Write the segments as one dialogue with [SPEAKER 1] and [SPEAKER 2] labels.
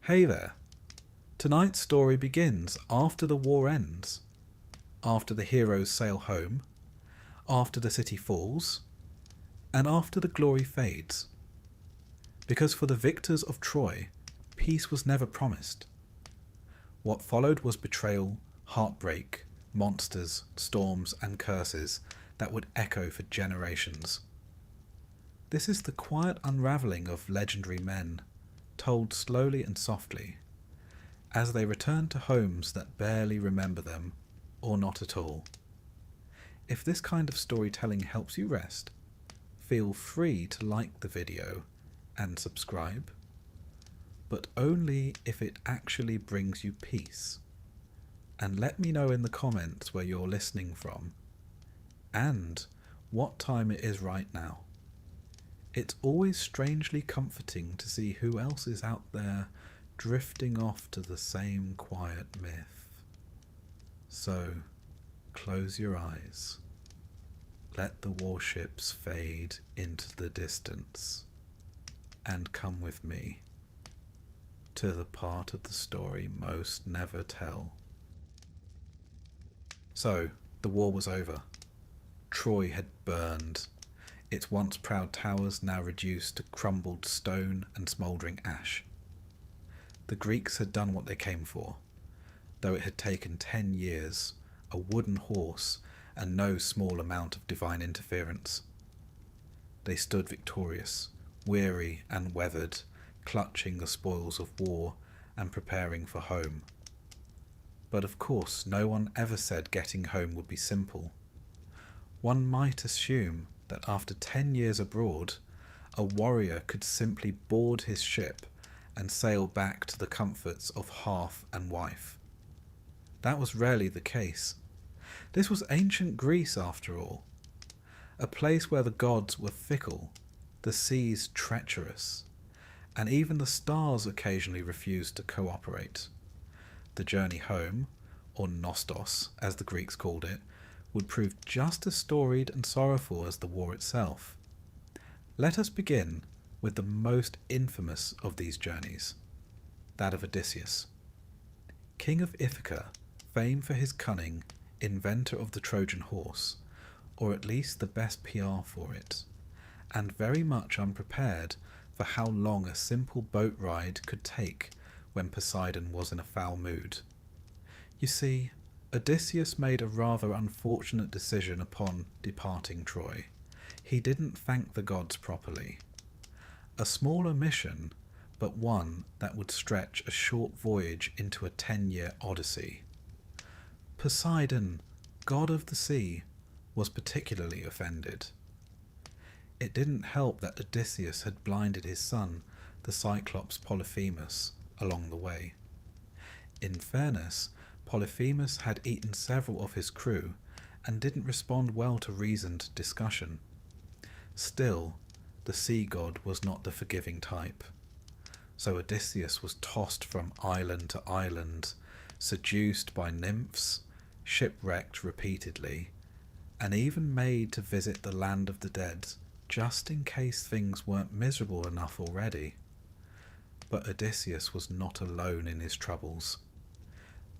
[SPEAKER 1] Hey there. Tonight's story begins after the war ends, after the heroes sail home, after the city falls, and after the glory fades. Because for the victors of Troy, peace was never promised. What followed was betrayal, heartbreak, monsters, storms, and curses that would echo for generations. This is the quiet unravelling of legendary men, told slowly and softly, as they return to homes that barely remember them, or not at all. If this kind of storytelling helps you rest, feel free to like the video and subscribe, but only if it actually brings you peace. And let me know in the comments where you're listening from, and what time it is right now. It's always strangely comforting to see who else is out there drifting off to the same quiet myth. So, close your eyes. Let the warships fade into the distance, and come with me to the part of the story most never tell. So, the war was over. Troy had burned, its once proud towers now reduced to crumbled stone and smouldering ash. The Greeks had done what they came for, though it had taken 10 years, a wooden horse, and no small amount of divine interference. They stood victorious, weary and weathered, clutching the spoils of war and preparing for home. But of course, no one ever said getting home would be simple. One might assume that after 10 years abroad, a warrior could simply board his ship and sail back to the comforts of hearth and wife. That was rarely the case. This was ancient Greece, after all, a place where the gods were fickle, the seas treacherous, and even the stars occasionally refused to cooperate. The journey home, or nostos as the Greeks called it, would prove just as storied and sorrowful as the war itself. Let us begin with the most infamous of these journeys, that of Odysseus. King of Ithaca, famed for his cunning, inventor of the Trojan horse, or at least the best PR for it, and very much unprepared for how long a simple boat ride could take when Poseidon was in a foul mood. You see, Odysseus made a rather unfortunate decision upon departing Troy. He didn't thank the gods properly. A small omission, but one that would stretch a short voyage into a 10-year odyssey. Poseidon, god of the sea, was particularly offended. It didn't help that Odysseus had blinded his son, the Cyclops Polyphemus, along the way. In fairness, Polyphemus had eaten several of his crew and didn't respond well to reasoned discussion. Still, the sea god was not the forgiving type. So Odysseus was tossed from island to island, seduced by nymphs, shipwrecked repeatedly, and even made to visit the land of the dead, just in case things weren't miserable enough already. But Odysseus was not alone in his troubles.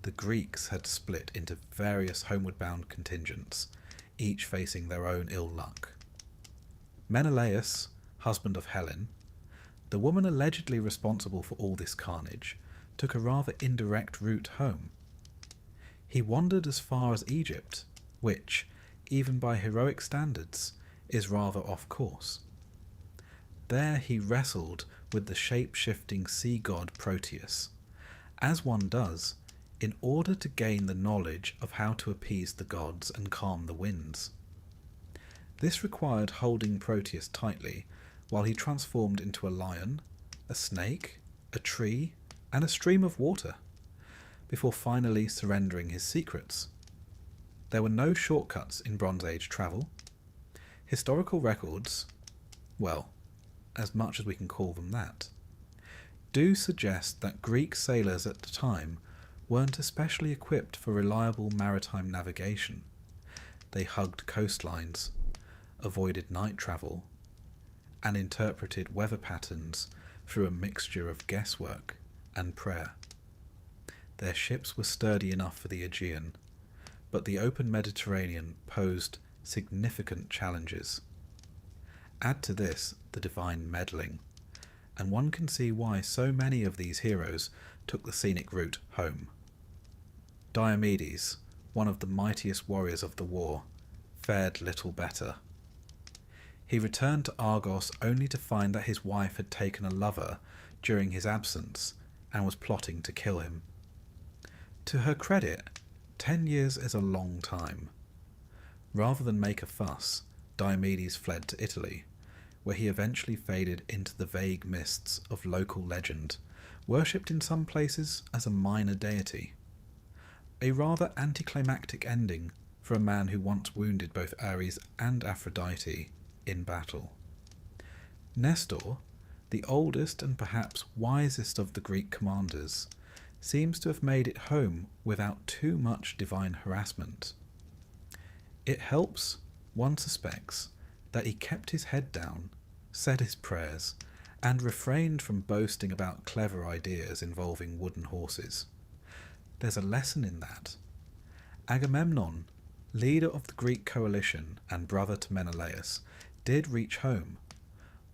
[SPEAKER 1] The Greeks had split into various homeward-bound contingents, each facing their own ill luck. Menelaus, husband of Helen, the woman allegedly responsible for all this carnage, took a rather indirect route home. He wandered as far as Egypt, which, even by heroic standards, is rather off course. There he wrestled with the shape-shifting sea god Proteus, as one does, in order to gain the knowledge of how to appease the gods and calm the winds. This required holding Proteus tightly while he transformed into a lion, a snake, a tree, and a stream of water, before finally surrendering his secrets. There were no shortcuts in Bronze Age travel. Historical records, well, as much as we can call them that, do suggest that Greek sailors at the time weren't especially equipped for reliable maritime navigation. They hugged coastlines, avoided night travel, and interpreted weather patterns through a mixture of guesswork and prayer. Their ships were sturdy enough for the Aegean, but the open Mediterranean posed significant challenges. Add to this the divine meddling, and one can see why so many of these heroes took the scenic route home. Diomedes, one of the mightiest warriors of the war, fared little better. He returned to Argos only to find that his wife had taken a lover during his absence and was plotting to kill him. To her credit, 10 years is a long time. Rather than make a fuss, Diomedes fled to Italy, where he eventually faded into the vague mists of local legend, worshipped in some places as a minor deity. A rather anticlimactic ending for a man who once wounded both Ares and Aphrodite in battle. Nestor, the oldest and perhaps wisest of the Greek commanders, seems to have made it home without too much divine harassment. It helps, one suspects, that he kept his head down, said his prayers, and refrained from boasting about clever ideas involving wooden horses. There's a lesson in that. Agamemnon, leader of the Greek coalition and brother to Menelaus, did reach home,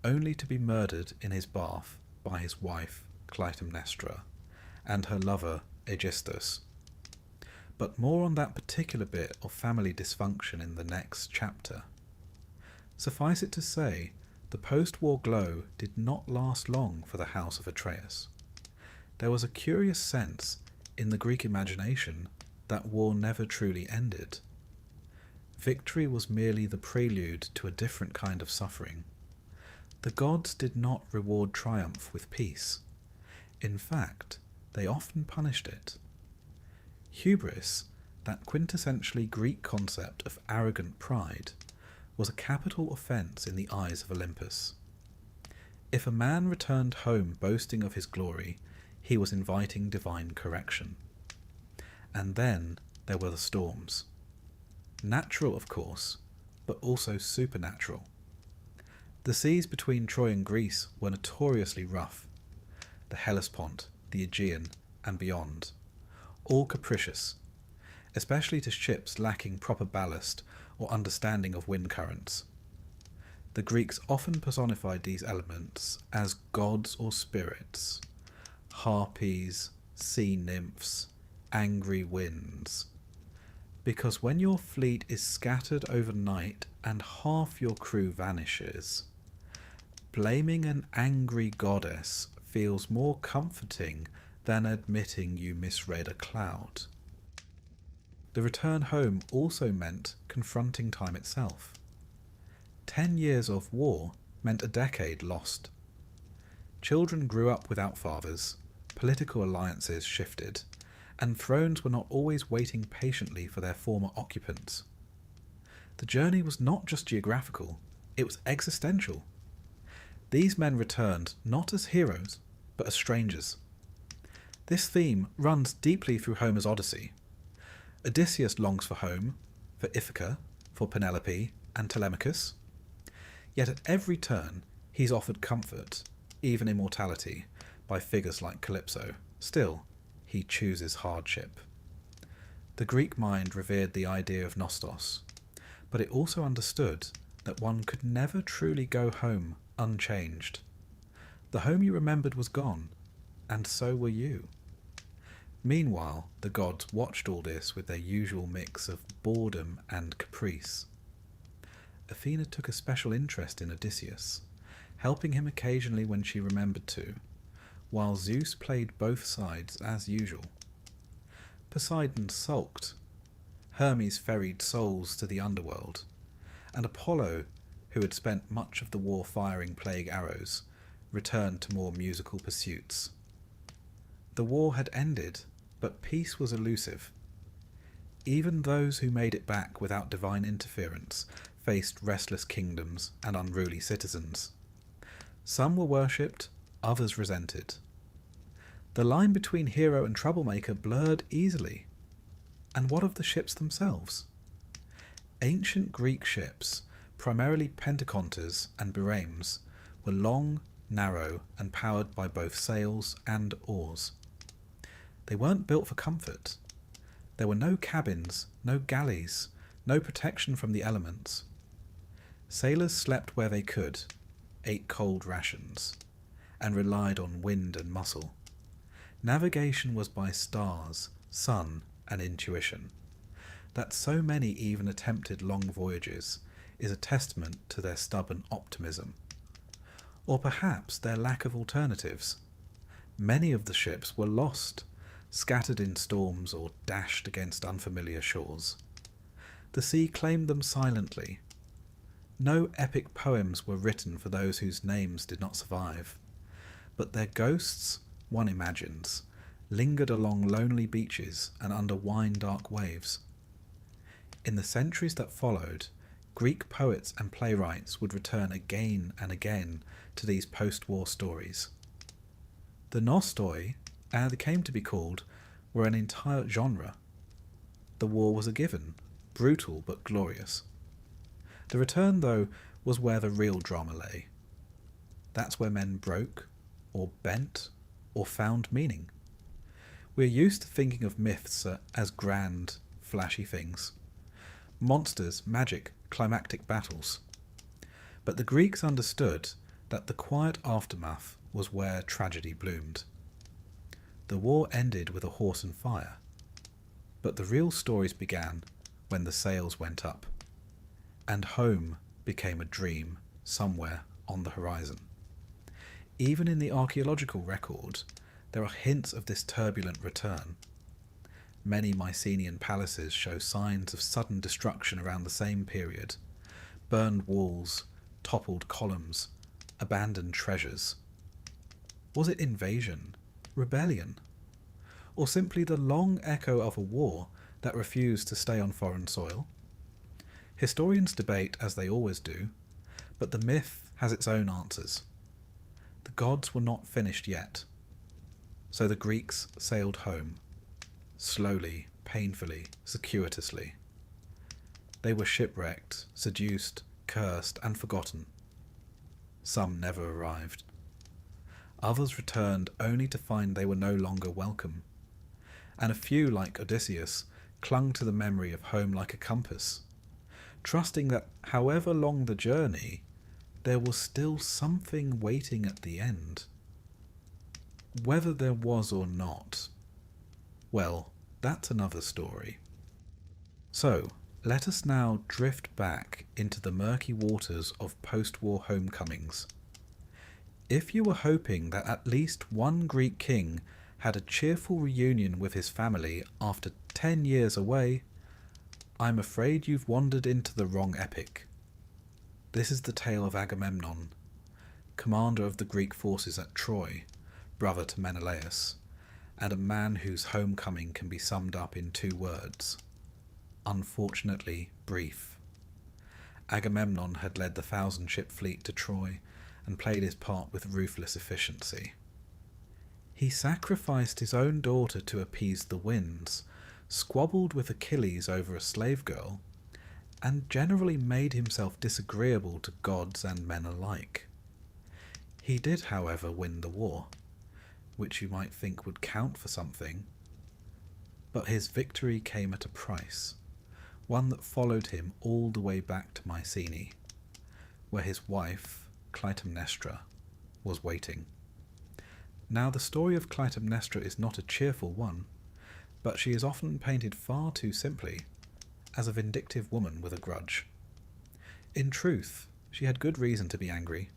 [SPEAKER 1] only to be murdered in his bath by his wife Clytemnestra and her lover Aegisthus. But more on that particular bit of family dysfunction in the next chapter. Suffice it to say, the post-war glow did not last long for the house of Atreus. There was a curious sense in the Greek imagination that war never truly ended. Victory was merely the prelude to a different kind of suffering. The gods did not reward triumph with peace. In fact, they often punished it. Hubris, that quintessentially Greek concept of arrogant pride, was a capital offence in the eyes of Olympus. If a man returned home boasting of his glory, he was inviting divine correction. And then there were the storms. Natural, of course, but also supernatural. The seas between Troy and Greece were notoriously rough. The Hellespont, the Aegean, and beyond, all capricious, especially to ships lacking proper ballast or understanding of wind currents. The Greeks often personified these elements as gods or spirits, harpies, sea nymphs, angry winds. Because when your fleet is scattered overnight and half your crew vanishes, blaming an angry goddess feels more comforting than admitting you misread a cloud. The return home also meant confronting time itself. 10 years of war meant a decade lost. Children grew up without fathers, political alliances shifted, and thrones were not always waiting patiently for their former occupants. The journey was not just geographical, it was existential. These men returned not as heroes, but as strangers. This theme runs deeply through Homer's Odyssey. Odysseus longs for home, for Ithaca, for Penelope, and Telemachus. Yet at every turn, he's offered comfort, even immortality, by figures like Calypso. Still, he chooses hardship. The Greek mind revered the idea of nostos, but it also understood that one could never truly go home unchanged. The home you remembered was gone, and so were you. Meanwhile, the gods watched all this with their usual mix of boredom and caprice. Athena took a special interest in Odysseus, helping him occasionally when she remembered to, while Zeus played both sides as usual. Poseidon sulked, Hermes ferried souls to the underworld, and Apollo, who had spent much of the war firing plague arrows, returned to more musical pursuits. The war had ended, but peace was elusive. Even those who made it back without divine interference faced restless kingdoms and unruly citizens. Some were worshipped, others resented. The line between hero and troublemaker blurred easily. And what of the ships themselves? Ancient Greek ships, primarily pentaconters and biremes, were long, narrow and powered by both sails and oars. They weren't built for comfort. There were no cabins, no galleys, no protection from the elements. Sailors slept where they could, ate cold rations, and relied on wind and muscle. Navigation was by stars, sun, and intuition. That so many even attempted long voyages is a testament to their stubborn optimism. Or perhaps their lack of alternatives. Many of the ships were lost, scattered in storms or dashed against unfamiliar shores. The sea claimed them silently. No epic poems were written for those whose names did not survive, but their ghosts, one imagines, lingered along lonely beaches and under wine-dark waves. In the centuries that followed, Greek poets and playwrights would return again and again to these post-war stories. The nostoi, as they came to be called, were an entire genre. The war was a given, brutal but glorious. The return, though, was where the real drama lay. That's where men broke, or bent, or found meaning. We're used to thinking of myths as grand, flashy things. Monsters, magic, climactic battles. But the Greeks understood that the quiet aftermath was where tragedy bloomed. The war ended with a horse and fire, but the real stories began when the sails went up, and home became a dream somewhere on the horizon. Even in the archaeological record, there are hints of this turbulent return. Many Mycenaean palaces show signs of sudden destruction around the same period: burned walls, toppled columns, abandoned treasures. Was it invasion, rebellion, or simply the long echo of a war that refused to stay on foreign soil? Historians debate, as they always do, but the myth has its own answers. The gods were not finished yet, so the Greeks sailed home, slowly, painfully, circuitously. They were shipwrecked, seduced, cursed, and forgotten. Some never arrived. Others returned only to find they were no longer welcome, and a few, like Odysseus, clung to the memory of home like a compass, trusting that however long the journey, there was still something waiting at the end. Whether there was or not, well, that's another story. So, let us now drift back into the murky waters of post-war homecomings. If you were hoping that at least one Greek king had a cheerful reunion with his family after 10 years away, I'm afraid you've wandered into the wrong epic. This is the tale of Agamemnon, commander of the Greek forces at Troy, brother to Menelaus, and a man whose homecoming can be summed up in 2 words: unfortunately brief. Agamemnon had led the 1,000-ship fleet to Troy and played his part with ruthless efficiency. He sacrificed his own daughter to appease the winds, squabbled with Achilles over a slave girl, and generally made himself disagreeable to gods and men alike. He did, however, win the war, which you might think would count for something, but his victory came at a price, one that followed him all the way back to Mycenae, where his wife, Clytemnestra, was waiting. Now, the story of Clytemnestra is not a cheerful one, but she is often painted far too simply as a vindictive woman with a grudge. In truth, she had good reason to be angry.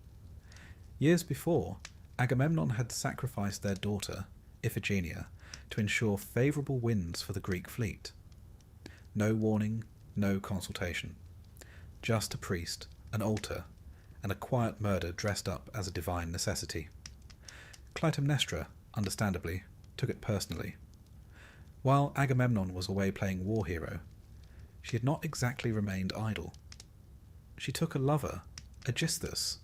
[SPEAKER 1] Years before, Agamemnon had sacrificed their daughter, Iphigenia, to ensure favourable winds for the Greek fleet. No warning, no consultation. Just a priest, an altar, and a quiet murder dressed up as a divine necessity. Clytemnestra, understandably, took it personally. While Agamemnon was away playing war hero, she had not exactly remained idle. She took a lover, Aegisthus,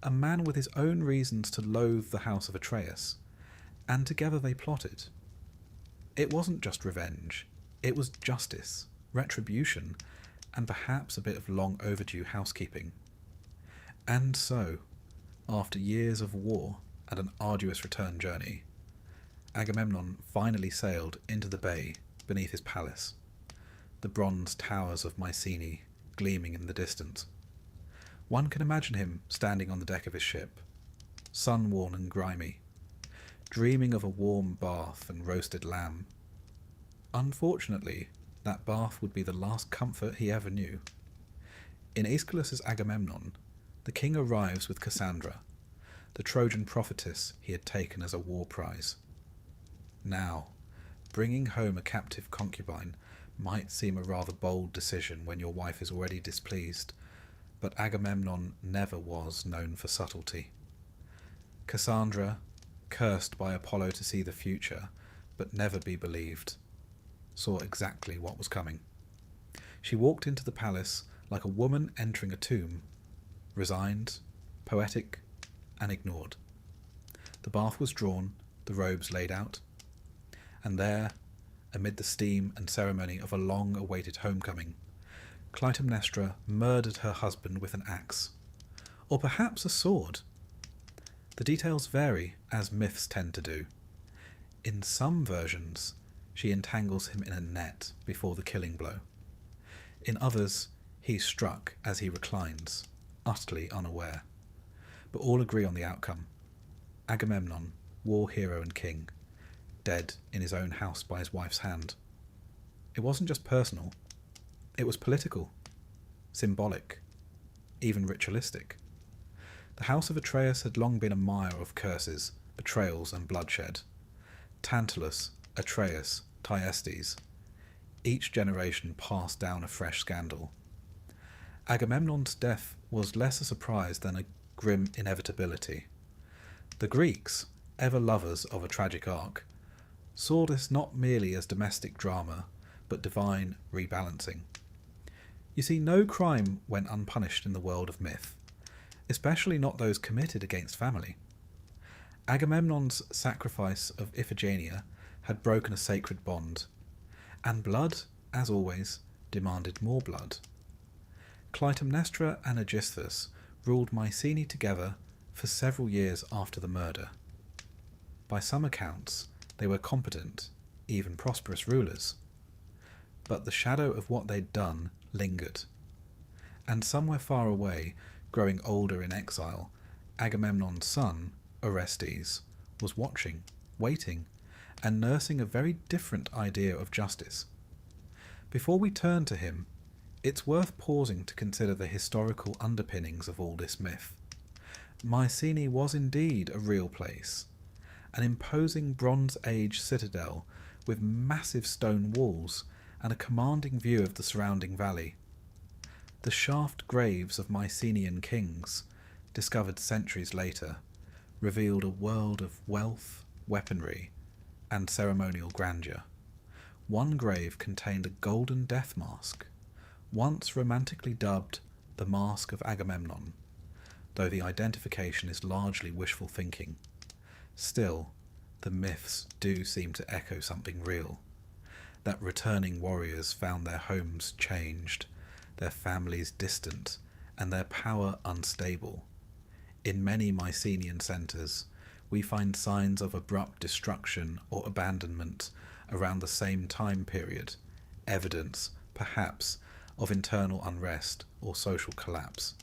[SPEAKER 1] a man with his own reasons to loathe the house of Atreus, and together they plotted. It wasn't just revenge, it was justice, retribution, and perhaps a bit of long overdue housekeeping. And so, After years of war and an arduous return journey, Agamemnon finally sailed into the bay beneath his palace, the bronze towers of Mycenae gleaming in the distance. One can imagine him standing on the deck of his ship, sun-worn and grimy, dreaming of a warm bath and roasted lamb. Unfortunately, that bath would be the last comfort he ever knew. In Aeschylus's Agamemnon, the king arrives with Cassandra, the Trojan prophetess he had taken as a war prize. Now, bringing home a captive concubine might seem a rather bold decision when your wife is already displeased, but Agamemnon never was known for subtlety. Cassandra, cursed by Apollo to see the future, but never be believed, saw exactly what was coming. She walked into the palace like a woman entering a tomb, resigned, poetic, and ignored. The bath was drawn, the robes laid out, and there, amid the steam and ceremony of a long-awaited homecoming, Clytemnestra murdered her husband with an axe, or perhaps a sword. The details vary, as myths tend to do. In some versions, she entangles him in a net before the killing blow. In others, he's struck as he reclines, utterly unaware. But all agree on the outcome. Agamemnon, war hero and king, dead in his own house by his wife's hand. It wasn't just personal. It was political, symbolic, even ritualistic. The house of Atreus had long been a mire of curses, betrayals, and bloodshed. Tantalus, Atreus, Thyestes. Each generation passed down a fresh scandal. Agamemnon's death was less a surprise than a grim inevitability. The Greeks, ever lovers of a tragic arc, saw this not merely as domestic drama, but divine rebalancing. You see, no crime went unpunished in the world of myth, especially not those committed against family. Agamemnon's sacrifice of Iphigenia had broken a sacred bond, and blood, as always, demanded more blood. Clytemnestra and Aegisthus ruled Mycenae together for several years after the murder. By some accounts, they were competent, even prosperous rulers. But the shadow of what they'd done lingered. And somewhere far away, growing older in exile, Agamemnon's son, Orestes, was watching, waiting, and nursing a very different idea of justice. Before we turn to him, it's worth pausing to consider the historical underpinnings of all this myth. Mycenae was indeed a real place, an imposing Bronze Age citadel with massive stone walls and a commanding view of the surrounding valley. The shaft graves of Mycenaean kings, discovered centuries later, revealed a world of wealth, weaponry, and ceremonial grandeur. One grave contained a golden death mask, once romantically dubbed the Mask of Agamemnon, though the identification is largely wishful thinking. Still, the myths do seem to echo something real, that returning warriors found their homes changed, their families distant, and their power unstable. In many Mycenaean centres, we find signs of abrupt destruction or abandonment around the same time period, evidence, perhaps, of internal unrest or social collapse.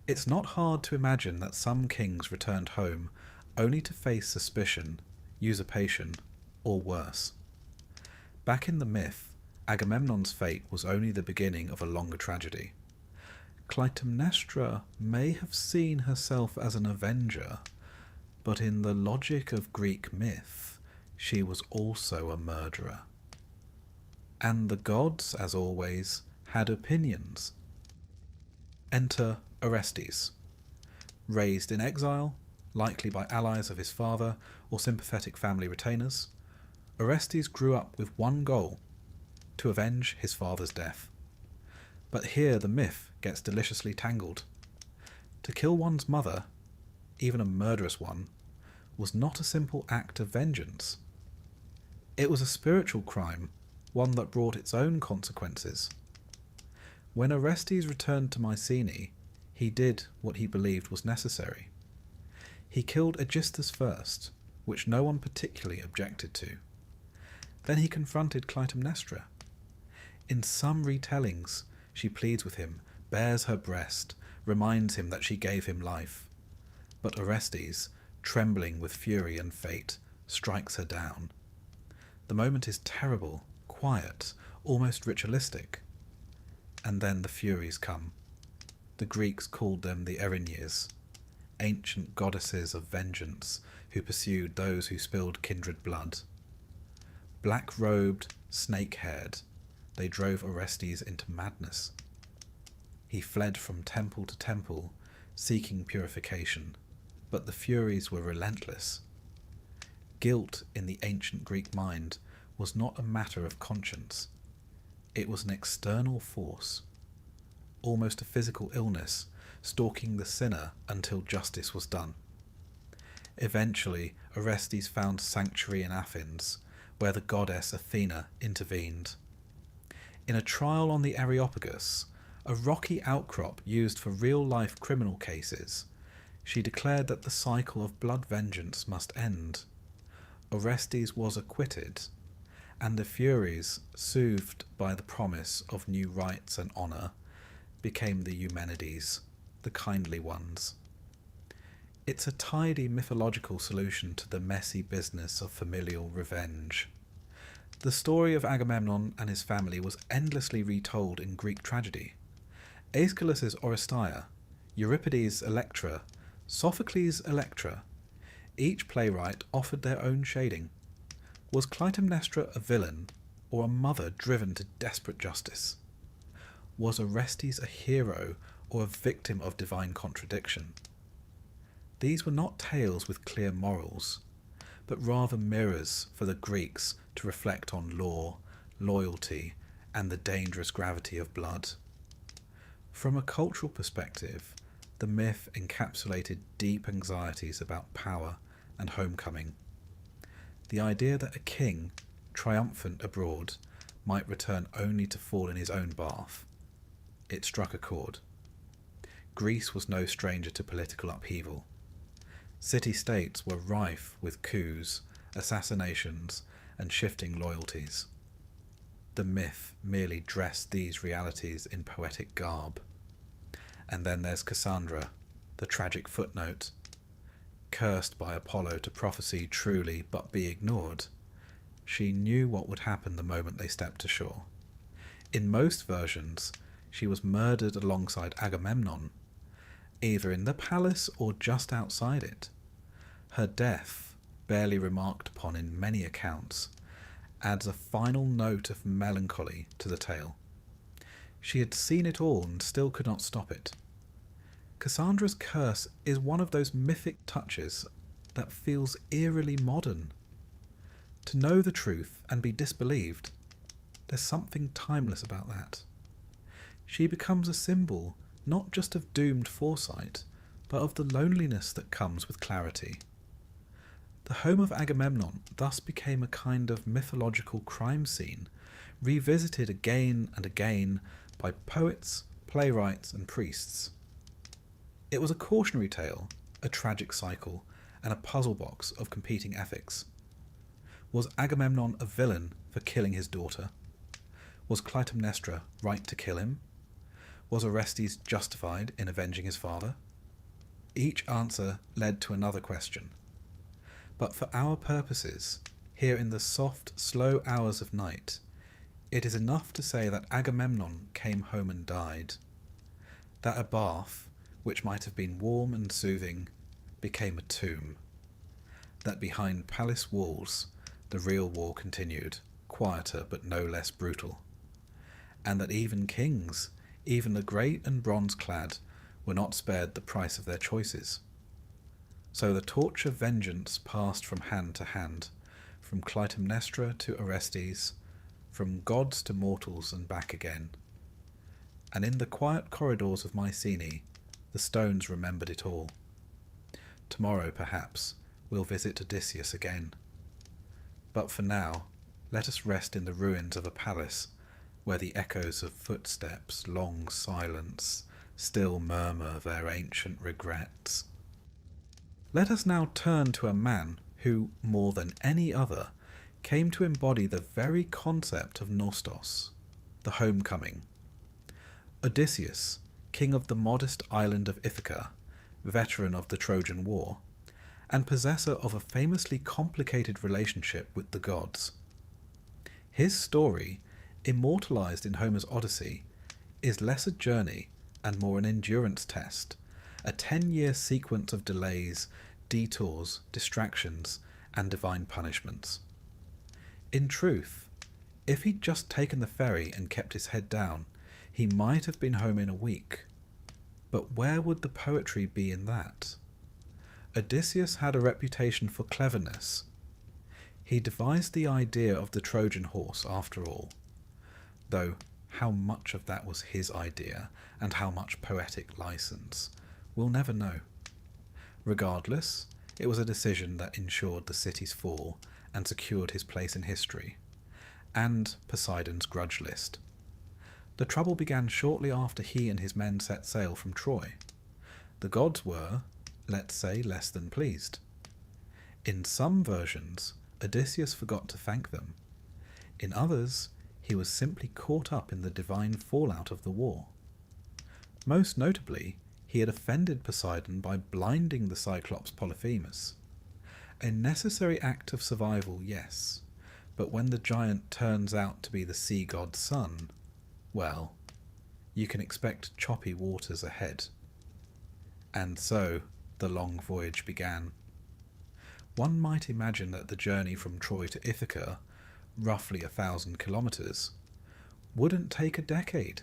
[SPEAKER 1] It's not hard to imagine that some kings returned home only to face suspicion, usurpation, or worse. Back in the myth, Agamemnon's fate was only the beginning of a longer tragedy. Clytemnestra may have seen herself as an avenger, but in the logic of Greek myth, she was also a murderer. And the gods, as always, had opinions. Enter Orestes. Raised in exile, likely by allies of his father or sympathetic family retainers, Orestes grew up with one goal: to avenge his father's death. But here the myth gets deliciously tangled. To kill one's mother, even a murderous one, was not a simple act of vengeance. It was a spiritual crime, one that brought its own consequences. When Orestes returned to Mycenae, he did what he believed was necessary. He killed Aegisthus first, which no one particularly objected to. Then he confronted Clytemnestra. In some retellings, she pleads with him, bares her breast, reminds him that she gave him life. But Orestes, trembling with fury and fate, strikes her down. The moment is terrible, quiet, almost ritualistic. And then the Furies come. The Greeks called them the Erinyes, ancient goddesses of vengeance who pursued those who spilled kindred blood. Black-robed, snake-haired, they drove Orestes into madness. He fled from temple to temple, seeking purification, but the Furies were relentless. Guilt in the ancient Greek mind was not a matter of conscience. It was an external force, almost a physical illness, stalking the sinner until justice was done. Eventually, Orestes found sanctuary in Athens, where the goddess Athena intervened. In a trial on the Areopagus, a rocky outcrop used for real-life criminal cases, she declared that the cycle of blood vengeance must end. Orestes was acquitted, and the Furies, soothed by the promise of new rights and honour, became the Eumenides, the kindly ones. It's a tidy mythological solution to the messy business of familial revenge. The story of Agamemnon and his family was endlessly retold in Greek tragedy. Aeschylus's Oresteia, Euripides' Electra, Sophocles' Electra, each playwright offered their own shading. Was Clytemnestra a villain, or a mother driven to desperate justice? Was Orestes a hero, or a victim of divine contradiction? These were not tales with clear morals, but rather mirrors for the Greeks to reflect on law, loyalty, and the dangerous gravity of blood. From a cultural perspective, the myth encapsulated deep anxieties about power and homecoming. The idea that a king, triumphant abroad, might return only to fall in his own bath. It struck a chord. Greece was no stranger to political upheaval. City-states were rife with coups, assassinations, and shifting loyalties. The myth merely dressed these realities in poetic garb. And then there's Cassandra, the tragic footnote. Cursed by Apollo to prophesy truly but be ignored, she knew what would happen the moment they stepped ashore. In most versions, she was murdered alongside Agamemnon, either in the palace or just outside it. Her death, barely remarked upon in many accounts, adds a final note of melancholy to the tale. She had seen it all and still could not stop it. Cassandra's curse is one of those mythic touches that feels eerily modern. To know the truth and be disbelieved, there's something timeless about that. She becomes a symbol not just of doomed foresight, but of the loneliness that comes with clarity. The home of Agamemnon thus became a kind of mythological crime scene, revisited again and again by poets, playwrights, and priests. It was a cautionary tale, a tragic cycle, and a puzzle box of competing ethics. Was Agamemnon a villain for killing his daughter? Was Clytemnestra right to kill him? Was Orestes justified in avenging his father? Each answer led to another question. But for our purposes, here in the soft, slow hours of night, it is enough to say that Agamemnon came home and died. That a bath, which might have been warm and soothing, became a tomb. That behind palace walls, the real war continued, quieter but no less brutal. And that even kings, even the great and bronze-clad, were not spared the price of their choices. So the torch of vengeance passed from hand to hand, from Clytemnestra to Orestes, from gods to mortals and back again. And in the quiet corridors of Mycenae, the stones remembered it all. Tomorrow, perhaps, we'll visit Odysseus again. But for now, let us rest in the ruins of a palace where the echoes of footsteps, long silence, still murmur their ancient regrets. Let us now turn to a man who, more than any other, came to embody the very concept of Nostos, the homecoming. Odysseus, king of the modest island of Ithaca, veteran of the Trojan War, and possessor of a famously complicated relationship with the gods. His story, immortalized in Homer's Odyssey, is less a journey and more an endurance test, a 10-year sequence of delays, detours, distractions, and divine punishments. In truth, if he'd just taken the ferry and kept his head down, he might have been home in a week. But where would the poetry be in that? Odysseus had a reputation for cleverness. He devised the idea of the Trojan horse, after all, though how much of that was his idea and how much poetic license, we'll never know. Regardless, it was a decision that ensured the city's fall and secured his place in history, and Poseidon's grudge list. The trouble began shortly after he and his men set sail from Troy. The gods were, let's say, less than pleased. In some versions, Odysseus forgot to thank them. In others, he was simply caught up in the divine fallout of the war. Most notably, he had offended Poseidon by blinding the Cyclops Polyphemus. A necessary act of survival, yes, but when the giant turns out to be the sea god's son, well, you can expect choppy waters ahead. And so, the long voyage began. One might imagine that the journey from Troy to Ithaca, roughly 1,000 kilometres, wouldn't take a decade,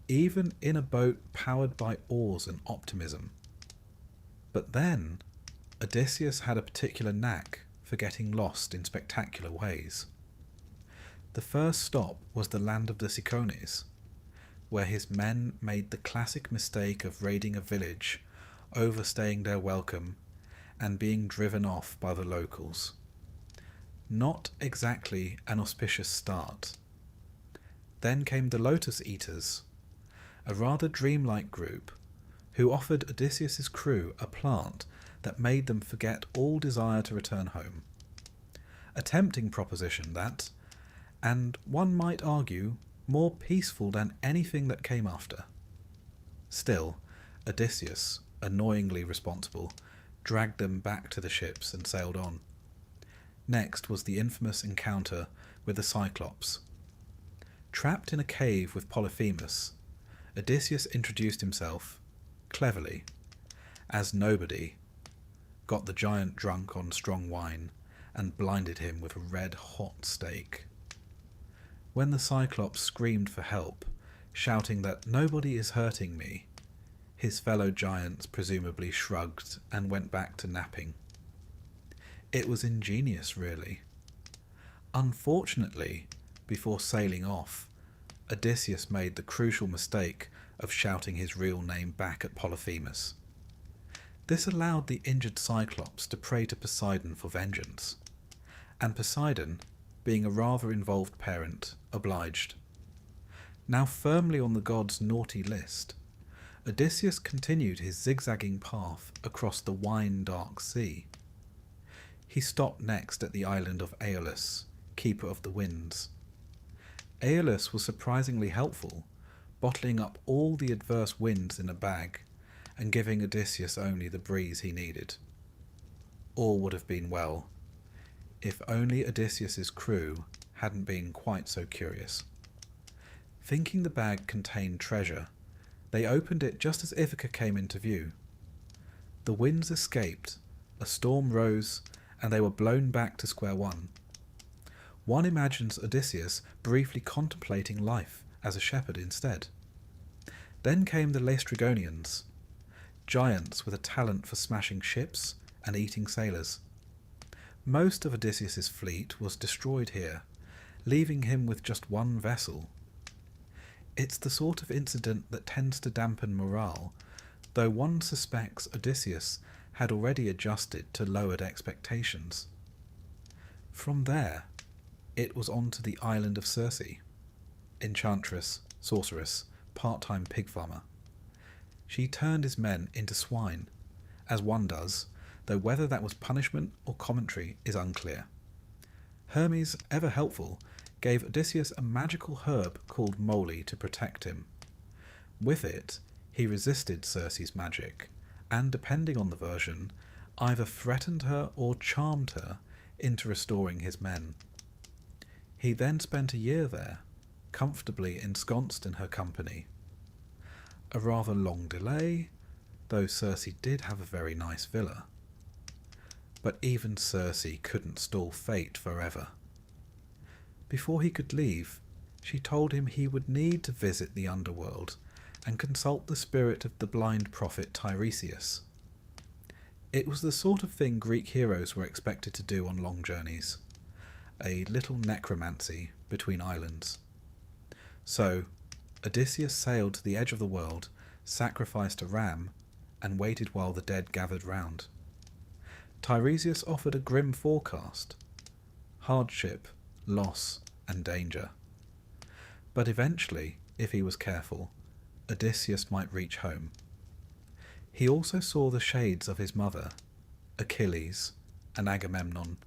[SPEAKER 1] even in a boat powered by oars and optimism. But then, Odysseus had a particular knack for getting lost in spectacular ways. The first stop was the land of the Cicones, where his men made the classic mistake of raiding a village, overstaying their welcome, and being driven off by the locals. Not exactly an auspicious start. Then came the Lotus Eaters, a rather dreamlike group who offered Odysseus's crew a plant that made them forget all desire to return home. A tempting proposition that, and one might argue, more peaceful than anything that came after. Still, Odysseus, annoyingly responsible, dragged them back to the ships and sailed on. Next was the infamous encounter with the Cyclops. Trapped in a cave with Polyphemus, Odysseus introduced himself, cleverly, as nobody, got the giant drunk on strong wine, and blinded him with a red-hot steak. When the Cyclops screamed for help, shouting that nobody is hurting me, his fellow giants presumably shrugged and went back to napping. It was ingenious, really. Unfortunately, before sailing off, Odysseus made the crucial mistake of shouting his real name back at Polyphemus. This allowed the injured Cyclops to pray to Poseidon for vengeance, and Poseidon, being a rather involved parent, obliged. Now firmly on the god's naughty list, Odysseus continued his zigzagging path across the wine-dark sea. He stopped next at the island of Aeolus, keeper of the winds. Aeolus was surprisingly helpful, bottling up all the adverse winds in a bag and giving Odysseus only the breeze he needed. All would have been well, if only Odysseus's crew hadn't been quite so curious. Thinking the bag contained treasure, they opened it just as Ithaca came into view. The winds escaped, a storm rose, and they were blown back to square one. One imagines Odysseus briefly contemplating life as a shepherd instead. Then came the Laestrygonians, giants with a talent for smashing ships and eating sailors. Most of Odysseus's fleet was destroyed here, leaving him with just one vessel. It's the sort of incident that tends to dampen morale, though one suspects Odysseus had already adjusted to lowered expectations. From there, it was on to the island of Circe, enchantress, sorceress, part-time pig farmer. She turned his men into swine, as one does, though whether that was punishment or commentary is unclear. Hermes, ever helpful, gave Odysseus a magical herb called moly to protect him. With it, he resisted Circe's magic, and depending on the version, either threatened her or charmed her into restoring his men. He then spent a year there, comfortably ensconced in her company. A rather long delay, though Circe did have a very nice villa. But even Circe couldn't stall fate forever. Before he could leave, she told him he would need to visit the underworld and consult the spirit of the blind prophet Tiresias. It was the sort of thing Greek heroes were expected to do on long journeys, a little necromancy between islands. So, Odysseus sailed to the edge of the world, sacrificed a ram, and waited while the dead gathered round. Tiresias offered a grim forecast: hardship, loss, and danger. But eventually, if he was careful, Odysseus might reach home. He also saw the shades of his mother, Achilles and Agamemnon,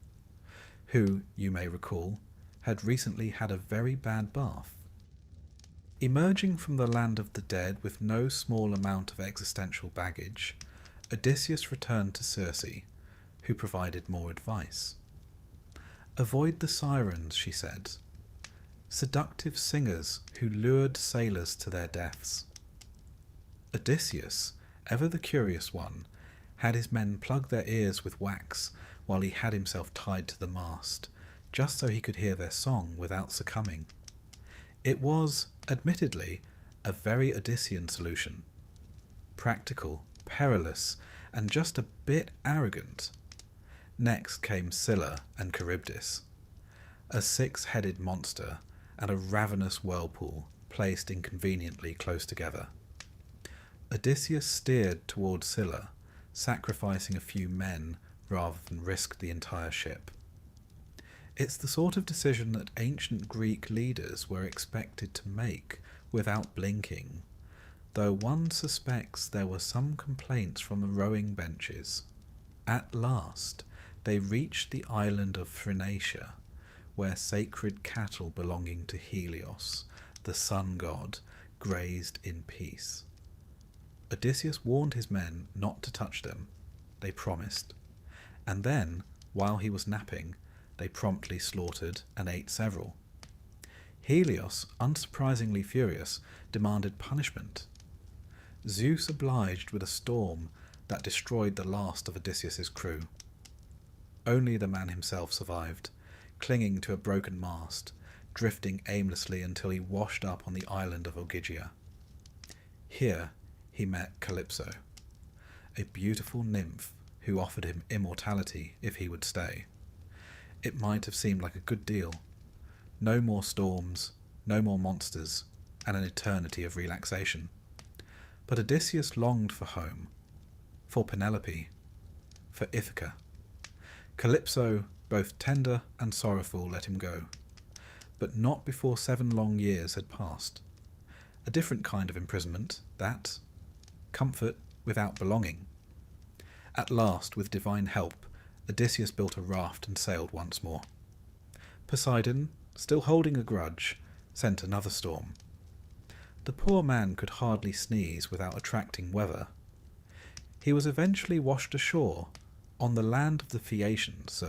[SPEAKER 1] who, you may recall, had recently had a very bad bath. Emerging from the land of the dead with no small amount of existential baggage, Odysseus returned to Circe, who provided more advice. Avoid the sirens, she said, seductive singers who lured sailors to their deaths. Odysseus, ever the curious one, had his men plug their ears with wax while he had himself tied to the mast, just so he could hear their song without succumbing. It was, admittedly, a very Odyssean solution. Practical, perilous, and just a bit arrogant. Next came Scylla and Charybdis, a six-headed monster and a ravenous whirlpool placed inconveniently close together. Odysseus steered toward Scylla, sacrificing a few men rather than risk the entire ship. It's the sort of decision that ancient Greek leaders were expected to make without blinking, though one suspects there were some complaints from the rowing benches. At last, they reached the island of Phrynicia, where sacred cattle belonging to Helios, the sun god, grazed in peace. Odysseus warned his men not to touch them. They promised. And then, while he was napping, they promptly slaughtered and ate several. Helios, unsurprisingly furious, demanded punishment. Zeus obliged with a storm that destroyed the last of Odysseus's crew. Only the man himself survived, clinging to a broken mast, drifting aimlessly until he washed up on the island of Ogygia. Here he met Calypso, a beautiful nymph who offered him immortality if he would stay. It might have seemed like a good deal. No more storms, no more monsters, and an eternity of relaxation. But Odysseus longed for home, for Penelope, for Ithaca. Calypso, both tender and sorrowful, let him go, but not before 7 long years had passed. A different kind of imprisonment, that. Comfort without belonging. At last, with divine help, Odysseus built a raft and sailed once more. Poseidon, still holding a grudge, sent another storm. The poor man could hardly sneeze without attracting weather. He was eventually washed ashore on the land of the Phaeacians,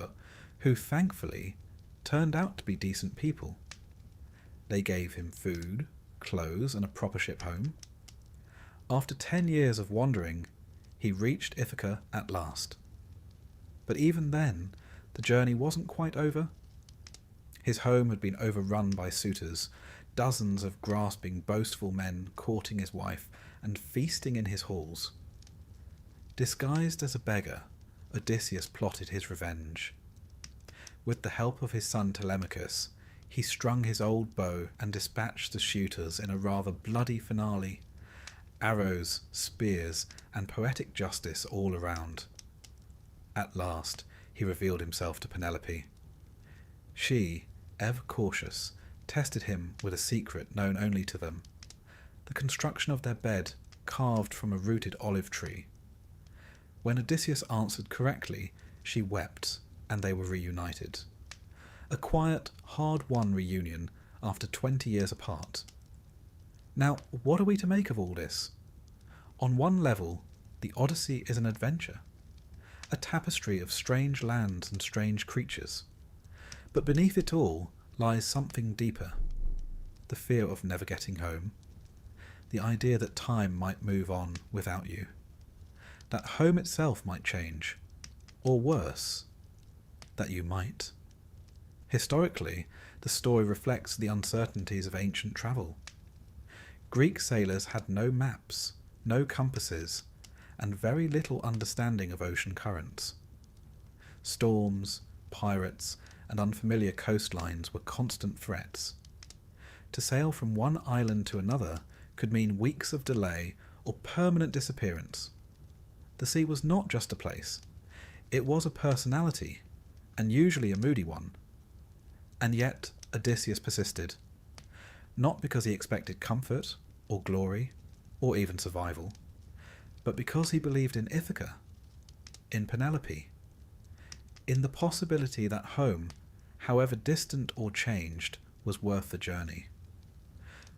[SPEAKER 1] who thankfully turned out to be decent people. They gave him food, clothes, and a proper ship home. After 10 years of wandering, he reached Ithaca at last. But even then, the journey wasn't quite over. His home had been overrun by suitors, dozens of grasping, boastful men courting his wife and feasting in his halls. Disguised as a beggar, Odysseus plotted his revenge. With the help of his son Telemachus, he strung his old bow and dispatched the shooters in a rather bloody finale. Arrows, spears, and poetic justice all around. At last, he revealed himself to Penelope. She, ever cautious, tested him with a secret known only to them: the construction of their bed carved from a rooted olive tree. When Odysseus answered correctly, she wept, and they were reunited. A quiet, hard-won reunion after 20 years apart. Now, what are we to make of all this? On one level, the Odyssey is an adventure, a tapestry of strange lands and strange creatures. But beneath it all lies something deeper, the fear of never getting home, the idea that time might move on without you, that home itself might change, or worse, that you might. Historically, the story reflects the uncertainties of ancient travel. Greek sailors had no maps, no compasses, and very little understanding of ocean currents. Storms, pirates, and unfamiliar coastlines were constant threats. To sail from one island to another could mean weeks of delay or permanent disappearance. The sea was not just a place. It was a personality, and usually a moody one. And yet Odysseus persisted, not because he expected comfort, or glory, or even survival, but because he believed in Ithaca, in Penelope, in the possibility that home, however distant or changed, was worth the journey.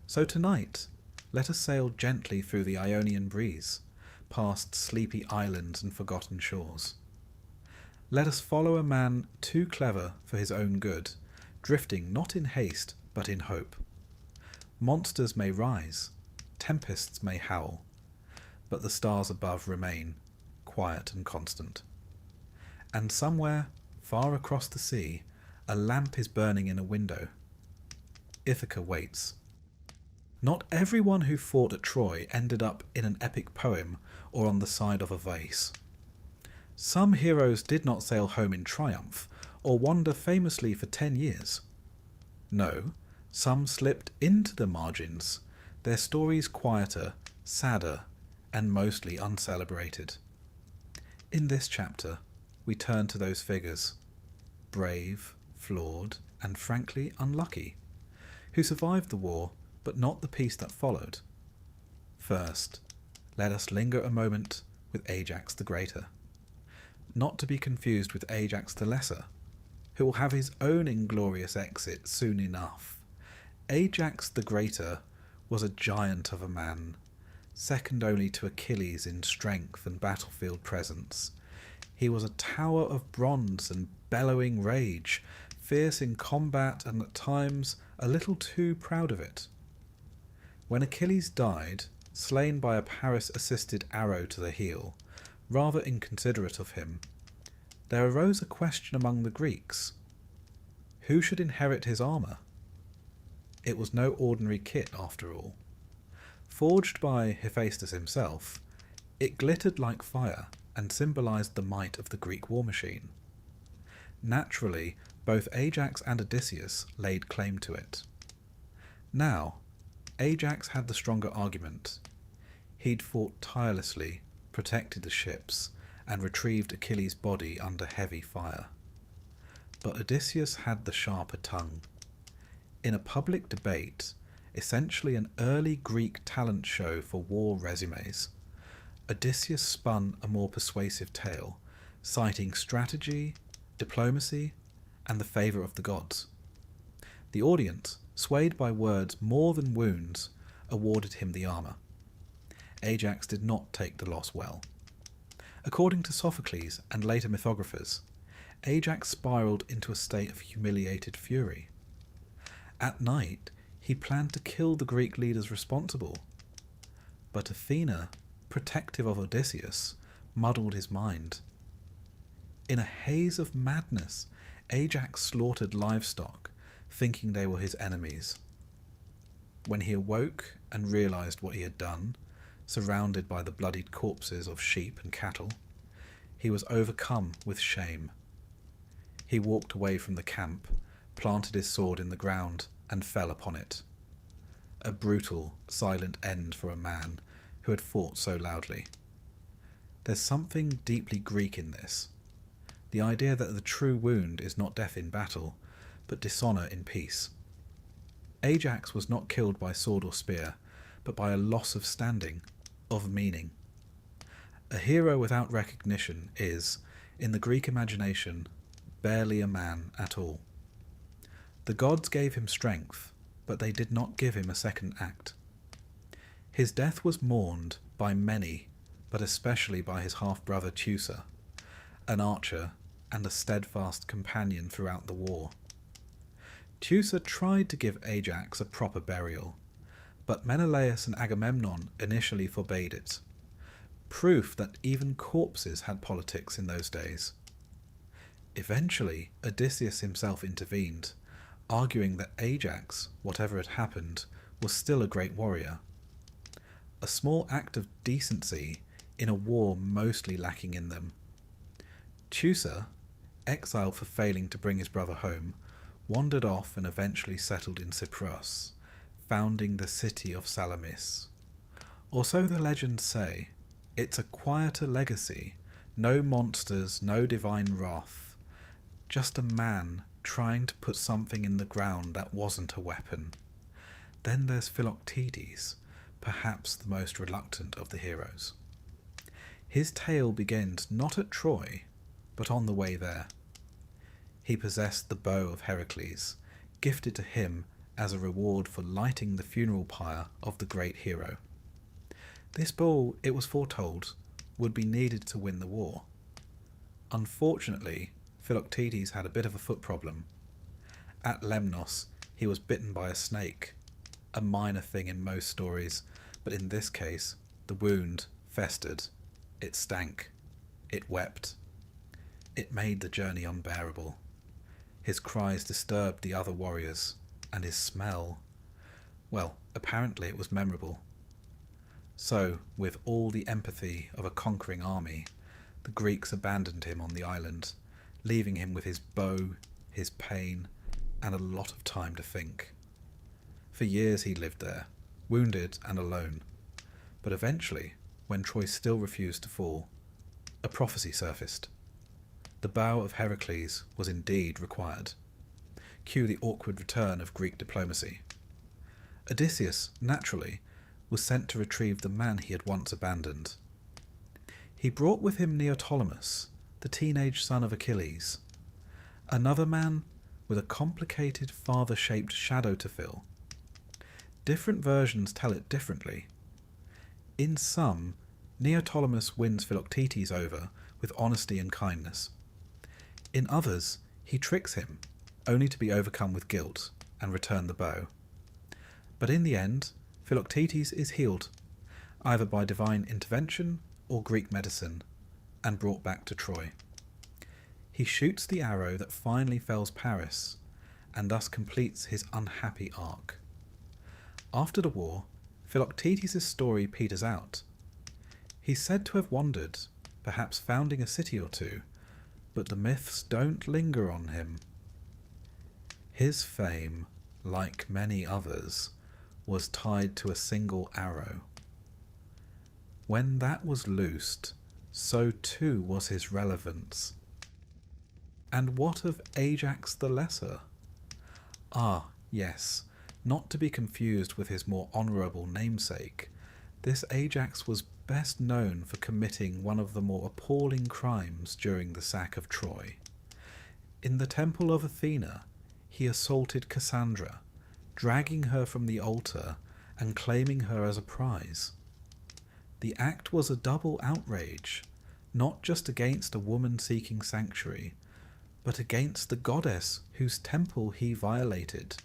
[SPEAKER 1] So tonight, let us sail gently through the Ionian breeze, past sleepy islands and forgotten shores. Let us follow a man too clever for his own good, drifting not in haste but in hope. Monsters may rise, tempests may howl, but the stars above remain quiet and constant. And somewhere, far across the sea, a lamp is burning in a window. Ithaca waits. Not everyone who fought at Troy ended up in an epic poem or on the side of a vase. Some heroes did not sail home in triumph or wander famously for 10 years. No, some slipped into the margins, their stories quieter, sadder, and mostly uncelebrated. In this chapter, we turn to those figures, brave, flawed, and frankly unlucky, who survived the war but not the peace that followed. First, let us linger a moment with Ajax the Greater, not to be confused with Ajax the Lesser, who will have his own inglorious exit soon enough. Ajax the Greater was a giant of a man, second only to Achilles in strength and battlefield presence. He was a tower of bronze and bellowing rage, fierce in combat and at times a little too proud of it. When Achilles died, slain by a Paris-assisted arrow to the heel, rather inconsiderate of him, there arose a question among the Greeks. Who should inherit his armour? It was no ordinary kit, after all. Forged by Hephaestus himself, it glittered like fire and symbolised the might of the Greek war machine. Naturally, both Ajax and Odysseus laid claim to it. Now, Ajax had the stronger argument. He'd fought tirelessly, protected the ships, and retrieved Achilles' body under heavy fire. But Odysseus had the sharper tongue. In a public debate, essentially an early Greek talent show for war resumes, Odysseus spun a more persuasive tale, citing strategy, diplomacy, and the favour of the gods. The audience, swayed by words more than wounds, awarded him the armour. Ajax did not take the loss well. According to Sophocles and later mythographers, Ajax spiralled into a state of humiliated fury. At night, he planned to kill the Greek leaders responsible. But Athena, protective of Odysseus, muddled his mind. In a haze of madness, Ajax slaughtered livestock, thinking they were his enemies. When he awoke and realised what he had done, surrounded by the bloodied corpses of sheep and cattle, he was overcome with shame. He walked away from the camp, planted his sword in the ground, and fell upon it. A brutal, silent end for a man who had fought so loudly. There's something deeply Greek in this. The idea that the true wound is not death in battle, but dishonour in peace. Ajax was not killed by sword or spear, but by a loss of standing, of meaning. A hero without recognition is, in the Greek imagination, barely a man at all. The gods gave him strength, but they did not give him a second act. His death was mourned by many, but especially by his half-brother Teucer, an archer and a steadfast companion throughout the war. Teucer tried to give Ajax a proper burial, but Menelaus and Agamemnon initially forbade it, proof that even corpses had politics in those days. Eventually, Odysseus himself intervened, arguing that Ajax, whatever had happened, was still a great warrior. A small act of decency in a war mostly lacking in them. Teucer, exiled for failing to bring his brother home, wandered off and eventually settled in Cyprus, founding the city of Salamis. Or so the legends say. It's a quieter legacy, no monsters, no divine wrath, just a man trying to put something in the ground that wasn't a weapon. Then there's Philoctetes, perhaps the most reluctant of the heroes. His tale begins not at Troy, but on the way there. He possessed the bow of Heracles, gifted to him as a reward for lighting the funeral pyre of the great hero. This bow, it was foretold, would be needed to win the war. Unfortunately, Philoctetes had a bit of a foot problem. At Lemnos, he was bitten by a snake, a minor thing in most stories, but in this case, the wound festered, it stank, it wept. It made the journey unbearable. His cries disturbed the other warriors, and his smell, well, apparently it was memorable. So, with all the empathy of a conquering army, the Greeks abandoned him on the island, leaving him with his bow, his pain, and a lot of time to think. For years he lived there, wounded and alone. But eventually, when Troy still refused to fall, a prophecy surfaced. The bow of Heracles was indeed required. Cue the awkward return of Greek diplomacy. Odysseus, naturally, was sent to retrieve the man he had once abandoned. He brought with him Neoptolemus, the teenage son of Achilles, another man with a complicated father-shaped shadow to fill. Different versions tell it differently. In some, Neoptolemus wins Philoctetes over with honesty and kindness. In others, he tricks him, only to be overcome with guilt and return the bow. But in the end, Philoctetes is healed, either by divine intervention or Greek medicine, and brought back to Troy. He shoots the arrow that finally fells Paris, and thus completes his unhappy arc. After the war, Philoctetes' story peters out. He's said to have wandered, perhaps founding a city or two, but the myths don't linger on him. His fame, like many others, was tied to a single arrow. When that was loosed, so too was his relevance. And what of Ajax the Lesser? Ah, yes, not to be confused with his more honourable namesake, this Ajax was best known for committing one of the more appalling crimes during the sack of Troy. In the temple of Athena, he assaulted Cassandra, dragging her from the altar and claiming her as a prize. The act was a double outrage, not just against a woman seeking sanctuary, but against the goddess whose temple he violated.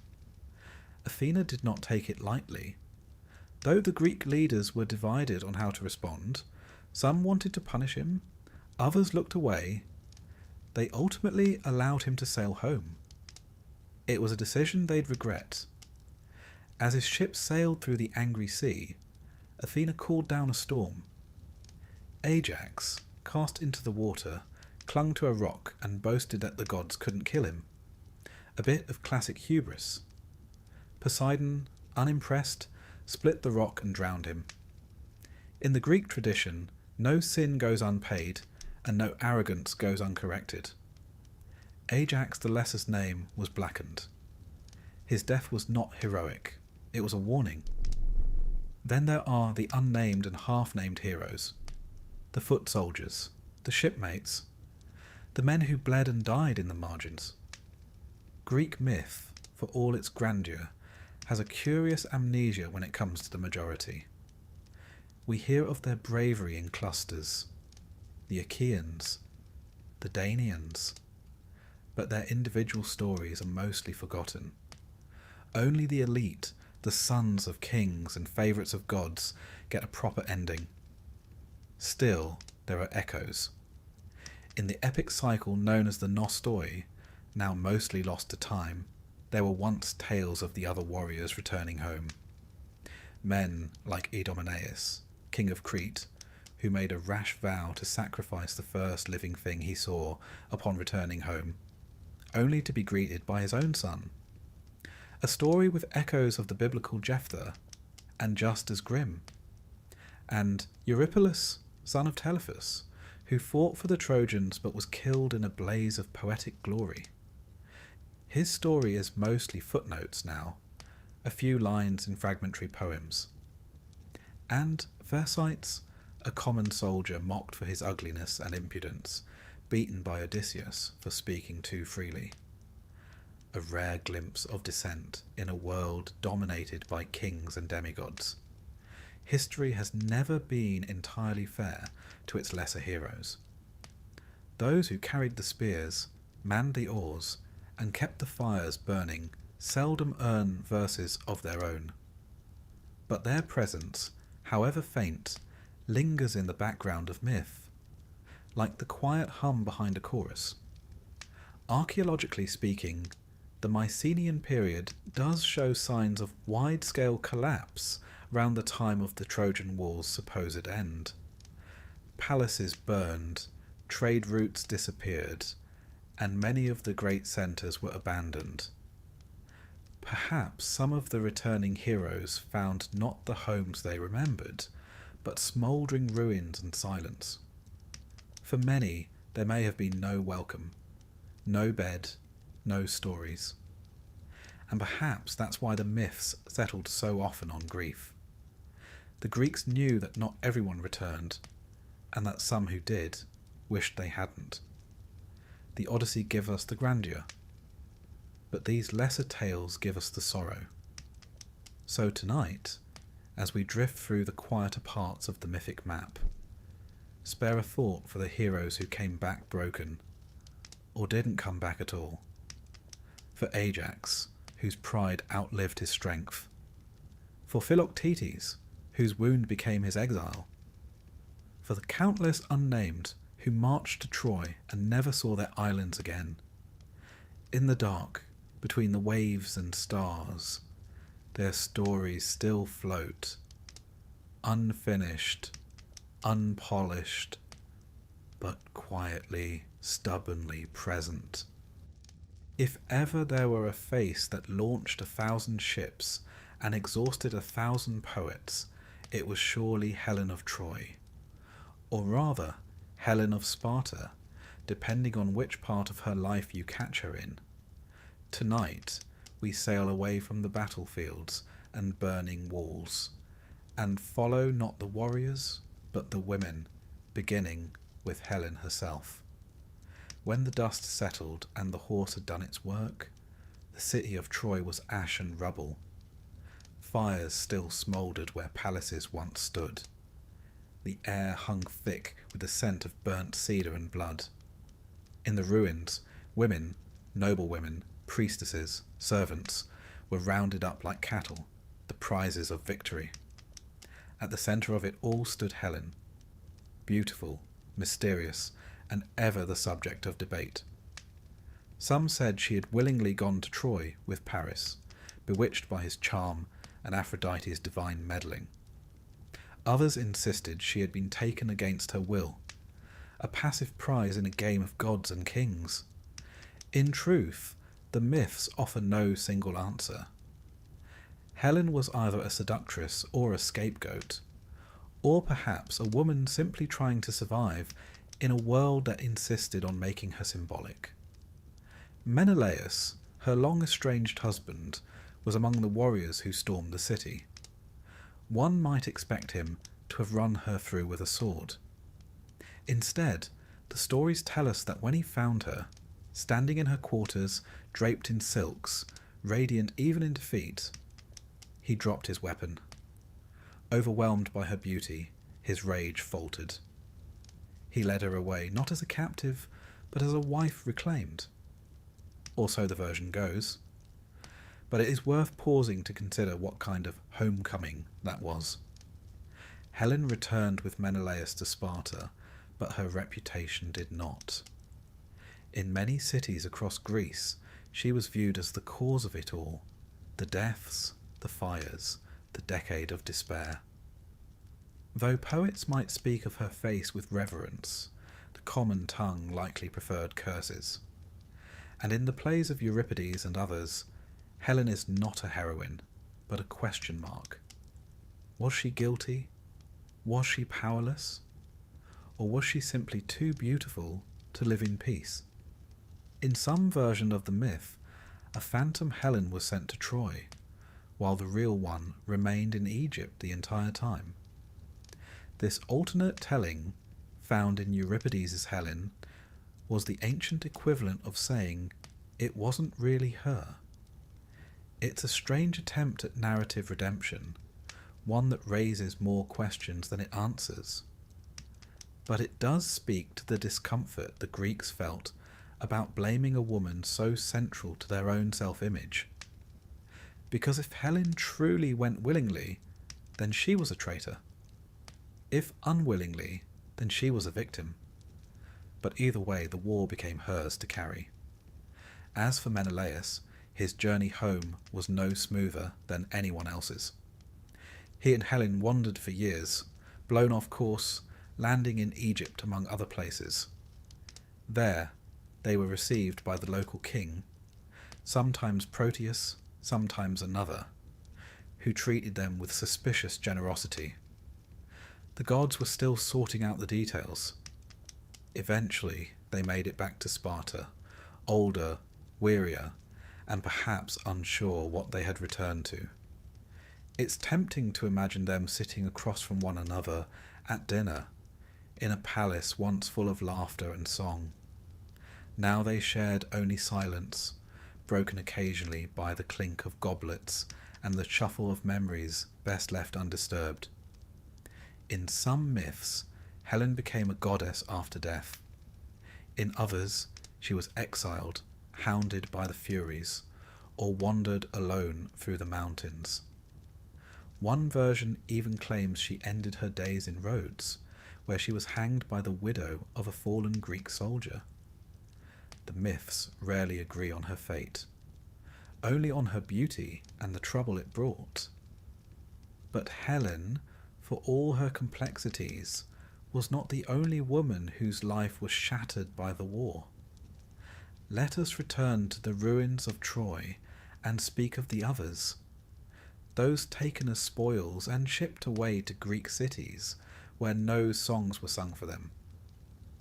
[SPEAKER 1] Athena did not take it lightly. Though the Greek leaders were divided on how to respond, some wanted to punish him, others looked away. They ultimately allowed him to sail home. It was a decision they'd regret. As his ship sailed through the angry sea, Athena called down a storm. Ajax, cast into the water, clung to a rock and boasted that the gods couldn't kill him. A bit of classic hubris. Poseidon, unimpressed, split the rock and drowned him. In the Greek tradition, no sin goes unpaid, and no arrogance goes uncorrected. Ajax the Lesser's name was blackened. His death was not heroic, it was a warning. Then there are the unnamed and half-named heroes. the foot soldiers, the shipmates, the men who bled and died in the margins. Greek myth, for all its grandeur, has a curious amnesia when it comes to the majority. We hear of their bravery in clusters, the Achaeans, the Danaans, but their individual stories are mostly forgotten. Only the elite, the sons of kings and favourites of gods, get a proper ending. Still, there are echoes. In the epic cycle known as the Nostoi, now mostly lost to time, there were once tales of the other warriors returning home. Men like Idomeneus, king of Crete, who made a rash vow to sacrifice the first living thing he saw upon returning home, only to be greeted by his own son. A story with echoes of the biblical Jephthah, and just as grim. And Eurypylus, son of Telephus, who fought for the Trojans but was killed in a blaze of poetic glory. His story is mostly footnotes now, a few lines in fragmentary poems. And Thersites, a common soldier mocked for his ugliness and impudence, beaten by Odysseus for speaking too freely. A rare glimpse of dissent in a world dominated by kings and demigods. History has never been entirely fair to its lesser heroes. Those who carried the spears, manned the oars, and kept the fires burning seldom earn verses of their own. But their presence, however faint, lingers in the background of myth, like the quiet hum behind a chorus. Archaeologically speaking, the Mycenaean period does show signs of wide-scale collapse round the time of the Trojan War's supposed end. Palaces burned, trade routes disappeared, and many of the great centres were abandoned. Perhaps some of the returning heroes found not the homes they remembered, but smouldering ruins and silence. For many, there may have been no welcome, no bed, no stories. And perhaps that's why the myths settled so often on grief. The Greeks knew that not everyone returned, and that some who did wished they hadn't. The Odyssey gives us the grandeur, but these lesser tales give us the sorrow. So tonight, as we drift through the quieter parts of the mythic map, spare a thought for the heroes who came back broken, or didn't come back at all. For Ajax, whose pride outlived his strength. For Philoctetes, whose wound became his exile. For the countless unnamed who marched to Troy and never saw their islands again. In the dark, between the waves and stars, their stories still float, unfinished, unpolished, but quietly, stubbornly present. If ever there were a face that launched 1,000 ships and exhausted 1,000 poets, it was surely Helen of Troy. Or rather, Helen of Sparta, depending on which part of her life you catch her in. Tonight, we sail away from the battlefields and burning walls, and follow not the warriors, but the women, beginning with Helen herself. When the dust settled and the horse had done its work, the city of Troy was ash and rubble. Fires still smouldered where palaces once stood. The air hung thick with the scent of burnt cedar and blood. In the ruins, women, noble women, priestesses, servants, were rounded up like cattle, the prizes of victory. At the centre of it all stood Helen, beautiful, mysterious, and ever the subject of debate. Some said she had willingly gone to Troy with Paris, bewitched by his charm and Aphrodite's divine meddling. Others insisted she had been taken against her will, a passive prize in a game of gods and kings. In truth, the myths offer no single answer. Helen was either a seductress or a scapegoat, or perhaps a woman simply trying to survive in a world that insisted on making her symbolic. Menelaus, her long-estranged husband, was among the warriors who stormed the city. One might expect him to have run her through with a sword. Instead, the stories tell us that when he found her, standing in her quarters, draped in silks, radiant even in defeat, he dropped his weapon. Overwhelmed by her beauty, his rage faltered. He led her away, not as a captive, but as a wife reclaimed. Or so the version goes. But it is worth pausing to consider what kind of homecoming that was. Helen returned with Menelaus to Sparta, but her reputation did not. In many cities across Greece, she was viewed as the cause of it all, the deaths, the fires, the decade of despair. Though poets might speak of her face with reverence, the common tongue likely preferred curses. And in the plays of Euripides and others, Helen is not a heroine, but a question mark. Was she guilty? Was she powerless? Or was she simply too beautiful to live in peace? In some version of the myth, a phantom Helen was sent to Troy, while the real one remained in Egypt the entire time. This alternate telling, found in Euripides' Helen, was the ancient equivalent of saying it wasn't really her. It's a strange attempt at narrative redemption, one that raises more questions than it answers. But it does speak to the discomfort the Greeks felt about blaming a woman so central to their own self-image. Because if Helen truly went willingly, then she was a traitor. If unwillingly, then she was a victim. But either way, the war became hers to carry. As for Menelaus, his journey home was no smoother than anyone else's. He and Helen wandered for years, blown off course, landing in Egypt among other places. There, they were received by the local king, sometimes Proteus, sometimes another, who treated them with suspicious generosity. The gods were still sorting out the details. Eventually, they made it back to Sparta, older, wearier, and perhaps unsure what they had returned to. It's tempting to imagine them sitting across from one another at dinner, in a palace once full of laughter and song. Now they shared only silence, broken occasionally by the clink of goblets and the shuffle of memories best left undisturbed. In some myths, Helen became a goddess after death. In others, she was exiled, hounded by the Furies, or wandered alone through the mountains. One version even claims she ended her days in Rhodes, where she was hanged by the widow of a fallen Greek soldier. The myths rarely agree on her fate, only on her beauty and the trouble it brought. But Helen, for all her complexities, was not the only woman whose life was shattered by the war. Let us return to the ruins of Troy and speak of the others, those taken as spoils and shipped away to Greek cities where no songs were sung for them.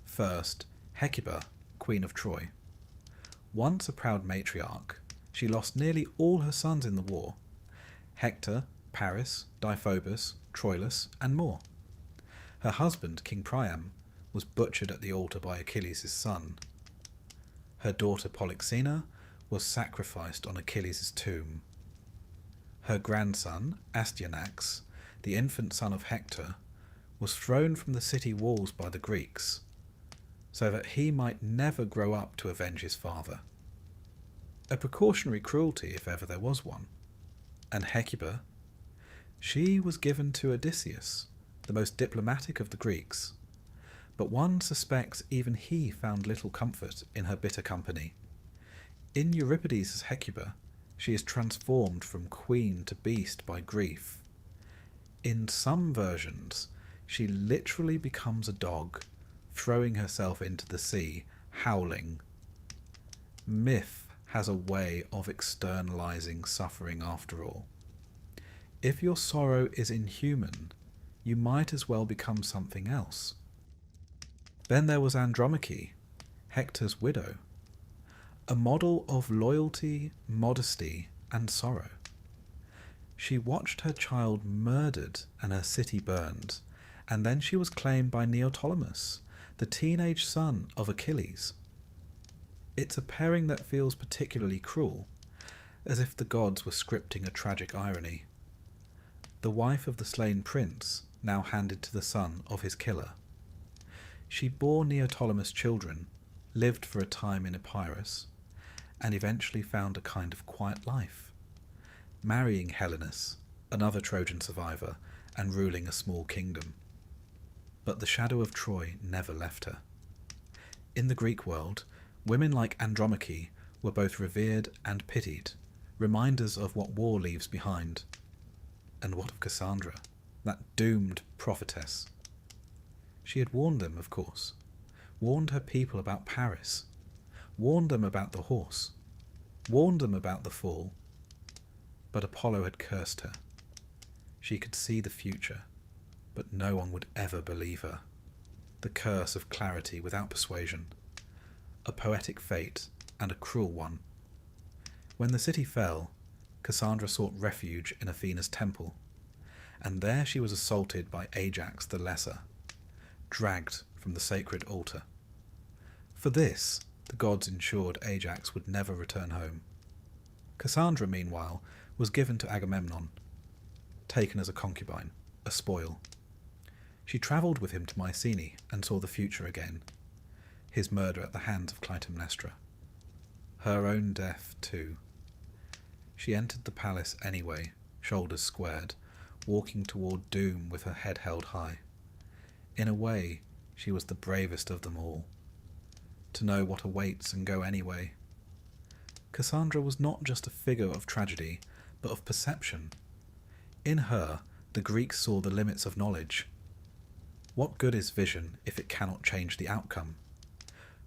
[SPEAKER 1] First, Hecuba, Queen of Troy. Once a proud matriarch, she lost nearly all her sons in the war: Hector, Paris, Deiphobus, Troilus, and more. Her husband, King Priam, was butchered at the altar by Achilles' son. Her daughter Polyxena was sacrificed on Achilles' tomb. Her grandson, Astyanax, the infant son of Hector, was thrown from the city walls by the Greeks, so that he might never grow up to avenge his father. A precautionary cruelty, if ever there was one. And Hecuba, she was given to Odysseus, the most diplomatic of the Greeks, but one suspects even he found little comfort in her bitter company. In Euripides' Hecuba, she is transformed from queen to beast by grief. In some versions, she literally becomes a dog, throwing herself into the sea, howling. Myth has a way of externalizing suffering after all. If your sorrow is inhuman, you might as well become something else. Then there was Andromache, Hector's widow, a model of loyalty, modesty, and sorrow. She watched her child murdered and her city burned, and then she was claimed by Neoptolemus, the teenage son of Achilles. It's a pairing that feels particularly cruel, as if the gods were scripting a tragic irony. The wife of the slain prince now handed to the son of his killer. She bore Neoptolemus children, lived for a time in Epirus, and eventually found a kind of quiet life, marrying Helenus, another Trojan survivor, and ruling a small kingdom. But the shadow of Troy never left her. In the Greek world, women like Andromache were both revered and pitied, reminders of what war leaves behind. And what of Cassandra, that doomed prophetess? She had warned them, of course, warned her people about Paris, warned them about the horse, warned them about the fall. But Apollo had cursed her. She could see the future, but no one would ever believe her. The curse of clarity without persuasion, a poetic fate and a cruel one. When the city fell, Cassandra sought refuge in Athena's temple, and there she was assaulted by Ajax the Lesser, dragged from the sacred altar. For this, the gods ensured Ajax would never return home. Cassandra, meanwhile, was given to Agamemnon, taken as a concubine, a spoil. She travelled with him to Mycenae and saw the future again, his murder at the hands of Clytemnestra. Her own death, too. She entered the palace anyway, shoulders squared, walking toward doom with her head held high. In a way, she was the bravest of them all. To know what awaits and go anyway. Cassandra was not just a figure of tragedy, but of perception. In her, the Greeks saw the limits of knowledge. What good is vision if it cannot change the outcome?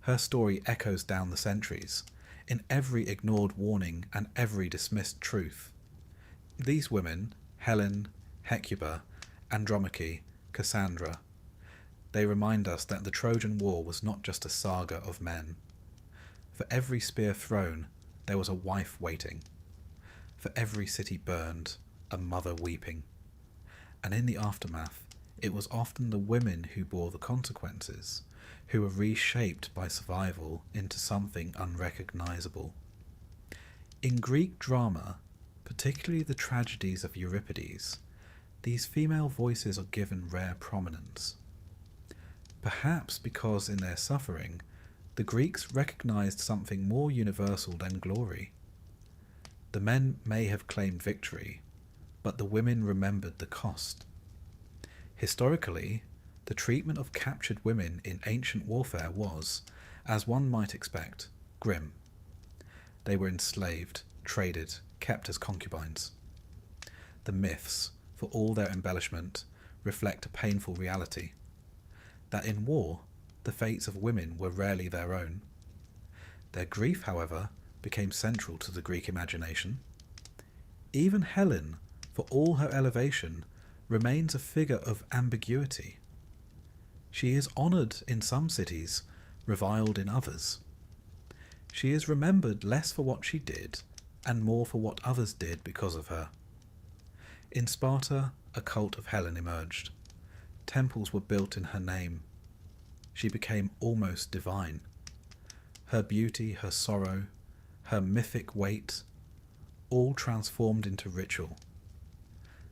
[SPEAKER 1] Her story echoes down the centuries, in every ignored warning and every dismissed truth. These women, Helen, Hecuba, Andromache, Cassandra, they remind us that the Trojan War was not just a saga of men. For every spear thrown, there was a wife waiting. For every city burned, a mother weeping. And in the aftermath, it was often the women who bore the consequences, who were reshaped by survival into something unrecognizable. In Greek drama, particularly the tragedies of Euripides, these female voices are given rare prominence. Perhaps because in their suffering, the Greeks recognized something more universal than glory. The men may have claimed victory, but the women remembered the cost. Historically, the treatment of captured women in ancient warfare was, as one might expect, grim. They were enslaved, traded, kept as concubines. The myths, for all their embellishment, reflect a painful reality, that in war, the fates of women were rarely their own. Their grief, however, became central to the Greek imagination. Even Helen, for all her elevation, remains a figure of ambiguity. She is honoured in some cities, reviled in others. She is remembered less for what she did, and more for what others did because of her. In Sparta, a cult of Helen emerged. Temples were built in her name. She became almost divine. Her beauty, her sorrow, her mythic weight, all transformed into ritual.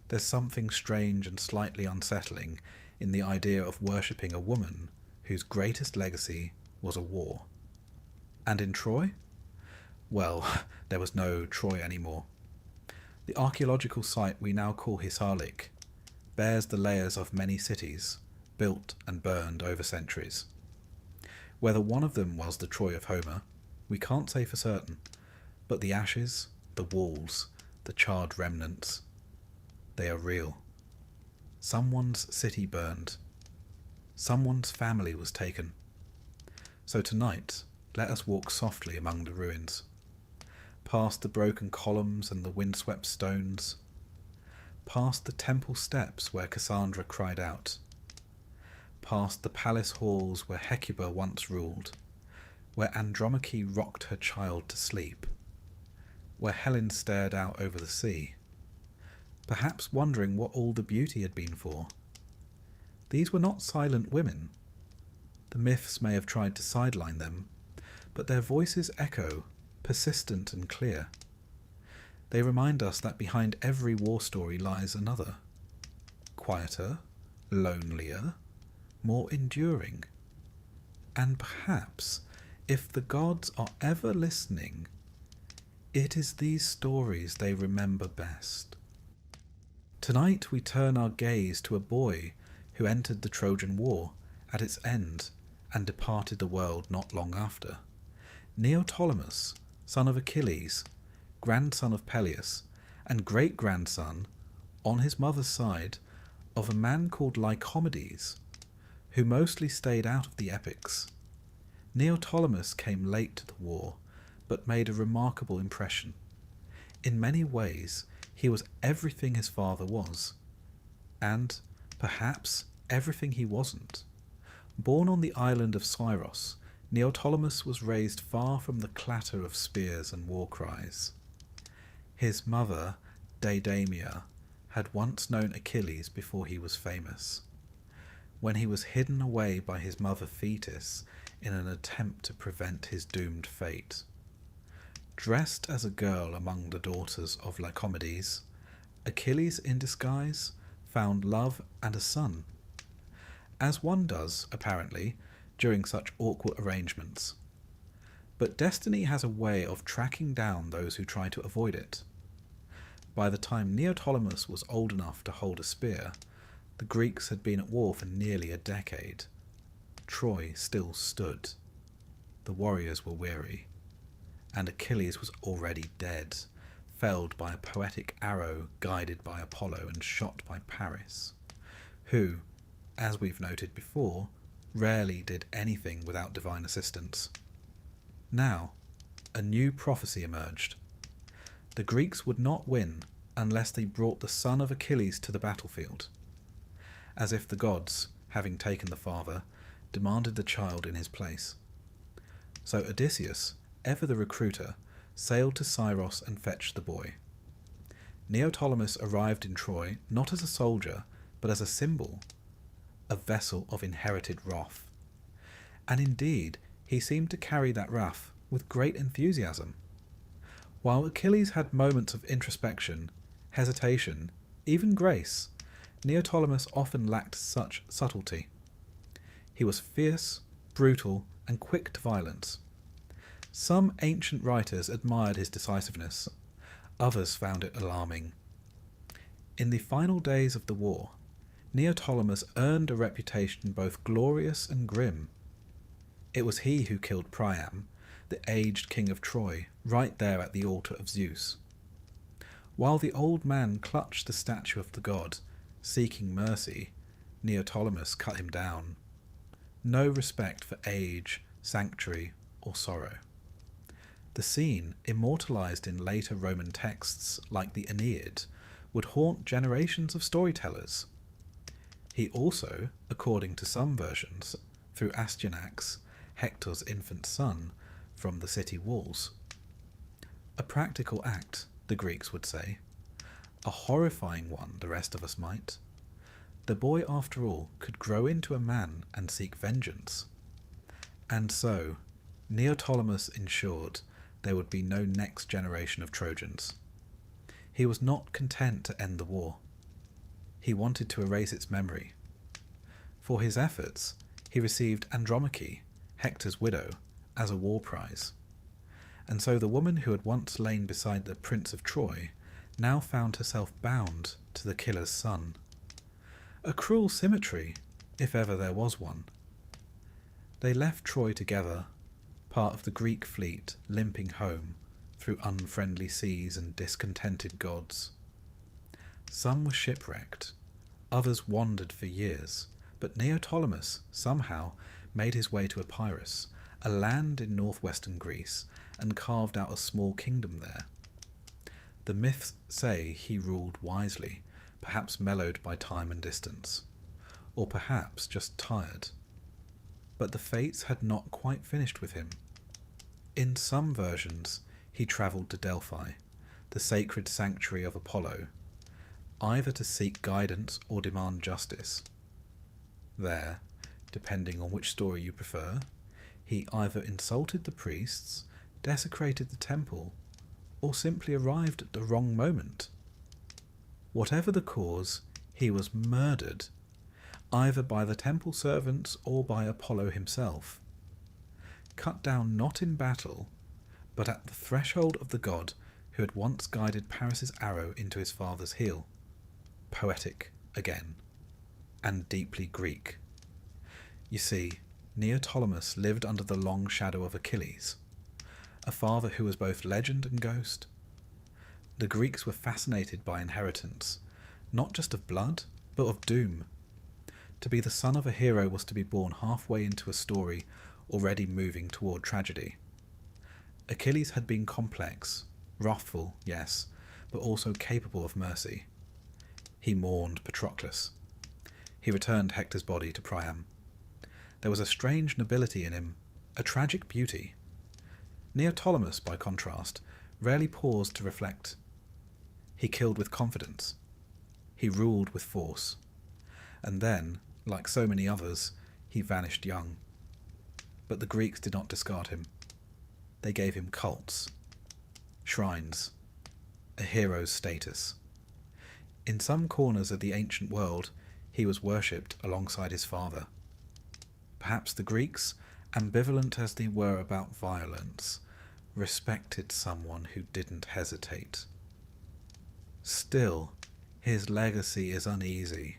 [SPEAKER 1] There's something strange and slightly unsettling in the idea of worshipping a woman whose greatest legacy was a war. And in Troy? Well, there was no Troy anymore. The archaeological site we now call Hisarlik bears the layers of many cities, built and burned over centuries. Whether one of them was the Troy of Homer, we can't say for certain, but the ashes, the walls, the charred remnants, they are real. Someone's city burned. Someone's family was taken. So tonight, let us walk softly among the ruins, past the broken columns and the windswept stones, past the temple steps where Cassandra cried out, past the palace halls where Hecuba once ruled, where Andromache rocked her child to sleep, where Helen stared out over the sea, perhaps wondering what all the beauty had been for. These were not silent women. The myths may have tried to sideline them, but their voices echo, persistent and clear. They remind us that behind every war story lies another, quieter, lonelier, more enduring. And perhaps, if the gods are ever listening, it is these stories they remember best. Tonight we turn our gaze to a boy who entered the Trojan War at its end and departed the world not long after. Neoptolemus, son of Achilles, grandson of Peleus, and great-grandson, on his mother's side, of a man called Lycomedes, who mostly stayed out of the epics. Neoptolemus came late to the war, but made a remarkable impression. In many ways, he was everything his father was, and, perhaps, everything he wasn't. Born on the island of Scyros, Neoptolemus was raised far from the clatter of spears and war cries. His mother, Deidamia, had once known Achilles before he was famous, when he was hidden away by his mother Thetis in an attempt to prevent his doomed fate. Dressed as a girl among the daughters of Lycomedes, Achilles in disguise found love and a son, as one does, apparently, during such awkward arrangements. But destiny has a way of tracking down those who try to avoid it. By the time Neoptolemus was old enough to hold a spear, the Greeks had been at war for nearly a decade. Troy still stood. The warriors were weary, and Achilles was already dead, felled by a poetic arrow guided by Apollo and shot by Paris, who, as we've noted before, rarely did anything without divine assistance. Now, a new prophecy emerged. The Greeks would not win unless they brought the son of Achilles to the battlefield, as if the gods, having taken the father, demanded the child in his place. So Odysseus, ever the recruiter, sailed to Scyros and fetched the boy. Neoptolemus arrived in Troy not as a soldier, but as a symbol, a vessel of inherited wrath. And indeed, he seemed to carry that wrath with great enthusiasm. While Achilles had moments of introspection, hesitation, even grace, Neoptolemus often lacked such subtlety. He was fierce, brutal, and quick to violence. Some ancient writers admired his decisiveness, others found it alarming. In the final days of the war, Neoptolemus earned a reputation both glorious and grim. It was he who killed Priam, the aged king of Troy, right there at the altar of Zeus. While the old man clutched the statue of the god, seeking mercy, Neoptolemus cut him down. No respect for age, sanctuary, or sorrow. The scene, immortalized in later Roman texts like the Aeneid, would haunt generations of storytellers. He also, according to some versions, threw Astyanax, Hector's infant son, from the city walls. A practical act, the Greeks would say. A horrifying one, the rest of us might. The boy, after all, could grow into a man and seek vengeance. And so, Neoptolemus ensured there would be no next generation of Trojans. He was not content to end the war. He wanted to erase its memory. For his efforts, he received Andromache, Hector's widow, as a war prize. And so the woman who had once lain beside the Prince of Troy now found herself bound to the killer's son. A cruel symmetry, if ever there was one. They left Troy together, part of the Greek fleet limping home through unfriendly seas and discontented gods. Some were shipwrecked, others wandered for years, but Neoptolemus somehow made his way to Epirus, a land in northwestern Greece, and carved out a small kingdom there. The myths say he ruled wisely, perhaps mellowed by time and distance, or perhaps just tired. But the fates had not quite finished with him. In some versions, he travelled to Delphi, the sacred sanctuary of Apollo, either to seek guidance or demand justice. There, depending on which story you prefer, he either insulted the priests, desecrated the temple, or simply arrived at the wrong moment. Whatever the cause, he was murdered, either by the temple servants or by Apollo himself. Cut down not in battle, but at the threshold of the god who had once guided Paris's arrow into his father's heel. Poetic again, and deeply Greek. You see, Neoptolemus lived under the long shadow of Achilles, a father who was both legend and ghost. The Greeks were fascinated by inheritance, not just of blood, but of doom. To be the son of a hero was to be born halfway into a story already moving toward tragedy. Achilles had been complex, wrathful, yes, but also capable of mercy. He mourned Patroclus. He returned Hector's body to Priam. There was a strange nobility in him, a tragic beauty. Neoptolemus, by contrast, rarely paused to reflect. He killed with confidence. He ruled with force. And then, like so many others, he vanished young. But the Greeks did not discard him. They gave him cults, shrines, a hero's status. In some corners of the ancient world, he was worshipped alongside his father. Perhaps the Greeks, ambivalent as they were about violence, respected someone who didn't hesitate. Still, his legacy is uneasy.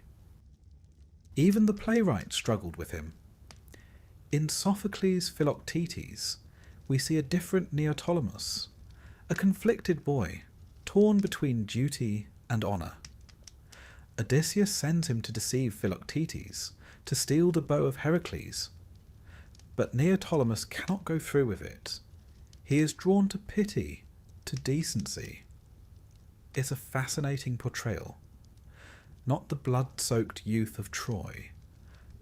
[SPEAKER 1] Even the playwright struggled with him. In Sophocles' Philoctetes, we see a different Neoptolemus, a conflicted boy, torn between duty and honour. Odysseus sends him to deceive Philoctetes, to steal the bow of Heracles. But Neoptolemus cannot go through with it. He is drawn to pity, to decency. It's a fascinating portrayal. Not the blood-soaked youth of Troy,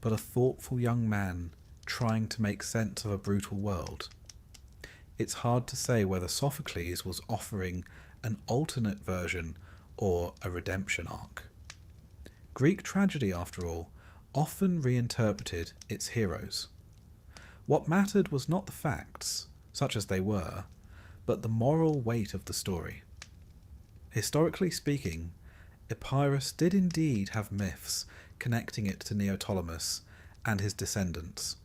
[SPEAKER 1] but a thoughtful young man trying to make sense of a brutal world. It's hard to say whether Sophocles was offering an alternate version or a redemption arc. Greek tragedy, after all, often reinterpreted its heroes. What mattered was not the facts, such as they were, but the moral weight of the story. Historically speaking, Epirus did indeed have myths connecting it to Neoptolemus and his descendants.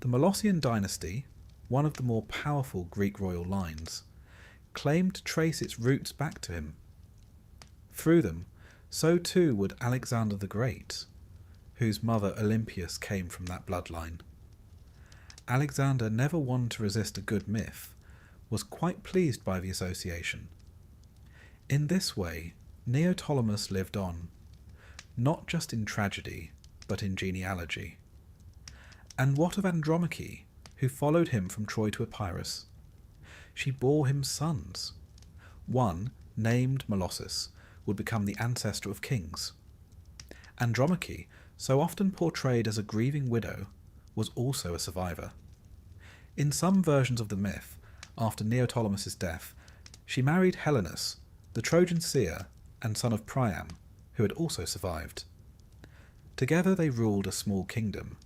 [SPEAKER 1] The Molossian dynasty, one of the more powerful Greek royal lines, claimed to trace its roots back to him. Through them, so too would Alexander the Great, whose mother Olympias came from that bloodline. Alexander, never one to resist a good myth, was quite pleased by the association. In this way, Neoptolemus lived on, not just in tragedy, but in genealogy. And what of Andromache, who followed him from Troy to Epirus? She bore him sons. One, named Molossus, would become the ancestor of kings. Andromache, so often portrayed as a grieving widow, was also a survivor. In some versions of the myth, after Neoptolemus' death, she married Helenus, the Trojan seer and son of Priam, who had also survived. Together they ruled a small kingdom,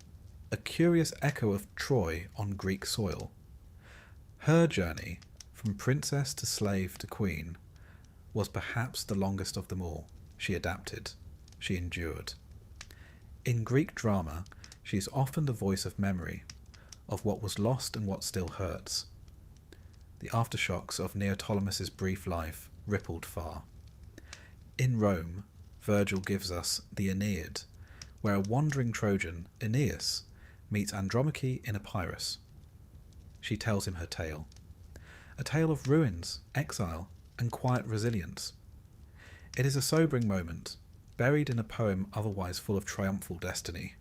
[SPEAKER 1] a curious echo of Troy on Greek soil. Her journey, from princess to slave to queen, was perhaps the longest of them all. She adapted. She endured. In Greek drama, she is often the voice of memory, of what was lost and what still hurts. The aftershocks of Neoptolemus' brief life rippled far. In Rome, Virgil gives us the Aeneid, where a wandering Trojan, Aeneas, meets Andromache in Epirus. She tells him her tale. A tale of ruins, exile, and quiet resilience. It is a sobering moment, buried in a poem otherwise full of triumphal destiny.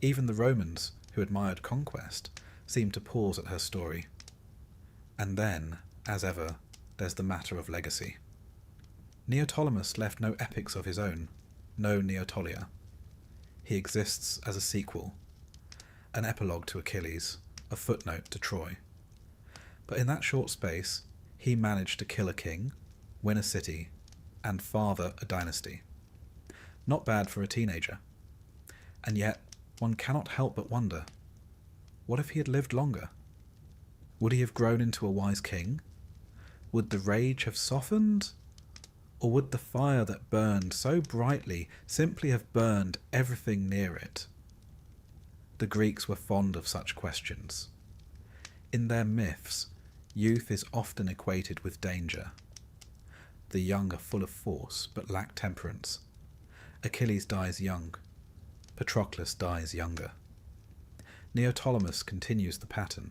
[SPEAKER 1] Even the Romans, who admired conquest, seemed to pause at her story. And then, as ever, there's the matter of legacy. Neoptolemus left no epics of his own, no Neotolia. He exists as a sequel, an epilogue to Achilles, a footnote to Troy. But in that short space, he managed to kill a king, win a city, and father a dynasty. Not bad for a teenager. And yet, one cannot help but wonder, what if he had lived longer? Would he have grown into a wise king? Would the rage have softened? Or would the fire that burned so brightly simply have burned everything near it? The Greeks were fond of such questions. In their myths, youth is often equated with danger. The young are full of force, but lack temperance. Achilles dies young. Patroclus dies younger. Neoptolemus continues the pattern.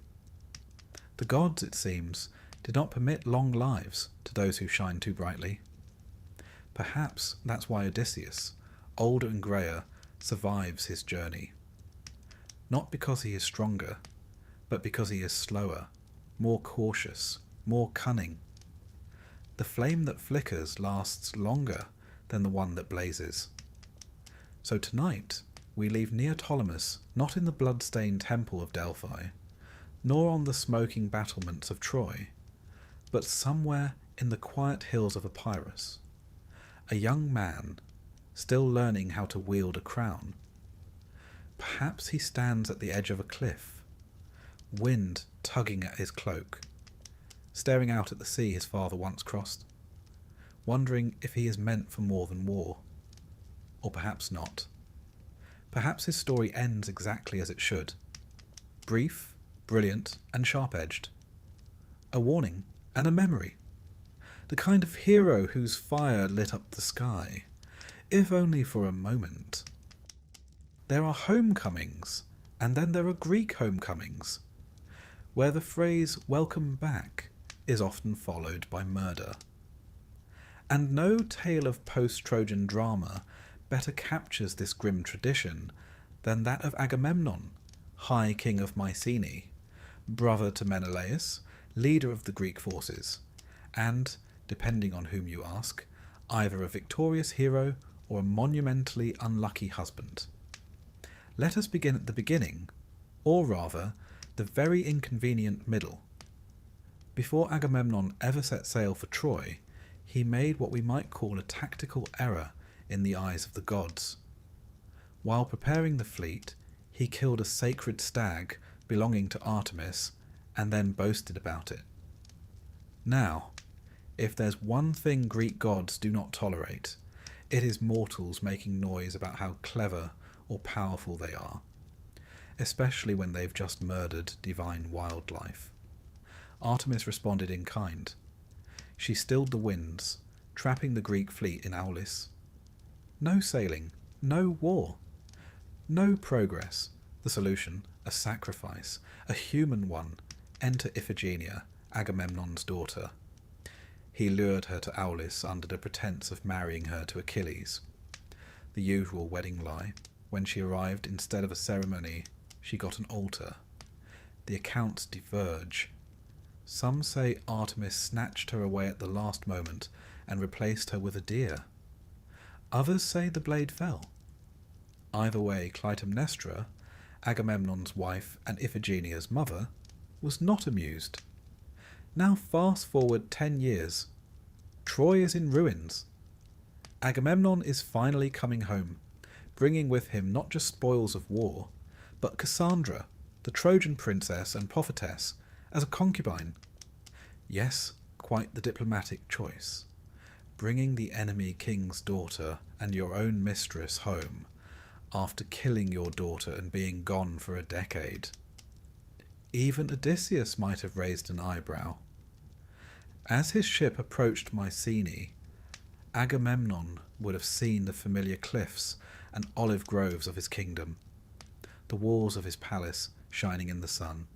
[SPEAKER 1] The gods, it seems, did not permit long lives to those who shine too brightly. Perhaps that's why Odysseus, older and greyer, survives his journey. Not because he is stronger, but because he is slower, more cautious, more cunning. The flame that flickers lasts longer than the one that blazes. So tonight we leave Neoptolemus not in the blood-stained temple of Delphi, nor on the smoking battlements of Troy, but somewhere in the quiet hills of Epirus, a young man still learning how to wield a crown. Perhaps he stands at the edge of a cliff, wind tugging at his cloak, staring out at the sea his father once crossed, wondering if he is meant for more than war. Or perhaps not. Perhaps his story ends exactly as it should. Brief, brilliant, and sharp-edged. A warning and a memory. The kind of hero whose fire lit up the sky, if only for a moment. There are homecomings, and then there are Greek homecomings, where the phrase "welcome back" is often followed by murder. And no tale of post-Trojan drama better captures this grim tradition than that of Agamemnon, High King of Mycenae, brother to Menelaus, leader of the Greek forces, and, depending on whom you ask, either a victorious hero or a monumentally unlucky husband. Let us begin at the beginning, or rather, the very inconvenient middle. Before Agamemnon ever set sail for Troy, he made what we might call a tactical error in the eyes of the gods. While preparing the fleet, he killed a sacred stag belonging to Artemis and then boasted about it. Now, if there's one thing Greek gods do not tolerate, it is mortals making noise about how clever or powerful they are, especially when they've just murdered divine wildlife. Artemis responded in kind. She stilled the winds, trapping the Greek fleet in Aulis. No sailing, no war, no progress. The solution, a sacrifice, a human one. Enter Iphigenia, Agamemnon's daughter. He lured her to Aulis under the pretense of marrying her to Achilles. The usual wedding lie. When she arrived, instead of a ceremony, she got an altar. The accounts diverge. Some say Artemis snatched her away at the last moment and replaced her with a deer. Others say the blade fell. Either way, Clytemnestra, Agamemnon's wife and Iphigenia's mother, was not amused. Now fast forward 10 years. Troy is in ruins. Agamemnon is finally coming home, bringing with him not just spoils of war, but Cassandra, the Trojan princess and prophetess, as a concubine. Yes, quite the diplomatic choice. Bringing the enemy king's daughter and your own mistress home, after killing your daughter and being gone for a decade. Even Odysseus might have raised an eyebrow. As his ship approached Mycenae, Agamemnon would have seen the familiar cliffs and olive groves of his kingdom, the walls of his palace shining in the sun,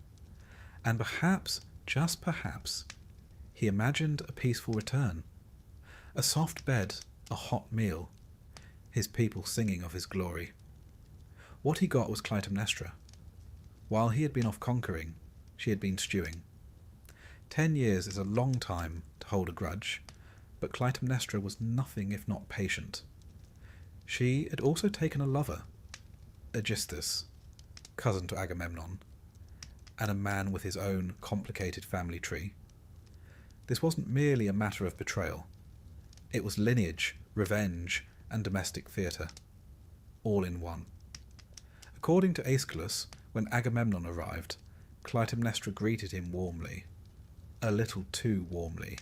[SPEAKER 1] and perhaps, just perhaps, he imagined a peaceful return, a soft bed, a hot meal, his people singing of his glory. What he got was Clytemnestra. While he had been off conquering, she had been stewing. 10 years is a long time to hold a grudge, but Clytemnestra was nothing if not patient. She had also taken a lover, Aegisthus, cousin to Agamemnon, and a man with his own complicated family tree. This wasn't merely a matter of betrayal. It was lineage, revenge, and domestic theatre, all in one. According to Aeschylus, when Agamemnon arrived, Clytemnestra greeted him warmly, a little too warmly.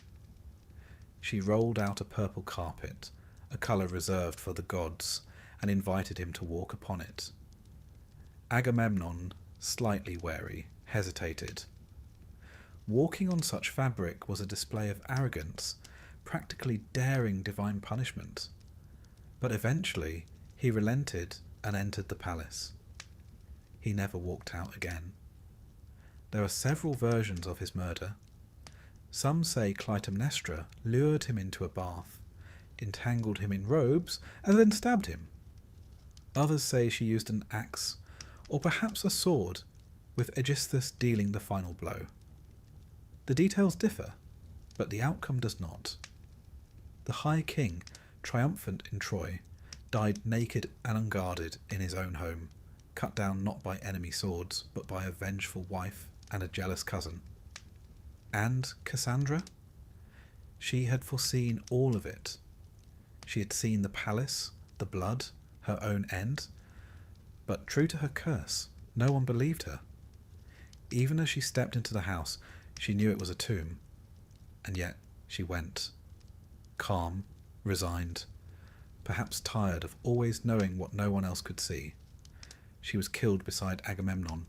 [SPEAKER 1] She rolled out a purple carpet, a colour reserved for the gods, and invited him to walk upon it. Agamemnon, slightly wary, hesitated. Walking on such fabric was a display of arrogance, practically daring divine punishment. But eventually he relented and entered the palace. He never walked out again. There are several versions of his murder. Some say Clytemnestra lured him into a bath, entangled him in robes, and then stabbed him. Others say she used an axe, or perhaps a sword, with Aegisthus dealing the final blow. The details differ, but the outcome does not. The High King, triumphant in Troy, died naked and unguarded in his own home, cut down not by enemy swords, but by a vengeful wife and a jealous cousin. And Cassandra? She had foreseen all of it. She had seen the palace, the blood, her own end, but true to her curse, no one believed her. Even as she stepped into the house, she knew it was a tomb, and yet she went, calm, resigned, perhaps tired of always knowing what no one else could see. She was killed beside Agamemnon,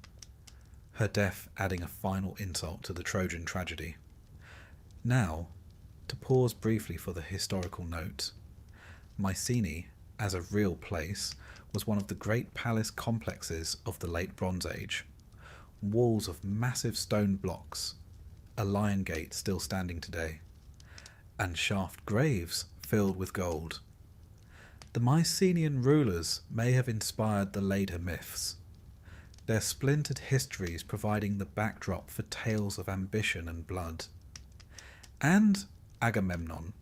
[SPEAKER 1] her death adding a final insult to the Trojan tragedy. Now, to pause briefly for the historical note, Mycenae, as a real place, was one of the great palace complexes of the late Bronze Age. Walls of massive stone blocks, a lion gate still standing today, and shaft graves filled with gold. The Mycenaean rulers may have inspired the later myths, their splintered histories providing the backdrop for tales of ambition and blood. And Agamemnon.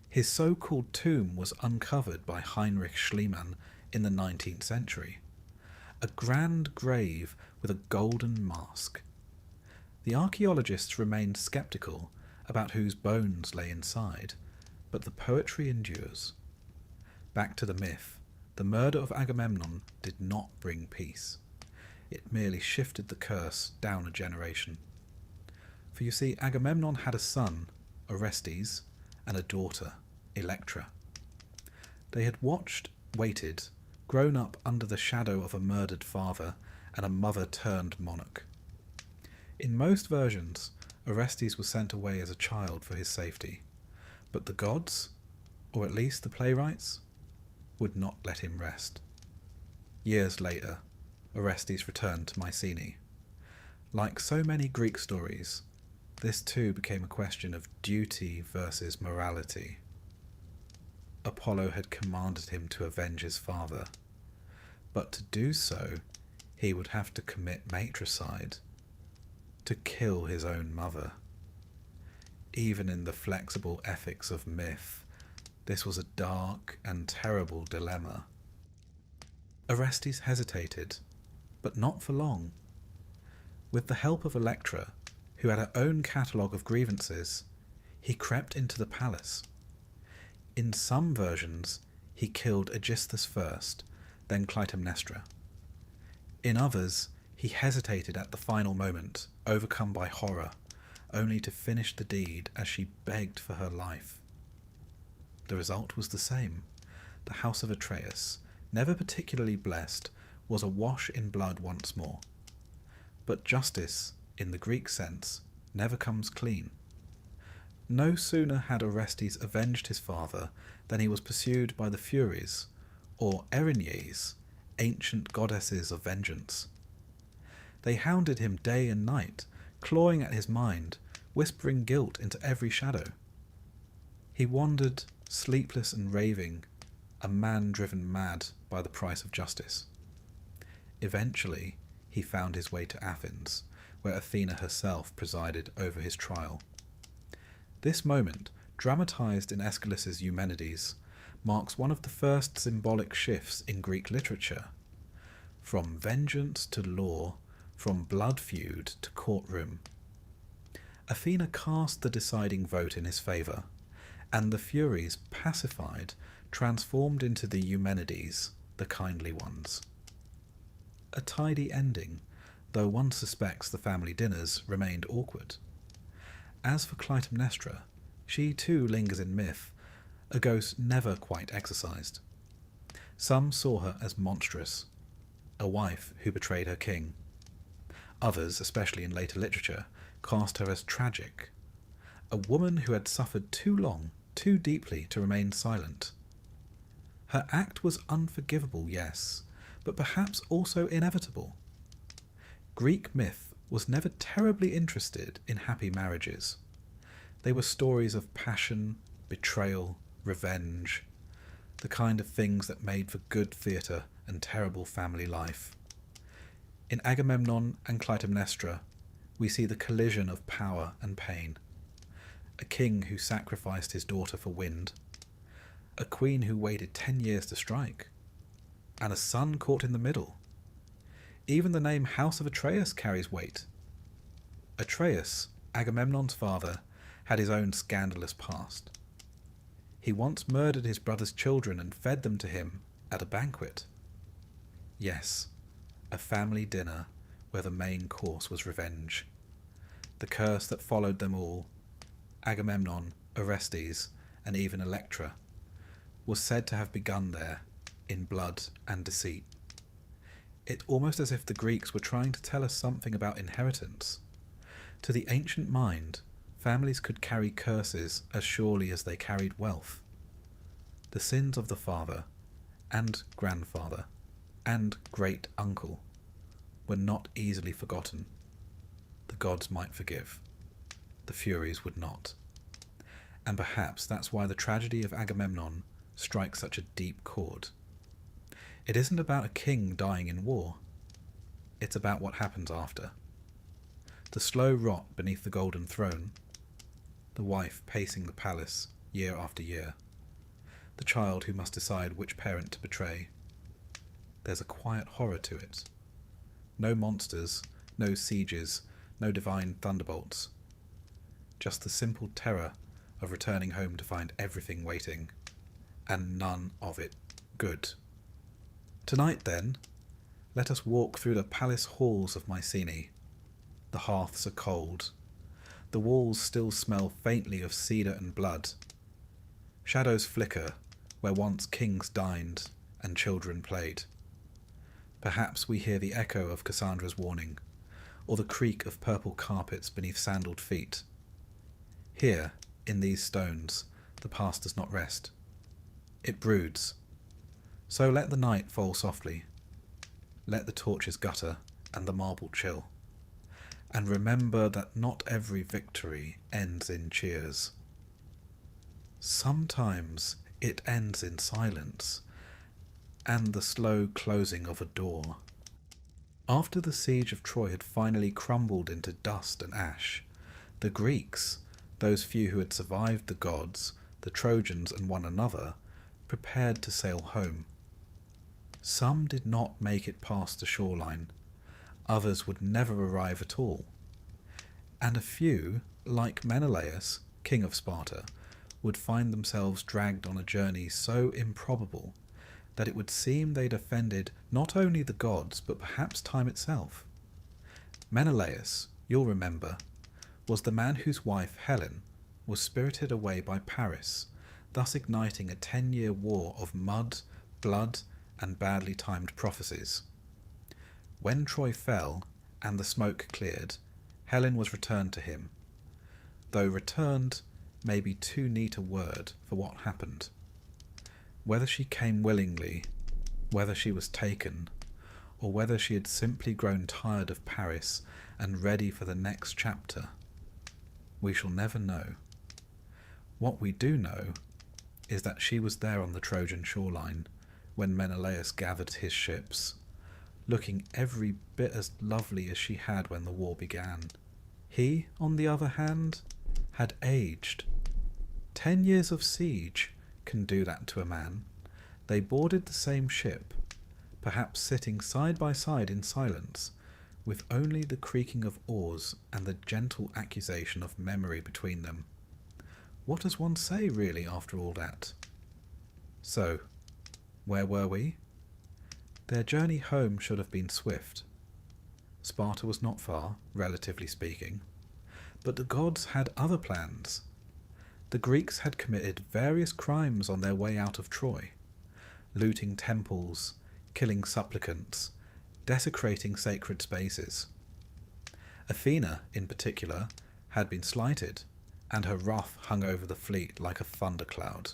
[SPEAKER 1] His so-called tomb was uncovered by Heinrich Schliemann in the 19th century. A grand grave with a golden mask. The archaeologists remained sceptical about whose bones lay inside, but the poetry endures. Back to the myth, the murder of Agamemnon did not bring peace. It merely shifted the curse down a generation. For you see, Agamemnon had a son, Orestes, and a daughter, Electra. They had waited, grown up under the shadow of a murdered father and a mother-turned monarch. In most versions, Orestes was sent away as a child for his safety, but the gods, or at least the playwrights, would not let him rest. Years later, Orestes returned to Mycenae. Like so many Greek stories, this too became a question of duty versus morality. Apollo had commanded him to avenge his father, but to do so, he would have to commit matricide, to kill his own mother. Even in the flexible ethics of myth, this was a dark and terrible dilemma. Orestes hesitated, but not for long. With the help of Electra, who had her own catalogue of grievances, he crept into the palace. In some versions, he killed Aegisthus first, then Clytemnestra. In others, he hesitated at the final moment, overcome by horror, only to finish the deed as she begged for her life. The result was the same. The house of Atreus, never particularly blessed, was awash in blood once more. But justice, in the Greek sense, never comes clean. No sooner had Orestes avenged his father than he was pursued by the Furies, or Erinyes, ancient goddesses of vengeance. They hounded him day and night, clawing at his mind, whispering guilt into every shadow. He wandered, sleepless and raving, a man driven mad by the price of justice. Eventually, he found his way to Athens, where Athena herself presided over his trial. This moment, dramatized in Aeschylus's Eumenides, marks one of the first symbolic shifts in Greek literature. From vengeance to law, from blood feud to courtroom. Athena cast the deciding vote in his favour, and the Furies, pacified, transformed into the Eumenides, the kindly ones. a tidy ending, though one suspects the family dinners remained awkward. As for Clytemnestra, she too lingers in myth, a ghost never quite exorcised. Some saw her as monstrous, a wife who betrayed her king. Others, especially in later literature, cast her as tragic, a woman who had suffered too long, too deeply to remain silent. Her act was unforgivable, yes, but perhaps also inevitable. Greek myth was never terribly interested in happy marriages. They were stories of passion, betrayal, revenge, the kind of things that made for good theatre and terrible family life. In Agamemnon and Clytemnestra, we see the collision of power and pain. A king who sacrificed his daughter for wind, a queen who waited 10 years to strike, and a son caught in the middle. Even the name House of Atreus carries weight. Atreus, Agamemnon's father, had his own scandalous past. He once murdered his brother's children and fed them to him at a banquet. Yes, a family dinner where the main course was revenge. The curse that followed them all, Agamemnon, Orestes, and even Electra, was said to have begun there, in blood and deceit. It's almost as if the Greeks were trying to tell us something about inheritance. To the ancient mind, families could carry curses as surely as they carried wealth. The sins of the father, and grandfather, and great-uncle were not easily forgotten. The gods might forgive. The Furies would not. And perhaps that's why the tragedy of Agamemnon strikes such a deep chord. It isn't about a king dying in war. It's about what happens after. The slow rot beneath the golden throne, the wife pacing the palace year after year, the child who must decide which parent to betray. There's a quiet horror to it. No monsters, no sieges, no divine thunderbolts. Just the simple terror of returning home to find everything waiting, and none of it good. Tonight, then, let us walk through the palace halls of Mycenae. The hearths are cold. The walls still smell faintly of cedar and blood. Shadows flicker where once kings dined and children played. Perhaps we hear the echo of Cassandra's warning, or the creak of purple carpets beneath sandaled feet. Here, in these stones, the past does not rest. It broods. So let the night fall softly. Let the torches gutter and the marble chill. And remember that not every victory ends in cheers. Sometimes it ends in silence and the slow closing of a door. After the siege of Troy had finally crumbled into dust and ash, the Greeks, those few who had survived the gods, the Trojans and one another, prepared to sail home. Some did not make it past the shoreline, others would never arrive at all, and a few, like Menelaus, king of Sparta, would find themselves dragged on a journey so improbable that it would seem they'd offended not only the gods but perhaps time itself. Menelaus, you'll remember, was the man whose wife, Helen, was spirited away by Paris, thus igniting a 10-year war of mud, blood, and badly timed prophecies. When Troy fell and the smoke cleared, Helen was returned to him, though returned may be too neat a word for what happened. Whether she came willingly, whether she was taken, or whether she had simply grown tired of Paris and ready for the next chapter, we shall never know. What we do know is that she was there on the Trojan shoreline when Menelaus gathered his ships, looking every bit as lovely as she had when the war began. He, on the other hand, had aged. 10 years of siege can do that to a man. They boarded the same ship, perhaps sitting side by side in silence, with only the creaking of oars and the gentle accusation of memory between them. What does one say, really, after all that? So, where were we? Their journey home should have been swift. Sparta was not far, relatively speaking, but the gods had other plans. The Greeks had committed various crimes on their way out of Troy, looting temples, killing supplicants, desecrating sacred spaces. Athena, in particular, had been slighted, and her wrath hung over the fleet like a thundercloud.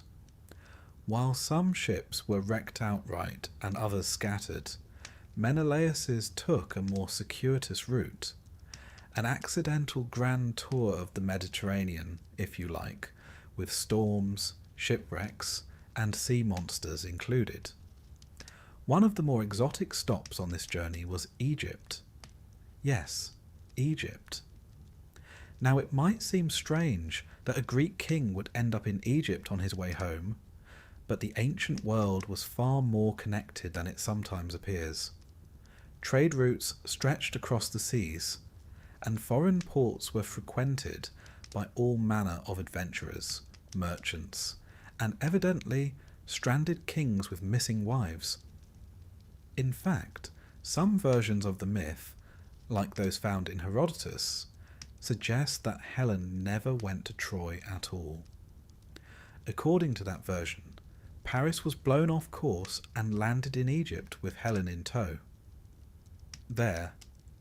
[SPEAKER 1] While some ships were wrecked outright and others scattered, Menelaus's took a more circuitous route, an accidental grand tour of the Mediterranean, if you like, with storms, shipwrecks, and sea monsters included. One of the more exotic stops on this journey was Egypt. Yes, Egypt. Now it might seem strange that a Greek king would end up in Egypt on his way home, but the ancient world was far more connected than it sometimes appears. Trade routes stretched across the seas, and foreign ports were frequented by all manner of adventurers, merchants, and evidently stranded kings with missing wives. In fact, some versions of the myth, like those found in Herodotus, suggest that Helen never went to Troy at all. According to that version, Paris was blown off course and landed in Egypt with Helen in tow. There,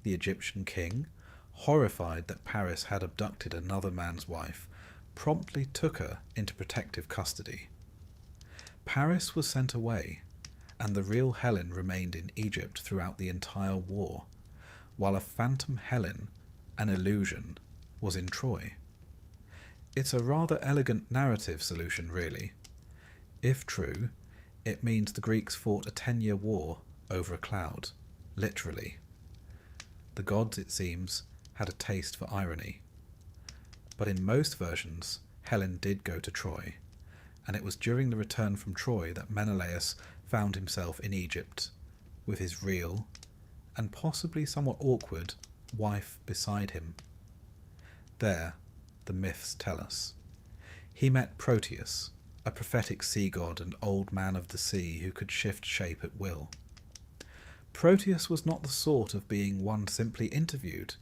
[SPEAKER 1] the Egyptian king, horrified that Paris had abducted another man's wife, promptly took her into protective custody. Paris was sent away, and the real Helen remained in Egypt throughout the entire war, while a phantom Helen, an illusion, was in Troy. It's a rather elegant narrative solution, really. If true, it means the Greeks fought a 10-year war over a cloud, literally. The gods, it seems, had a taste for irony. But in most versions, Helen did go to Troy, and it was during the return from Troy that Menelaus found himself in Egypt, with his real, and possibly somewhat awkward, wife beside him. There, the myths tell us, he met Proteus, a prophetic sea god and old man of the sea who could shift shape at will. Proteus was not the sort of being one simply interviewed.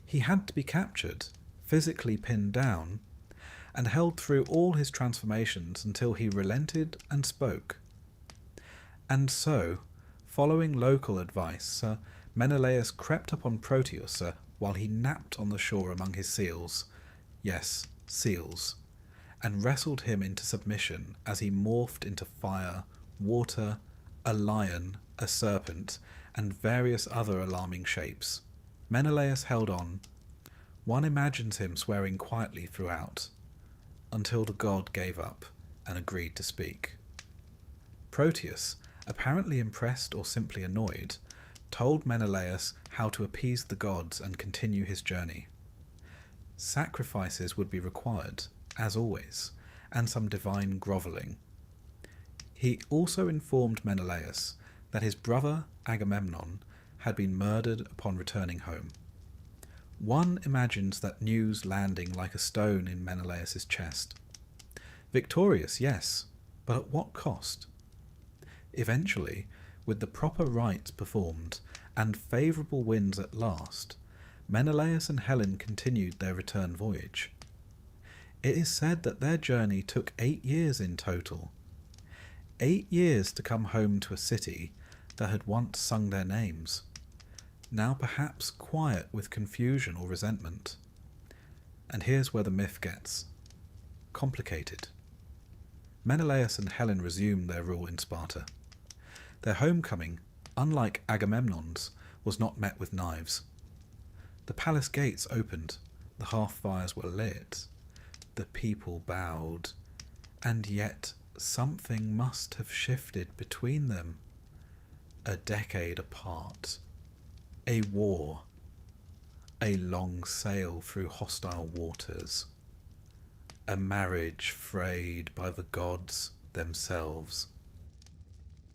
[SPEAKER 1] He had to be captured, physically pinned down, and held through all his transformations until he relented and spoke. And so, following local advice, Menelaus crept upon Proteus while he napped on the shore among his seals, yes, seals, and wrestled him into submission as he morphed into fire, water, a lion, a serpent, and various other alarming shapes. Menelaus held on. One imagines him swearing quietly throughout, until the god gave up and agreed to speak. Proteus, apparently impressed or simply annoyed, told Menelaus how to appease the gods and continue his journey. Sacrifices would be required, as always, and some divine grovelling. He also informed Menelaus that his brother Agamemnon had been murdered upon returning home. One imagines that news landing like a stone in Menelaus's chest. Victorious, yes, but at what cost? Eventually, with the proper rites performed and favourable winds at last, Menelaus and Helen continued their return voyage. It is said that their journey took 8 years in total. 8 years to come home to a city that had once sung their names, now perhaps quiet with confusion or resentment. And here's where the myth gets complicated. Menelaus and Helen resumed their rule in Sparta. Their homecoming, unlike Agamemnon's, was not met with knives. The palace gates opened, the hearth fires were lit, the people bowed, and yet something must have shifted between them. A decade apart. A war. A long sail through hostile waters. A marriage frayed by the gods themselves.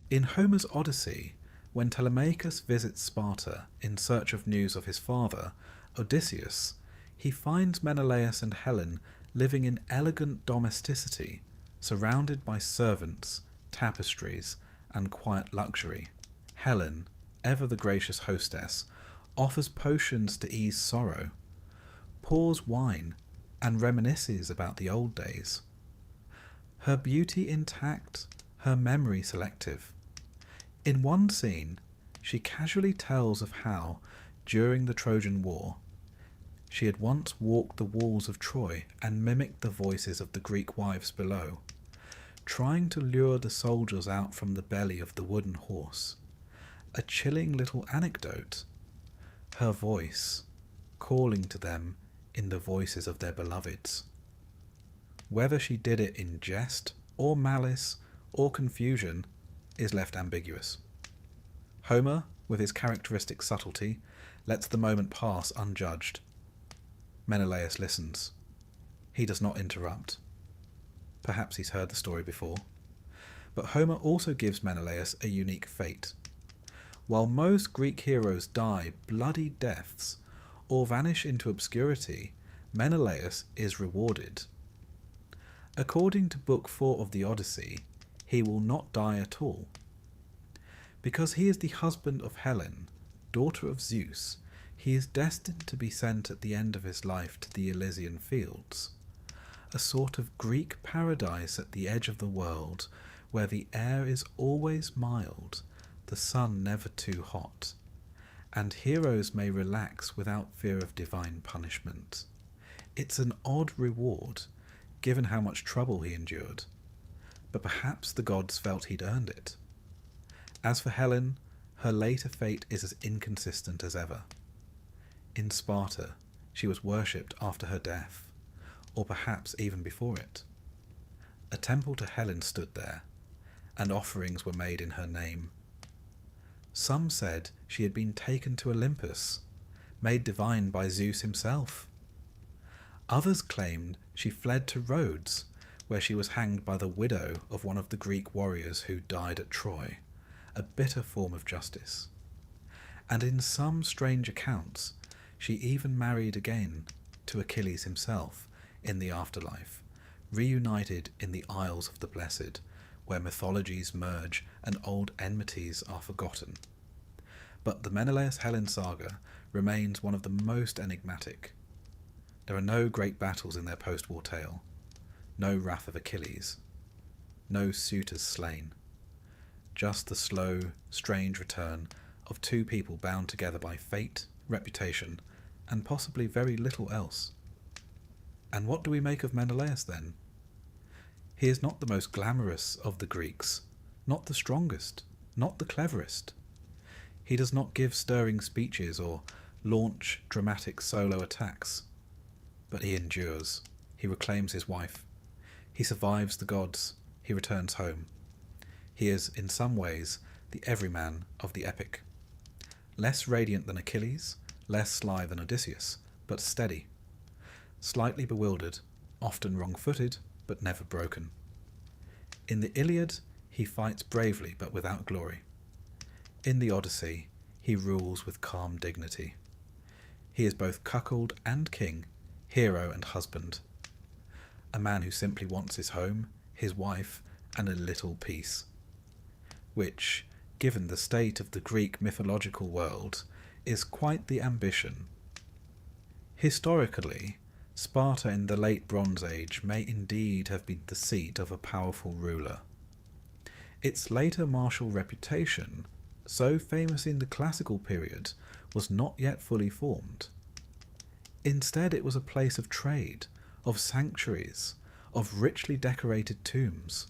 [SPEAKER 1] In Homer's Odyssey, when Telemachus visits Sparta in search of news of his father, Odysseus, he finds Menelaus and Helen living in elegant domesticity, surrounded by servants, tapestries, and quiet luxury. Helen, ever the gracious hostess, offers potions to ease sorrow, pours wine, and reminisces about the old days. Her beauty intact, her memory selective. In one scene, she casually tells of how, during the Trojan War, she had once walked the walls of Troy and mimicked the voices of the Greek wives below, trying to lure the soldiers out from the belly of the wooden horse. A chilling little anecdote. Her voice, calling to them in the voices of their beloveds. Whether she did it in jest, or malice, or confusion, is left ambiguous. Homer, with his characteristic subtlety, lets the moment pass unjudged. Menelaus listens. He does not interrupt. Perhaps he's heard the story before. But Homer also gives Menelaus a unique fate. While most Greek heroes die bloody deaths or vanish into obscurity, Menelaus is rewarded. According to Book 4 of the Odyssey, he will not die at all. Because he is the husband of Helen, daughter of Zeus, he is destined to be sent at the end of his life to the Elysian fields, a sort of Greek paradise at the edge of the world, where the air is always mild, the sun never too hot, and heroes may relax without fear of divine punishment. It's an odd reward, given how much trouble he endured, but perhaps the gods felt he'd earned it. As for Helen, her later fate is as inconsistent as ever. In Sparta, she was worshipped after her death, or perhaps even before it. A temple to Helen stood there, and offerings were made in her name. Some said she had been taken to Olympus, made divine by Zeus himself. Others claimed she fled to Rhodes, where she was hanged by the widow of one of the Greek warriors who died at Troy, a bitter form of justice. And in some strange accounts, she even married again to Achilles himself in the afterlife, reunited in the Isles of the Blessed, where mythologies merge and old enmities are forgotten. But the Menelaus-Helen saga remains one of the most enigmatic. There are no great battles in their post-war tale, no wrath of Achilles, no suitors slain, just the slow, strange return of two people bound together by fate, reputation, and possibly very little else. And what do we make of Menelaus then? He is not the most glamorous of the Greeks, not the strongest, not the cleverest. He does not give stirring speeches or launch dramatic solo attacks. But he endures. He reclaims his wife. He survives the gods. He returns home. He is, in some ways, the everyman of the epic. Less radiant than Achilles, less sly than Odysseus, but steady. Slightly bewildered, often wrong-footed, but never broken. In the Iliad, he fights bravely but without glory. In the Odyssey, he rules with calm dignity. He is both cuckold and king, hero and husband. A man who simply wants his home, his wife, and a little peace. Which, given the state of the Greek mythological world, is quite the ambition. Historically, Sparta in the late Bronze Age may indeed have been the seat of a powerful ruler. Its later martial reputation, so famous in the classical period, was not yet fully formed. Instead, it was a place of trade, of sanctuaries, of richly decorated tombs.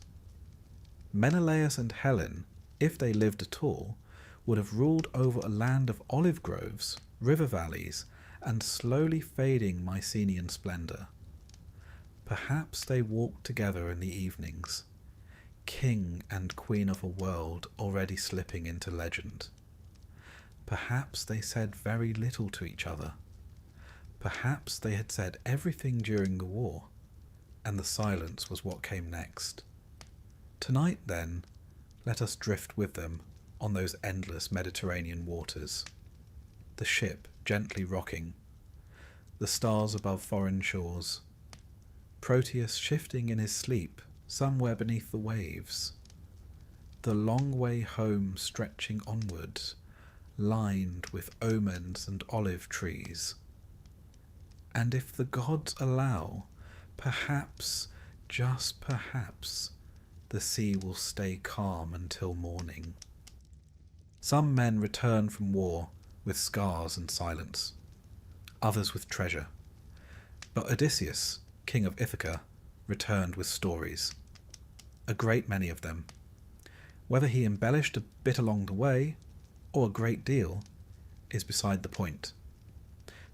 [SPEAKER 1] Menelaus and Helen, if they lived at all, would have ruled over a land of olive groves, river valleys, and slowly fading Mycenaean splendour. Perhaps they walked together in the evenings, king and queen of a world already slipping into legend. Perhaps they said very little to each other. Perhaps they had said everything during the war, and the silence was what came next. Tonight, then, let us drift with them on those endless Mediterranean waters. The ship gently rocking, the stars above foreign shores, Proteus shifting in his sleep somewhere beneath the waves, the long way home stretching onwards, lined with omens and olive trees. And if the gods allow, perhaps, just perhaps, the sea will stay calm until morning. Some men return from war with scars and silence, others with treasure. But Odysseus, king of Ithaca, returned with stories, a great many of them. Whether he embellished a bit along the way, or a great deal, is beside the point.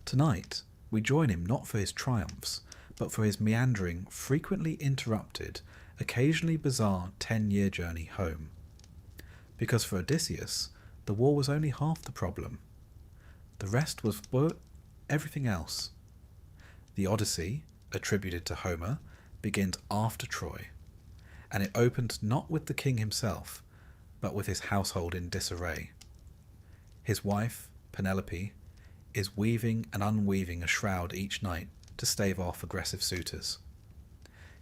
[SPEAKER 1] Tonight, we join him not for his triumphs, but for his meandering, frequently interrupted, occasionally bizarre 10-year journey home. Because for Odysseus, the war was only half the problem. The rest was everything else. The Odyssey, attributed to Homer, begins after Troy, and it opens not with the king himself, but with his household in disarray. His wife, Penelope, is weaving and unweaving a shroud each night to stave off aggressive suitors.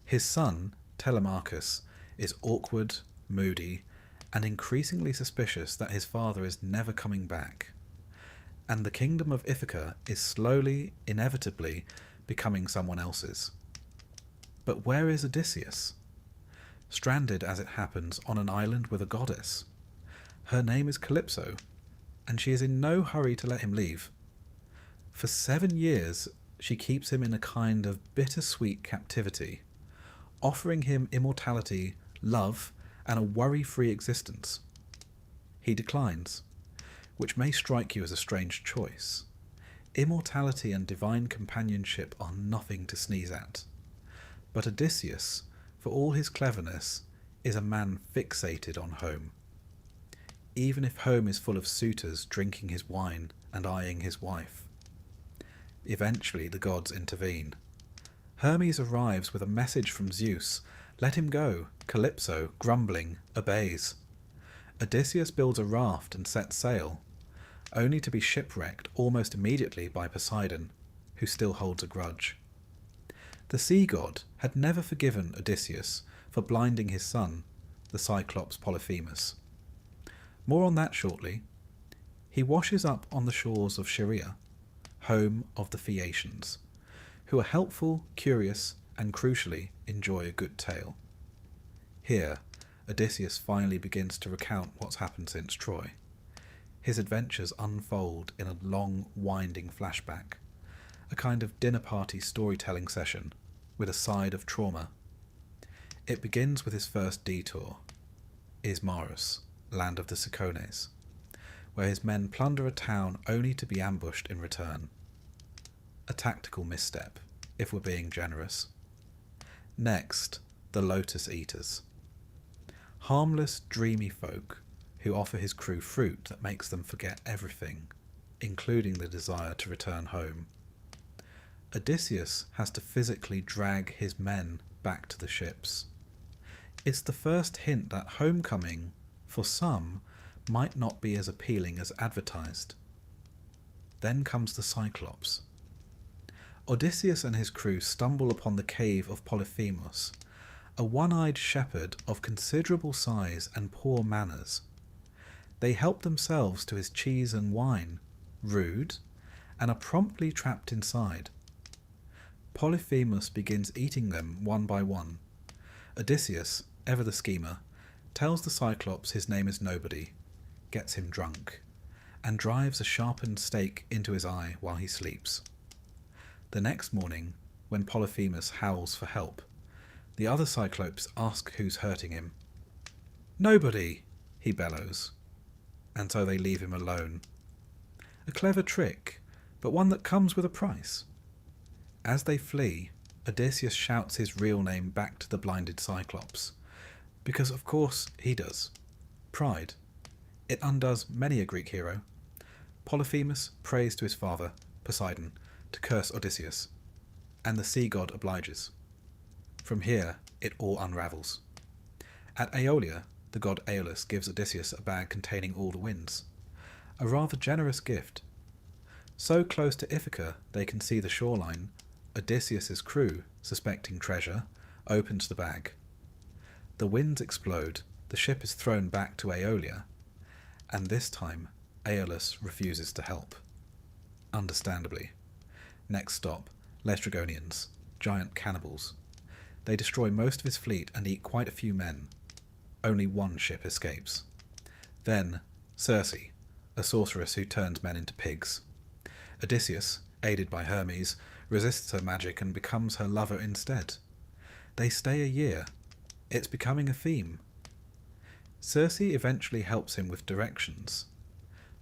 [SPEAKER 1] His son, Telemachus, is awkward, moody, and increasingly suspicious that his father is never coming back. And the kingdom of Ithaca is slowly, inevitably, becoming someone else's. But where is Odysseus? Stranded, as it happens, on an island with a goddess. Her name is Calypso, and she is in no hurry to let him leave. For 7 years, she keeps him in a kind of bittersweet captivity, offering him immortality, love, and a worry-free existence. He declines, which may strike you as a strange choice. Immortality and divine companionship are nothing to sneeze at. But Odysseus, for all his cleverness, is a man fixated on home. Even if home is full of suitors drinking his wine and eyeing his wife. Eventually the gods intervene. Hermes arrives with a message from Zeus. Let him go. Calypso, grumbling, obeys. Odysseus builds a raft and sets sail, only to be shipwrecked almost immediately by Poseidon, who still holds a grudge. The sea god had never forgiven Odysseus for blinding his son, the Cyclops Polyphemus. More on that shortly. He washes up on the shores of Scheria, home of the Phaeacians, who are helpful, curious, and crucially enjoy a good tale. Here, Odysseus finally begins to recount what's happened since Troy. His adventures unfold in a long, winding flashback, a kind of dinner party storytelling session with a side of trauma. It begins with his first detour, Ismarus, land of the Cicones, where his men plunder a town only to be ambushed in return. A tactical misstep, if we're being generous. Next, the Lotus Eaters. Harmless, dreamy folk who offer his crew fruit that makes them forget everything, including the desire to return home. Odysseus has to physically drag his men back to the ships. It's the first hint that homecoming, for some, might not be as appealing as advertised. Then comes the Cyclops. Odysseus and his crew stumble upon the cave of Polyphemus, a one-eyed shepherd of considerable size and poor manners. They help themselves to his cheese and wine, rude, and are promptly trapped inside. Polyphemus begins eating them one by one. Odysseus, ever the schemer, tells the Cyclops his name is nobody, gets him drunk, and drives a sharpened stake into his eye while he sleeps. The next morning, when Polyphemus howls for help, the other Cyclopes ask who's hurting him. "Nobody," he bellows, and so they leave him alone. A clever trick, but one that comes with a price. As they flee, Odysseus shouts his real name back to the blinded Cyclops, because of course he does. Pride. It undoes many a Greek hero. Polyphemus prays to his father, Poseidon, to curse Odysseus, and the sea god obliges. From here, it all unravels. At Aeolia, the god Aeolus gives Odysseus a bag containing all the winds, a rather generous gift. So close to Ithaca they can see the shoreline, Odysseus's crew, suspecting treasure, opens the bag. The winds explode, the The ship is thrown back to Aeolia, and this time Aeolus refuses to help. Understandably. Next stop, Laestrygonians, giant cannibals. They destroy most of his fleet and eat quite a few men. Only one ship escapes. Then, Circe, a sorceress who turns men into pigs. Odysseus, aided by Hermes, resists her magic and becomes her lover instead. They stay a year. It's becoming a theme. Circe eventually helps him with directions,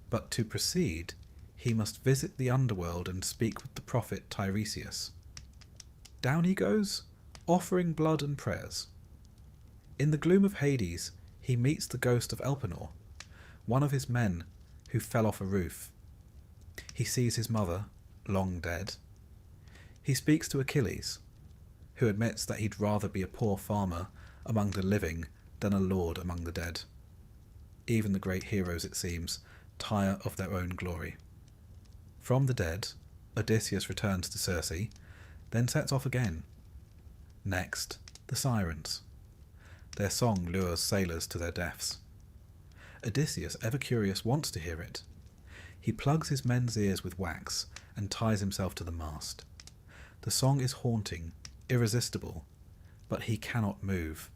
[SPEAKER 1] but to proceed, he must visit the underworld and speak with the prophet Tiresias. Down he goes, offering blood and prayers. In the gloom of Hades, he meets the ghost of Elpenor, one of his men who fell off a roof. He sees his mother, long dead. He speaks to Achilles, who admits that he'd rather be a poor farmer among the living than a lord among the dead. Even the great heroes, it seems, tire of their own glory. From the dead, Odysseus returns to Circe, then sets off again. Next, the sirens. Their song lures sailors to their deaths. Odysseus, ever curious, wants to hear it. He plugs his men's ears with wax and ties himself to the mast. The song is haunting, irresistible, but he cannot move,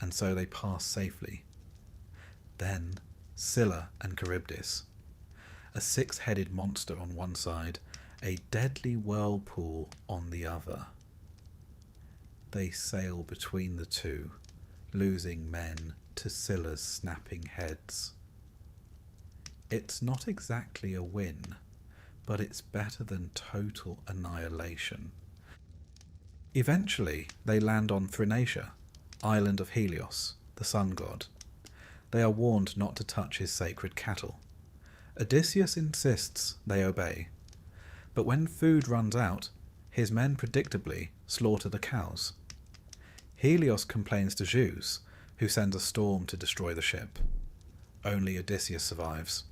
[SPEAKER 1] and so they pass safely. Then Scylla and Charybdis, a six-headed monster on one side, a deadly whirlpool on the other. They sail between the two, losing men to Scylla's snapping heads. It's not exactly a win, but it's better than total annihilation. Eventually, they land on Thrinacia, island of Helios, the sun god. They are warned not to touch his sacred cattle. Odysseus insists they obey, but when food runs out, his men predictably slaughter the cows. Helios complains to Zeus, who sends a storm to destroy the ship. Only Odysseus survives.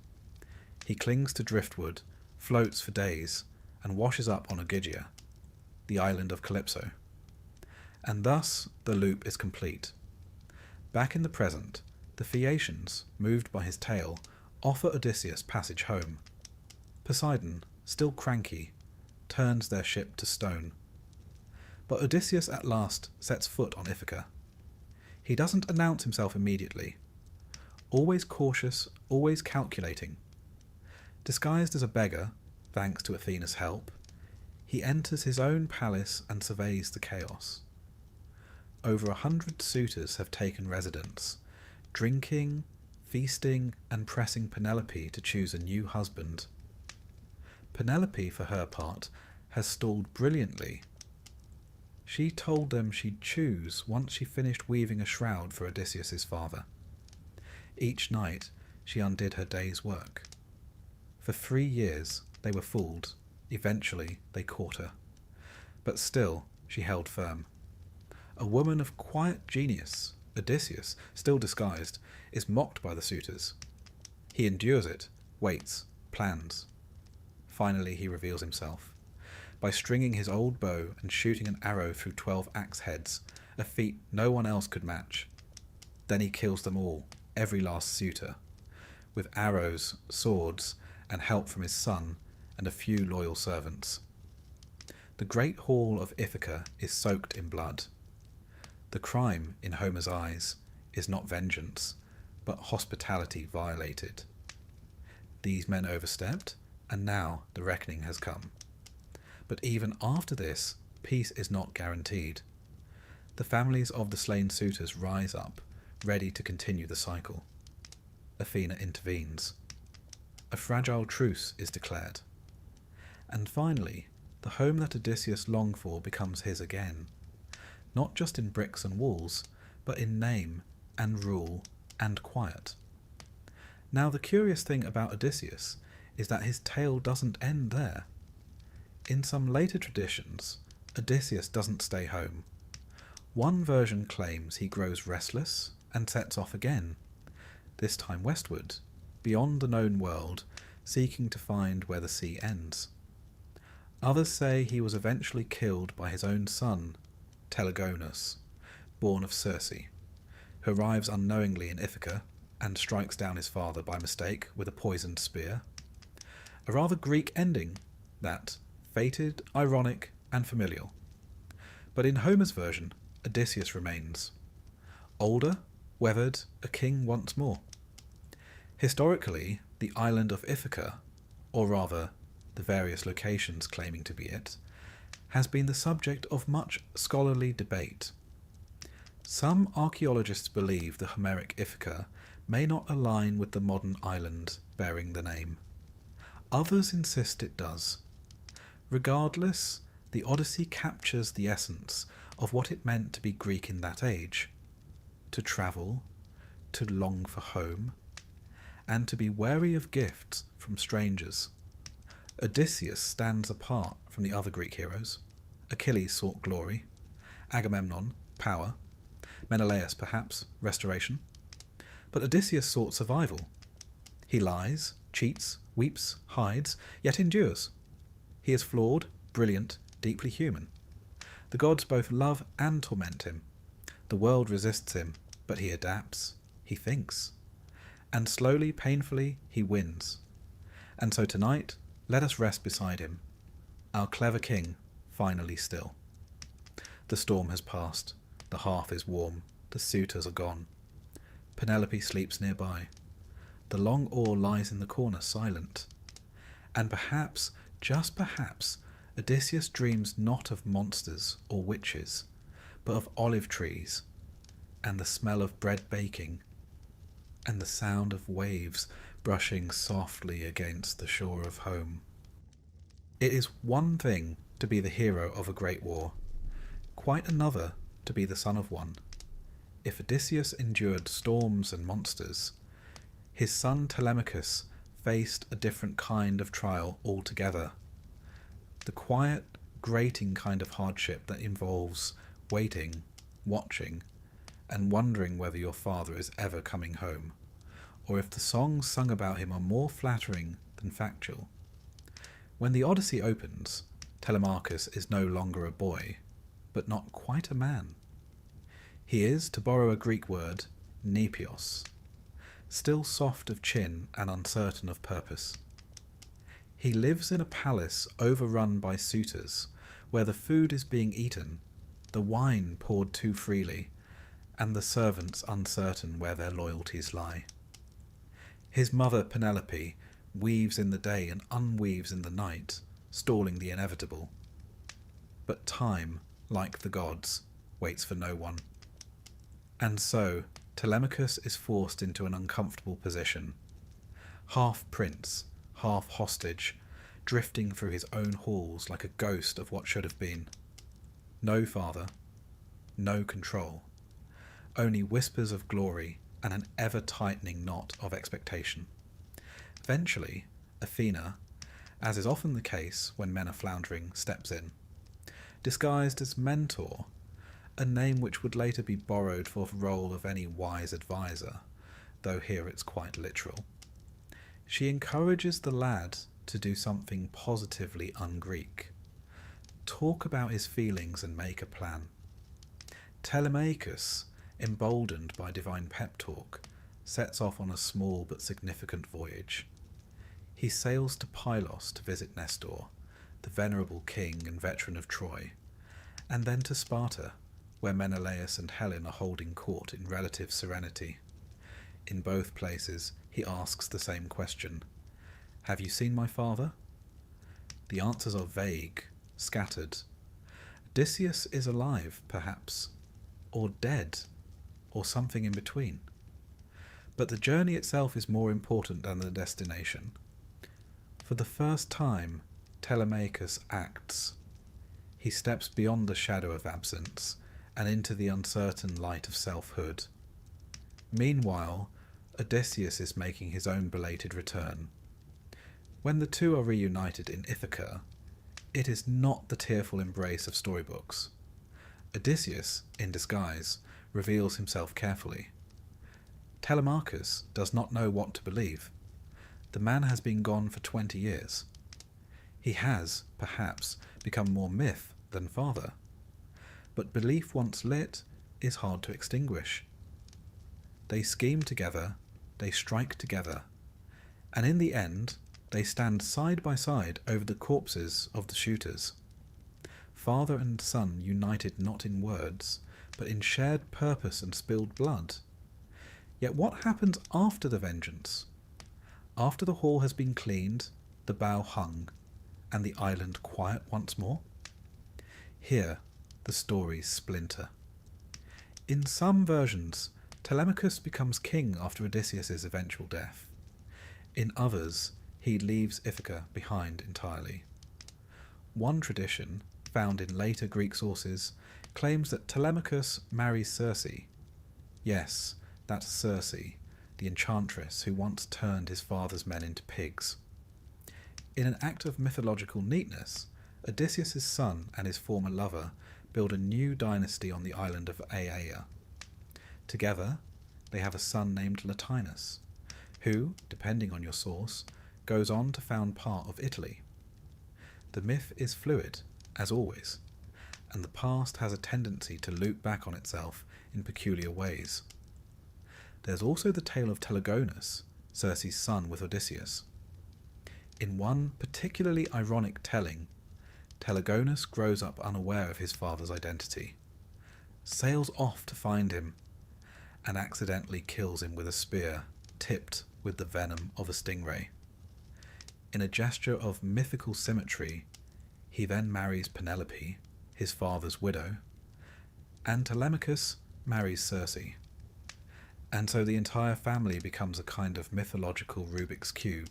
[SPEAKER 1] He clings to driftwood, floats for days, and washes up on Ogygia, the island of Calypso. And thus the loop is complete. Back in the present, the Phaeacians, moved by his tale, offer Odysseus passage home. Poseidon, still cranky, turns their ship to stone. But Odysseus at last sets foot on Ithaca. He doesn't announce himself immediately. Always cautious, always calculating. Disguised as a beggar, thanks to Athena's help, he enters his own palace and surveys the chaos. Over 100 suitors have taken residence, drinking, feasting, and pressing Penelope to choose a new husband. Penelope, for her part, has stalled brilliantly. She told them she'd choose once she finished weaving a shroud for Odysseus's father. Each night she undid her day's work. For 3 years they were fooled. Eventually they caught her. But still she held firm. A woman of quiet genius, Odysseus, still disguised, is mocked by the suitors. He endures it, waits, plans. Finally he reveals himself, by stringing his old bow and shooting an arrow through 12 axe heads, a feat no one else could match. Then he kills them all, every last suitor, with arrows, swords, and help from his son and a few loyal servants. The great hall of Ithaca is soaked in blood. The crime, in Homer's eyes, is not vengeance, but hospitality violated. These men overstepped, and now the reckoning has come. But even after this, peace is not guaranteed. The families of the slain suitors rise up, ready to continue the cycle. Athena intervenes. A fragile truce is declared. And finally, the home that Odysseus longed for becomes his again, not just in bricks and walls, but in name and rule and quiet. Now the curious thing about Odysseus is that his tale doesn't end there. In some later traditions, Odysseus doesn't stay home. One version claims he grows restless and sets off again, this time westward, beyond the known world, seeking to find where the sea ends. Others say he was eventually killed by his own son, Telegonus, born of Circe. who arrives unknowingly in Ithaca and strikes down his father by mistake with a poisoned spear. A rather Greek ending, that, fated, ironic, and familial. But in Homer's version, Odysseus remains. Older, weathered, a king once more. Historically, the island of Ithaca, or rather, the various locations claiming to be it, has been the subject of much scholarly debate. Some archaeologists believe the Homeric Ithaca may not align with the modern island bearing the name. Others insist it does. Regardless, the Odyssey captures the essence of what it meant to be Greek in that age. To travel, to long for home, and to be wary of gifts from strangers. Odysseus stands apart from the other Greek heroes. Achilles sought glory, Agamemnon, power, Menelaus, perhaps, restoration. But Odysseus sought survival. He lies, cheats, weeps, hides, yet endures. He is flawed, brilliant, deeply human. The gods both love and torment him. The world resists him, but he adapts, he thinks. And slowly, painfully, he wins. And so tonight, let us rest beside him, our clever king, finally still. The storm has passed, the hearth is warm, the suitors are gone. Penelope sleeps nearby. The long oar lies in the corner silent. And perhaps, just perhaps, Odysseus dreams not of monsters or witches, but of olive trees, and the smell of bread baking, and the sound of waves brushing softly against the shore of home. It is one thing to be the hero of a great war, quite another to be the son of one. If Odysseus endured storms and monsters, his son Telemachus faced a different kind of trial altogether. The quiet, grating kind of hardship that involves waiting, watching, and wondering whether your father is ever coming home, or if the songs sung about him are more flattering than factual. When the Odyssey opens, Telemachus is no longer a boy, but not quite a man. He is, to borrow a Greek word, nepios, still soft of chin and uncertain of purpose. He lives in a palace overrun by suitors, where the food is being eaten, the wine poured too freely, and the servants uncertain where their loyalties lie. His mother Penelope weaves in the day and unweaves in the night, stalling the inevitable. But time, like the gods, waits for no one. And so, Telemachus is forced into an uncomfortable position. Half prince, half hostage, drifting through his own halls like a ghost of what should have been. No father, no control, only whispers of glory and an ever-tightening knot of expectation. Eventually, Athena, as is often the case when men are floundering, steps in, disguised as mentor, a name which would later be borrowed for the role of any wise advisor, though here it's quite literal. She encourages the lad to do something positively un-Greek. Talk about his feelings and make a plan. Telemachus, emboldened by divine pep talk, sets off on a small but significant voyage. He sails to Pylos to visit Nestor, the venerable king and veteran of Troy, and then to Sparta, where Menelaus and Helen are holding court in relative serenity. In both places, he asks the same question: "Have you seen my father?" The answers are vague, scattered. Odysseus is alive, perhaps, or dead, or something in between. But the journey itself is more important than the destination. For the first time, Telemachus acts. He steps beyond the shadow of absence and into the uncertain light of selfhood. Meanwhile, Odysseus is making his own belated return. When the two are reunited in Ithaca, it is not the tearful embrace of storybooks. Odysseus, in disguise, reveals himself carefully. Telemachus does not know what to believe. The man has been gone for 20 years. He has, perhaps, become more myth than father. But belief once lit is hard to extinguish. They scheme together, they strike together, and in the end they stand side by side over the corpses of the shooters. Father and son united not in words, but in shared purpose and spilled blood. Yet what happens after the vengeance? After the hall has been cleaned, the bough hung, and the island quiet once more? Here the stories splinter. In some versions, Telemachus becomes king after Odysseus' eventual death. In others, he leaves Ithaca behind entirely. One tradition, found in later Greek sources, claims that Telemachus marries Circe. Yes, that's Circe, the enchantress who once turned his father's men into pigs. In an act of mythological neatness, Odysseus' son and his former lover build a new dynasty on the island of Aiaia. Together, they have a son named Latinus, who, depending on your source, goes on to found part of Italy. The myth is fluid, as always, and the past has a tendency to loop back on itself in peculiar ways. There's also the tale of Telegonus, Circe's son with Odysseus. In one particularly ironic telling, Telegonus grows up unaware of his father's identity, sails off to find him, and accidentally kills him with a spear tipped with the venom of a stingray. In a gesture of mythical symmetry, he then marries Penelope, his father's widow, and Telemachus marries Circe. And so the entire family becomes a kind of mythological Rubik's Cube,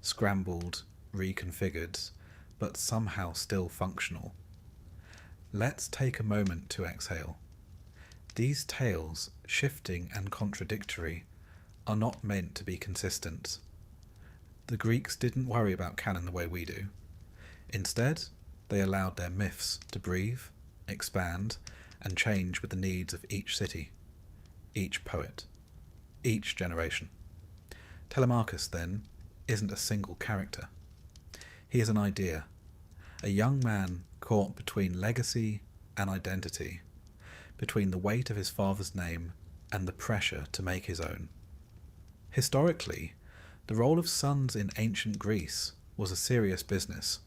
[SPEAKER 1] scrambled, reconfigured, but somehow still functional. Let's take a moment to exhale. These tales, shifting and contradictory, are not meant to be consistent. The Greeks didn't worry about canon the way we do. Instead, they allowed their myths to breathe, expand, and change with the needs of each city, each poet, each generation. Telemachus, then, isn't a single character. He is an idea, a young man caught between legacy and identity, between the weight of his father's name and the pressure to make his own. Historically, the role of sons in ancient Greece was a serious business.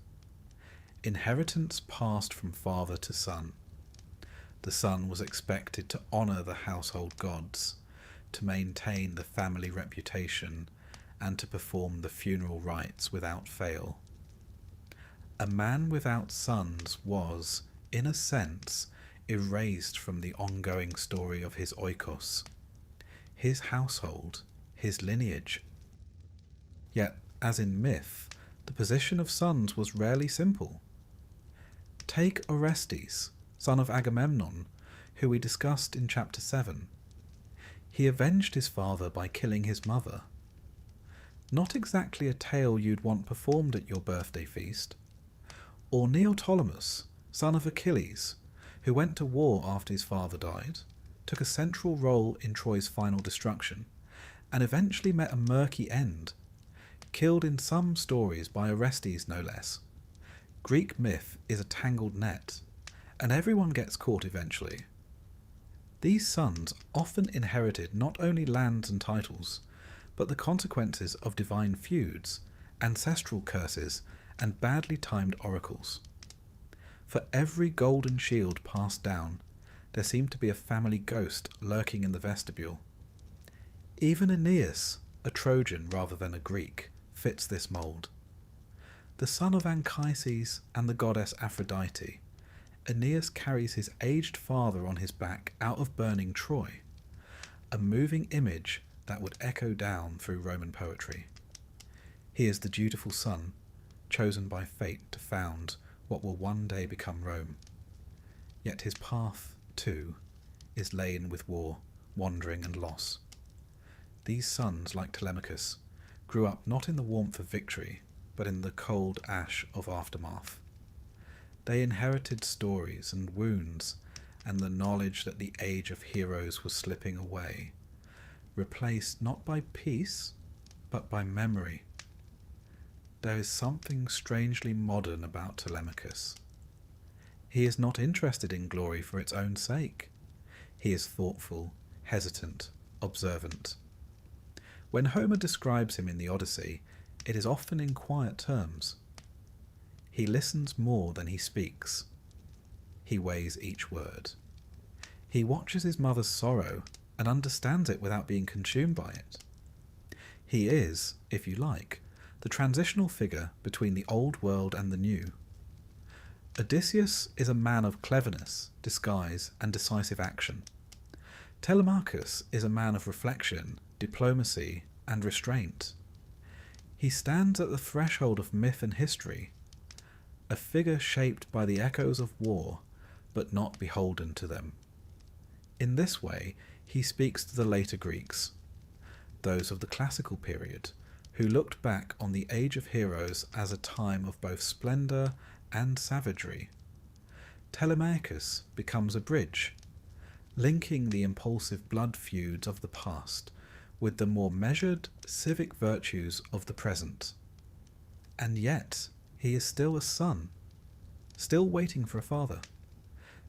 [SPEAKER 1] Inheritance passed from father to son. The son was expected to honour the household gods, to maintain the family reputation, and to perform the funeral rites without fail. A man without sons was, in a sense, erased from the ongoing story of his oikos, his household, his lineage. Yet, as in myth, the position of sons was rarely simple. Take Orestes, son of Agamemnon, who we discussed in chapter 7. He avenged his father by killing his mother. Not exactly a tale you'd want performed at your birthday feast. Or Neoptolemus, son of Achilles, who went to war after his father died, took a central role in Troy's final destruction, and eventually met a murky end, killed in some stories by Orestes no less. Greek myth is a tangled net, and everyone gets caught eventually. These sons often inherited not only lands and titles, but the consequences of divine feuds, ancestral curses, and badly timed oracles. For every golden shield passed down, there seemed to be a family ghost lurking in the vestibule. Even Aeneas, a Trojan rather than a Greek, fits this mould. The son of Anchises and the goddess Aphrodite, Aeneas carries his aged father on his back out of burning Troy, a moving image that would echo down through Roman poetry. He is the dutiful son, chosen by fate to found what will one day become Rome. Yet his path, too, is laden with war, wandering and loss. These sons, like Telemachus, grew up not in the warmth of victory, but in the cold ash of aftermath. They inherited stories and wounds, and the knowledge that the age of heroes was slipping away, replaced not by peace, but by memory. There is something strangely modern about Telemachus. He is not interested in glory for its own sake. He is thoughtful, hesitant, observant. When Homer describes him in the Odyssey, it is often in quiet terms. He listens more than he speaks. He weighs each word. He watches his mother's sorrow and understands it without being consumed by it. He is, if you like, the transitional figure between the old world and the new. Odysseus is a man of cleverness, disguise, and decisive action. Telemachus is a man of reflection, diplomacy, and restraint. He stands at the threshold of myth and history, a figure shaped by the echoes of war, but not beholden to them. In this way, he speaks to the later Greeks, those of the classical period, who looked back on the Age of Heroes as a time of both splendour and savagery. Telemachus becomes a bridge, linking the impulsive blood feuds of the past with the more measured civic virtues of the present. And yet, he is still a son, still waiting for a father,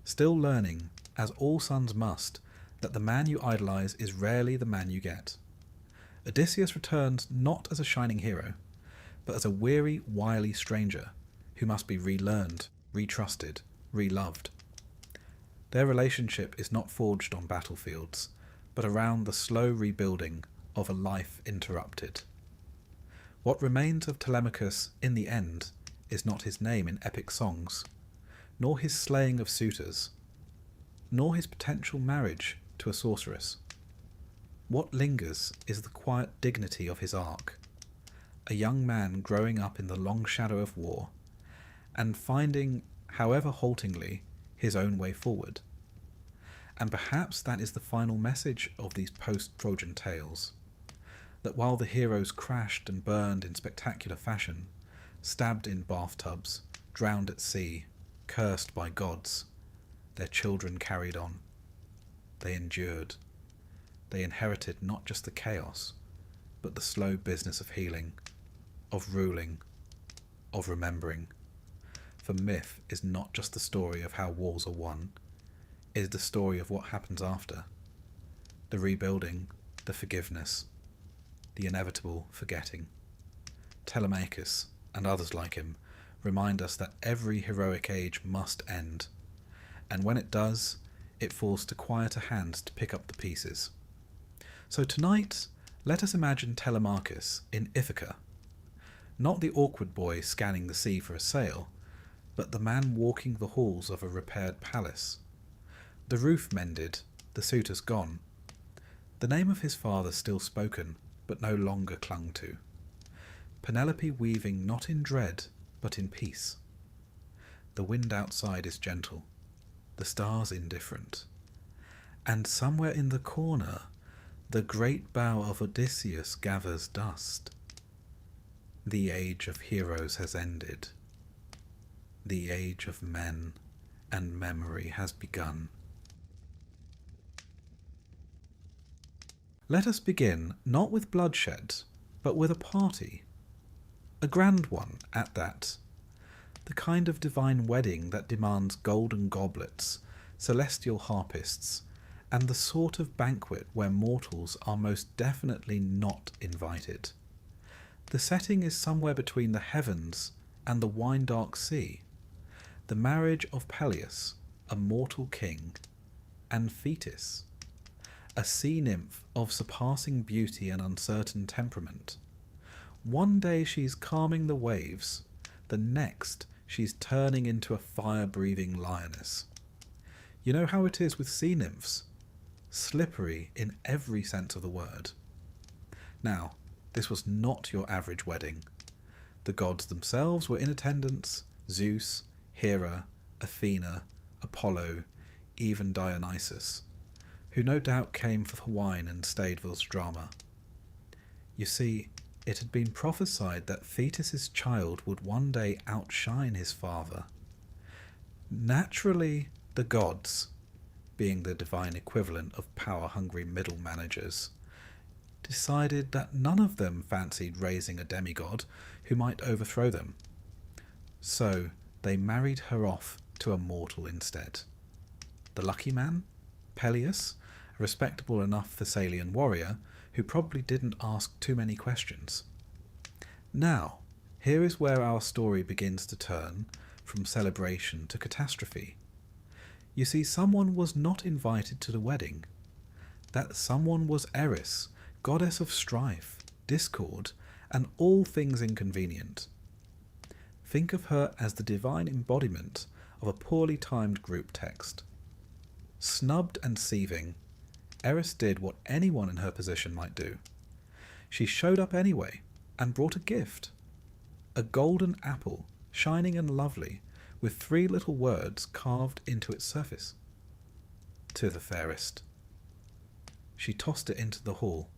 [SPEAKER 1] still learning, as all sons must, that the man you idolize is rarely the man you get. Odysseus returns not as a shining hero, but as a weary, wily stranger who must be relearned, retrusted, reloved. Their relationship is not forged on battlefields, but around the slow rebuilding of a life interrupted. What remains of Telemachus in the end is not his name in epic songs, nor his slaying of suitors, nor his potential marriage to a sorceress. What lingers is the quiet dignity of his arc, a young man growing up in the long shadow of war, and finding, however haltingly, his own way forward. And perhaps that is the final message of these post-Trojan tales, that while the heroes crashed and burned in spectacular fashion, stabbed in bathtubs, drowned at sea, cursed by gods, their children carried on. They endured. They inherited not just the chaos, but the slow business of healing, of ruling, of remembering. For myth is not just the story of how wars are won, it is the story of what happens after. The rebuilding, the forgiveness, the inevitable forgetting. Telemachus, and others like him, remind us that every heroic age must end, and when it does, it falls to quieter hands to pick up the pieces. So tonight, let us imagine Telemachus in Ithaca, not the awkward boy scanning the sea for a sail, but the man walking the halls of a repaired palace. The roof mended, the suitors gone. The name of his father still spoken, but no longer clung to. Penelope weaving not in dread, but in peace. The wind outside is gentle, the stars indifferent. And somewhere in the corner, the great bow of Odysseus gathers dust. The age of heroes has ended. The age of men and memory has begun. Let us begin not with bloodshed, but with a party. A grand one at that. The kind of divine wedding that demands golden goblets, celestial harpists, and the sort of banquet where mortals are most definitely not invited. The setting is somewhere between the heavens and the wine-dark sea. The marriage of Peleus, a mortal king, and Thetis, a sea nymph of surpassing beauty and uncertain temperament. One day she's calming the waves, the next she's turning into a fire-breathing lioness. You know how it is with sea nymphs? Slippery in every sense of the word. Now, this was not your average wedding. The gods themselves were in attendance, Zeus, Hera, Athena, Apollo, even Dionysus, who no doubt came for the wine and stayed for the drama. You see, it had been prophesied that Thetis' child would one day outshine his father. Naturally, the gods, being the divine equivalent of power-hungry middle managers, decided that none of them fancied raising a demigod who might overthrow them. So they married her off to a mortal instead. The lucky man, Peleus, a respectable enough Thessalian warrior who probably didn't ask too many questions. Now, here is where our story begins to turn from celebration to catastrophe. You see, someone was not invited to the wedding. That someone was Eris, goddess of strife, discord, and all things inconvenient. Think of her as the divine embodiment of a poorly timed group text. Snubbed and seething, Eris did what anyone in her position might do. She showed up anyway and brought a gift. A golden apple, shining and lovely, with 3 little words carved into its surface. To the fairest. She tossed it into the hall,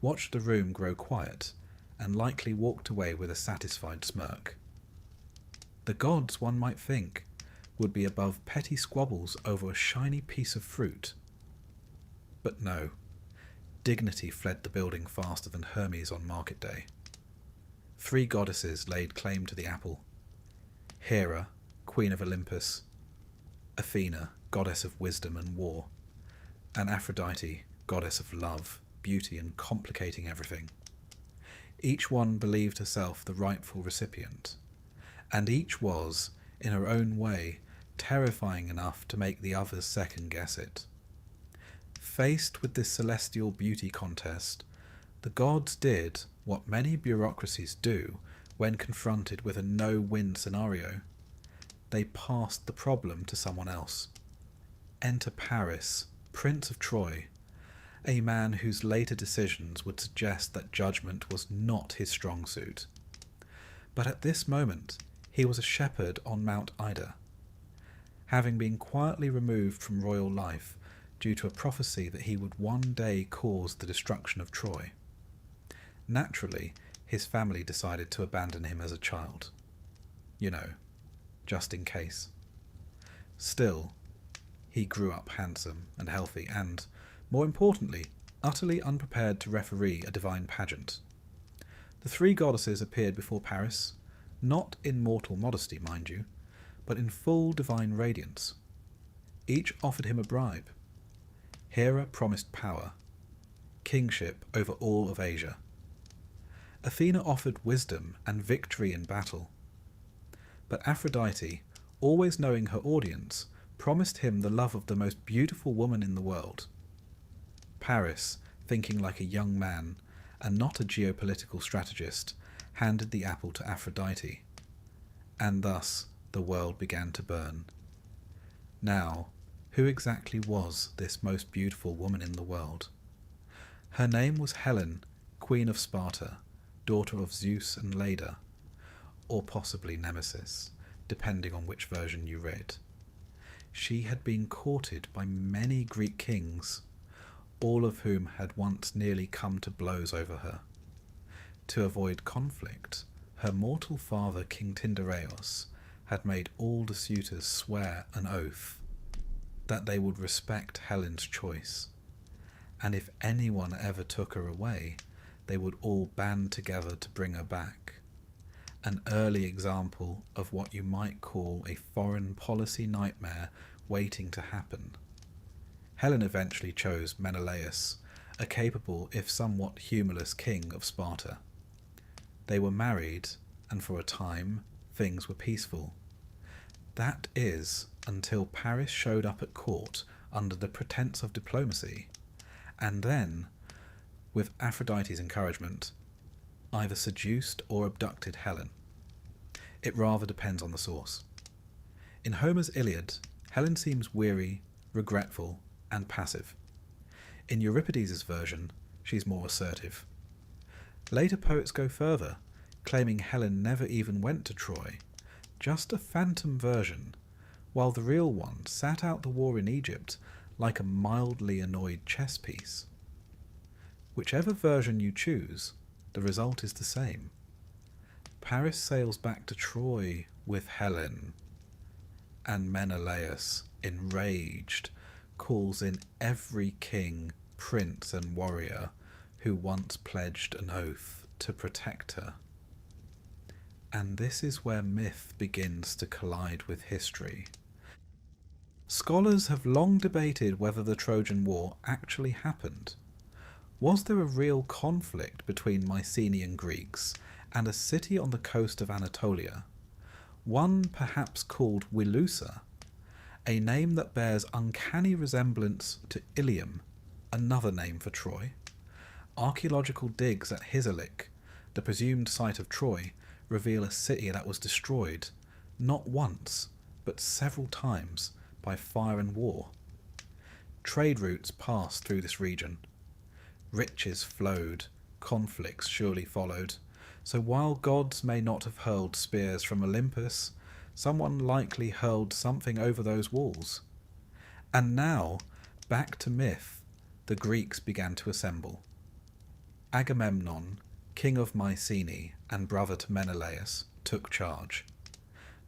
[SPEAKER 1] watched the room grow quiet, and likely walked away with a satisfied smirk. The gods, one might think, would be above petty squabbles over a shiny piece of fruit. But no, dignity fled the building faster than Hermes on market day. 3 goddesses laid claim to the apple. Hera, queen of Olympus, Athena, goddess of wisdom and war, and Aphrodite, goddess of love, beauty, and complicating everything. Each one believed herself the rightful recipient, and each was, in her own way, terrifying enough to make the others second-guess it. Faced with this celestial beauty contest, the gods did what many bureaucracies do when confronted with a no-win scenario. They passed the problem to someone else. Enter Paris, Prince of Troy, a man whose later decisions would suggest that judgment was not his strong suit. But at this moment, he was a shepherd on Mount Ida, having been quietly removed from royal life due to a prophecy that he would one day cause the destruction of Troy. Naturally, his family decided to abandon him as a child. You know, just in case. Still, he grew up handsome and healthy and, more importantly, utterly unprepared to referee a divine pageant. The 3 goddesses appeared before Paris, not in mortal modesty, mind you, but in full divine radiance. Each offered him a bribe. Hera promised power, kingship over all of Asia. Athena offered wisdom and victory in battle. But Aphrodite, always knowing her audience, promised him the love of the most beautiful woman in the world. Paris, thinking like a young man and not a geopolitical strategist, handed the apple to Aphrodite, and thus the world began to burn. Now, who exactly was this most beautiful woman in the world? Her name was Helen, Queen of Sparta, daughter of Zeus and Leda, or possibly Nemesis, depending on which version you read. She had been courted by many Greek kings, all of whom had once nearly come to blows over her. To avoid conflict, her mortal father, King Tyndareos, had made all the suitors swear an oath that they would respect Helen's choice, and if anyone ever took her away, they would all band together to bring her back. An early example of what you might call a foreign policy nightmare waiting to happen. Helen eventually chose Menelaus, a capable if somewhat humorless king of Sparta. They were married, and for a time, things were peaceful. That is, until Paris showed up at court under the pretense of diplomacy, and then, with Aphrodite's encouragement, either seduced or abducted Helen. It rather depends on the source. In Homer's Iliad, Helen seems weary, regretful, and passive. In Euripides' version, she's more assertive. Later poets go further, claiming Helen never even went to Troy, just a phantom version, while the real one sat out the war in Egypt like a mildly annoyed chess piece. Whichever version you choose, the result is the same. Paris sails back to Troy with Helen, and Menelaus, enraged, calls in every king, prince, and warrior who once pledged an oath to protect her. And this is where myth begins to collide with history. Scholars have long debated whether the Trojan War actually happened. Was there a real conflict between Mycenaean Greeks and a city on the coast of Anatolia, one perhaps called Wilusa, a name that bears uncanny resemblance to Ilium, another name for Troy? Archaeological digs at Hisarlik, the presumed site of Troy, reveal a city that was destroyed, not once, but several times, by fire and war. Trade routes passed through this region. Riches flowed, conflicts surely followed, so while gods may not have hurled spears from Olympus, someone likely hurled something over those walls. And now, back to myth, the Greeks began to assemble. Agamemnon, king of Mycenae and brother to Menelaus, took charge.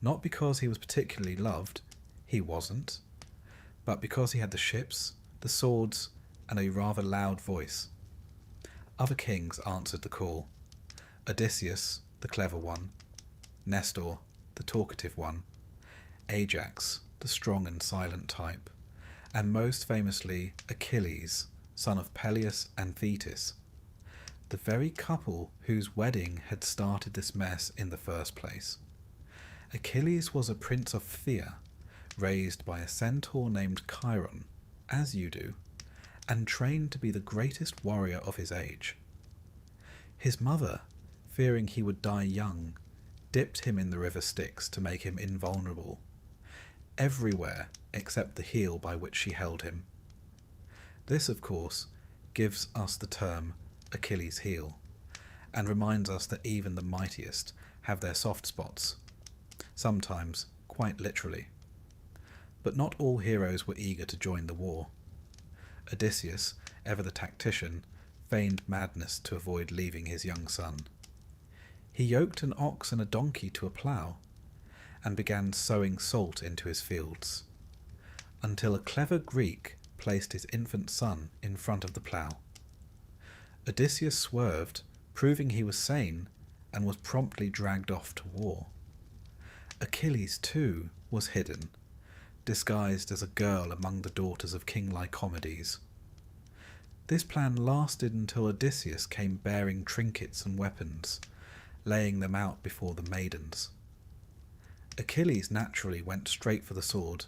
[SPEAKER 1] Not because he was particularly loved, he wasn't, but because he had the ships, the swords, and a rather loud voice. Other kings answered the call. Odysseus, the clever one, Nestor, the talkative one, Ajax, the strong and silent type, and most famously Achilles, son of Peleus and Thetis, the very couple whose wedding had started this mess in the first place. Achilles was a prince of Phthia, raised by a centaur named Chiron, as you do, and trained to be the greatest warrior of his age. His mother, fearing he would die young, dipped him in the river Styx to make him invulnerable, everywhere except the heel by which she held him. This, of course, gives us the term Achilles' heel, and reminds us that even the mightiest have their soft spots, sometimes quite literally. But not all heroes were eager to join the war. Odysseus, ever the tactician, feigned madness to avoid leaving his young son. He yoked an ox and a donkey to a plough, and began sowing salt into his fields, until a clever Greek placed his infant son in front of the plough. Odysseus swerved, proving he was sane, and was promptly dragged off to war. Achilles, too, was hidden, disguised as a girl among the daughters of King Lycomedes. This plan lasted until Odysseus came bearing trinkets and weapons, laying them out before the maidens. Achilles naturally went straight for the sword.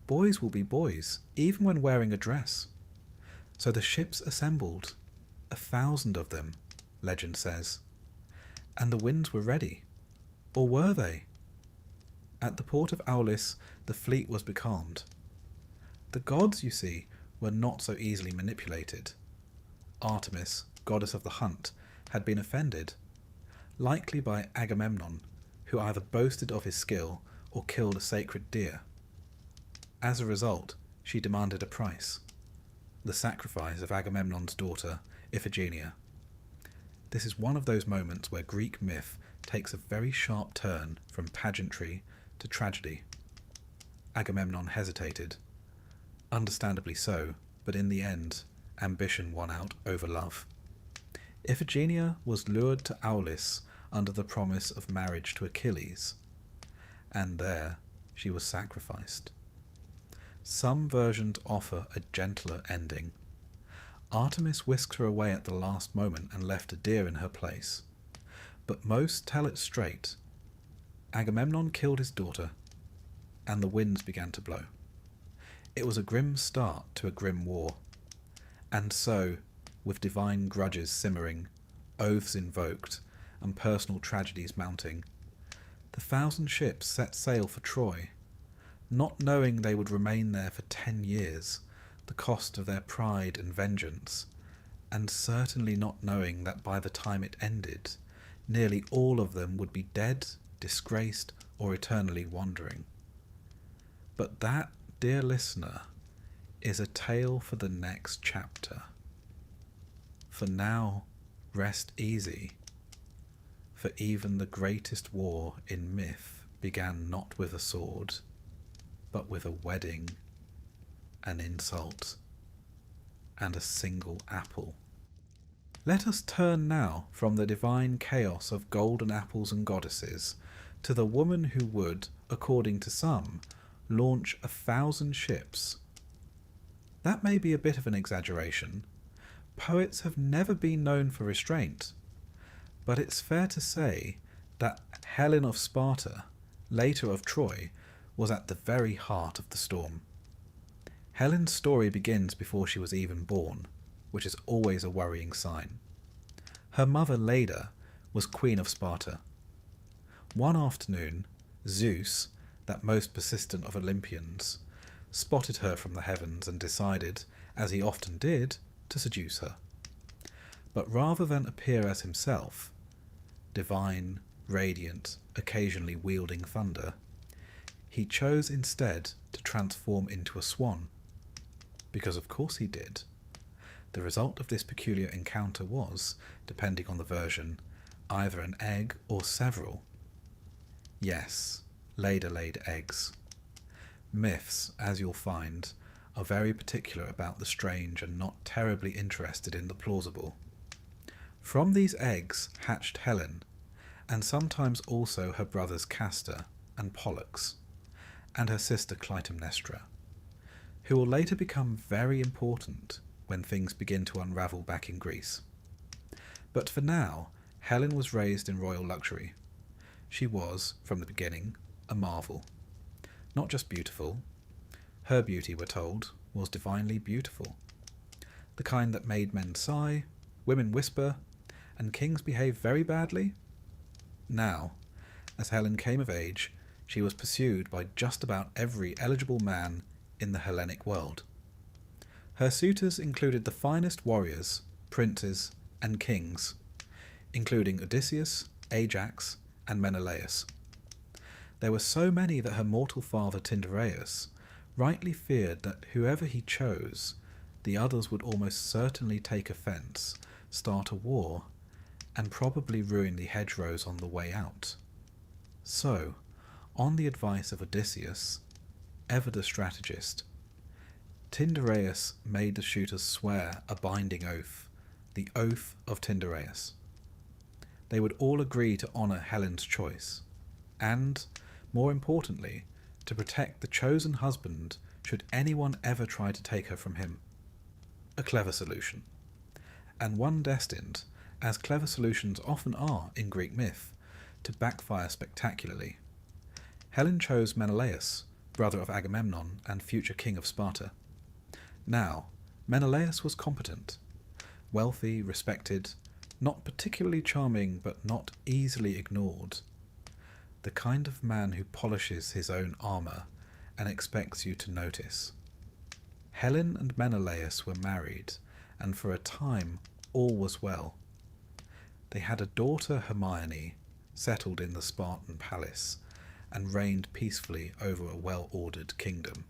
[SPEAKER 1] Boys will be boys, even when wearing a dress. So the ships assembled, 1,000 of them, legend says, and the winds were ready. Or were they? At the port of Aulis, the fleet was becalmed. The gods, you see, were not so easily manipulated. Artemis, goddess of the hunt, had been offended, likely by Agamemnon, who either boasted of his skill or killed a sacred deer. As a result, she demanded a price: the sacrifice of Agamemnon's daughter, Iphigenia. This is one of those moments where Greek myth takes a very sharp turn from pageantry to tragedy. Agamemnon hesitated. Understandably so, but in the end, ambition won out over love. Iphigenia was lured to Aulis under the promise of marriage to Achilles, and there she was sacrificed. Some versions offer a gentler ending. Artemis whisked her away at the last moment and left a deer in her place, but most tell it straight. Agamemnon killed his daughter, and the winds began to blow. It was a grim start to a grim war, and so, with divine grudges simmering, oaths invoked, and personal tragedies mounting, the 1,000 ships set sail for Troy, not knowing they would remain there for 10 years, the cost of their pride and vengeance, and certainly not knowing that by the time it ended, nearly all of them would be dead, disgraced, or eternally wandering. But that, dear listener, is a tale for the next chapter. For now, rest easy, for even the greatest war in myth began not with a sword, but with a wedding, an insult, and a single apple. Let us turn now from the divine chaos of golden apples and goddesses to the woman who would, according to some, launch 1,000 ships. That may be a bit of an exaggeration. Poets have never been known for restraint, but it's fair to say that Helen of Sparta, later of Troy, was at the very heart of the storm. Helen's story begins before she was even born, which is always a worrying sign. Her mother, Leda, was Queen of Sparta. One afternoon, Zeus, that most persistent of Olympians, spotted her from the heavens and decided, as he often did, to seduce her. But rather than appear as himself, divine, radiant, occasionally wielding thunder, he chose instead to transform into a swan. Because of course he did. The result of this peculiar encounter was, depending on the version, either an egg or several. Yes, Leda laid eggs. Myths, as you'll find, are very particular about the strange and not terribly interested in the plausible. From these eggs hatched Helen, and sometimes also her brothers Castor and Pollux, and her sister Clytemnestra, who will later become very important when things begin to unravel back in Greece. But for now, Helen was raised in royal luxury. She was, from the beginning, a marvel. Not just beautiful. Her beauty, we're told, was divinely beautiful. The kind that made men sigh, women whisper, and kings behave very badly. Now, as Helen came of age, she was pursued by just about every eligible man in the Hellenic world. Her suitors included the finest warriors, princes, and kings, including Odysseus, Ajax, and Menelaus. There were so many that her mortal father Tyndareus rightly feared that whoever he chose, the others would almost certainly take offence, start a war, and probably ruin the hedgerows on the way out. So, on the advice of Odysseus, ever the strategist, Tyndareus made the suitors swear a binding oath, the oath of Tyndareus. They would all agree to honour Helen's choice, and, more importantly, to protect the chosen husband should anyone ever try to take her from him. A clever solution, and one destined, as clever solutions often are in Greek myth, to backfire spectacularly. Helen chose Menelaus, brother of Agamemnon and future king of Sparta. Now, Menelaus was competent, wealthy, respected, not particularly charming but not easily ignored. The kind of man who polishes his own armour and expects you to notice. Helen and Menelaus were married, and for a time all was well. They had a daughter, Hermione, settled in the Spartan palace, and reigned peacefully over a well-ordered kingdom.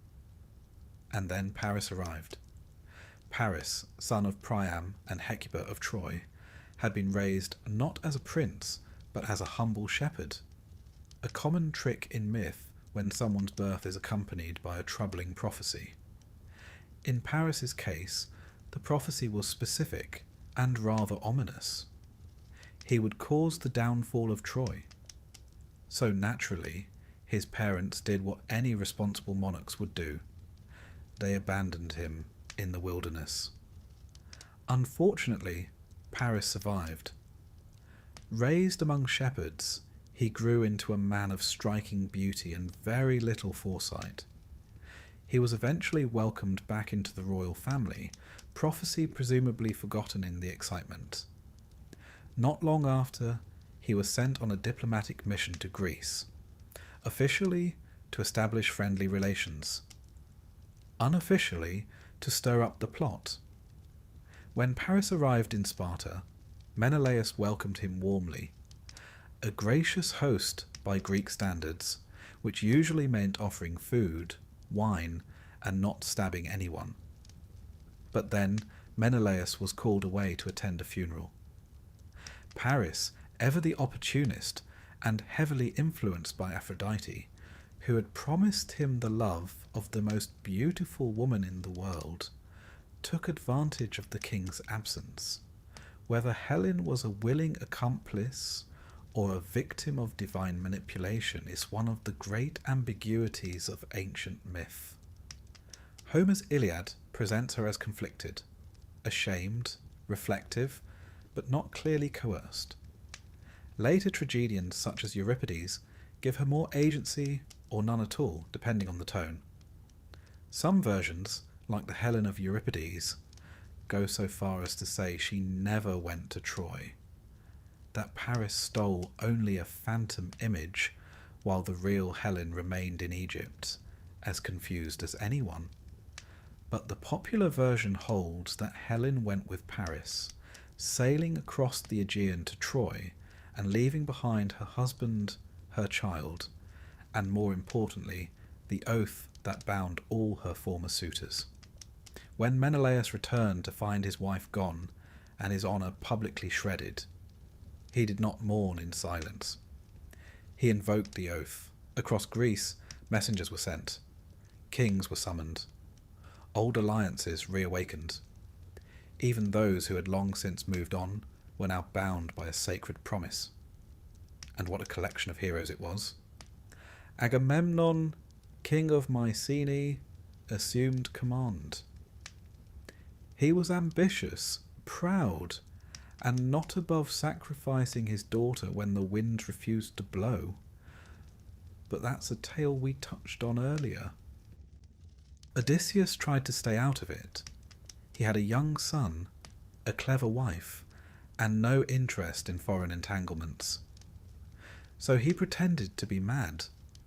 [SPEAKER 1] And then Paris arrived. Paris, son of Priam and Hecuba of Troy, had been raised not as a prince, but as a humble shepherd, a common trick in myth when someone's birth is accompanied by a troubling prophecy. In Paris's case, the prophecy was specific and rather ominous. He would cause the downfall of Troy. So naturally, his parents did what any responsible monarchs would do. They abandoned him in the wilderness. Unfortunately, Paris survived. Raised among shepherds, he grew into a man of striking beauty and very little foresight. He was eventually welcomed back into the royal family, prophecy presumably forgotten in the excitement. Not long after, he was sent on a diplomatic mission to Greece, officially to establish friendly relations, unofficially to stir up the plot. When Paris arrived in Sparta, Menelaus welcomed him warmly. A gracious host by Greek standards, which usually meant offering food, wine, and not stabbing anyone. But then Menelaus was called away to attend a funeral. Paris, ever the opportunist and heavily influenced by Aphrodite, who had promised him the love of the most beautiful woman in the world, took advantage of the king's absence. Whether Helen was a willing accomplice or a victim of divine manipulation is one of the great ambiguities of ancient myth. Homer's Iliad presents her as conflicted, ashamed, reflective, but not clearly coerced. Later tragedians such as Euripides give her more agency or none at all, depending on the tone. Some versions, like the Helen of Euripides, go so far as to say she never went to Troy, that Paris stole only a phantom image while the real Helen remained in Egypt, as confused as anyone. But the popular version holds that Helen went with Paris, sailing across the Aegean to Troy and leaving behind her husband, her child, and more importantly, the oath that bound all her former suitors. When Menelaus returned to find his wife gone and his honour publicly shredded, he did not mourn in silence. He invoked the oath. Across Greece, messengers were sent. Kings were summoned. Old alliances reawakened. Even those who had long since moved on were now bound by a sacred promise. And what a collection of heroes it was. Agamemnon, king of Mycenae, assumed command. He was ambitious, proud, and not above sacrificing his daughter when the wind refused to blow. But that's a tale we touched on earlier. Odysseus tried to stay out of it. He had a young son, a clever wife, and no interest in foreign entanglements. So he pretended to be mad,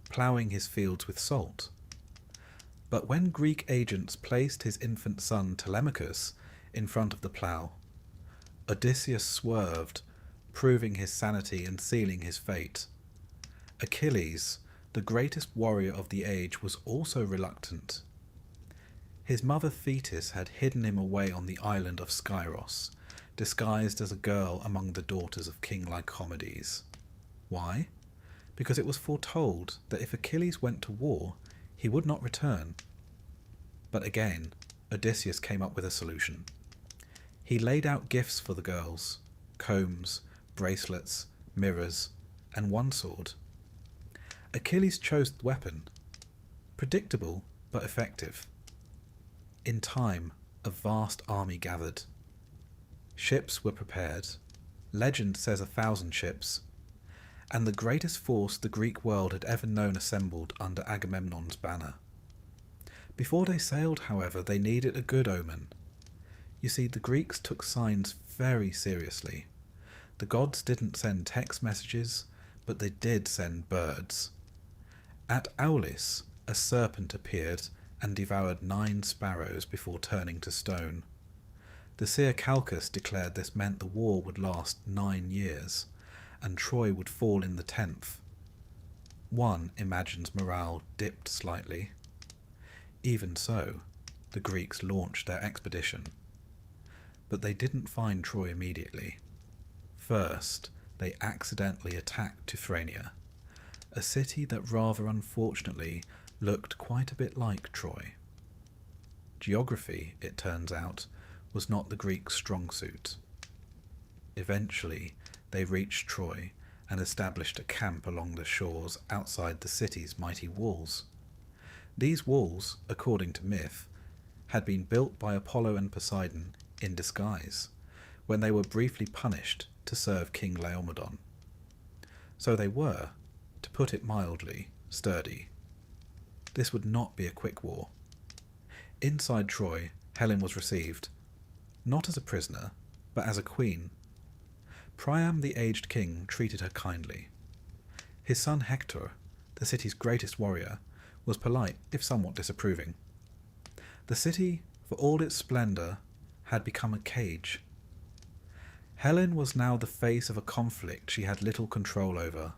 [SPEAKER 1] ploughing his fields with salt. But when Greek agents placed his infant son Telemachus in front of the plough, Odysseus swerved, proving his sanity and sealing his fate. Achilles, the greatest warrior of the age, was also reluctant. His mother Thetis had hidden him away on the island of Skyros, disguised as a girl among the daughters of King Lycomedes. Why? Because it was foretold that if Achilles went to war, he would not return. But again, Odysseus came up with a solution. He laid out gifts for the girls: combs, bracelets, mirrors, and one sword. Achilles chose the weapon. Predictable, but effective. In time, a vast army gathered. Ships were prepared. Legend says 1,000 ships. And the greatest force the Greek world had ever known assembled under Agamemnon's banner. Before they sailed, however, they needed a good omen. You see, the Greeks took signs very seriously. The gods didn't send text messages, but they did send birds. At Aulis, a serpent appeared and devoured 9 sparrows before turning to stone. The seer Calchas declared this meant the war would last 9 years, and Troy would fall in the 10th. One imagines morale dipped slightly. Even so, the Greeks launched their expedition. But they didn't find Troy immediately. First, they accidentally attacked Teuphronia, a city that rather unfortunately looked quite a bit like Troy. Geography, it turns out, was not the Greeks' strong suit. Eventually, they reached Troy and established a camp along the shores outside the city's mighty walls. These walls, according to myth, had been built by Apollo and Poseidon in disguise, when they were briefly punished to serve King Laomedon. So they were, to put it mildly, sturdy. This would not be a quick war. Inside Troy, Helen was received, not as a prisoner, but as a queen. Priam, the aged king, treated her kindly. His son Hector, the city's greatest warrior, was polite, if somewhat disapproving. The city, for all its splendour, had become a cage. Helen was now the face of a conflict she had little control over,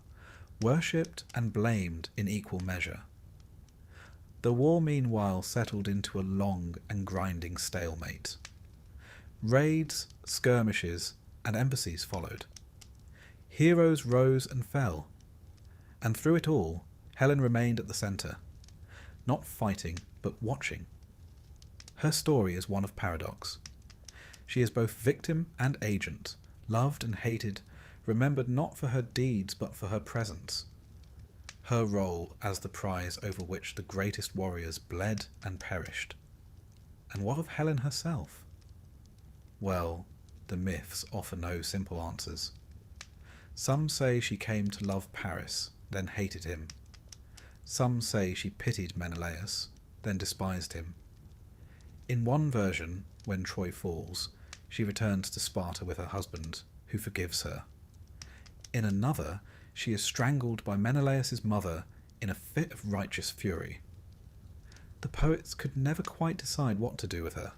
[SPEAKER 1] worshipped and blamed in equal measure. The war, meanwhile, settled into a long and grinding stalemate. Raids, skirmishes, and embassies followed. Heroes rose and fell, and through it all, Helen remained at the centre, not fighting, but watching. Her story is one of paradox. She is both victim and agent, loved and hated, remembered not for her deeds but for her presence, her role as the prize over which the greatest warriors bled and perished. And what of Helen herself? Well, the myths offer no simple answers. Some say she came to love Paris, then hated him. Some say she pitied Menelaus, then despised him. In one version, when Troy falls, she returns to Sparta with her husband, who forgives her. In another, she is strangled by Menelaus' mother in a fit of righteous fury. The poets could never quite decide what to do with her.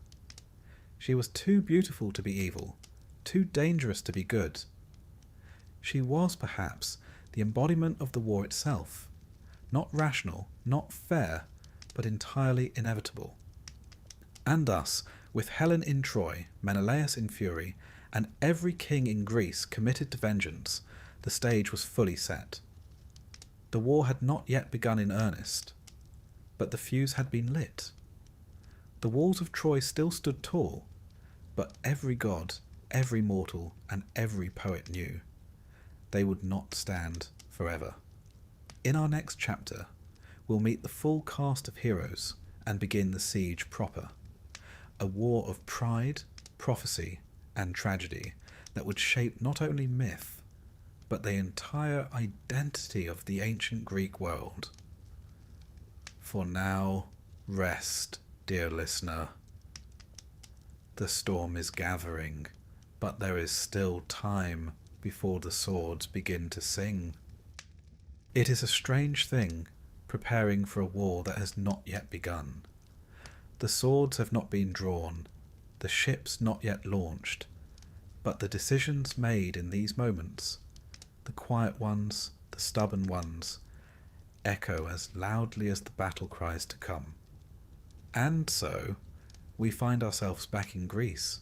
[SPEAKER 1] She was too beautiful to be evil, too dangerous to be good. She was, perhaps, the embodiment of the war itself, not rational, not fair, but entirely inevitable. And thus, with Helen in Troy, Menelaus in fury, and every king in Greece committed to vengeance, the stage was fully set. The war had not yet begun in earnest, but the fuse had been lit. The walls of Troy still stood tall, but every god, every mortal, and every poet knew they would not stand forever. In our next chapter, we'll meet the full cast of heroes and begin the siege proper, a war of pride, prophecy, and tragedy that would shape not only myth, but the entire identity of the ancient Greek world. For now, rest, dear listener. The storm is gathering, but there is still time before the swords begin to sing. It is a strange thing, preparing for a war that has not yet begun. The swords have not been drawn, the ships not yet launched, but the decisions made in these moments, the quiet ones, the stubborn ones, echo as loudly as the battle cries to come. And so, we find ourselves back in Greece,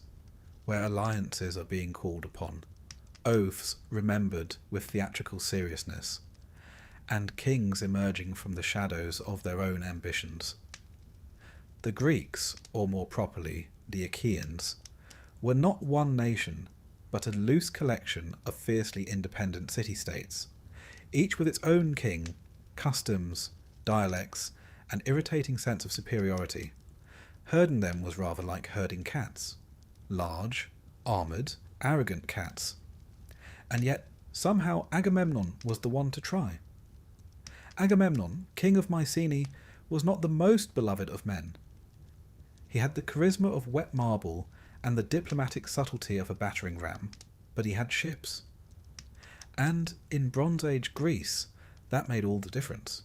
[SPEAKER 1] where alliances are being called upon, oaths remembered with theatrical seriousness, and kings emerging from the shadows of their own ambitions. The Greeks, or more properly, the Achaeans, were not one nation, but a loose collection of fiercely independent city-states, each with its own king, customs, dialects, and irritating sense of superiority. Herding them was rather like herding cats. Large, armoured, arrogant cats. And yet, somehow Agamemnon was the one to try. Agamemnon, king of Mycenae, was not the most beloved of men. He had the charisma of wet marble and the diplomatic subtlety of a battering ram, but he had ships. And in Bronze Age Greece, that made all the difference.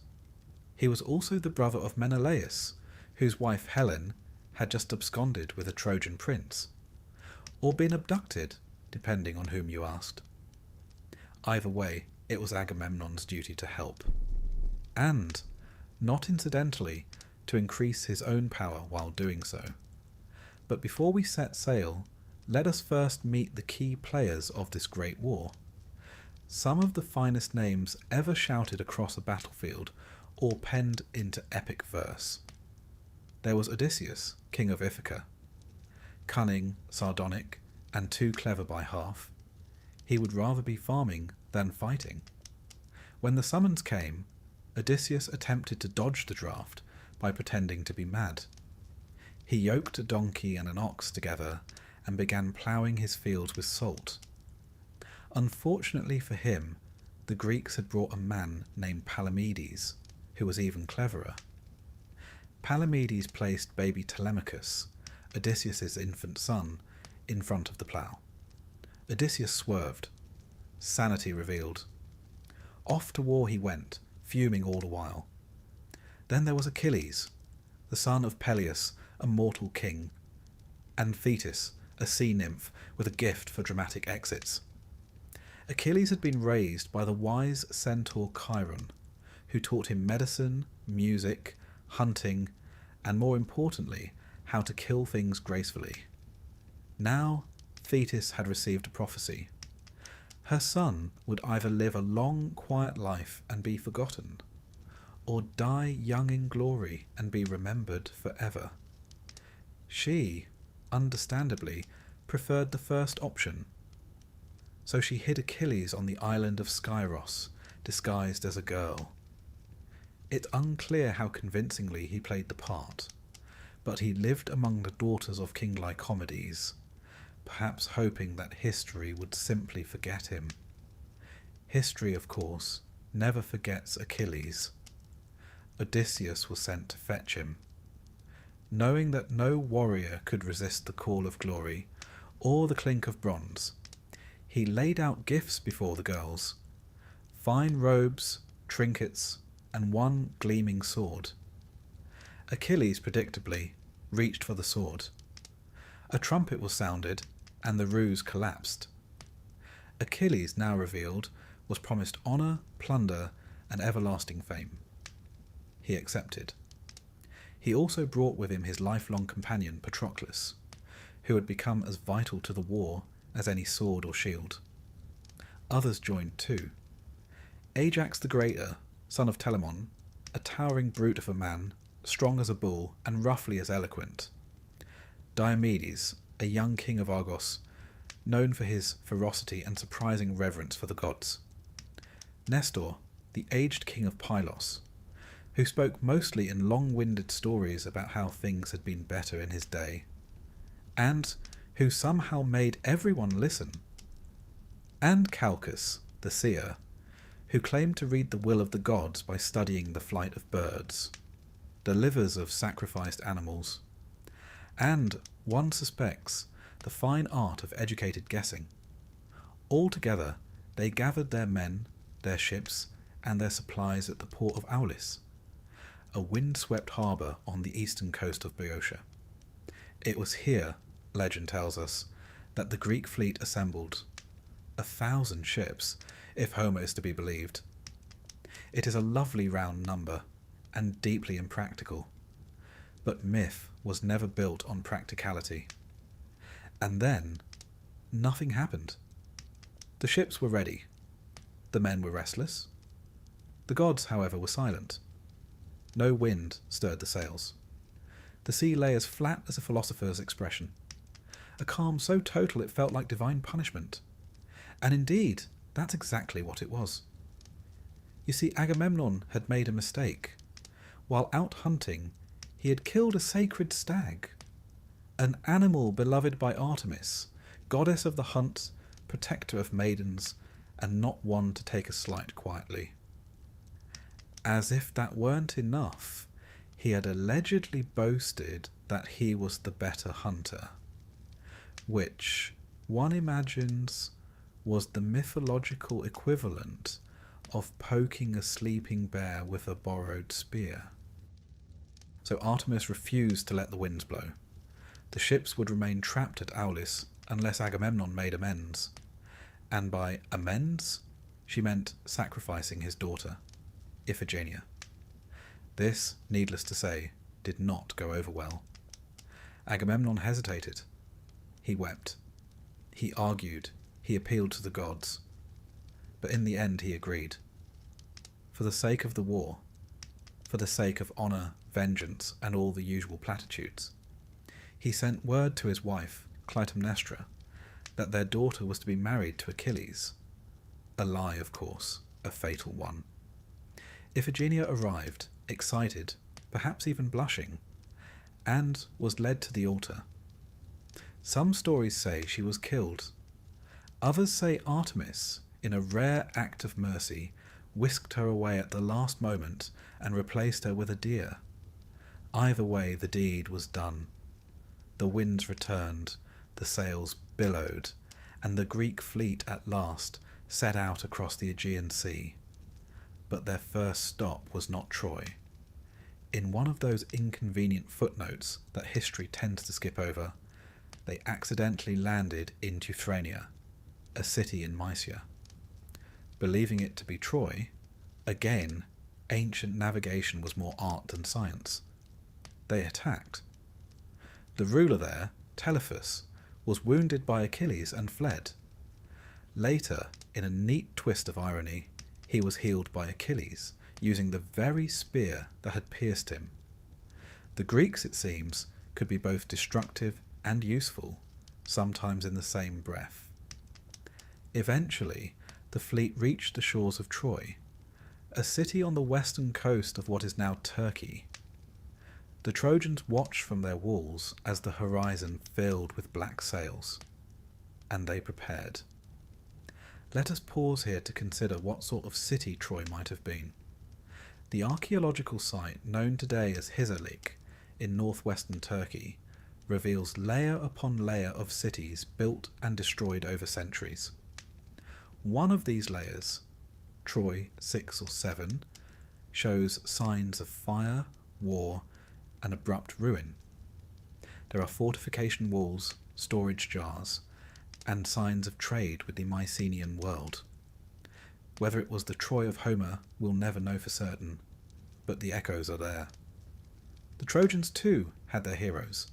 [SPEAKER 1] He was also the brother of Menelaus, whose wife Helen had just absconded with a Trojan prince, or been abducted, depending on whom you asked. Either way, it was Agamemnon's duty to help. And, not incidentally, to increase his own power while doing so. But before we set sail, let us first meet the key players of this great war. Some of the finest names ever shouted across a battlefield or penned into epic verse. There was Odysseus, king of Ithaca. Cunning, sardonic, and too clever by half, he would rather be farming than fighting. When the summons came, Odysseus attempted to dodge the draft by pretending to be mad. He yoked a donkey and an ox together and began ploughing his fields with salt. Unfortunately for him, the Greeks had brought a man named Palamedes, who was even cleverer. Palamedes placed baby Telemachus, Odysseus's infant son, in front of the plough. Odysseus swerved. Sanity revealed. Off to war he went, fuming all the while. Then there was Achilles, the son of Peleus, a mortal king, and Thetis, a sea nymph with a gift for dramatic exits. Achilles had been raised by the wise centaur Chiron, who taught him medicine, music, hunting, and more importantly, how to kill things gracefully. Now, Thetis had received a prophecy. Her son would either live a long, quiet life and be forgotten, or die young in glory and be remembered forever. She, understandably, preferred the first option. So she hid Achilles on the island of Skyros, disguised as a girl. It's unclear how convincingly he played the part, but he lived among the daughters of King Lycomedes, perhaps hoping that history would simply forget him. History, of course, never forgets Achilles. Odysseus was sent to fetch him. Knowing that no warrior could resist the call of glory or the clink of bronze, he laid out gifts before the girls, fine robes, trinkets, and one gleaming sword. Achilles, predictably, reached for the sword. A trumpet was sounded, and the ruse collapsed. Achilles, now revealed, was promised honour, plunder, and everlasting fame. He accepted. He also brought with him his lifelong companion Patroclus, who had become as vital to the war as any sword or shield. Others joined too. Ajax the Greater, son of Telamon, a towering brute of a man, strong as a bull and roughly as eloquent. Diomedes, a young king of Argos, known for his ferocity and surprising reverence for the gods. Nestor, the aged king of Pylos, who spoke mostly in long-winded stories about how things had been better in his day, and who somehow made everyone listen. And Calchas, the seer, who claimed to read the will of the gods by studying the flight of birds, the livers of sacrificed animals, and, one suspects, the fine art of educated guessing. All together, they gathered their men, their ships, and their supplies at the port of Aulis, a wind-swept harbour on the eastern coast of Boeotia. It was here, legend tells us, that the Greek fleet assembled. 1,000 ships, if Homer is to be believed. It is a lovely round number, and deeply impractical. But myth was never built on practicality. And then, nothing happened. The ships were ready. The men were restless. The gods, however, were silent. No wind stirred the sails. The sea lay as flat as a philosopher's expression. A calm so total it felt like divine punishment. And indeed, that's exactly what it was. You see, Agamemnon had made a mistake. While out hunting, he had killed a sacred stag, an animal beloved by Artemis, goddess of the hunt, protector of maidens, and not one to take a slight quietly. As if that weren't enough, he had allegedly boasted that he was the better hunter, which, one imagines, was the mythological equivalent of poking a sleeping bear with a borrowed spear. So Artemis refused to let the winds blow. The ships would remain trapped at Aulis unless Agamemnon made amends. And by amends, she meant sacrificing his daughter, Iphigenia. This, needless to say, did not go over well. Agamemnon hesitated. He wept. He argued. He appealed to the gods. But in the end he agreed. For the sake of the war, for the sake of honour, vengeance, and all the usual platitudes, he sent word to his wife, Clytemnestra, that their daughter was to be married to Achilles. A lie, of course, a fatal one. Iphigenia arrived, excited, perhaps even blushing, and was led to the altar. Some stories say she was killed. Others say Artemis, in a rare act of mercy, whisked her away at the last moment and replaced her with a deer. Either way, the deed was done. The winds returned, the sails billowed, and the Greek fleet at last set out across the Aegean Sea. But their first stop was not Troy. In one of those inconvenient footnotes that history tends to skip over, they accidentally landed in Teuthrania, a city in Mysia. Believing it to be Troy, again, ancient navigation was more art than science. They attacked. The ruler there, Telephus, was wounded by Achilles and fled. Later, in a neat twist of irony, he was healed by Achilles, using the very spear that had pierced him. The Greeks, it seems, could be both destructive and useful, sometimes in the same breath. Eventually, the fleet reached the shores of Troy, a city on the western coast of what is now Turkey. The Trojans watched from their walls as the horizon filled with black sails, and they prepared. Let us pause here to consider what sort of city Troy might have been. The archaeological site known today as Hizarlik in northwestern Turkey reveals layer upon layer of cities built and destroyed over centuries. One of these layers, Troy 6 or 7, shows signs of fire, war, and abrupt ruin. There are fortification walls, storage jars, and signs of trade with the Mycenaean world. Whether it was the Troy of Homer, we'll never know for certain, but the echoes are there. The Trojans too had their heroes.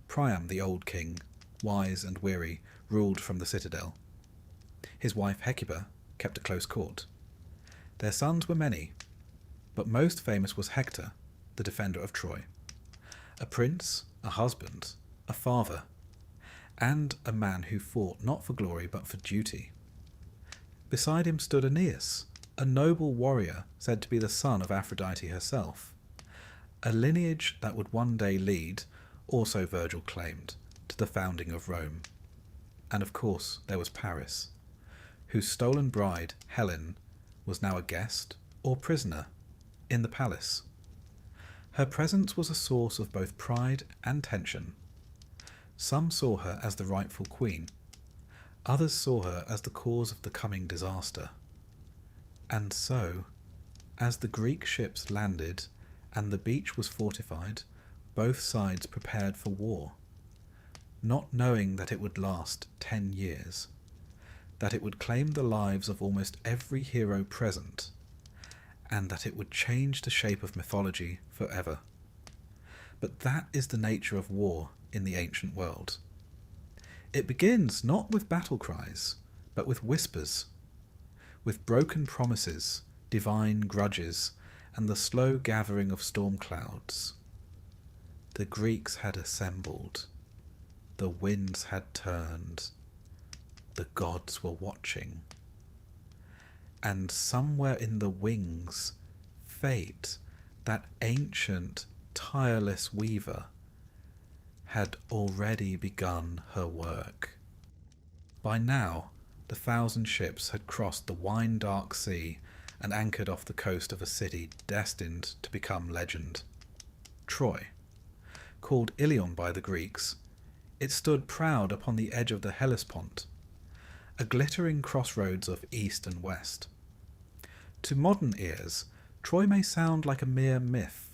[SPEAKER 1] Priam, the old king, wise and weary, ruled from the citadel. His wife Hecuba kept a close court. Their sons were many, but most famous was Hector, the defender of Troy. A prince, a husband, a father, and a man who fought not for glory but for duty. Beside him stood Aeneas, a noble warrior said to be the son of Aphrodite herself, a lineage that would one day lead, also Virgil claimed, to the founding of Rome. And of course there was Paris, whose stolen bride, Helen, was now a guest or prisoner in the palace. Her presence was a source of both pride and tension. Some saw her as the rightful queen. Others saw her as the cause of the coming disaster. And so, as the Greek ships landed and the beach was fortified, both sides prepared for war, not knowing that it would last 10 years, that it would claim the lives of almost every hero present, and that it would change the shape of mythology forever. But that is the nature of war in the ancient world. It begins not with battle cries, but with whispers, with broken promises, divine grudges, and the slow gathering of storm clouds. The Greeks had assembled. The winds had turned. The gods were watching. And somewhere in the wings, fate, that ancient, tireless weaver, had already begun her work. By now, the 1,000 ships had crossed the wine dark sea and anchored off the coast of a city destined to become legend. Troy. Called Ilion by the Greeks, it stood proud upon the edge of the Hellespont, a glittering crossroads of east and west. To modern ears, Troy may sound like a mere myth,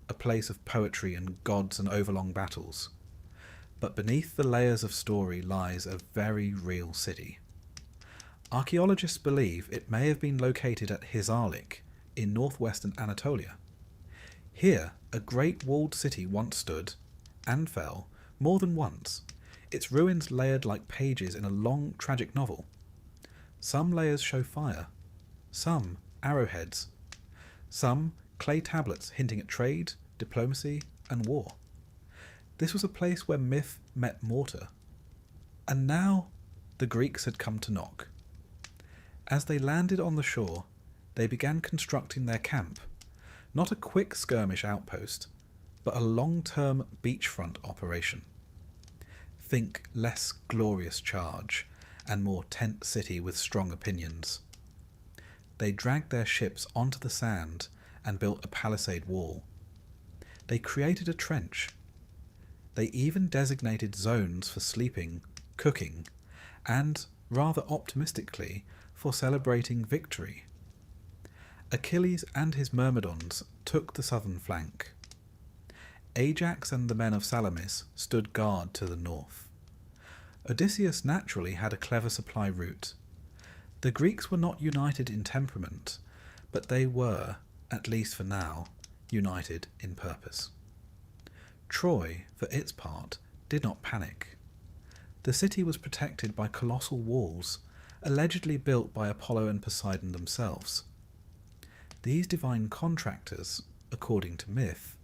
[SPEAKER 1] a place of poetry and gods and overlong battles. But beneath the layers of story lies a very real city. Archaeologists believe it may have been located at Hizarlik in northwestern Anatolia. Here, a great walled city once stood, and fell, more than once, its ruins layered like pages in a long, tragic novel. Some layers show fire, some arrowheads, some clay tablets hinting at trade, diplomacy, and war. This was a place where myth met mortar. And now the Greeks had come to knock. As they landed on the shore, they began constructing their camp, not a quick skirmish outpost, but a long-term beachfront operation. Think less glorious charge and more tent city with strong opinions. They dragged their ships onto the sand and built a palisade wall. They created a trench. They even designated zones for sleeping, cooking, and, rather optimistically, for celebrating victory. Achilles and his Myrmidons took the southern flank. Ajax and the men of Salamis stood guard to the north. Odysseus naturally had a clever supply route. The Greeks were not united in temperament, but they were, at least for now, united in purpose. Troy, for its part, did not panic. The city was protected by colossal walls, allegedly built by Apollo and Poseidon themselves. These divine contractors, according to myth,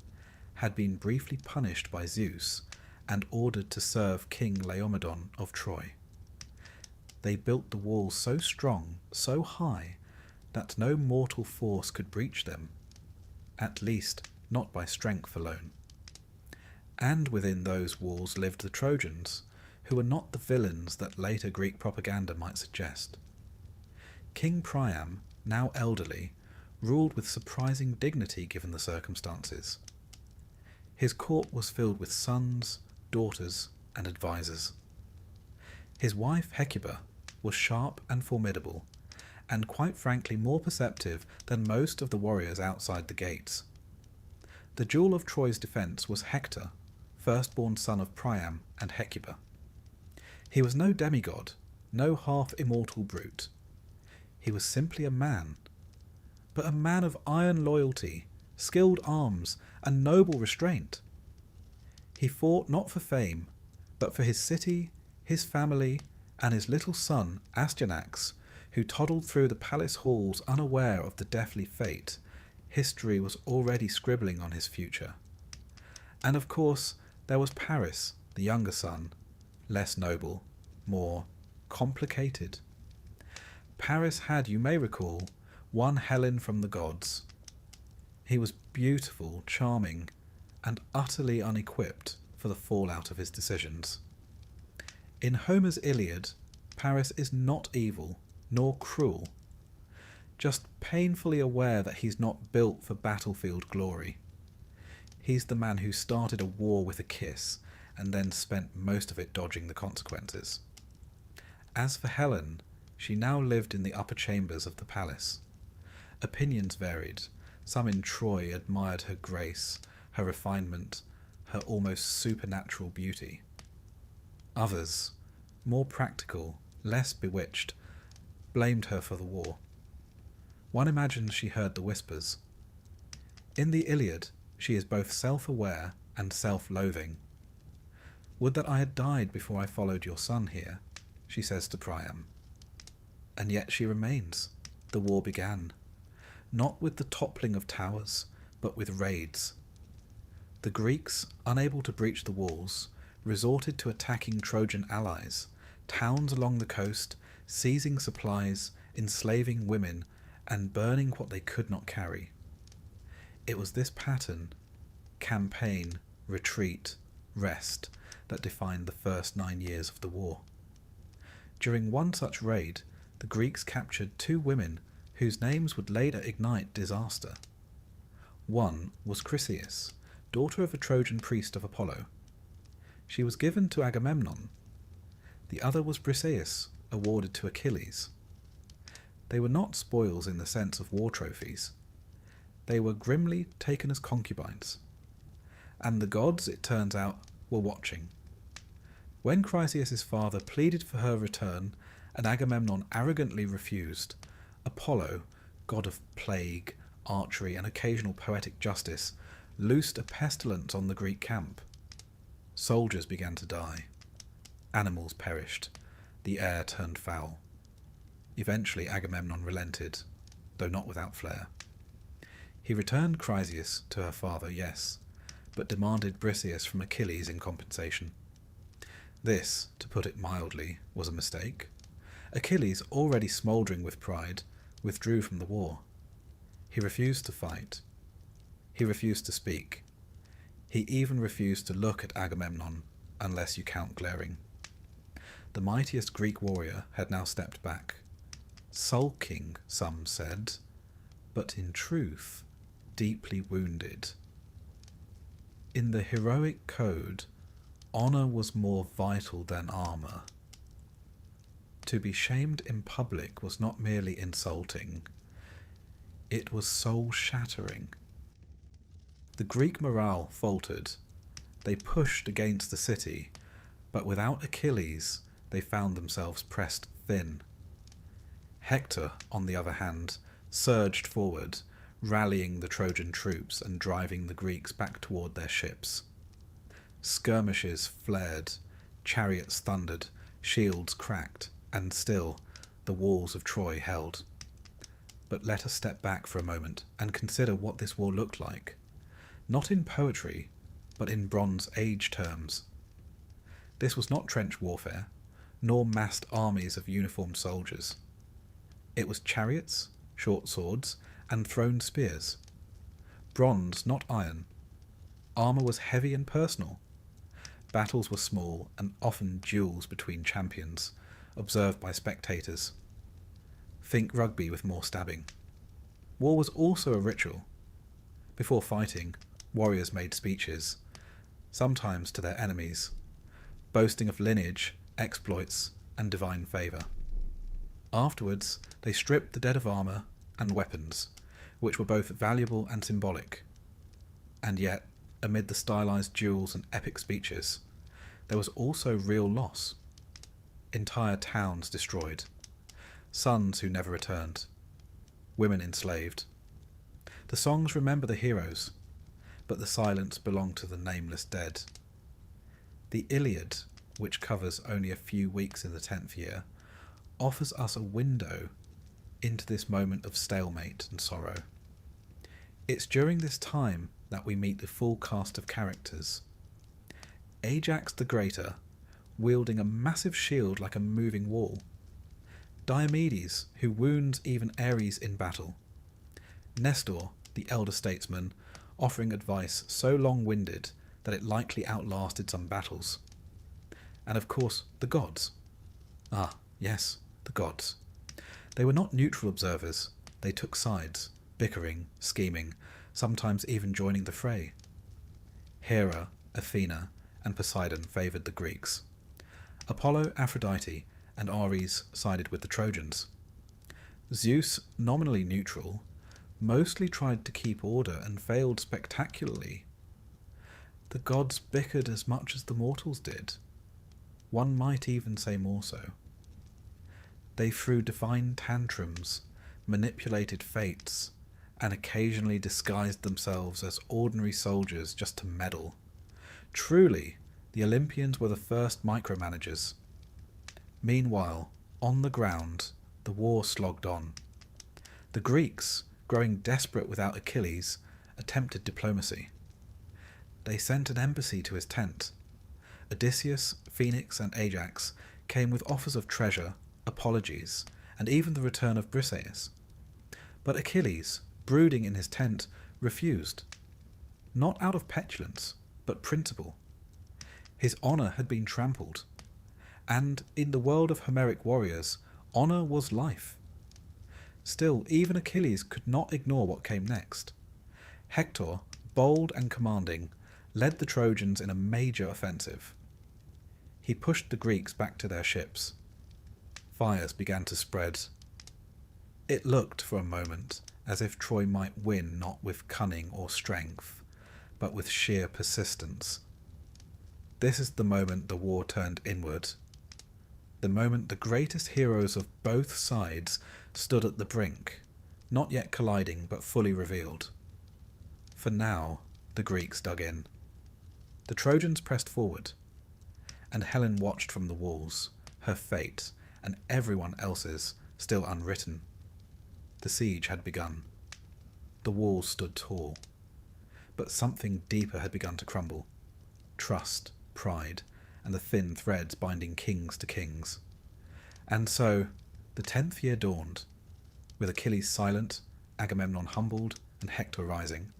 [SPEAKER 1] had been briefly punished by Zeus and ordered to serve King Laomedon of Troy. They built the walls so strong, so high, that no mortal force could breach them, at least not by strength alone. And within those walls lived the Trojans, who were not the villains that later Greek propaganda might suggest. King Priam, now elderly, ruled with surprising dignity given the circumstances. His court was filled with sons, daughters, and advisers. His wife Hecuba was sharp and formidable, and quite frankly more perceptive than most of the warriors outside the gates. The jewel of Troy's defence was Hector, firstborn son of Priam and Hecuba. He was no demigod, no half-immortal brute. He was simply a man, but a man of iron loyalty, skilled arms, and noble restraint. He fought not for fame, but for his city, his family, and his little son Astyanax, who toddled through the palace halls unaware of the deathly fate history was already scribbling on his future. And of course there was Paris, the younger son, less noble, more complicated. Paris had, you may recall, won Helen from the gods. He was beautiful, charming, and utterly unequipped for the fallout of his decisions. In Homer's Iliad, Paris is not evil, nor cruel, just painfully aware that he's not built for battlefield glory. He's the man who started a war with a kiss, and then spent most of it dodging the consequences. As for Helen, she now lived in the upper chambers of the palace. Opinions varied. Some in Troy admired her grace, her refinement, her almost supernatural beauty. Others, more practical, less bewitched, blamed her for the war. One imagines she heard the whispers. In the Iliad, she is both self-aware and self-loathing. "Would that I had died before I followed your son here," she says to Priam. And yet she remains. The war began, not with the toppling of towers, but with raids. The Greeks, unable to breach the walls, resorted to attacking Trojan allies, towns along the coast, seizing supplies, enslaving women, and burning what they could not carry. It was this pattern, campaign, retreat, rest, that defined the first 9 years of the war. During one such raid, the Greeks captured 2 women whose names would later ignite disaster. One was Chryseis, daughter of a Trojan priest of Apollo. She was given to Agamemnon. The other was Briseis, awarded to Achilles. They were not spoils in the sense of war trophies. They were grimly taken as concubines. And the gods, it turns out, were watching. When Chryseis' father pleaded for her return and Agamemnon arrogantly refused, Apollo, god of plague, archery, and occasional poetic justice, loosed a pestilence on the Greek camp. Soldiers began to die. Animals perished. The air turned foul. Eventually Agamemnon relented, though not without flair. He returned Chryseis to her father, yes, but demanded Briseis from Achilles in compensation. This, to put it mildly, was a mistake. Achilles, already smouldering with pride, withdrew from the war. He refused to fight. He refused to speak. He even refused to look at Agamemnon, unless you count glaring. The mightiest Greek warrior had now stepped back. Sulking, some said, but in truth, deeply wounded. In the heroic code, honour was more vital than armour. To be shamed in public was not merely insulting, it was soul-shattering. The Greek morale faltered. They pushed against the city, but without Achilles, they found themselves pressed thin. Hector, on the other hand, surged forward, rallying the Trojan troops and driving the Greeks back toward their ships. Skirmishes flared, chariots thundered, shields cracked, and still the walls of Troy held. But let us step back for a moment and consider what this war looked like, not in poetry, but in Bronze Age terms. This was not trench warfare, nor massed armies of uniformed soldiers. It was chariots, short swords, and thrown spears. Bronze, not iron. Armour was heavy and personal. Battles were small and often duels between champions, observed by spectators. Think rugby with more stabbing. War was also a ritual. Before fighting, warriors made speeches, sometimes to their enemies, boasting of lineage, exploits, and divine favour. Afterwards, they stripped the dead of armour and weapons, which were both valuable and symbolic. And yet, amid the stylised duels and epic speeches, there was also real loss. Entire towns destroyed, sons who never returned, women enslaved. The songs remember the heroes, but the silence belonged to the nameless dead. The Iliad, which covers only a few weeks in the 10th year, offers us a window into this moment of stalemate and sorrow. It's during this time that we meet the full cast of characters. Ajax the Greater, wielding a massive shield like a moving wall. Diomedes, who wounds even Ares in battle. Nestor, the elder statesman, offering advice so long-winded that it likely outlasted some battles. And of course, the gods. Ah, yes, the gods. They were not neutral observers. They took sides, bickering, scheming, sometimes even joining the fray. Hera, Athena, and Poseidon favoured the Greeks. Apollo, Aphrodite, and Ares sided with the Trojans. Zeus, nominally neutral, mostly tried to keep order and failed spectacularly. The gods bickered as much as the mortals did. One might even say more so. They threw divine tantrums, manipulated fates, and occasionally disguised themselves as ordinary soldiers just to meddle. Truly, the Olympians were the first micromanagers. Meanwhile, on the ground, the war slogged on. The Greeks, growing desperate without Achilles, attempted diplomacy. They sent an embassy to his tent. Odysseus, Phoenix, and Ajax came with offers of treasure, apologies, and even the return of Briseis. But Achilles, brooding in his tent, refused. Not out of petulance, but principle. His honour had been trampled. And in the world of Homeric warriors, honour was life. Still, even Achilles could not ignore what came next. Hector, bold and commanding, led the Trojans in a major offensive. He pushed the Greeks back to their ships. Fires began to spread. It looked for a moment as if Troy might win not with cunning or strength, but with sheer persistence. This is the moment the war turned inward. The moment the greatest heroes of both sides stood at the brink, not yet colliding but fully revealed. For now, the Greeks dug in. The Trojans pressed forward, and Helen watched from the walls, her fate, and everyone else's, still unwritten. The siege had begun. The walls stood tall. But something deeper had begun to crumble. Trust, pride, and the thin threads binding kings to kings. And so, the 10th year dawned, with Achilles silent, Agamemnon humbled, and Hector rising.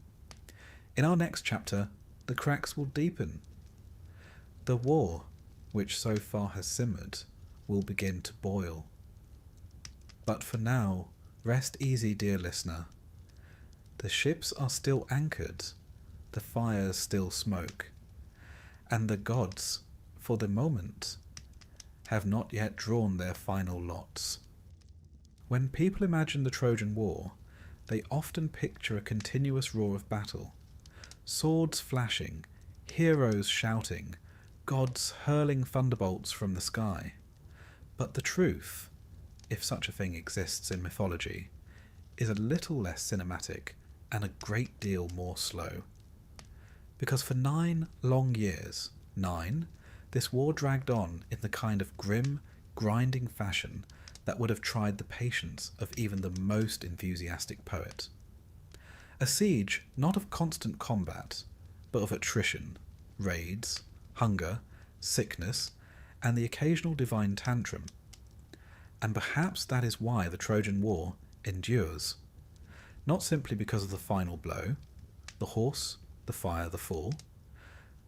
[SPEAKER 1] In our next chapter, the cracks will deepen. The war, which so far has simmered, will begin to boil. But for now, rest easy, dear listener. The ships are still anchored, the fires still smoke, and the gods, for the moment, have not yet drawn their final lots. When people imagine the Trojan War, they often picture a continuous roar of battle, swords flashing, heroes shouting, gods hurling thunderbolts from the sky. But the truth, if such a thing exists in mythology, is a little less cinematic and a great deal more slow. Because for 9 long years, 9, this war dragged on in the kind of grim, grinding fashion that would have tried the patience of even the most enthusiastic poet. A siege not of constant combat, but of attrition, raids, hunger, sickness, and the occasional divine tantrum. And perhaps that is why the Trojan War endures, not simply because of the final blow, the horse, the fire, the fall,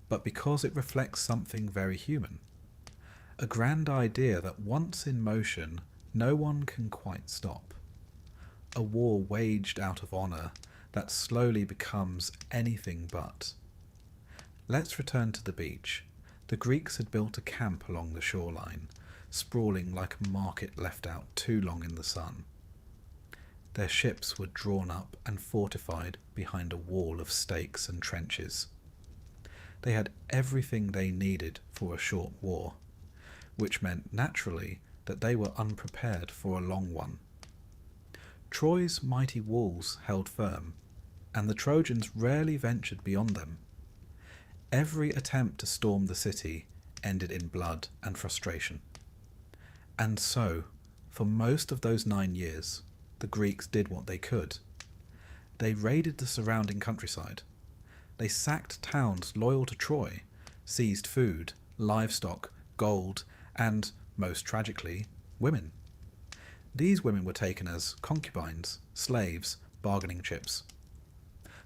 [SPEAKER 1] but because it reflects something very human. A grand idea that once in motion, no one can quite stop. A war waged out of honour that slowly becomes anything but. Let's return to the beach. The Greeks had built a camp along the shoreline, sprawling like a market left out too long in the sun. Their ships were drawn up and fortified behind a wall of stakes and trenches. They had everything they needed for a short war, which meant naturally that they were unprepared for a long one. Troy's mighty walls held firm, and the Trojans rarely ventured beyond them. Every attempt to storm the city ended in blood and frustration. And so, for most of those 9 years, the Greeks did what they could. They raided the surrounding countryside. They sacked towns loyal to Troy, seized food, livestock, gold, and, most tragically, women. These women were taken as concubines, slaves, bargaining chips.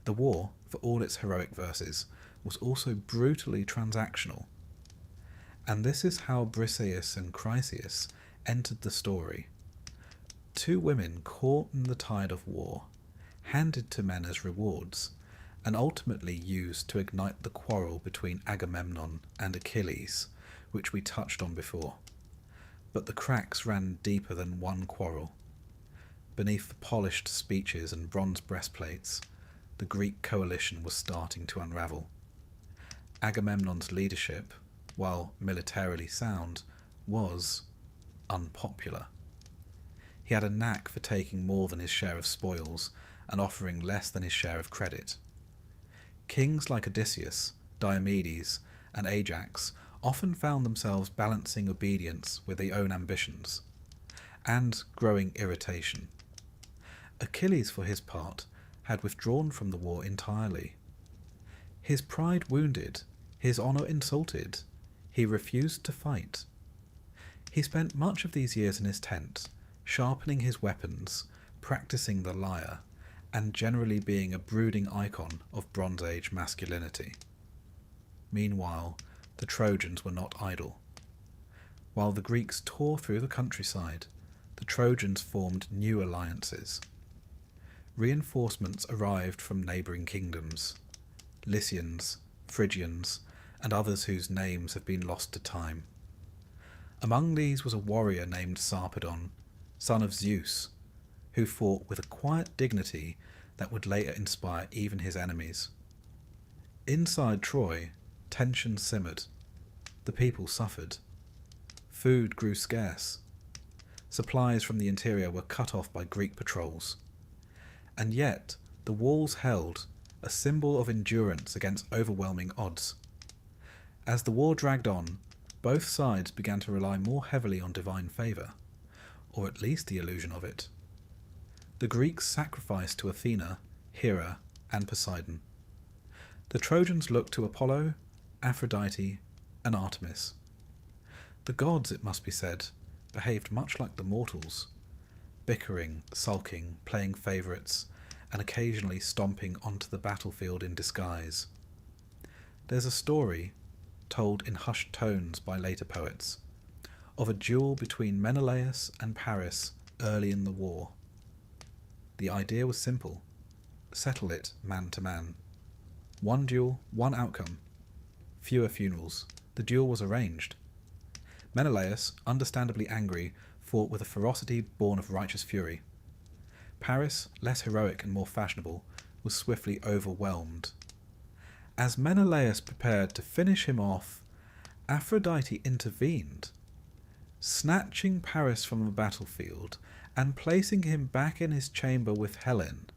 [SPEAKER 1] The war, for all its heroic verses, was also brutally transactional. And this is how Briseis and Chryseis entered the story. 2 women caught in the tide of war, handed to men as rewards, and ultimately used to ignite the quarrel between Agamemnon and Achilles, which we touched on before. But the cracks ran deeper than one quarrel. Beneath the polished speeches and bronze breastplates, the Greek coalition was starting to unravel. Agamemnon's leadership, while militarily sound, was unpopular. He had a knack for taking more than his share of spoils and offering less than his share of credit. Kings like Odysseus, Diomedes, and Ajax often found themselves balancing obedience with their own ambitions, and growing irritation. Achilles, for his part, had withdrawn from the war entirely. His pride wounded, his honour insulted, he refused to fight. He spent much of these years in his tent, sharpening his weapons, practicing the lyre, and generally being a brooding icon of Bronze Age masculinity. Meanwhile, the Trojans were not idle. While the Greeks tore through the countryside, the Trojans formed new alliances. Reinforcements arrived from neighbouring kingdoms, Lycians, Phrygians, and others whose names have been lost to time. Among these was a warrior named Sarpedon, son of Zeus, who fought with a quiet dignity that would later inspire even his enemies. Inside Troy, tension simmered. The people suffered. Food grew scarce. Supplies from the interior were cut off by Greek patrols. And yet, the walls held, a symbol of endurance against overwhelming odds. As the war dragged on, both sides began to rely more heavily on divine favour, or at least the illusion of it. The Greeks sacrificed to Athena, Hera, and Poseidon. The Trojans looked to Apollo, Aphrodite, and Artemis. The gods, it must be said, behaved much like the mortals, bickering, sulking, playing favourites, and occasionally stomping onto the battlefield in disguise. There's a story, told in hushed tones by later poets, of a duel between Menelaus and Paris early in the war. The idea was simple: settle it man to man. One duel, one outcome. Fewer funerals. The duel was arranged. Menelaus, understandably angry, fought with a ferocity born of righteous fury. Paris, less heroic and more fashionable, was swiftly overwhelmed. As Menelaus prepared to finish him off, Aphrodite intervened, snatching Paris from the battlefield and placing him back in his chamber with Helen,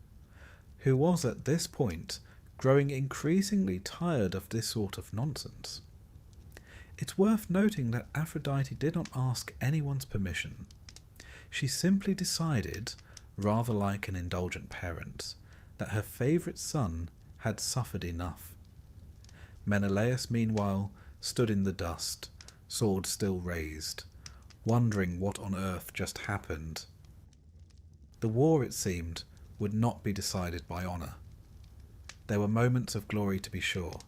[SPEAKER 1] who was at this point growing increasingly tired of this sort of nonsense. It's worth noting that Aphrodite did not ask anyone's permission. She simply decided, rather like an indulgent parent, that her favourite son had suffered enough. Menelaus, meanwhile, stood in the dust, sword still raised, wondering what on earth just happened. The war, it seemed, would not be decided by honour. There were moments of glory, to be sure.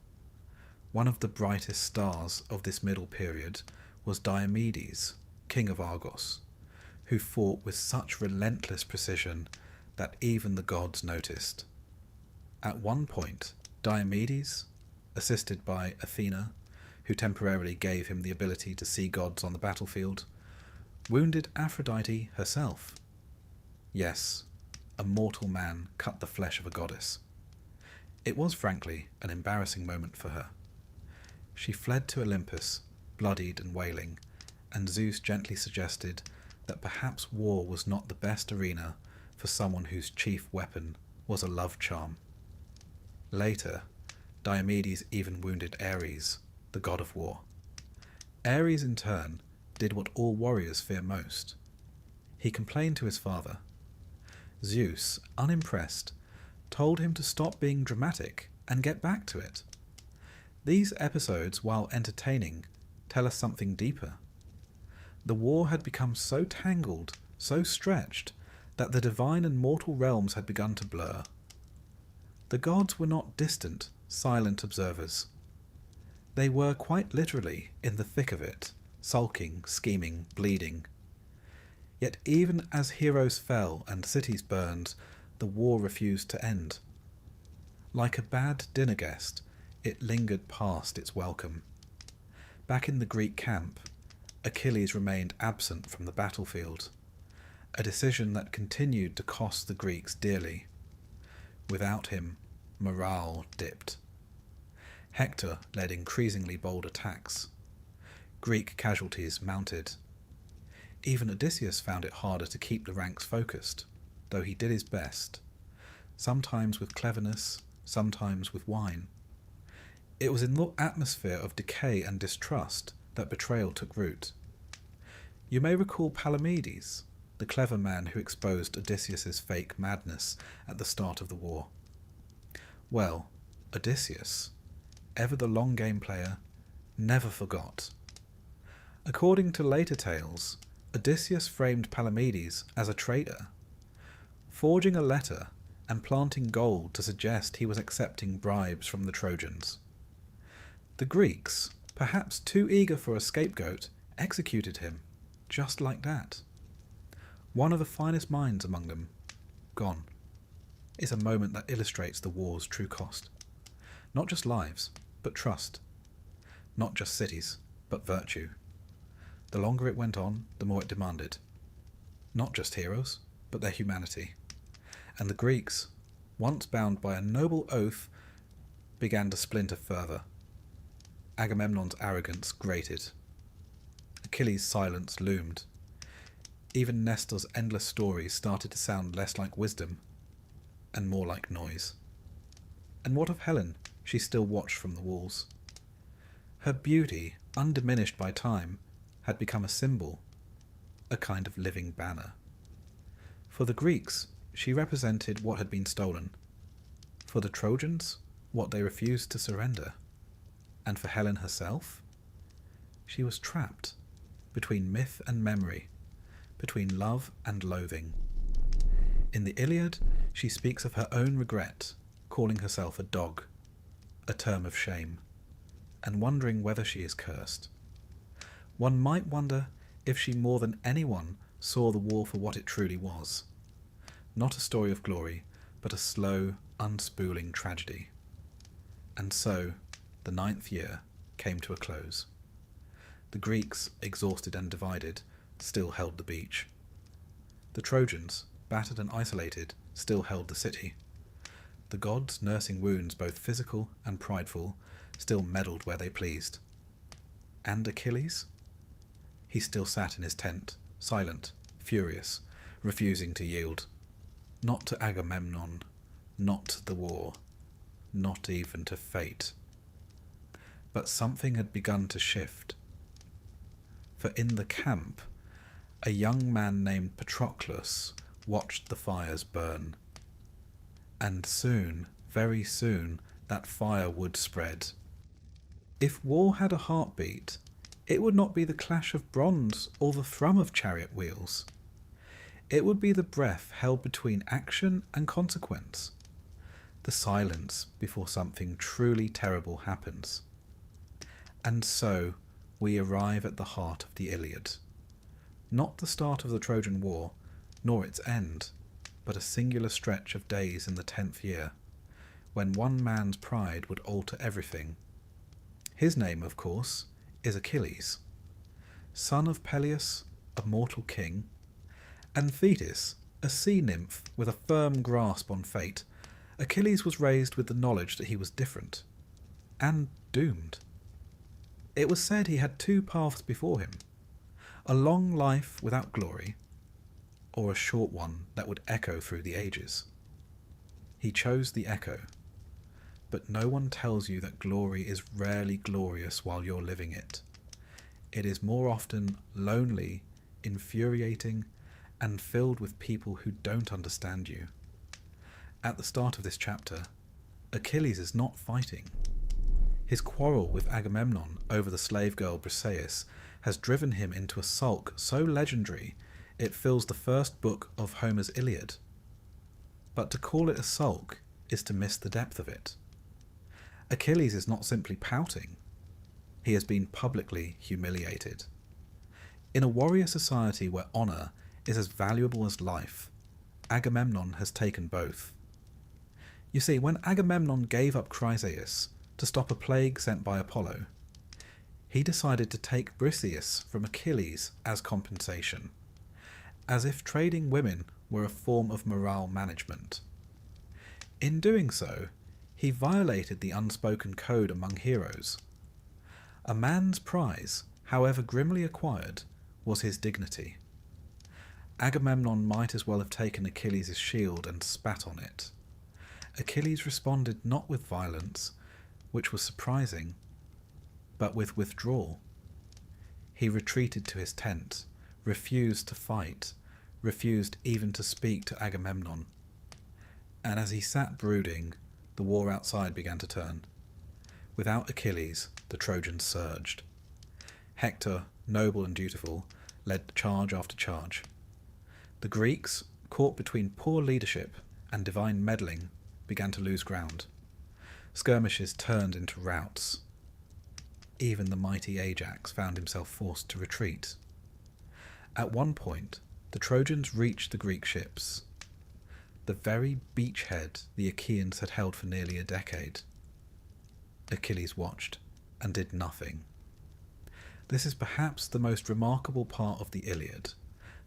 [SPEAKER 1] One of the brightest stars of this middle period was Diomedes, king of Argos, who fought with such relentless precision that even the gods noticed. At one point, Diomedes, assisted by Athena, who temporarily gave him the ability to see gods on the battlefield, wounded Aphrodite herself. Yes, a mortal man cut the flesh of a goddess. It was, frankly, an embarrassing moment for her. She fled to Olympus, bloodied and wailing, and Zeus gently suggested that perhaps war was not the best arena for someone whose chief weapon was a love charm. Later, Diomedes even wounded Ares, the god of war. Ares, in turn, did what all warriors fear most. He complained to his father. Zeus, unimpressed, told him to stop being dramatic and get back to it. These episodes, while entertaining, tell us something deeper. The war had become so tangled, so stretched, that the divine and mortal realms had begun to blur. The gods were not distant, silent observers. They were quite literally in the thick of it, sulking, scheming, bleeding. Yet even as heroes fell and cities burned, the war refused to end. Like a bad dinner guest, it lingered past its welcome. Back in the Greek camp, Achilles remained absent from the battlefield, a decision that continued to cost the Greeks dearly. Without him, morale dipped. Hector led increasingly bold attacks. Greek casualties mounted. Even Odysseus found it harder to keep the ranks focused, though he did his best, sometimes with cleverness, sometimes with wine. It was in the atmosphere of decay and distrust that betrayal took root. You may recall Palamedes, the clever man who exposed Odysseus's fake madness at the start of the war. Well, Odysseus, ever the long game player, never forgot. According to later tales, Odysseus framed Palamedes as a traitor, forging a letter and planting gold to suggest he was accepting bribes from the Trojans. The Greeks, perhaps too eager for a scapegoat, executed him, just like that. One of the finest minds among them, gone. It's a moment that illustrates the war's true cost. Not just lives, but trust. Not just cities, but virtue. The longer it went on, the more it demanded. Not just heroes, but their humanity. And the Greeks, once bound by a noble oath, began to splinter further. Agamemnon's arrogance grated. Achilles' silence loomed. Even Nestor's endless stories started to sound less like wisdom and more like noise. And what of Helen? She still watched from the walls. Her beauty, undiminished by time, had become a symbol, a kind of living banner. For the Greeks, she represented what had been stolen. For the Trojans, what they refused to surrender. And for Helen herself, she was trapped between myth and memory, between love and loathing. In the Iliad, she speaks of her own regret, calling herself a dog, a term of shame, and wondering whether she is cursed. One might wonder if she more than anyone saw the war for what it truly was. Not a story of glory, but a slow, unspooling tragedy. And so, the 9th year came to a close. The Greeks, exhausted and divided, still held the beach. The Trojans, battered and isolated, still held the city. The gods, nursing wounds both physical and prideful, still meddled where they pleased. And Achilles? He still sat in his tent, silent, furious, refusing to yield. Not to Agamemnon, not to the war, not even to fate. But something had begun to shift. For in the camp, a young man named Patroclus watched the fires burn. And soon, very soon, that fire would spread. If war had a heartbeat, It would not be the clash of bronze or the thrum of chariot wheels. It would be the breath held between action and consequence, the silence before something truly terrible happens. And so we arrive at the heart of the Iliad. Not the start of the Trojan War, nor its end, but a singular stretch of days in the 10th year, when one man's pride would alter everything. His name, of course, is Achilles, son of Peleus, a mortal king, and Thetis, a sea nymph with a firm grasp on fate. Achilles was raised with the knowledge that he was different, and doomed. It was said he had two paths before him, a long life without glory, or a short one that would echo through the ages. He chose the echo, but no one tells you that glory is rarely glorious while you're living it. It is more often lonely, infuriating, and filled with people who don't understand you. At the start of this chapter, Achilles is not fighting. His quarrel with Agamemnon over the slave girl Briseis has driven him into a sulk so legendary it fills the first book of Homer's Iliad. But to call it a sulk is to miss the depth of it. Achilles is not simply pouting. He has been publicly humiliated. In a warrior society where honour is as valuable as life, Agamemnon has taken both. You see, when Agamemnon gave up Chryseis to stop a plague sent by Apollo, he decided to take Briseis from Achilles as compensation, as if trading women were a form of morale management. In doing so, he violated the unspoken code among heroes. A man's prize, however grimly acquired, was his dignity. Agamemnon might as well have taken Achilles' shield and spat on it. Achilles responded not with violence, which was surprising, but with withdrawal. He retreated to his tent, refused to fight, refused even to speak to Agamemnon. And as he sat brooding, the war outside began to turn. Without Achilles, the Trojans surged. Hector, noble and dutiful, led charge after charge. The Greeks, caught between poor leadership and divine meddling, began to lose ground. Skirmishes turned into routs. Even the mighty Ajax found himself forced to retreat. At one point, the Trojans reached the Greek ships, the very beachhead the Achaeans had held for nearly a decade. Achilles watched and did nothing. This is perhaps the most remarkable part of the Iliad,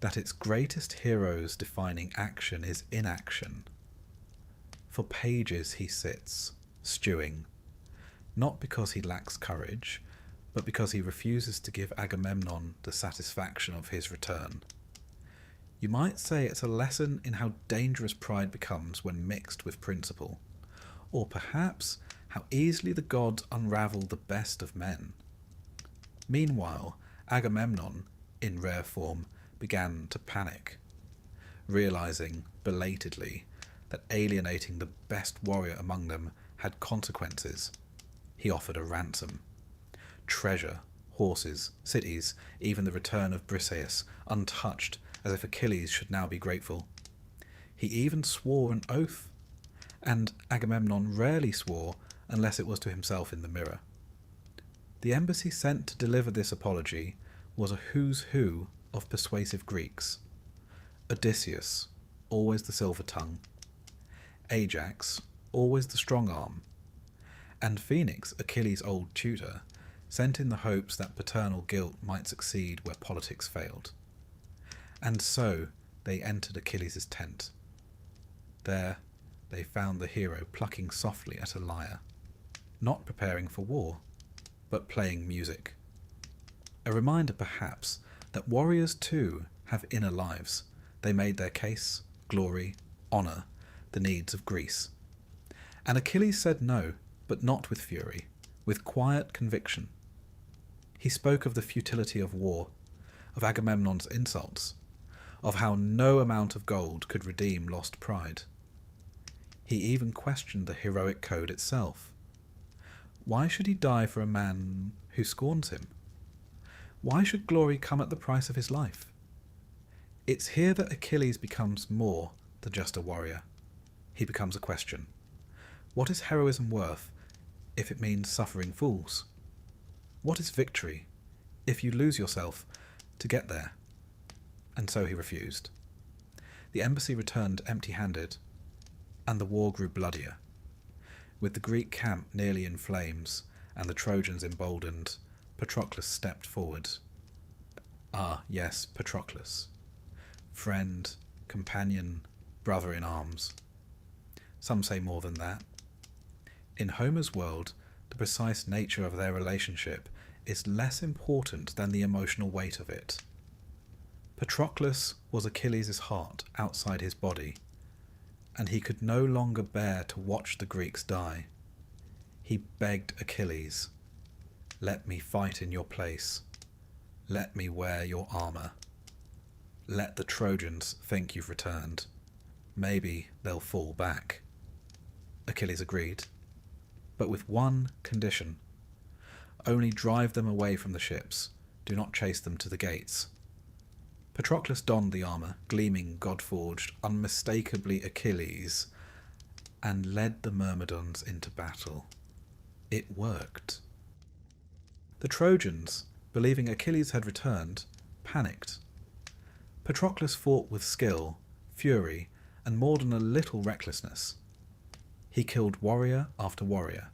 [SPEAKER 1] that its greatest hero's defining action is inaction. For pages he sits, stewing, not because he lacks courage, but because he refuses to give Agamemnon the satisfaction of his return. You might say it's a lesson in how dangerous pride becomes when mixed with principle, or perhaps how easily the gods unravel the best of men. Meanwhile, Agamemnon, in rare form, began to panic, realizing, belatedly, that alienating the best warrior among them had consequences. He offered a ransom. Treasure, horses, cities, even the return of Briseis, untouched, as if Achilles should now be grateful. He even swore an oath, and Agamemnon rarely swore unless it was to himself in the mirror. The embassy sent to deliver this apology was a who's who of persuasive Greeks. Odysseus, always the silver tongue; Ajax, always the strong arm; and Phoenix, Achilles' old tutor, sent in the hopes that paternal guilt might succeed where politics failed. And so they entered Achilles' tent. There they found the hero plucking softly at a lyre, not preparing for war, but playing music. A reminder, perhaps, that warriors too have inner lives. They made their case, glory, honour, the needs of Greece. And Achilles said no, but not with fury, with quiet conviction. He spoke of the futility of war, of Agamemnon's insults, of how no amount of gold could redeem lost pride. He even questioned the heroic code itself. Why should he die for a man who scorns him? Why should glory come at the price of his life? It's here that Achilles becomes more than just a warrior. He becomes a question. What is heroism worth if it means suffering fools? What is victory if you lose yourself to get there? And so he refused. The embassy returned empty-handed, and the war grew bloodier. With the Greek camp nearly in flames and the Trojans emboldened, Patroclus stepped forward. Ah, yes, Patroclus. Friend, companion, brother in arms. Some say more than that. In Homer's world, the precise nature of their relationship is less important than the emotional weight of it. Patroclus was Achilles' heart outside his body, and he could no longer bear to watch the Greeks die. He begged Achilles, "Let me fight in your place. Let me wear your armour. Let the Trojans think you've returned. Maybe they'll fall back." Achilles agreed, but with one condition. Only drive them away from the ships. Do not chase them to the gates. Patroclus donned the armour, gleaming, god-forged, unmistakably Achilles, and led the Myrmidons into battle. It worked. The Trojans, believing Achilles had returned, panicked. Patroclus fought with skill, fury, and more than a little recklessness. He killed warrior after warrior,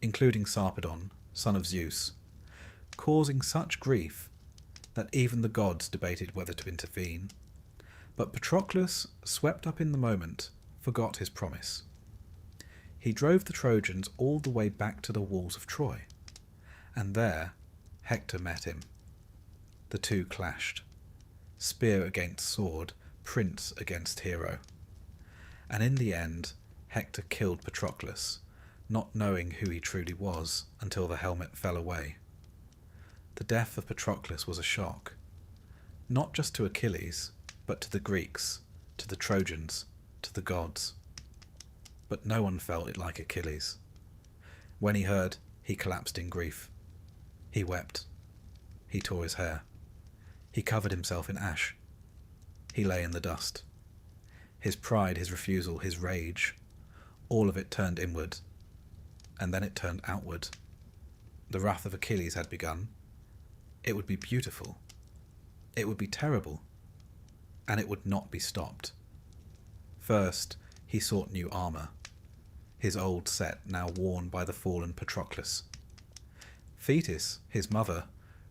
[SPEAKER 1] including Sarpedon, son of Zeus, causing such grief that even the gods debated whether to intervene. But Patroclus, swept up in the moment, forgot his promise. He drove the Trojans all the way back to the walls of Troy, and there Hector met him. The two clashed, spear against sword, prince against hero. And in the end, Hector killed Patroclus, not knowing who he truly was until the helmet fell away. The death of Patroclus was a shock, not just to Achilles, but to the Greeks, to the Trojans, to the gods. But no one felt it like Achilles. When he heard, he collapsed in grief. He wept. He tore his hair. He covered himself in ash. He lay in the dust. His pride, his refusal, his rage, all of it turned inward, and then it turned outward. The wrath of Achilles had begun. It would be beautiful. It would be terrible. And it would not be stopped. First, he sought new armour, his old set now worn by the fallen Patroclus. Thetis, his mother,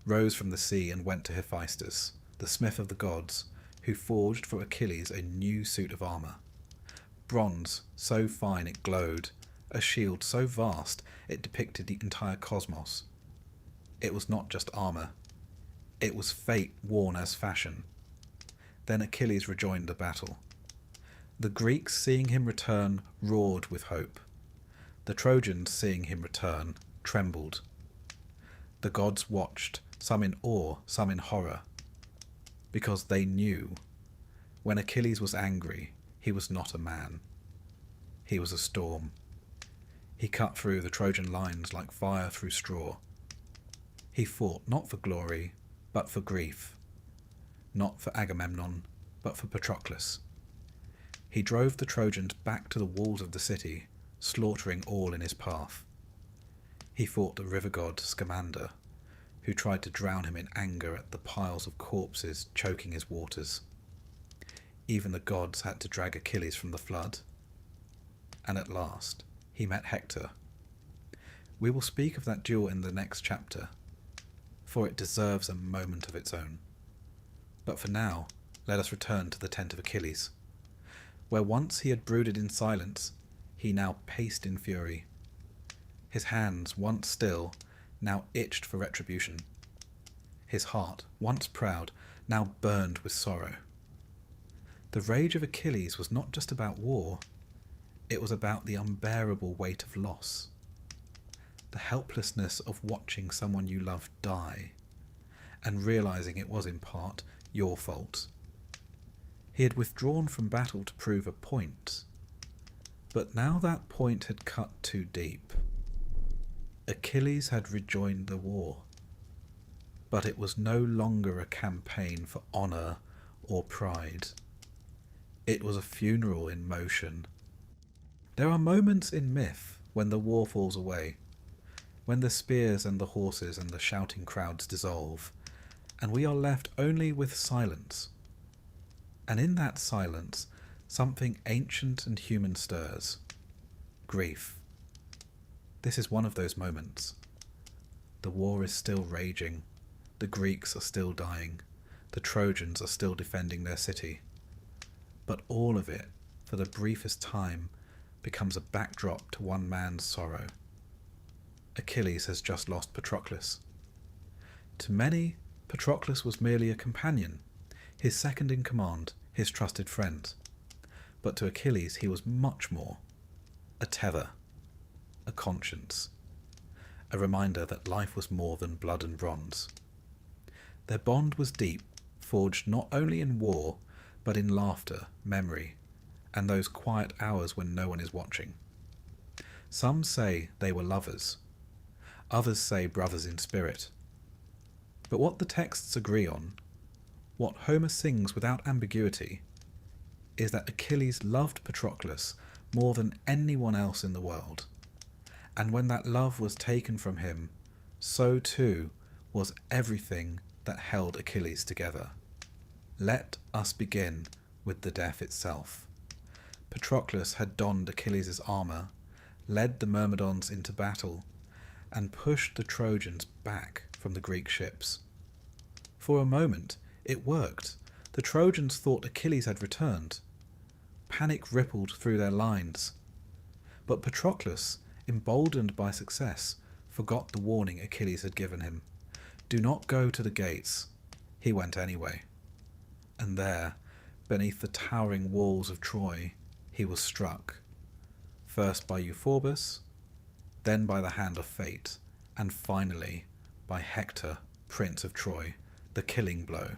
[SPEAKER 1] rose from the sea and went to Hephaestus, the smith of the gods, who forged for Achilles a new suit of armour. Bronze, so fine it glowed, a shield so vast it depicted the entire cosmos. It was not just armour. It was fate worn as fashion. Then Achilles rejoined the battle. The Greeks, seeing him return, roared with hope. The Trojans, seeing him return, trembled. The gods watched, some in awe, some in horror, because they knew when Achilles was angry, he was not a man. He was a storm. He cut through the Trojan lines like fire through straw. He fought not for glory, but for grief. Not for Agamemnon, but for Patroclus. He drove the Trojans back to the walls of the city, slaughtering all in his path. He fought the river god Scamander, who tried to drown him in anger at the piles of corpses choking his waters. Even the gods had to drag Achilles from the flood. And at last, he met Hector. We will speak of that duel in the next chapter, for it deserves a moment of its own. But for now, let us return to the tent of Achilles. Where once he had brooded in silence, he now paced in fury. His hands, once still, now itched for retribution. His heart, once proud, now burned with sorrow. The rage of Achilles was not just about war, it was about the unbearable weight of loss. The helplessness of watching someone you love die, and realizing it was in part your fault. He had withdrawn from battle to prove a point, but now that point had cut too deep. Achilles had rejoined the war. but it was no longer a campaign for honour or pride. It was a funeral in motion. There are moments in myth when the war falls away, when the spears and the horses and the shouting crowds dissolve, and we are left only with silence. And in that silence, something ancient and human stirs. Grief. This is one of those moments. The war is still raging. The Greeks are still dying. The Trojans are still defending their city. But all of it, for the briefest time, becomes a backdrop to one man's sorrow. Achilles has just lost Patroclus. To many, Patroclus was merely a companion, his second in command, his trusted friend. But to Achilles he was much more. A tether, a conscience, a reminder that life was more than blood and bronze. Their bond was deep, forged not only in war, but in laughter, memory, and those quiet hours when no one is watching. Some say they were lovers. Others say brothers in spirit. But what the texts agree on, what Homer sings without ambiguity, is that Achilles loved Patroclus more than anyone else in the world. And when that love was taken from him, so too was everything that held Achilles together. Let us begin with the death itself. Patroclus had donned Achilles' armour, led the Myrmidons into battle, and pushed the Trojans back from the Greek ships. For a moment, it worked. The Trojans thought Achilles had returned. Panic rippled through their lines. But Patroclus, emboldened by success, forgot the warning Achilles had given him. Do not go to the gates. He went anyway. And there, beneath the towering walls of Troy, he was struck, first by Euphorbus, then by the hand of fate, and finally by Hector, Prince of Troy, the killing blow.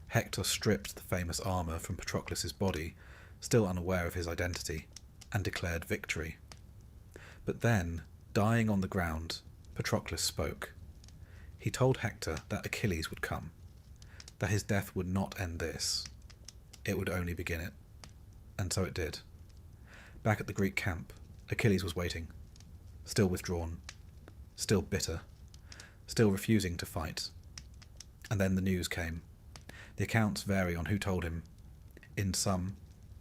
[SPEAKER 1] Hector stripped the famous armour from Patroclus' body, still unaware of his identity, and declared victory. But then, dying on the ground, Patroclus spoke. He told Hector that Achilles would come, that his death would not end this. It would only begin it. And so it did. Back at the Greek camp, Achilles was waiting, still withdrawn, still bitter, still refusing to fight. And then the news came. The accounts vary on who told him. In some,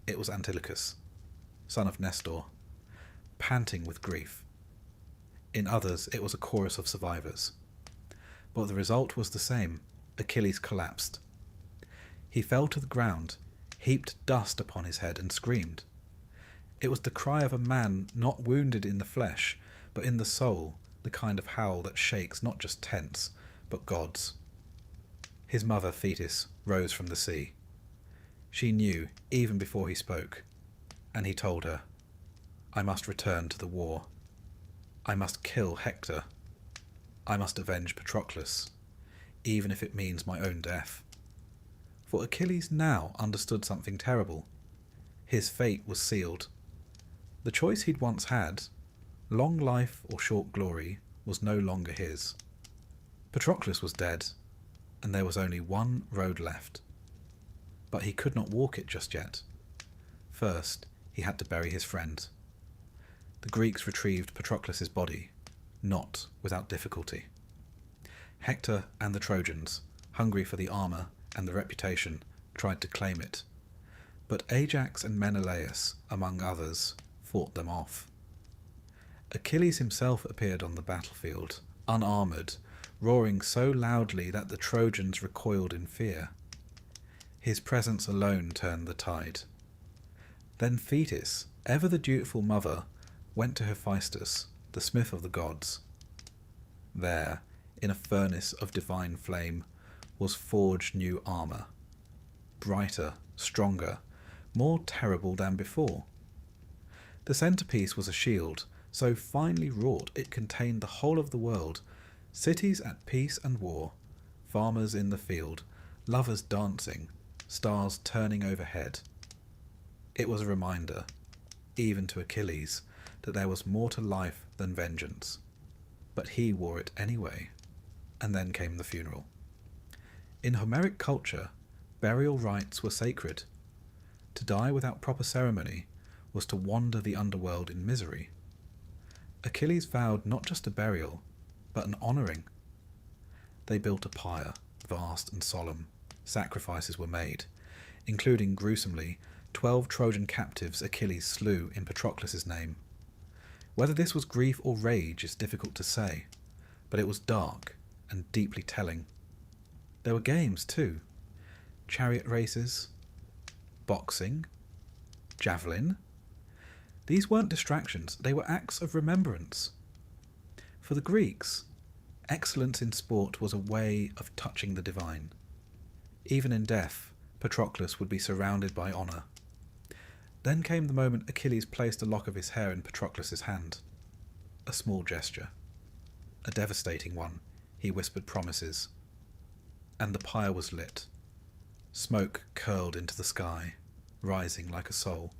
[SPEAKER 1] it was Antilochus, son of Nestor, panting with grief. In others, it was a chorus of survivors. But the result was the same. Achilles collapsed. He fell to the ground, heaped dust upon his head, and screamed. It was the cry of a man not wounded in the flesh, but in the soul, the kind of howl that shakes not just tents, but gods. His mother, Thetis, rose from the sea. She knew, even before he spoke, and he told her, I must return to the war. I must kill Hector. I must avenge Patroclus, even if it means my own death. For Achilles now understood something terrible. His fate was sealed. The choice he'd once had, long life or short glory, was no longer his. Patroclus was dead, and there was only one road left. But he could not walk it just yet. First, he had to bury his friend. The Greeks retrieved Patroclus' body, not without difficulty. Hector and the Trojans, hungry for the armour and the reputation, tried to claim it. But Ajax and Menelaus, among others, fought them off. Achilles himself appeared on the battlefield, unarmoured, roaring so loudly that the Trojans recoiled in fear. His presence alone turned the tide. Then Thetis, ever the dutiful mother, went to Hephaestus, the smith of the gods. There, in a furnace of divine flame, was forged new armour, brighter, stronger, more terrible than before. The centrepiece was a shield, so finely wrought it contained the whole of the world, cities at peace and war, farmers in the field, lovers dancing, stars turning overhead. It was a reminder, even to Achilles, that there was more to life than vengeance. But he wore it anyway. and then came the funeral. In Homeric culture, burial rites were sacred. To die without proper ceremony was to wander the underworld in misery. Achilles vowed not just a burial, but an honouring. They built a pyre, vast and solemn. Sacrifices were made, including, gruesomely, 12 Trojan captives Achilles slew in Patroclus' name. Whether this was grief or rage is difficult to say, but it was dark and deeply telling. There were games too. Chariot races, boxing, javelin. These weren't distractions, they were acts of remembrance. For the Greeks, excellence in sport was a way of touching the divine. Even in death, Patroclus would be surrounded by honour. Then came the moment Achilles placed a lock of his hair in Patroclus' hand. A small gesture. A devastating one. He whispered promises. And the pyre was lit. Smoke curled into the sky, rising like a soul.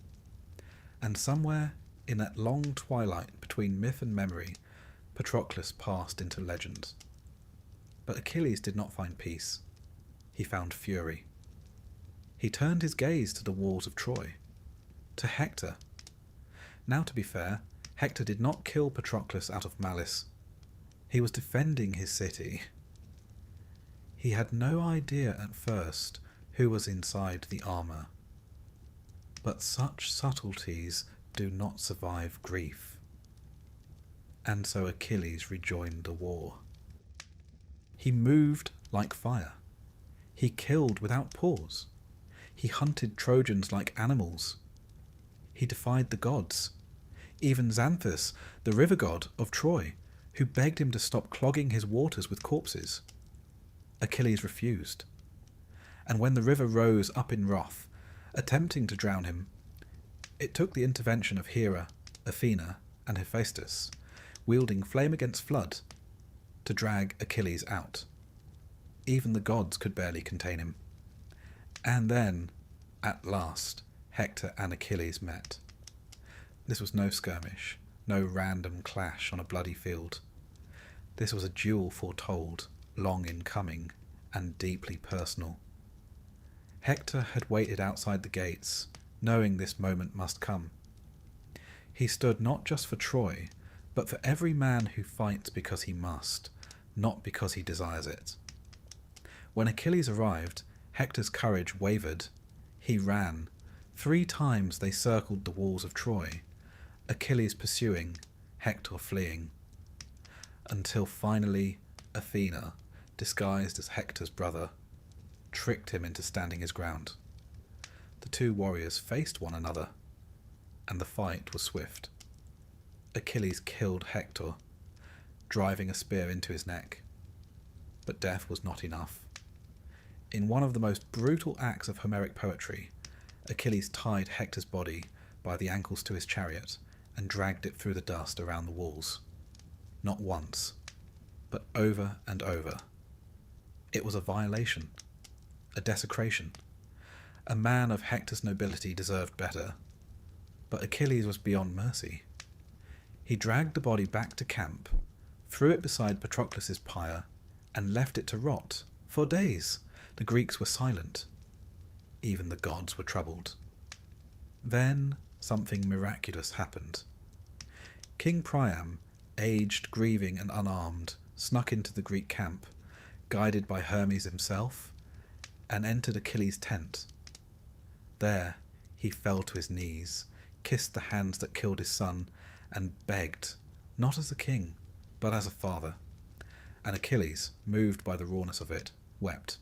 [SPEAKER 1] And somewhere, in that long twilight between myth and memory, Patroclus passed into legend. But Achilles did not find peace. He found fury. He turned his gaze to the walls of Troy, to Hector. Now, to be fair, Hector did not kill Patroclus out of malice. He was defending his city. He had no idea at first who was inside the armour. But such subtleties do not survive grief. And so Achilles rejoined the war. He moved like fire. He killed without pause. He hunted Trojans like animals. He defied the gods, even Xanthus, the river god of Troy, who begged him to stop clogging his waters with corpses. Achilles refused. And when the river rose up in wrath, attempting to drown him, it took the intervention of Hera, Athena, and Hephaestus, wielding flame against flood, to drag Achilles out. Even the gods could barely contain him. And then, at last, Hector and Achilles met. This was no skirmish, no random clash on a bloody field. This was a duel foretold, long in coming, and deeply personal. Hector had waited outside the gates, knowing this moment must come. He stood not just for Troy, but for every man who fights because he must, not because he desires it. When Achilles arrived, Hector's courage wavered. He ran. 3 times they circled the walls of Troy, Achilles pursuing, Hector fleeing. Until finally Athena, disguised as Hector's brother, tricked him into standing his ground. The 2 warriors faced one another, and the fight was swift. Achilles killed Hector, driving a spear into his neck. But death was not enough. In one of the most brutal acts of Homeric poetry, Achilles tied Hector's body by the ankles to his chariot and dragged it through the dust around the walls. Not once, but over and over. It was a violation, a desecration. A man of Hector's nobility deserved better, but Achilles was beyond mercy. He dragged the body back to camp, threw it beside Patroclus' pyre, and left it to rot. For days, the Greeks were silent. Even the gods were troubled. Then something miraculous happened. King Priam, aged, grieving, and unarmed, snuck into the Greek camp, guided by Hermes himself, and entered Achilles' tent. There he fell to his knees, kissed the hands that killed his son, and begged, not as a king, but as a father. And Achilles, moved by the rawness of it, wept.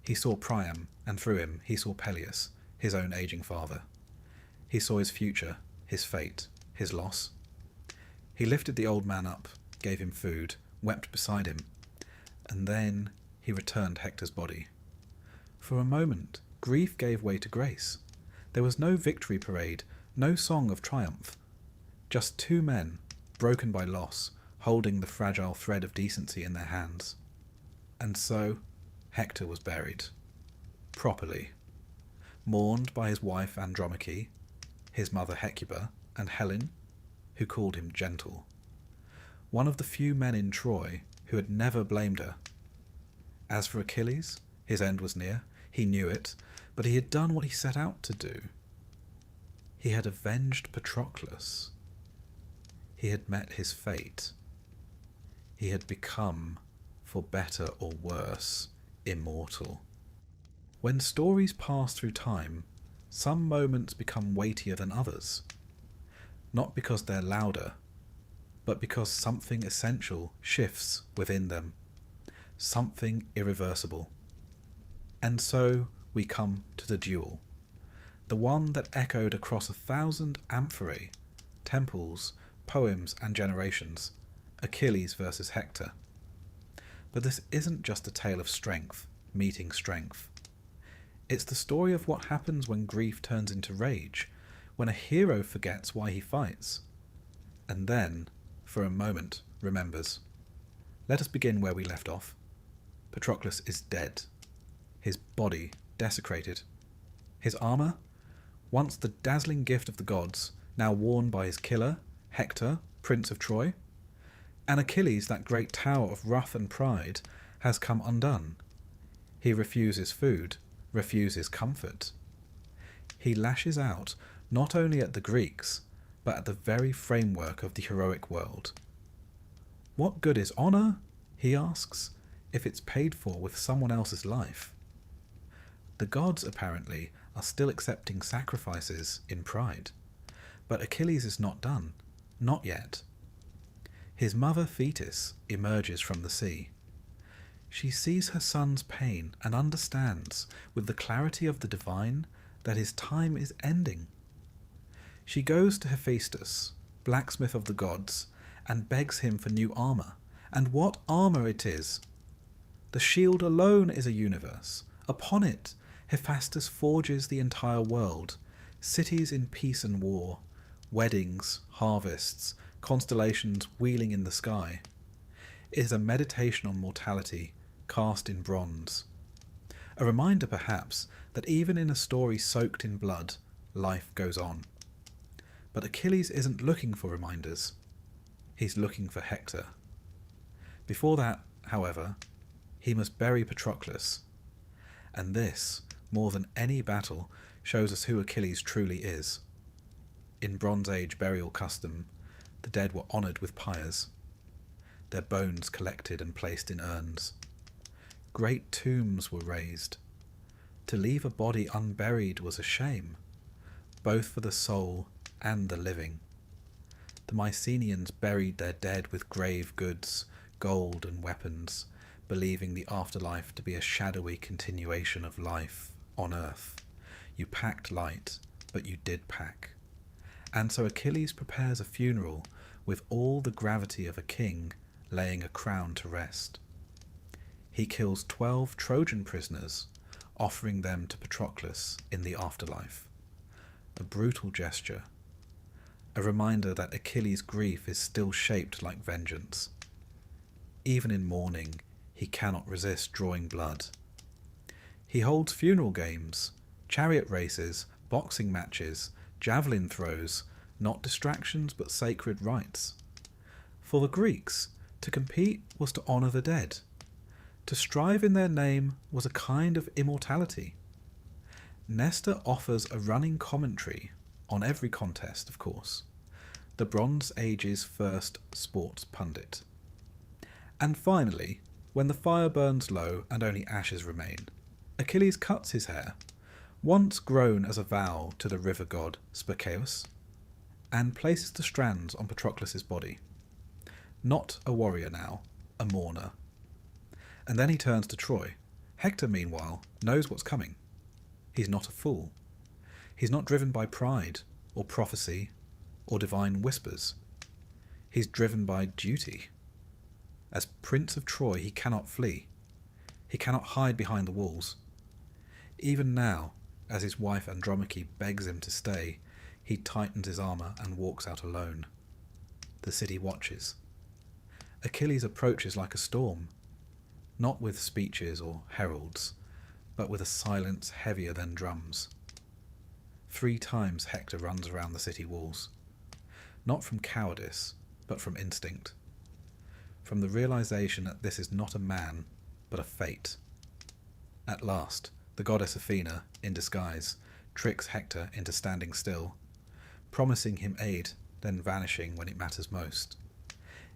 [SPEAKER 1] He saw Priam, and through him he saw Peleus, his own aging father. He saw his future, his fate, his loss. He lifted the old man up, gave him food, wept beside him, and then he returned Hector's body. For a moment, grief gave way to grace. There was no victory parade, no song of triumph. Just 2 men, broken by loss, holding the fragile thread of decency in their hands. And so, Hector was buried. Properly. Mourned by his wife Andromache, his mother Hecuba, and Helen, who called him gentle. One of the few men in Troy who had never blamed her. As for Achilles, his end was near. He knew it, but he had done what he set out to do. He had avenged Patroclus. He had met his fate. He had become, for better or worse, immortal. When stories pass through time, some moments become weightier than others. Not because they're louder, but because something essential shifts within them. Something irreversible. And so we come to the duel. The one that echoed across 1,000 amphorae, temples, poems and generations. Achilles versus Hector. But this isn't just a tale of strength meeting strength. It's the story of what happens when grief turns into rage, when a hero forgets why he fights, and then, for a moment, remembers. Let us begin where we left off. Patroclus is dead, his body desecrated. His armour, once the dazzling gift of the gods, now worn by his killer, Hector, Prince of Troy. And Achilles, that great tower of wrath and pride, has come undone. He refuses food, refuses comfort. He lashes out not only at the Greeks, but at the very framework of the heroic world. What good is honour, he asks, if it's paid for with someone else's life? The gods, apparently, are still accepting sacrifices in pride. But Achilles is not done. Not yet. His mother Thetis emerges from the sea. She sees her son's pain and understands, with the clarity of the divine, that his time is ending. She goes to Hephaestus, blacksmith of the gods, and begs him for new armour. And what armour it is! The shield alone is a universe. Upon it, Hephaestus forges the entire world, cities in peace and war, weddings, harvests, constellations wheeling in the sky. It is a meditation on mortality, cast in bronze. A reminder, perhaps, that even in a story soaked in blood, life goes on. But Achilles isn't looking for reminders. He's looking for Hector. Before that, however, he must bury Patroclus. And this, more than any battle, shows us who Achilles truly is. In Bronze Age burial custom, the dead were honoured with pyres, their bones collected and placed in urns. Great tombs were raised. To leave a body unburied was a shame, both for the soul and the living. The Mycenaeans buried their dead with grave goods, gold and weapons, believing the afterlife to be a shadowy continuation of life on earth. You packed light, but you did pack. And so Achilles prepares a funeral with all the gravity of a king laying a crown to rest. He kills 12 Trojan prisoners, offering them to Patroclus in the afterlife. A brutal gesture, a reminder that Achilles' grief is still shaped like vengeance. Even in mourning, he cannot resist drawing blood. He holds funeral games, chariot races, boxing matches, javelin throws, not distractions but sacred rites. For the Greeks, to compete was to honour the dead. To strive in their name was a kind of immortality. Nestor offers a running commentary on every contest, of course, the Bronze Age's first sports pundit. And finally, when the fire burns low and only ashes remain, Achilles cuts his hair, once grown as a vow to the river god Spercheius, and places the strands on Patroclus' body. Not a warrior now, a mourner. And then he turns to Troy. Hector, meanwhile, knows what's coming. He's not a fool. He's not driven by pride, or prophecy, or divine whispers. He's driven by duty. As Prince of Troy, he cannot flee. He cannot hide behind the walls. Even now, as his wife Andromache begs him to stay, he tightens his armour and walks out alone. The city watches. Achilles approaches like a storm, not with speeches or heralds, but with a silence heavier than drums. 3 times Hector runs around the city walls, not from cowardice, but from instinct. from the realization that this is not a man, but a fate. At last, the goddess Athena, in disguise, tricks Hector into standing still, promising him aid, then vanishing when it matters most.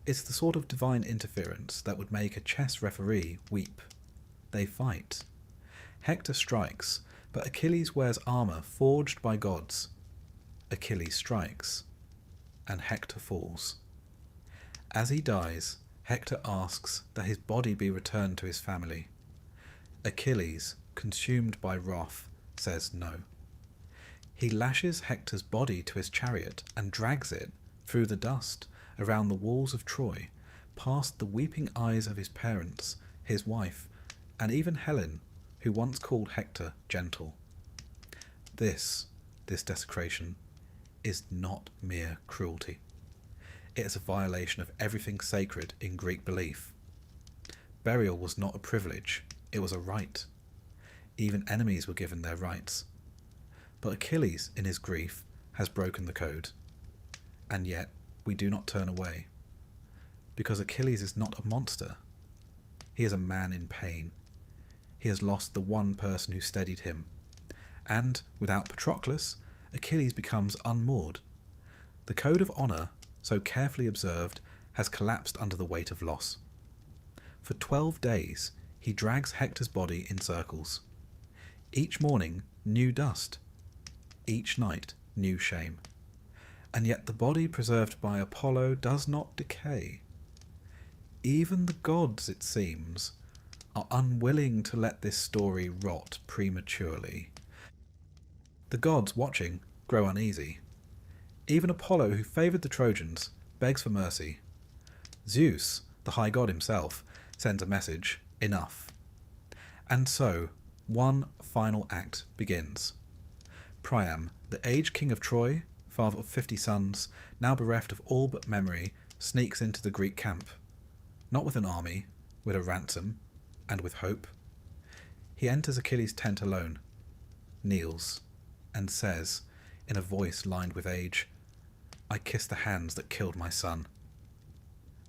[SPEAKER 1] It's the sort of divine interference that would make a chess referee weep. They fight. Hector strikes, but Achilles wears armour forged by gods. Achilles strikes, and Hector falls. As he dies, Hector asks that his body be returned to his family. Achilles, consumed by wrath, says no. He lashes Hector's body to his chariot and drags it, through the dust, around the walls of Troy, past the weeping eyes of his parents, his wife, and even Helen, who once called Hector gentle. This desecration, is not mere cruelty. It is a violation of everything sacred in Greek belief. Burial was not a privilege, it was a right. Even enemies were given their rights. But Achilles, in his grief, has broken the code. And yet, we do not turn away. Because Achilles is not a monster. He is a man in pain. He has lost the one person who steadied him. And, without Patroclus, Achilles becomes unmoored. The code of honour, so carefully observed, has collapsed under the weight of loss. For 12 days, he drags Hector's body in circles. Each morning, new dust. Each night, new shame. And yet the body preserved by Apollo does not decay. Even the gods, it seems, are unwilling to let this story rot prematurely. The gods, watching, grow uneasy. Even Apollo, who favoured the Trojans, begs for mercy. Zeus, the high god himself, sends a message, enough. And so, one final act begins. Priam, the aged king of Troy, father of 50 sons, now bereft of all but memory, sneaks into the Greek camp. Not with an army, with a ransom, and with hope. He enters Achilles' tent alone, kneels, and says, in a voice lined with age, "I kiss the hands that killed my son."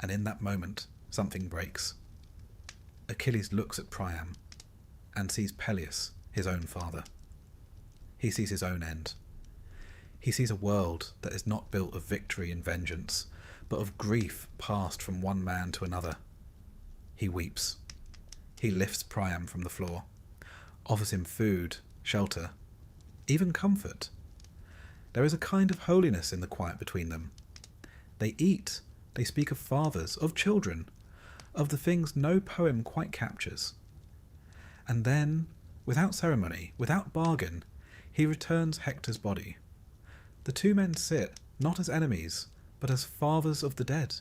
[SPEAKER 1] And in that moment, something breaks. Achilles looks at Priam, and sees Peleus, his own father. He sees his own end. He sees a world that is not built of victory and vengeance, but of grief passed from one man to another. He weeps. He lifts Priam from the floor, offers him food, shelter, even comfort. There is a kind of holiness in the quiet between them. They eat, they speak of fathers, of children, of the things no poem quite captures. And then, without ceremony, without bargain, he returns Hector's body. The two men sit, not as enemies, but as fathers of the dead.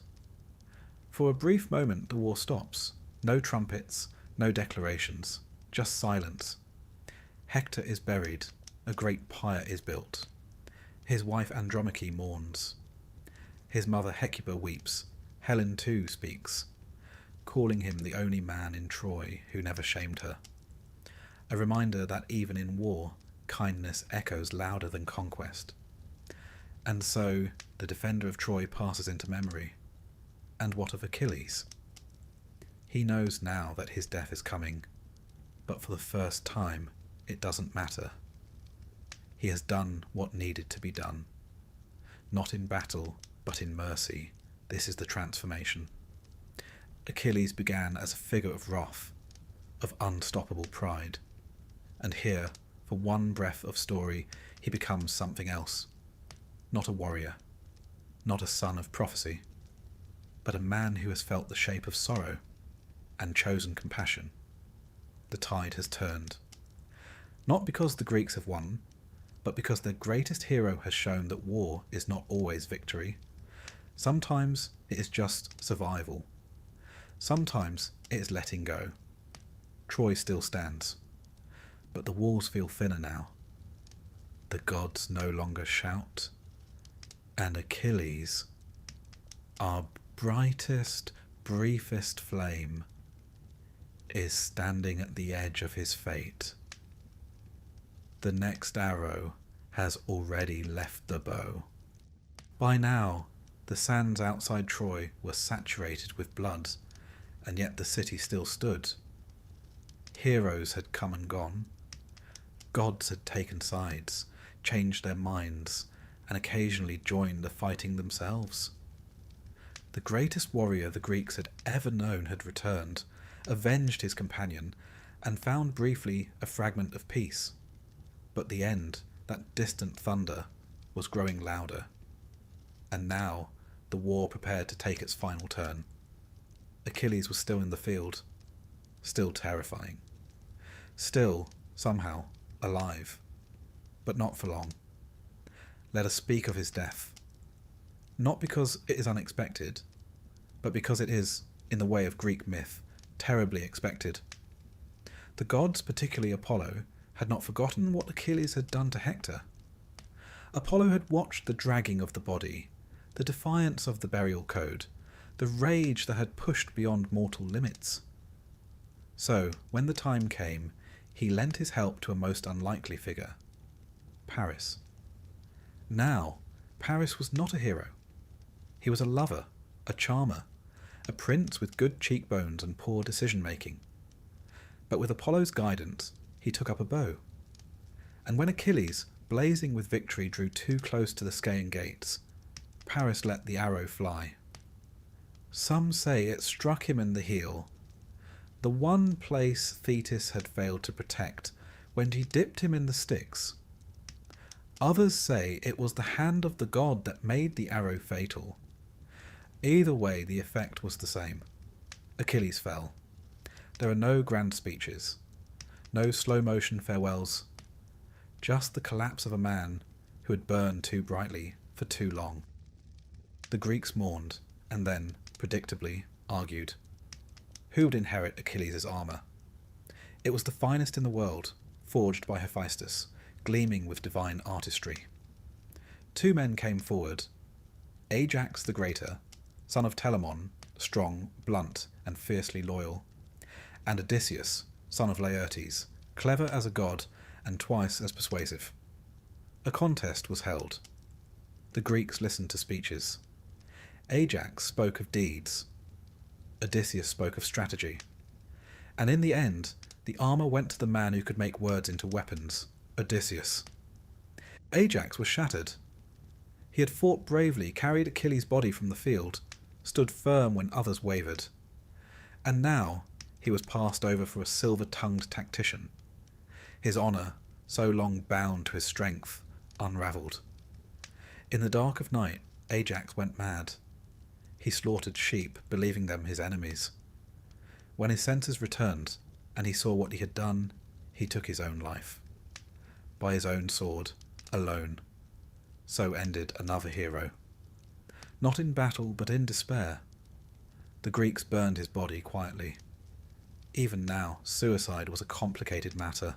[SPEAKER 1] For a brief moment the war stops. No trumpets, no declarations, just silence. Hector is buried, a great pyre is built. His wife Andromache mourns. His mother Hecuba weeps. Helen too speaks, calling him the only man in Troy who never shamed her. A reminder that even in war, kindness echoes louder than conquest. And so, the defender of Troy passes into memory. And what of Achilles? He knows now that his death is coming, but for the first time, it doesn't matter. He has done what needed to be done. Not in battle, but in mercy, this is the transformation. Achilles began as a figure of wrath, of unstoppable pride. And here, for one breath of story, he becomes something else. Not a warrior, not a son of prophecy, but a man who has felt the shape of sorrow and chosen compassion. The tide has turned. Not because the Greeks have won, but because their greatest hero has shown that war is not always victory. Sometimes it is just survival. Sometimes it is letting go. Troy still stands, but the walls feel thinner now. The gods no longer shout, and Achilles, our brightest, briefest flame, is standing at the edge of his fate. The next arrow has already left the bow. By now, The sands outside Troy were saturated with blood, and yet the city still stood. Heroes had come and gone. Gods had taken sides, changed their minds, and occasionally joined the fighting themselves. The greatest warrior the Greeks had ever known had returned, avenged his companion, and found briefly a fragment of peace. But the end, that distant thunder, was growing louder. And now the war prepared to take its final turn. Achilles was still in the field, still terrifying, still, somehow, alive, but not for long. Let us speak of his death, not because it is unexpected, but because it is, in the way of Greek myth, terribly expected. The gods, particularly Apollo, had not forgotten what Achilles had done to Hector. Apollo had watched the dragging of the body, the defiance of the burial code, the rage that had pushed beyond mortal limits. So, when the time came, he lent his help to a most unlikely figure, Paris. Now, Paris was not a hero. He was a lover, a charmer, a prince with good cheekbones and poor decision-making. But with Apollo's guidance, he took up a bow. And when Achilles, blazing with victory, drew too close to the Scaean gates, Paris let the arrow fly. Some say it struck him in the heel, the one place Thetis had failed to protect when he dipped him in the Styx. Others say it was the hand of the god that made the arrow fatal. Either way, the effect was the same. Achilles fell. There are no grand speeches, no slow-motion farewells, just the collapse of a man who had burned too brightly for too long. The Greeks mourned, and then, predictably, argued. Who would inherit Achilles' armour? It was the finest in the world, forged by Hephaestus, gleaming with divine artistry. Two men came forward, Ajax the Greater, son of Telamon, strong, blunt, and fiercely loyal, and Odysseus, son of Laertes, clever as a god and twice as persuasive. A contest was held. The Greeks listened to speeches. Ajax spoke of deeds. Odysseus spoke of strategy. And in the end, the armour went to the man who could make words into weapons, Odysseus. Ajax was shattered. He had fought bravely, carried Achilles' body from the field, stood firm when others wavered. And now he was passed over for a silver-tongued tactician. His honour, so long bound to his strength, unravelled. In the dark of night, Ajax went mad. He slaughtered sheep, believing them his enemies. When his senses returned, and he saw what he had done, he took his own life. By his own sword, alone. So ended another hero. Not in battle, but in despair. The Greeks burned his body quietly. Even now, suicide was a complicated matter.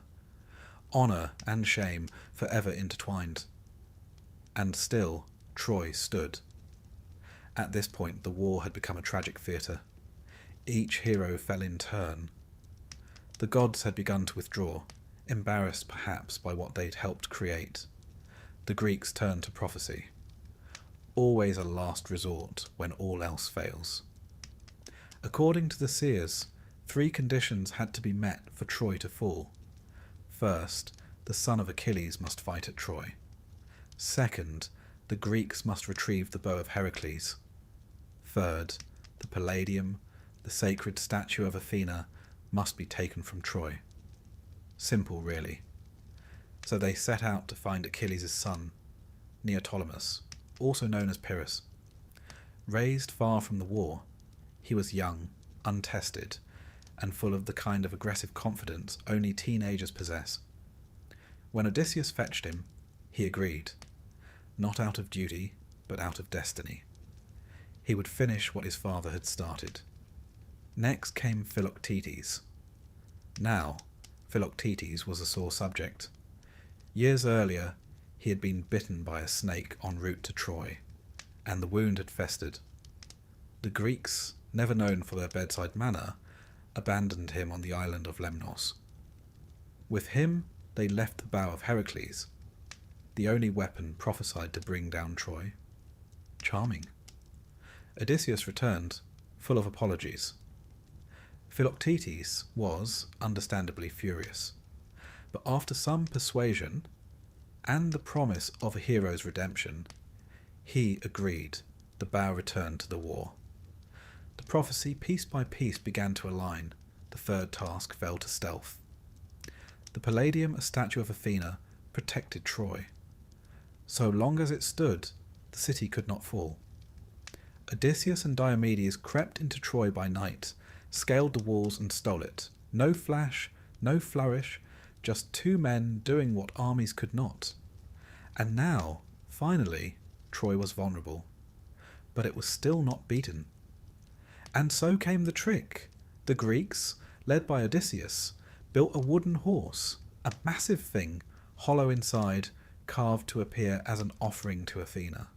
[SPEAKER 1] Honour and shame forever intertwined. And still, Troy stood. At this point, the war had become a tragic theatre. Each hero fell in turn. The gods had begun to withdraw, embarrassed perhaps by what they'd helped create. The Greeks turned to prophecy. Always a last resort when all else fails. According to the seers, 3 conditions had to be met for Troy to fall. First, the son of Achilles must fight at Troy. Second, the Greeks must retrieve the bow of Heracles. Third, the Palladium, the sacred statue of Athena, must be taken from Troy. Simple, really. So they set out to find Achilles' son, Neoptolemus, also known as Pyrrhus. Raised far from the war, he was young, untested, and full of the kind of aggressive confidence only teenagers possess. When Odysseus fetched him, he agreed, not out of duty, but out of destiny. He would finish what his father had started. Next came Philoctetes. Now, Philoctetes was a sore subject. Years earlier, he had been bitten by a snake en route to Troy, and the wound had festered. The Greeks, never known for their bedside manner, abandoned him on the island of Lemnos. With him, they left the bow of Heracles, the only weapon prophesied to bring down Troy. Charming. Odysseus returned, full of apologies. Philoctetes was, understandably, furious, but after some persuasion, and the promise of a hero's redemption, he agreed the bow returned to the war. The prophecy piece by piece began to align. The third task fell to stealth. The Palladium, a statue of Athena, protected Troy. So long as it stood, the city could not fall. Odysseus and Diomedes crept into Troy by night, scaled the walls and stole it. No flash, no flourish, just two men doing what armies could not. And now, finally, Troy was vulnerable. But it was still not beaten. And so came the trick. The Greeks, led by Odysseus, built a wooden horse, a massive thing, hollow inside, carved to appear as an offering to Athena.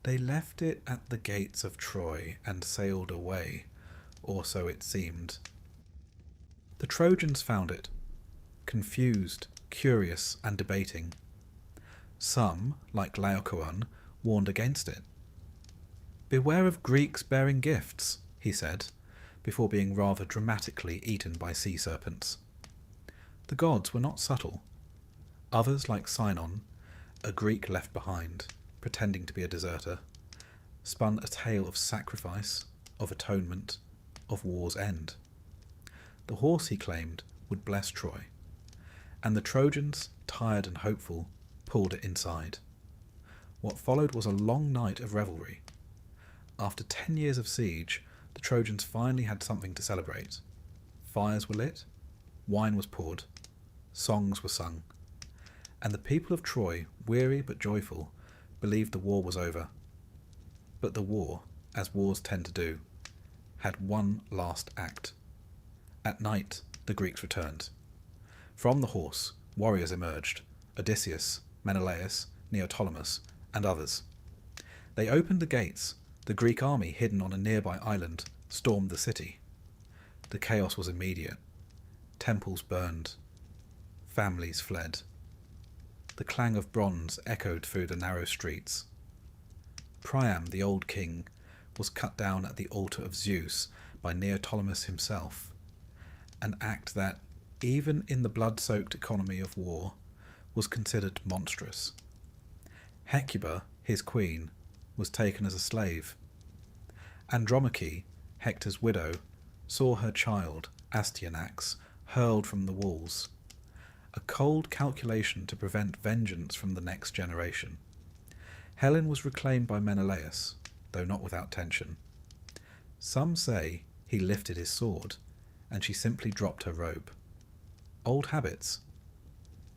[SPEAKER 1] They left it at the gates of Troy and sailed away, or so it seemed. The Trojans found it, confused, curious, and debating. Some, like Laocoon, warned against it. "Beware of Greeks bearing gifts," he said, before being rather dramatically eaten by sea serpents. The gods were not subtle. Others, like Sinon, a Greek left behind, pretending to be a deserter, spun a tale of sacrifice, of atonement, of war's end. The horse, he claimed, would bless Troy, and the Trojans, tired and hopeful, pulled it inside. What followed was a long night of revelry. After 10 years of siege, the Trojans finally had something to celebrate. Fires were lit, wine was poured, songs were sung, and the people of Troy, weary but joyful, believed the war was over. But the war, as wars tend to do, had one last act. At night, the Greeks returned. From the horse, warriors emerged: Odysseus, Menelaus, Neoptolemus, and others. They opened the gates. The Greek army, hidden on a nearby island, stormed the city. The chaos was immediate. Temples burned. Families fled. The clang of bronze echoed through the narrow streets. Priam, the old king, was cut down at the altar of Zeus by Neoptolemus himself, an act that, even in the blood-soaked economy of war, was considered monstrous. Hecuba, his queen, was taken as a slave. Andromache, Hector's widow, saw her child, Astyanax, hurled from the walls, a cold calculation to prevent vengeance from the next generation. Helen was reclaimed by Menelaus, though not without tension. Some say he lifted his sword, and she simply dropped her robe. Old habits.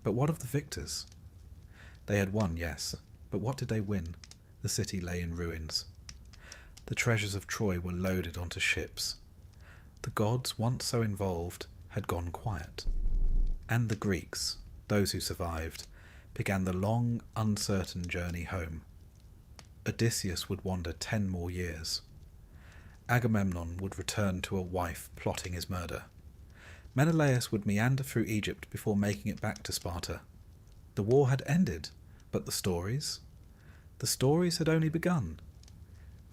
[SPEAKER 1] But what of the victors? They had won, yes, but what did they win? The city lay in ruins. The treasures of Troy were loaded onto ships. The gods, once so involved, had gone quiet. And the Greeks, those who survived, began the long, uncertain journey home. Odysseus would wander 10 more years. Agamemnon would return to a wife plotting his murder. Menelaus would meander through Egypt before making it back to Sparta. The war had ended, but the stories? The stories had only begun.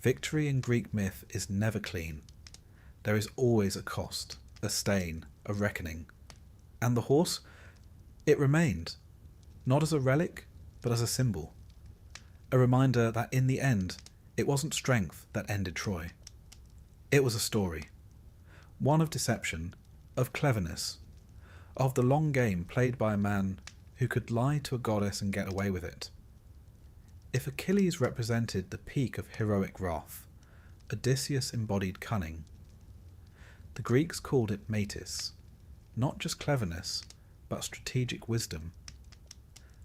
[SPEAKER 1] Victory in Greek myth is never clean. There is always a cost, a stain, a reckoning. And the horse? It remained, not as a relic, but as a symbol. A reminder that in the end, it wasn't strength that ended Troy. It was a story. One of deception, of cleverness, of the long game played by a man who could lie to a goddess and get away with it. If Achilles represented the peak of heroic wrath, Odysseus embodied cunning. The Greeks called it metis, not just cleverness, but strategic wisdom.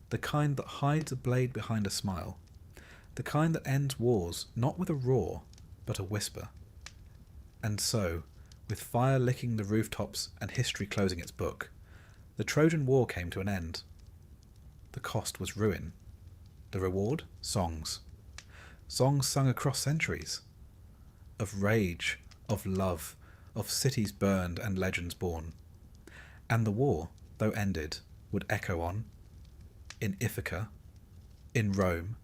[SPEAKER 1] The kind that hides a blade behind a smile. The kind that ends wars not with a roar, but a whisper. And so, with fire licking the rooftops and history closing its book, the Trojan War came to an end. The cost was ruin. The reward? Songs. Songs sung across centuries. Of rage, of love, of cities burned and legends born. And the war, though ended, would echo on. In Ithaca, in Rome,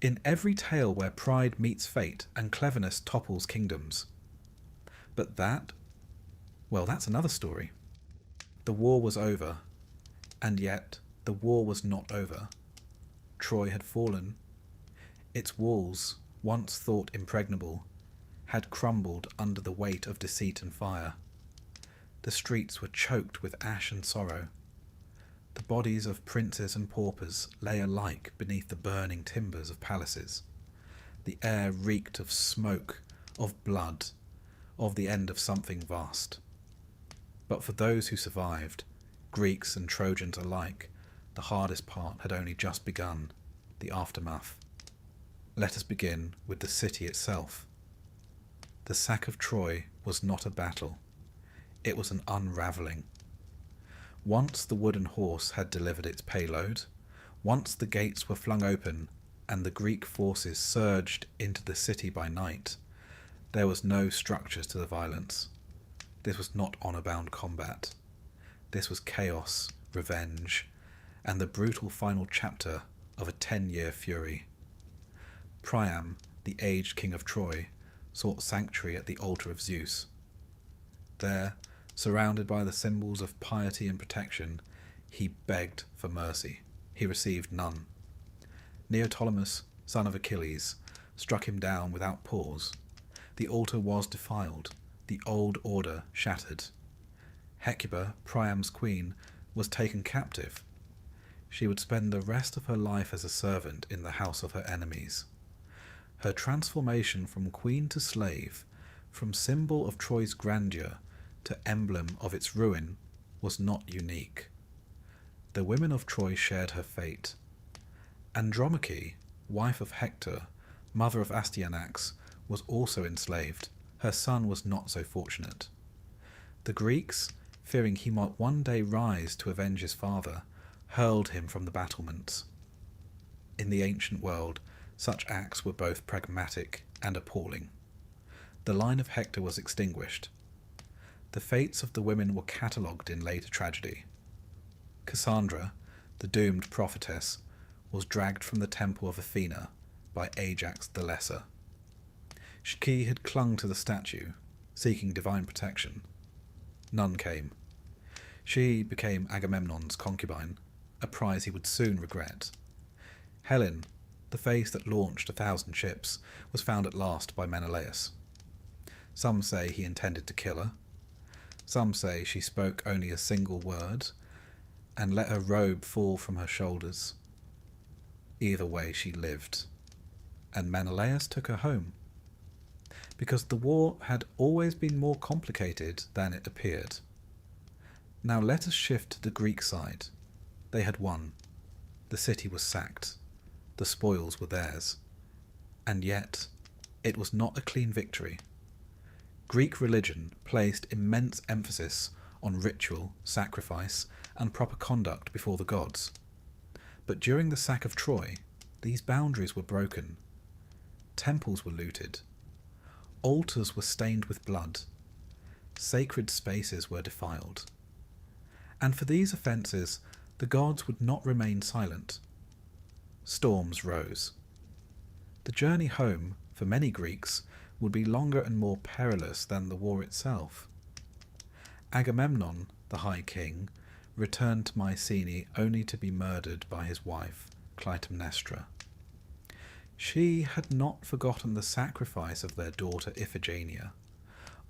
[SPEAKER 1] In every tale where pride meets fate and cleverness topples kingdoms. But that, well, that's another story. The war was over, and yet the war was not over. Troy had fallen. Its walls, once thought impregnable, had crumbled under the weight of deceit and fire. The streets were choked with ash and sorrow. The bodies of princes and paupers lay alike beneath the burning timbers of palaces. The air reeked of smoke, of blood, of the end of something vast. But for those who survived, Greeks and Trojans alike, the hardest part had only just begun, the aftermath. Let us begin with the city itself. The sack of Troy was not a battle. It was an unravelling. Once the wooden horse had delivered its payload, once the gates were flung open and the Greek forces surged into the city by night, there was no structure to the violence. This was not honour-bound combat. This was chaos, revenge, and the brutal final chapter of a 10-year fury. Priam, the aged king of Troy, sought sanctuary at the altar of Zeus. There, surrounded by the symbols of piety and protection, he begged for mercy. He received none. Neoptolemus, son of Achilles, struck him down without pause. The altar was defiled, the old order shattered. Hecuba, Priam's queen, was taken captive. She would spend the rest of her life as a servant in the house of her enemies. Her transformation from queen to slave, from symbol of Troy's grandeur to emblem of its ruin, was not unique. The women of Troy shared her fate. Andromache, wife of Hector, mother of Astyanax, was also enslaved. Her son was not so fortunate. The Greeks, fearing he might one day rise to avenge his father, hurled him from the battlements. In the ancient world, such acts were both pragmatic and appalling. The line of Hector was extinguished. The fates of the women were catalogued in later tragedy. Cassandra, the doomed prophetess, was dragged from the temple of Athena by Ajax the Lesser. She had clung to the statue, seeking divine protection. None came. She became Agamemnon's concubine, a prize he would soon regret. Helen, the face that launched 1,000 ships, was found at last by Menelaus. Some say he intended to kill her. Some say she spoke only a single word and let her robe fall from her shoulders. Either way, she lived, and Menelaus took her home. Because the war had always been more complicated than it appeared. Now let us shift to the Greek side. They had won. The city was sacked. The spoils were theirs. And yet, it was not a clean victory. Greek religion placed immense emphasis on ritual, sacrifice, and proper conduct before the gods. But during the sack of Troy, these boundaries were broken. Temples were looted. Altars were stained with blood. Sacred spaces were defiled. And for these offences, the gods would not remain silent. Storms rose. The journey home, for many Greeks, would be longer and more perilous than the war itself. Agamemnon, the High King, returned to Mycenae only to be murdered by his wife, Clytemnestra. She had not forgotten the sacrifice of their daughter Iphigenia,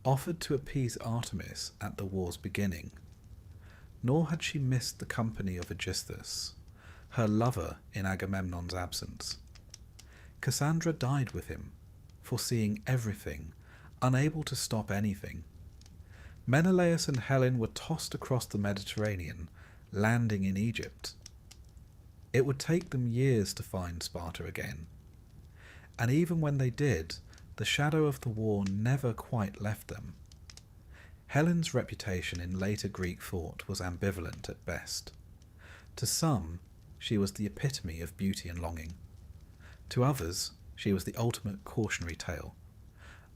[SPEAKER 1] offered to appease Artemis at the war's beginning. Nor had she missed the company of Aegisthus, her lover in Agamemnon's absence. Cassandra died with him, foreseeing everything, unable to stop anything. Menelaus and Helen were tossed across the Mediterranean, landing in Egypt. It would take them years to find Sparta again. And even when they did, the shadow of the war never quite left them. Helen's reputation in later Greek thought was ambivalent at best. To some, she was the epitome of beauty and longing. To others, she was the ultimate cautionary tale,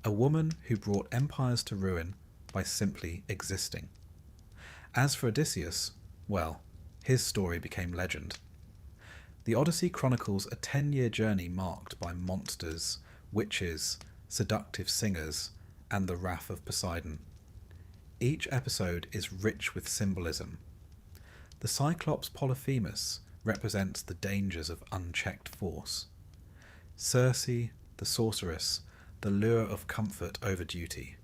[SPEAKER 1] a woman who brought empires to ruin by simply existing. As for Odysseus, well, his story became legend. The Odyssey chronicles a 10-year journey marked by monsters, witches, seductive singers, and the wrath of Poseidon. Each episode is rich with symbolism. The Cyclops Polyphemus represents the dangers of unchecked force. Circe, the sorceress, the lure of comfort over duty.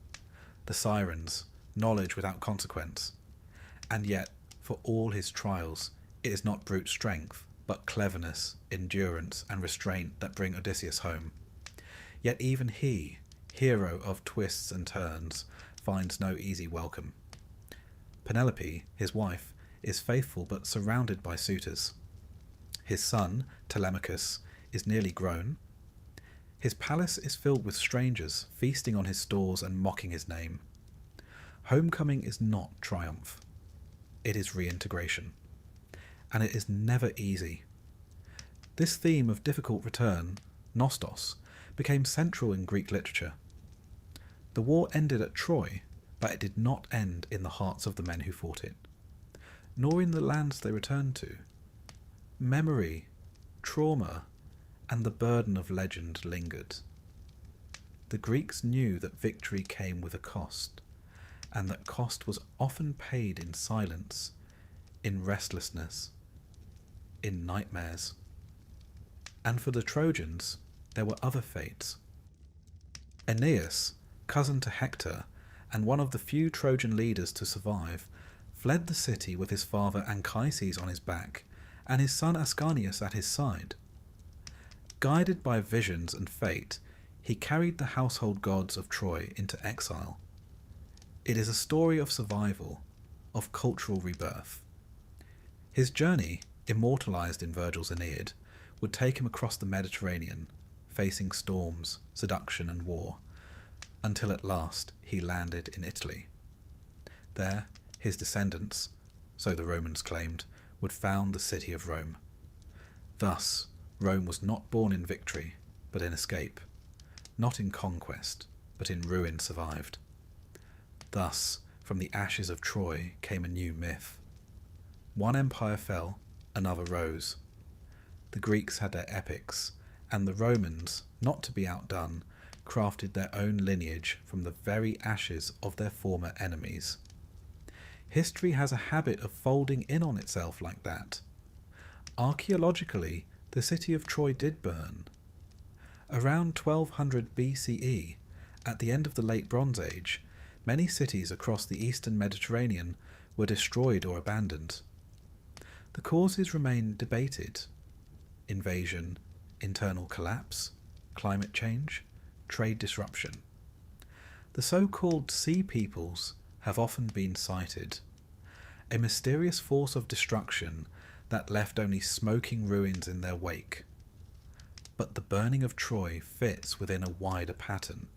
[SPEAKER 1] The Sirens, knowledge without consequence. And yet, for all his trials, it is not brute strength, but cleverness, endurance, and restraint that bring Odysseus home. Yet even he, hero of twists and turns, finds no easy welcome. Penelope, his wife, is faithful but surrounded by suitors. His son, Telemachus, is nearly grown. His palace is filled with strangers, feasting on his stores and mocking his name. Homecoming is not triumph. It is reintegration. And it is never easy. This theme of difficult return, nostos, became central in Greek literature. The war ended at Troy, but it did not end in the hearts of the men who fought it, nor in the lands they returned to. Memory, trauma, and the burden of legend lingered. The Greeks knew that victory came with a cost, and that cost was often paid in silence, in restlessness, in nightmares. And for the Trojans, there were other fates. Aeneas, cousin to Hector, and one of the few Trojan leaders to survive, fled the city with his father Anchises on his back, and his son Ascanius at his side. Guided by visions and fate, he carried the household gods of Troy into exile. It is a story of survival, of cultural rebirth. His journey, immortalized in Virgil's Aeneid, would take him across the Mediterranean, facing storms, seduction and war, until at last he landed in Italy. There, his descendants, so the Romans claimed, would found the city of Rome. Thus, Rome was not born in victory, but in escape, not in conquest, but in ruin survived. Thus, from the ashes of Troy came a new myth. One empire fell, another rose. The Greeks had their epics, and the Romans, not to be outdone, crafted their own lineage from the very ashes of their former enemies. History has a habit of folding in on itself like that. Archaeologically, the city of Troy did burn. Around 1200 BCE, at the end of the Late Bronze Age, many cities across the eastern Mediterranean were destroyed or abandoned. The causes remain debated: invasion, internal collapse, climate change, trade disruption. The so-called Sea Peoples have often been cited, a mysterious force of destruction that left only smoking ruins in their wake. But the burning of Troy fits within a wider pattern.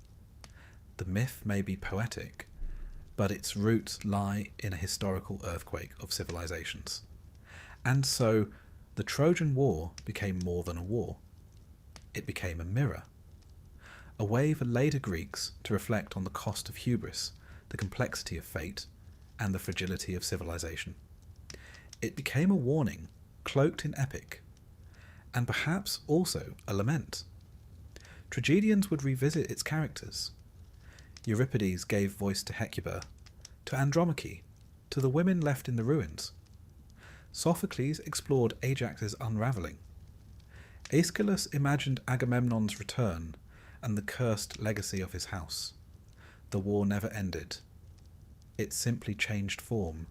[SPEAKER 1] The myth may be poetic, but its roots lie in a historical earthquake of civilizations. And so, the Trojan War became more than a war. It became a mirror. A way for later Greeks to reflect on the cost of hubris, the complexity of fate, and the fragility of civilization. It became a warning, cloaked in epic, and perhaps also a lament. Tragedians would revisit its characters. Euripides gave voice to Hecuba, to Andromache, to the women left in the ruins. Sophocles explored Ajax's unravelling. Aeschylus imagined Agamemnon's return and the cursed legacy of his house. The war never ended. It simply changed form,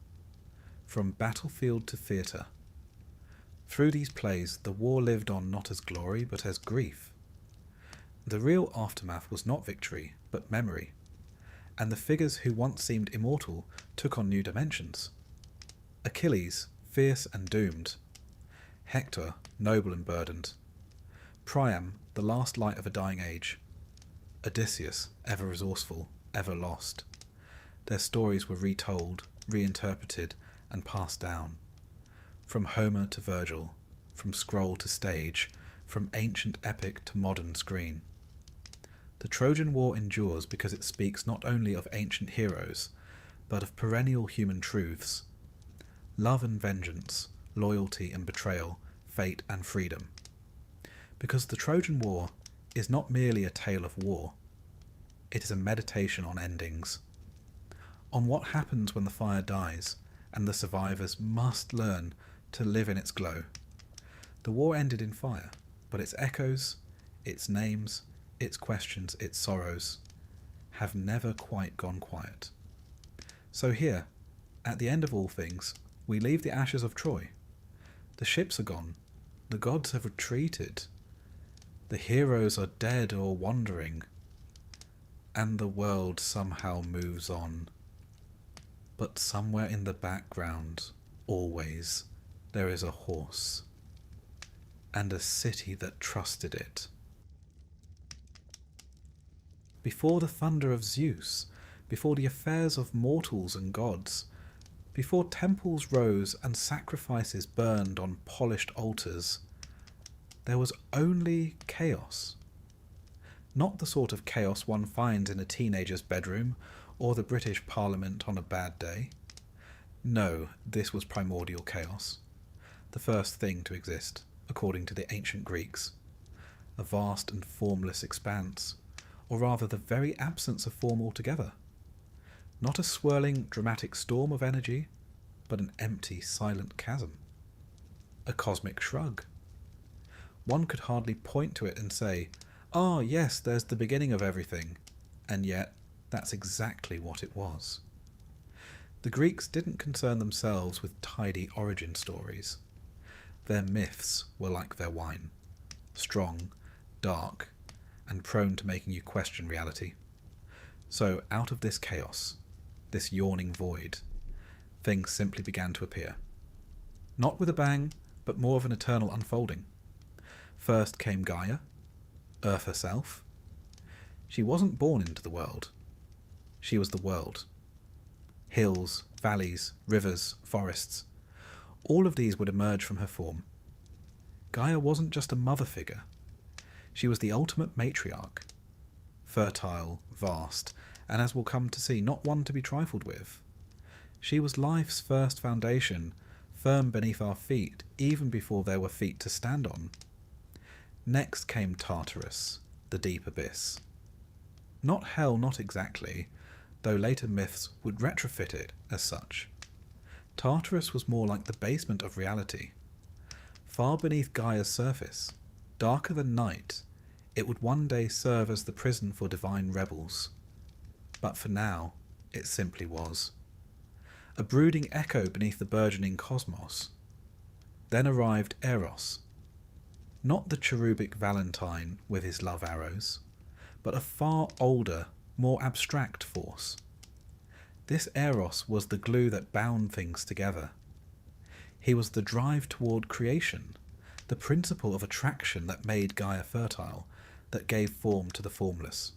[SPEAKER 1] from battlefield to theatre. Through these plays, the war lived on not as glory, but as grief. The real aftermath was not victory, but memory, and the figures who once seemed immortal took on new dimensions. Achilles, fierce and doomed. Hector, noble and burdened. Priam, the last light of a dying age. Odysseus, ever resourceful, ever lost. Their stories were retold, reinterpreted, and passed down. From Homer to Virgil, from scroll to stage, from ancient epic to modern screen. The Trojan War endures because it speaks not only of ancient heroes, but of perennial human truths. Love and vengeance, loyalty and betrayal fate and freedom. Because the Trojan War is not merely a tale of war, it is a meditation on endings, on what happens when the fire dies and the survivors must learn to live in its glow. The war ended in fire, but its echoes, its names, its questions, its sorrows have never quite gone quiet. So here, at the end of all things, we leave the ashes of Troy. The ships are gone, the gods have retreated, the heroes are dead or wandering, and the world somehow moves on. But somewhere in the background, always, there is a horse, and a city that trusted it. Before the thunder of Zeus, before the affairs of mortals and gods, before temples rose and sacrifices burned on polished altars, there was only chaos. Not the sort of chaos one finds in a teenager's bedroom or the British Parliament on a bad day. No, this was primordial chaos, the first thing to exist, according to the ancient Greeks. A vast and formless expanse, or rather the very absence of form altogether. Not a swirling, dramatic storm of energy, but an empty, silent chasm. A cosmic shrug. One could hardly point to it and say, "Ah, yes, there's the beginning of everything," and yet that's exactly what it was. The Greeks didn't concern themselves with tidy origin stories. Their myths were like their wine, strong, dark, and prone to making you question reality. So out of this chaos, this yawning void, things simply began to appear. Not with a bang, but more of an eternal unfolding. First came Gaia, Earth herself. She wasn't born into the world. She was the world. Hills, valleys, rivers, forests, all of these would emerge from her form. Gaia wasn't just a mother figure. She was the ultimate matriarch. Fertile, vast, and as we'll come to see, not one to be trifled with. She was life's first foundation, firm beneath our feet, even before there were feet to stand on. Next came Tartarus, the deep abyss. Not hell, not exactly, though later myths would retrofit it as such. Tartarus was more like the basement of reality. Far beneath Gaia's surface, darker than night, it would one day serve as the prison for divine rebels. But for now, it simply was. A brooding echo beneath the burgeoning cosmos. Then arrived Eros. Not the cherubic Valentine with his love arrows, but a far older, more abstract force. This Eros was the glue that bound things together. He was the drive toward creation, the principle of attraction that made Gaia fertile, that gave form to the formless.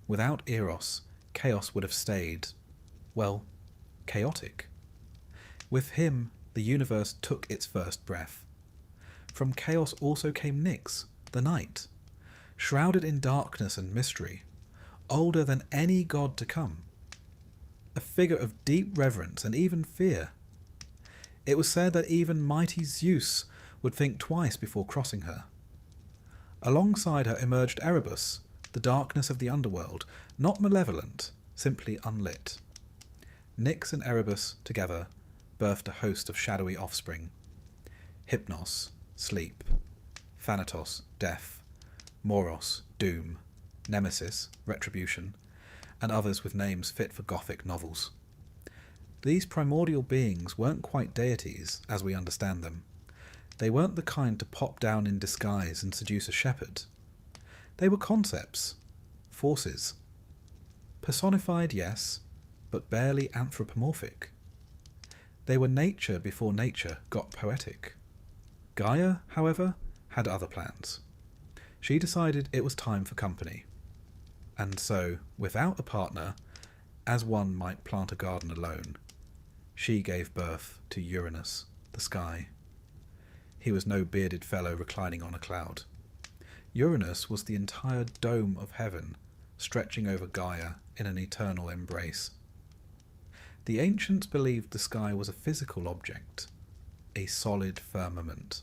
[SPEAKER 1] Without Eros, chaos would have stayed, well, chaotic. With him, the universe took its first breath. From chaos also came Nyx, the night, shrouded in darkness and mystery, older than any god to come. A figure of deep reverence and even fear. It was said that even mighty Zeus would think twice before crossing her. Alongside her emerged Erebus, the darkness of the underworld, not malevolent, simply unlit. Nyx and Erebus, together, birthed a host of shadowy offspring. Hypnos, sleep. Thanatos, death. Moros, doom. Nemesis, retribution. And others with names fit for Gothic novels. These primordial beings weren't quite deities, as we understand them. They weren't the kind to pop down in disguise and seduce a shepherd. They were concepts, forces. Personified, yes, but barely anthropomorphic. They were nature before nature got poetic. Gaia, however, had other plans. She decided it was time for company. And so, without a partner, as one might plant a garden alone, she gave birth to Uranus, the sky. He was no bearded fellow reclining on a cloud. Uranus was the entire dome of heaven, stretching over Gaia in an eternal embrace. The ancients believed the sky was a physical object, a solid firmament.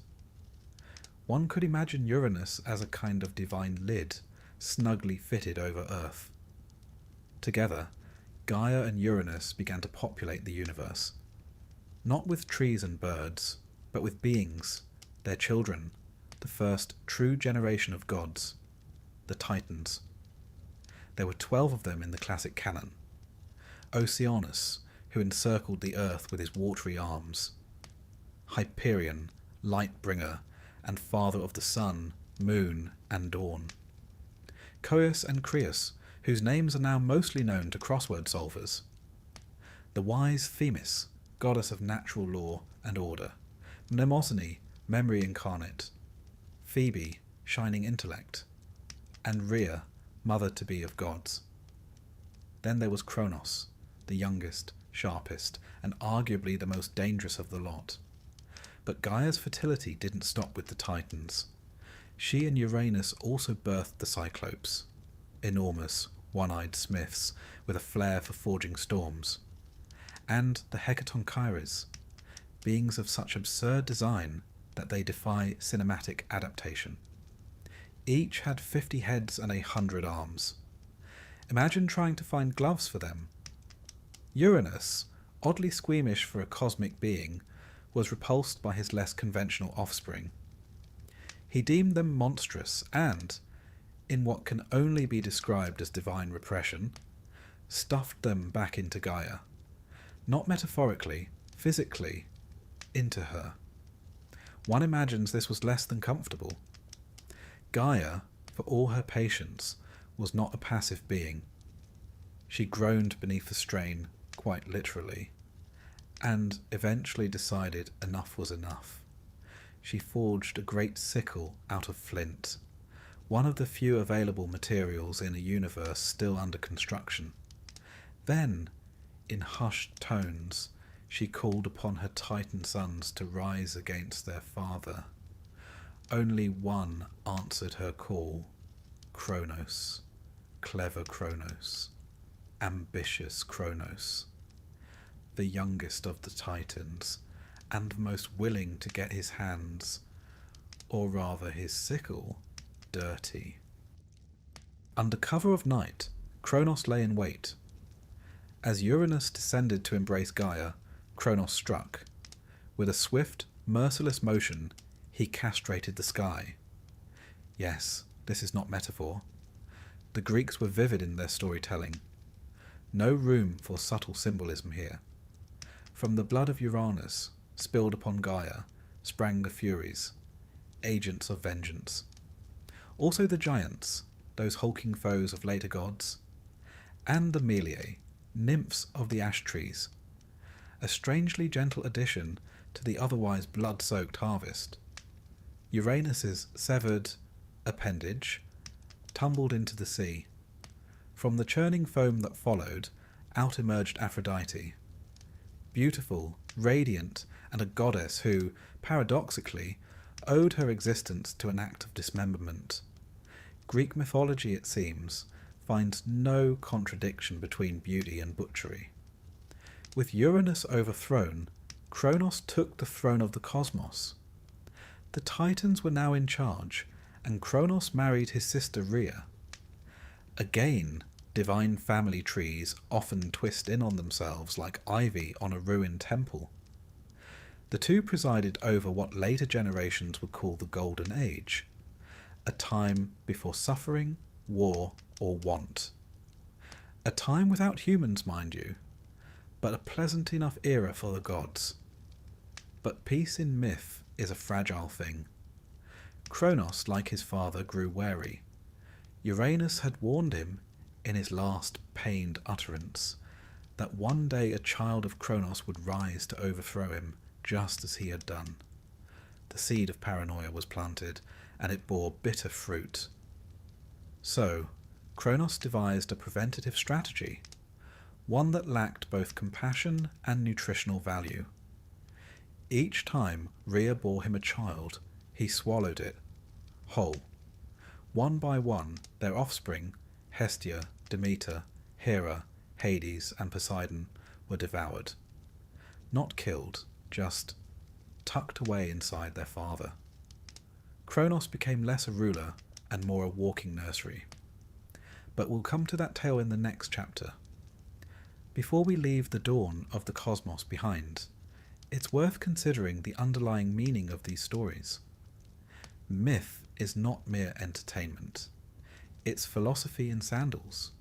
[SPEAKER 1] One could imagine Uranus as a kind of divine lid, snugly fitted over Earth. Together, Gaia and Uranus began to populate the universe, not with trees and birds, but with beings, their children, the first true generation of gods, the Titans. There were 12 of them in the classic canon. Oceanus, who encircled the earth with his watery arms. Hyperion, light-bringer, and father of the sun, moon, and dawn. Coeus and Creus, whose names are now mostly known to crossword solvers. The wise Themis, goddess of natural law and order. Mnemosyne, memory incarnate. Phoebe, shining intellect. And Rhea, mother-to-be of gods. Then there was Kronos, the youngest, sharpest, and arguably the most dangerous of the lot. But Gaia's fertility didn't stop with the Titans. She and Uranus also birthed the Cyclopes, enormous, one-eyed smiths with a flair for forging storms, and the Hecatonchires, beings of such absurd design that they defy cinematic adaptation. Each had 50 heads and 100 arms. Imagine trying to find gloves for them. Uranus, oddly squeamish for a cosmic being, was repulsed by his less conventional offspring. He deemed them monstrous and, in what can only be described as divine repression, stuffed them back into Gaia. Not metaphorically, physically, into her. One imagines this was less than comfortable. Gaia, for all her patience, was not a passive being. She groaned beneath the strain, quite literally, and eventually decided enough was enough. She forged a great sickle out of flint, one of the few available materials in a universe still under construction. Then, in hushed tones, she called upon her Titan sons to rise against their father. Only one answered her call, Kronos, clever Kronos, ambitious Kronos, the youngest of the Titans, and the most willing to get his hands, or rather his sickle, dirty. Under cover of night, Kronos lay in wait. As Uranus descended to embrace Gaia, Kronos struck. With a swift, merciless motion, he castrated the sky. Yes, this is not metaphor. The Greeks were vivid in their storytelling. No room for subtle symbolism here. From the blood of Uranus, spilled upon Gaia, sprang the Furies, agents of vengeance. Also the giants, those hulking foes of later gods, and the Meliae, nymphs of the ash trees, a strangely gentle addition to the otherwise blood-soaked harvest. Uranus's severed appendage tumbled into the sea. From the churning foam that followed, out emerged Aphrodite, beautiful, radiant, and a goddess who, paradoxically, owed her existence to an act of dismemberment. Greek mythology, it seems, finds no contradiction between beauty and butchery. With Uranus overthrown, Kronos took the throne of the cosmos. The Titans were now in charge, and Kronos married his sister Rhea. Again, divine family trees often twist in on themselves like ivy on a ruined temple. The two presided over what later generations would call the Golden Age, a time before suffering, war, or want. A time without humans, mind you, but a pleasant enough era for the gods. But peace in myth is a fragile thing. Kronos, like his father, grew wary. Uranus had warned him, in his last pained utterance, that one day a child of Kronos would rise to overthrow him, just as he had done. The seed of paranoia was planted, and it bore bitter fruit. So, Kronos devised a preventative strategy, one that lacked both compassion and nutritional value. Each time Rhea bore him a child, he swallowed it, whole. One by one, their offspring, Hestia, Demeter, Hera, Hades, and Poseidon, were devoured. Not killed, just tucked away inside their father. Kronos became less a ruler and more a walking nursery. But we'll come to that tale in the next chapter. Before we leave the dawn of the cosmos behind, it's worth considering the underlying meaning of these stories. Myth is not mere entertainment. It's philosophy in sandals.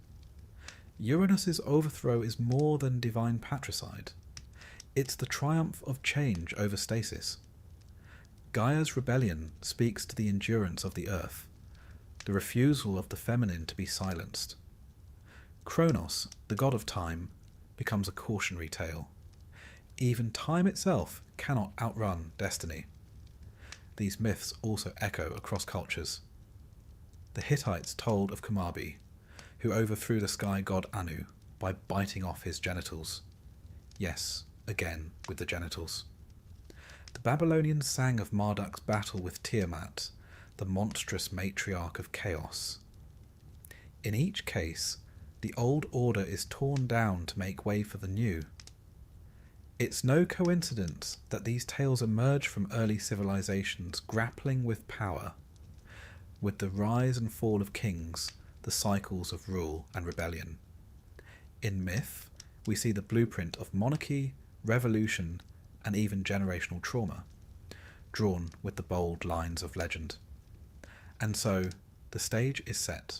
[SPEAKER 1] Uranus's overthrow is more than divine patricide. It's the triumph of change over stasis. Gaia's rebellion speaks to the endurance of the earth, the refusal of the feminine to be silenced. Kronos, the god of time, becomes a cautionary tale. Even time itself cannot outrun destiny. These myths also echo across cultures. The Hittites told of Kamabi, who overthrew the sky god Anu by biting off his genitals. Yes, again with the genitals. The Babylonians sang of Marduk's battle with Tiamat, the monstrous matriarch of chaos. In each case, the old order is torn down to make way for the new. It's no coincidence that these tales emerge from early civilizations grappling with power, with the rise and fall of kings, the cycles of rule and rebellion. In myth, we see the blueprint of monarchy, revolution, and even generational trauma, drawn with the bold lines of legend. And so, the stage is set.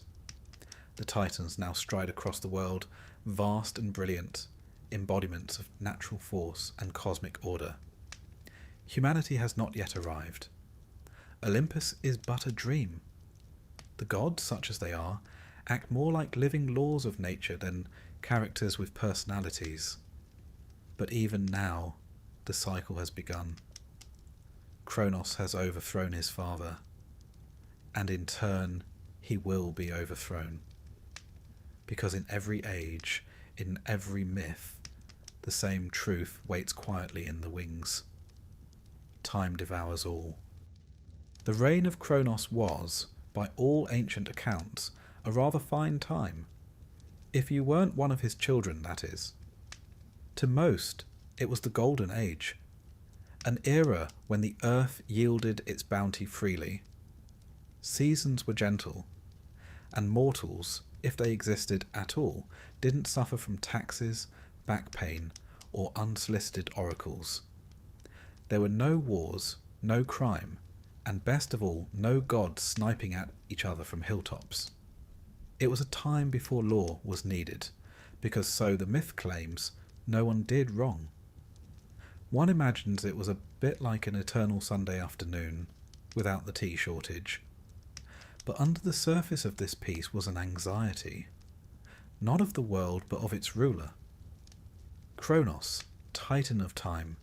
[SPEAKER 1] The Titans now stride across the world, vast and brilliant, embodiments of natural force and cosmic order. Humanity has not yet arrived. Olympus is but a dream. The gods, such as they are, act more like living laws of nature than characters with personalities. But even now, the cycle has begun. Kronos has overthrown his father, and in turn he will be overthrown. Because in every age, in every myth, the same truth waits quietly in the wings. Time devours all. The reign of Kronos was, by all ancient accounts, a rather fine time. If you weren't one of his children, that is. To most, it was the Golden Age, an era when the earth yielded its bounty freely. Seasons were gentle, and mortals, if they existed at all, didn't suffer from taxes, back pain, or unsolicited oracles. There were no wars, no crime, and best of all, no gods sniping at each other from hilltops. It was a time before law was needed, because so the myth claims, no one did wrong. One imagines it was a bit like an eternal Sunday afternoon, without the tea shortage. But under the surface of this peace was an anxiety, not of the world but of its ruler. Kronos, Titan of time,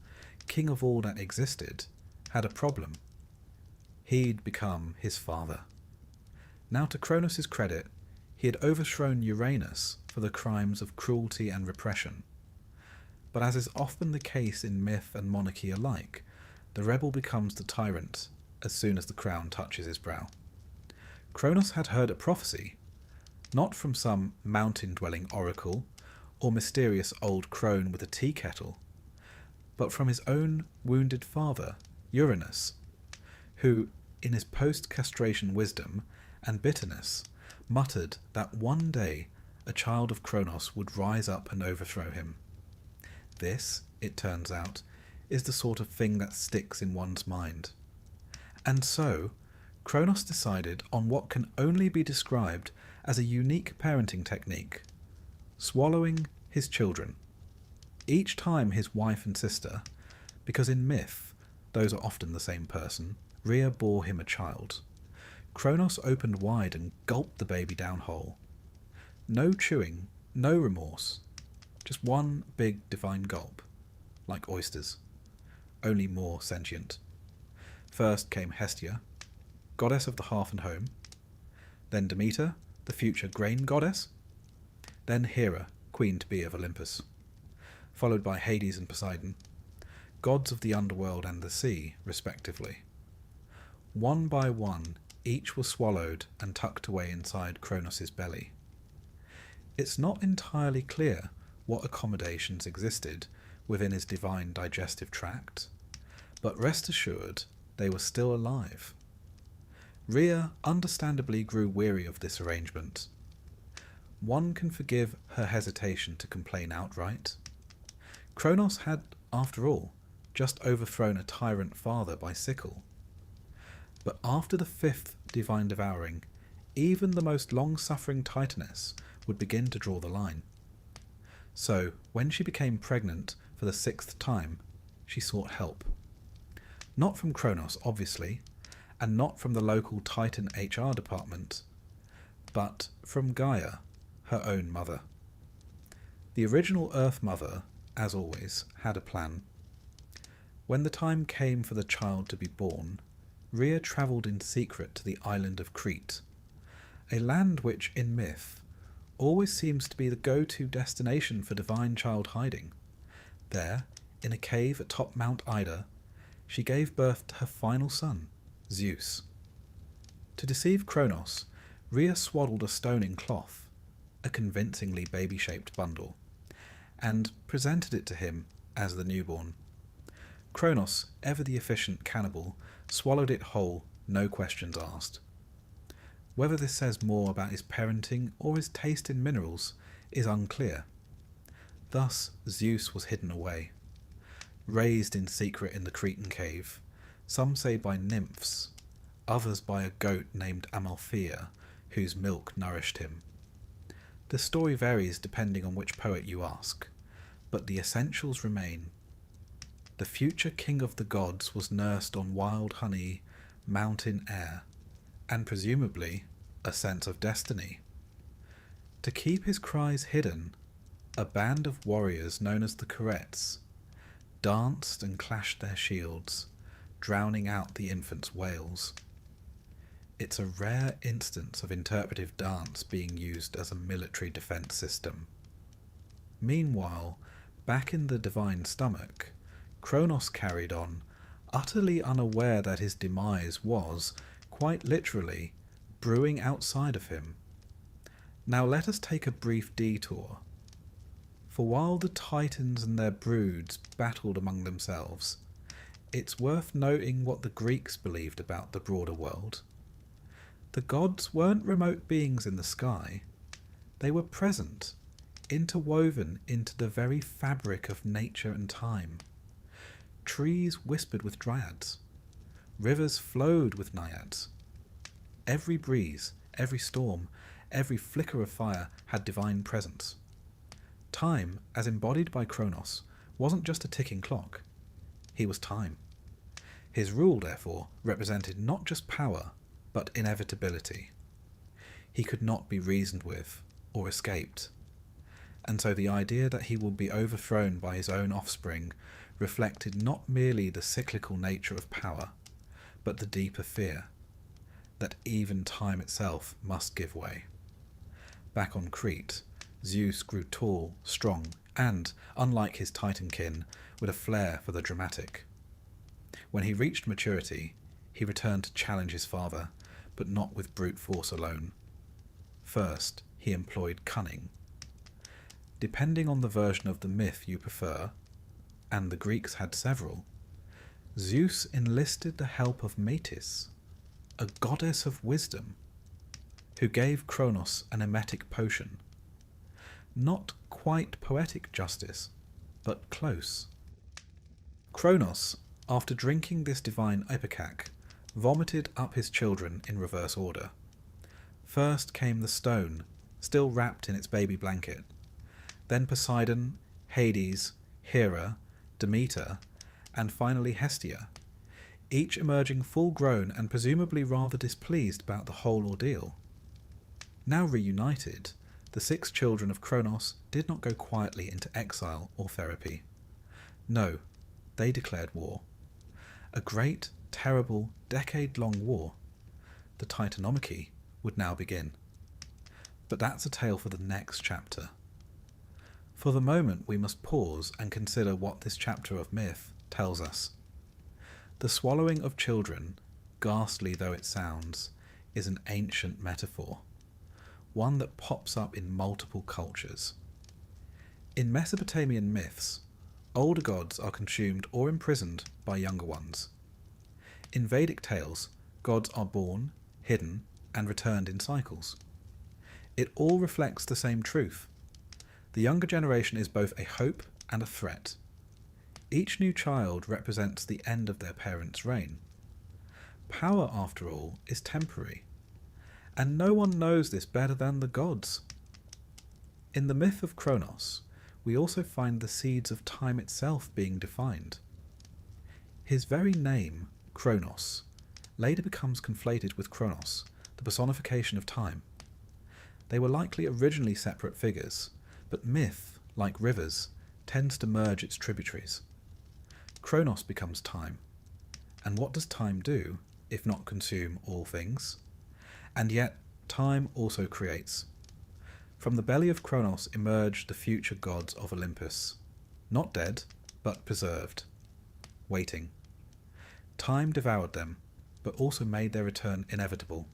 [SPEAKER 1] king of all that existed, had a problem. He'd become his father. Now, to Kronos' credit, he had overthrown Uranus for the crimes of cruelty and repression. But as is often the case in myth and monarchy alike, the rebel becomes the tyrant as soon as the crown touches his brow. Kronos had heard a prophecy, not from some mountain-dwelling oracle or mysterious old crone with a tea kettle, but from his own wounded father, Uranus, who, in his post-castration wisdom and bitterness, muttered that one day a child of Kronos would rise up and overthrow him. This, it turns out, is the sort of thing that sticks in one's mind. And so, Kronos decided on what can only be described as a unique parenting technique: swallowing his children. Each time his wife and sister, because in myth those are often the same person, Rhea bore him a child, Kronos opened wide and gulped the baby down whole. No chewing, no remorse, just one big divine gulp, like oysters, only more sentient. First came Hestia, goddess of the hearth and home, then Demeter, the future grain goddess, then Hera, queen to be of Olympus, followed by Hades and Poseidon, gods of the underworld and the sea, respectively. One by one, each was swallowed and tucked away inside Kronos' belly. It's not entirely clear what accommodations existed within his divine digestive tract, but rest assured they were still alive. Rhea understandably grew weary of this arrangement. One can forgive her hesitation to complain outright. Kronos had, after all, just overthrown a tyrant father by sickle. But after the 5th divine devouring, even the most long-suffering Titaness would begin to draw the line. So, when she became pregnant for the 6th time, she sought help. Not from Kronos, obviously, and not from the local Titan HR department, but from Gaia, her own mother. The original Earth Mother, as always, had a plan. When the time came for the child to be born, Rhea travelled in secret to the island of Crete, a land which, in myth, always seems to be the go-to destination for divine child hiding. There, in a cave atop Mount Ida, she gave birth to her final son, Zeus. To deceive Kronos, Rhea swaddled a stone in cloth, a convincingly baby-shaped bundle, and presented it to him as the newborn. Kronos, ever the efficient cannibal, swallowed it whole, no questions asked. Whether this says more about his parenting or his taste in minerals is unclear. Thus Zeus was hidden away, raised in secret in the Cretan cave, some say by nymphs, others by a goat named Amalthea, whose milk nourished him. The story varies depending on which poet you ask, but the essentials remain. The future king of the gods was nursed on wild honey, mountain air, and presumably a sense of destiny. To keep his cries hidden, a band of warriors known as the Curettes danced and clashed their shields, drowning out the infant's wails. It's a rare instance of interpretive dance being used as a military defense system. Meanwhile, back in the divine stomach, Kronos carried on, utterly unaware that his demise was, quite literally, brewing outside of him. Now let us take a brief detour. For while the Titans and their broods battled among themselves, it's worth noting what the Greeks believed about the broader world. The gods weren't remote beings in the sky. They were present, interwoven into the very fabric of nature and time. Trees whispered with dryads. Rivers flowed with naiads. Every breeze, every storm, every flicker of fire had divine presence. Time, as embodied by Kronos, wasn't just a ticking clock. He was time. His rule, therefore, represented not just power, but inevitability. He could not be reasoned with or escaped. And so the idea that he will be overthrown by his own offspring reflected not merely the cyclical nature of power, but the deeper fear that even time itself must give way. Back on Crete, Zeus grew tall, strong, and, unlike his Titan kin, with a flair for the dramatic. When he reached maturity, he returned to challenge his father, but not with brute force alone. First, he employed cunning. Depending on the version of the myth you prefer, and the Greeks had several, Zeus enlisted the help of Metis, a goddess of wisdom, who gave Kronos an emetic potion. Not quite poetic justice, but close. Kronos, after drinking this divine ipecac, vomited up his children in reverse order. First came the stone, still wrapped in its baby blanket. Then Poseidon, Hades, Hera, Demeter, and finally Hestia, each emerging full-grown and presumably rather displeased about the whole ordeal. Now reunited, the 6 children of Kronos did not go quietly into exile or therapy. No, they declared war. A great, terrible, decade-long war. The Titanomachy would now begin. But that's a tale for the next chapter. For the moment we must pause and consider what this chapter of myth tells us. The swallowing of children, ghastly though it sounds, is an ancient metaphor, one that pops up in multiple cultures. In Mesopotamian myths, older gods are consumed or imprisoned by younger ones. In Vedic tales, gods are born, hidden, and returned in cycles. It all reflects the same truth. The younger generation is both a hope and a threat. Each new child represents the end of their parents' reign. Power, after all, is temporary, and no one knows this better than the gods. In the myth of Kronos, we also find the seeds of time itself being defined. His very name, Kronos, later becomes conflated with Kronos, the personification of time. They were likely originally separate figures, but myth, like rivers, tends to merge its tributaries. Kronos becomes time. And what does time do, if not consume all things? And yet, time also creates. From the belly of Kronos emerged the future gods of Olympus, not dead, but preserved, waiting. Time devoured them, but also made their return inevitable.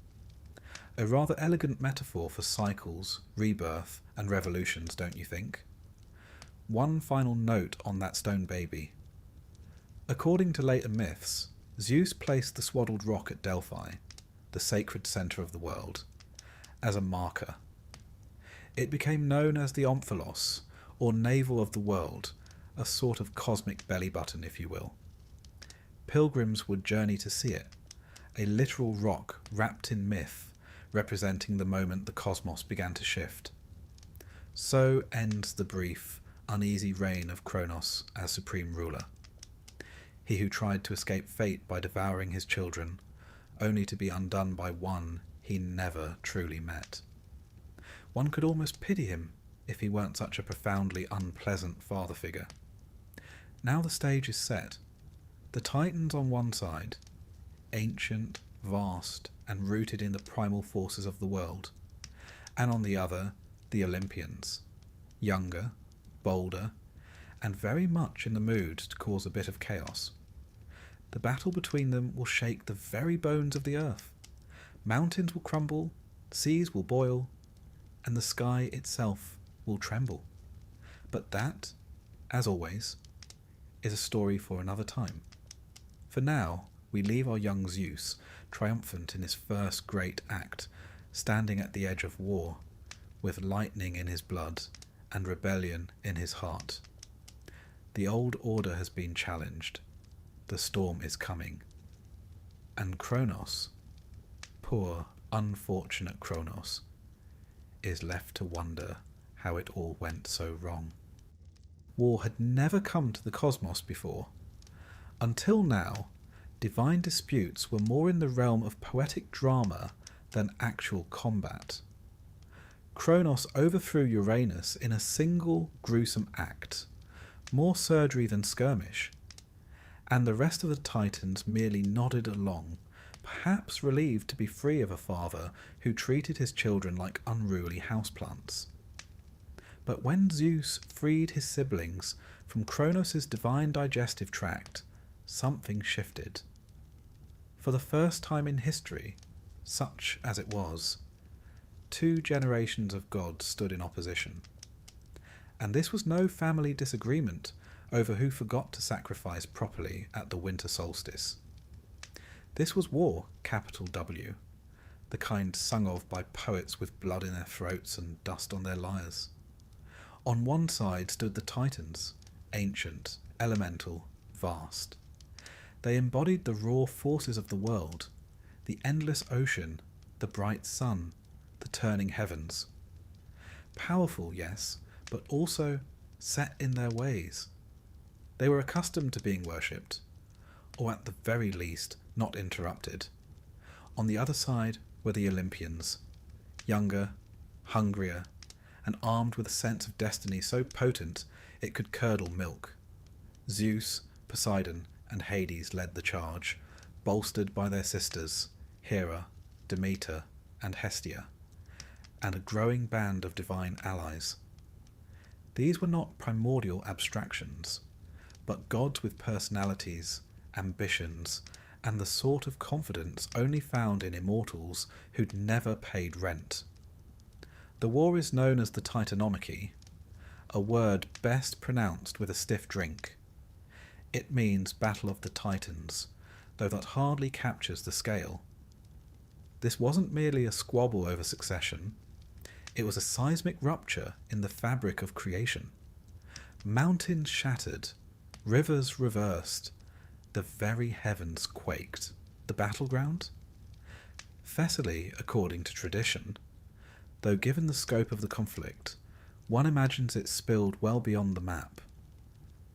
[SPEAKER 1] A rather elegant metaphor for cycles, rebirth, and revolutions, don't you think? One final note on that stone baby. According to later myths, Zeus placed the swaddled rock at Delphi, the sacred centre of the world, as a marker. It became known as the Omphalos, or navel of the world, a sort of cosmic belly button, if you will. Pilgrims would journey to see it, a literal rock wrapped in myth, representing the moment the cosmos began to shift. So ends the brief, uneasy reign of Kronos as supreme ruler. He who tried to escape fate by devouring his children, only to be undone by one he never truly met. One could almost pity him if he weren't such a profoundly unpleasant father figure. Now the stage is set. The Titans on one side, ancient, vast, and rooted in the primal forces of the world, and on the other, the Olympians, younger, bolder, and very much in the mood to cause a bit of chaos. The battle between them will shake the very bones of the earth. Mountains will crumble, seas will boil, and the sky itself will tremble. But that, as always, is a story for another time. For now, we leave our young Zeus, triumphant in his first great act, standing at the edge of war, with lightning in his blood and rebellion in his heart. The old order has been challenged. The storm is coming. And Kronos, poor, unfortunate Kronos, is left to wonder how it all went so wrong. War had never come to the cosmos before. Until now, divine disputes were more in the realm of poetic drama than actual combat. Kronos overthrew Uranus in a single gruesome act, more surgery than skirmish, and the rest of the Titans merely nodded along, perhaps relieved to be free of a father who treated his children like unruly houseplants. But when Zeus freed his siblings from Kronos' divine digestive tract, something shifted. For the first time in history, such as it was, 2 generations of gods stood in opposition. And this was no family disagreement over who forgot to sacrifice properly at the winter solstice. This was war, capital W, the kind sung of by poets with blood in their throats and dust on their lyres. On one side stood the Titans, ancient, elemental, vast. They embodied the raw forces of the world, the endless ocean, the bright sun, the turning heavens. Powerful, yes, but also set in their ways. They were accustomed to being worshipped, or at the very least not interrupted. On the other side were the Olympians, younger, hungrier, and armed with a sense of destiny so potent it could curdle milk. Zeus, Poseidon, and Hades led the charge, bolstered by their sisters, Hera, Demeter, and Hestia, and a growing band of divine allies. These were not primordial abstractions, but gods with personalities, ambitions, and the sort of confidence only found in immortals who'd never paid rent. The war is known as the Titanomachy, a word best pronounced with a stiff drink. It means Battle of the Titans, though that hardly captures the scale. This wasn't merely a squabble over succession, it was a seismic rupture in the fabric of creation. Mountains shattered, rivers reversed, the very heavens quaked. The battleground? Thessaly, according to tradition, though given the scope of the conflict, one imagines it spilled well beyond the map.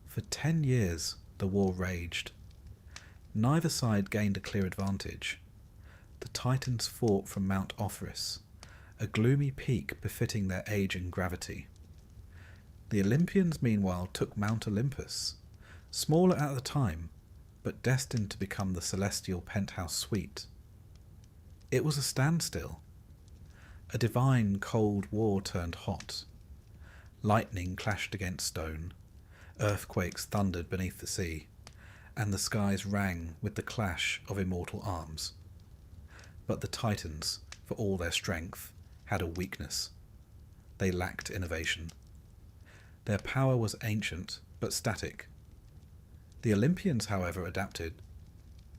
[SPEAKER 1] For 10 years the war raged. Neither side gained a clear advantage. The Titans fought from Mount Ophrys, a gloomy peak befitting their age and gravity. The Olympians meanwhile took Mount Olympus, smaller at the time, but destined to become the celestial penthouse suite. It was a standstill. A divine cold war turned hot. Lightning clashed against stone, earthquakes thundered beneath the sea, and the skies rang with the clash of immortal arms. But the Titans, for all their strength, had a weakness. They lacked innovation. Their power was ancient, but static. The Olympians, however, adapted.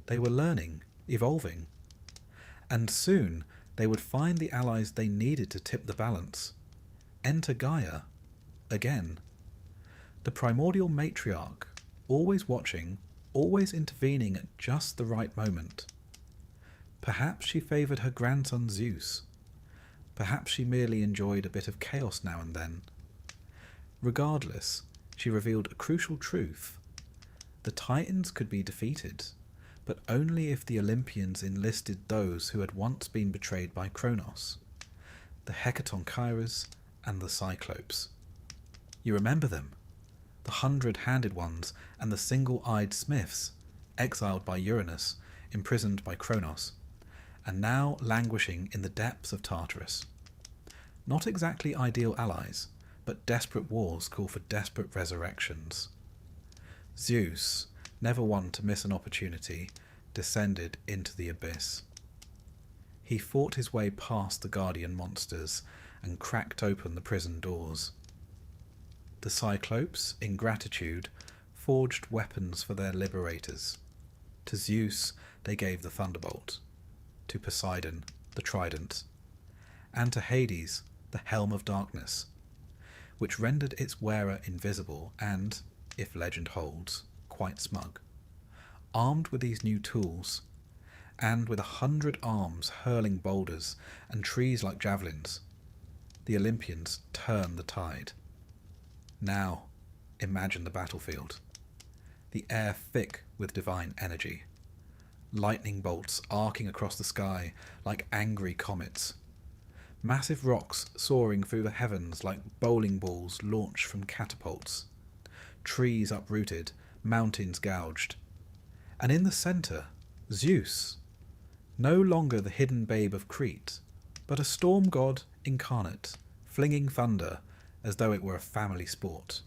[SPEAKER 1] They were learning, evolving. And soon they would find the allies they needed to tip the balance. Enter Gaia, again. The primordial matriarch, always watching, always intervening at just the right moment. Perhaps she favoured her grandson Zeus. Perhaps she merely enjoyed a bit of chaos now and then. Regardless, she revealed a crucial truth. The Titans could be defeated, but only if the Olympians enlisted those who had once been betrayed by Kronos, the Hecatonchires and the Cyclopes. You remember them? The 100-handed ones and the single-eyed smiths, exiled by Uranus, imprisoned by Kronos, and now languishing in the depths of Tartarus. Not exactly ideal allies, but desperate wars call for desperate resurrections. Zeus, never one to miss an opportunity, descended into the abyss. He fought his way past the guardian monsters and cracked open the prison doors. The Cyclopes, in gratitude, forged weapons for their liberators. To Zeus they gave the thunderbolt, to Poseidon the trident, and to Hades the helm of darkness, which rendered its wearer invisible and, if legend holds, quite smug. Armed with these new tools, and with 100 arms hurling boulders and trees like javelins, the Olympians turned the tide. Now, imagine the battlefield. The air thick with divine energy. Lightning bolts arcing across the sky like angry comets. Massive rocks soaring through the heavens like bowling balls launched from catapults. Trees uprooted, mountains gouged. And in the centre, Zeus, no longer the hidden babe of Crete, but a storm god incarnate, flinging thunder as though it were a family sport.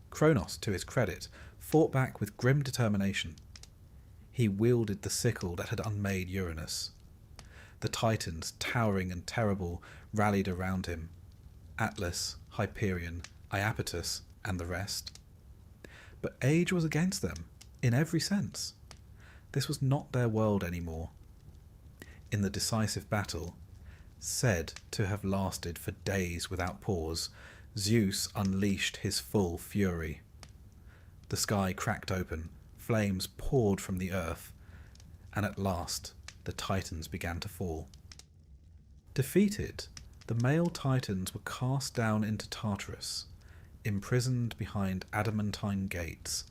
[SPEAKER 1] Kronos, to his credit, fought back with grim determination. He wielded the sickle that had unmade Uranus. The Titans, towering and terrible, rallied around him. Atlas, Hyperion, Iapetus, and the rest. But age was against them, in every sense. This was not their world anymore. In the decisive battle, said to have lasted for days without pause, Zeus unleashed his full fury. The sky cracked open, flames poured from the earth, and at last the Titans began to fall. Defeated, the male Titans were cast down into Tartarus, imprisoned behind adamantine gates,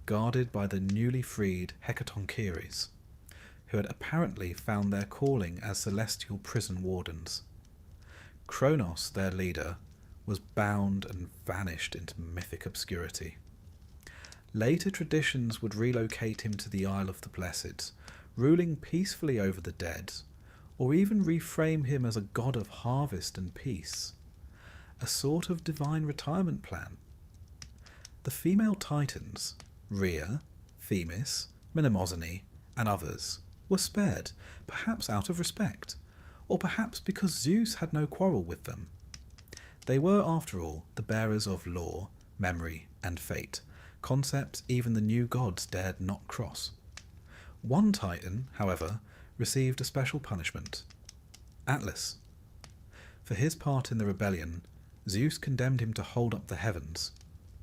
[SPEAKER 1] guarded by the newly freed Hecatonchires, who had apparently found their calling as celestial prison wardens. Kronos, their leader, was bound and vanished into mythic obscurity. Later traditions would relocate him to the Isle of the Blessed, ruling peacefully over the dead, or even reframe him as a god of harvest and peace, a sort of divine retirement plan. The female Titans, Rhea, Themis, Mnemosyne, and others, were spared, perhaps out of respect, or perhaps because Zeus had no quarrel with them. They were, after all, the bearers of law, memory, and fate, concepts even the new gods dared not cross. One Titan, however, received a special punishment: Atlas. For his part in the rebellion, Zeus condemned him to hold up the heavens,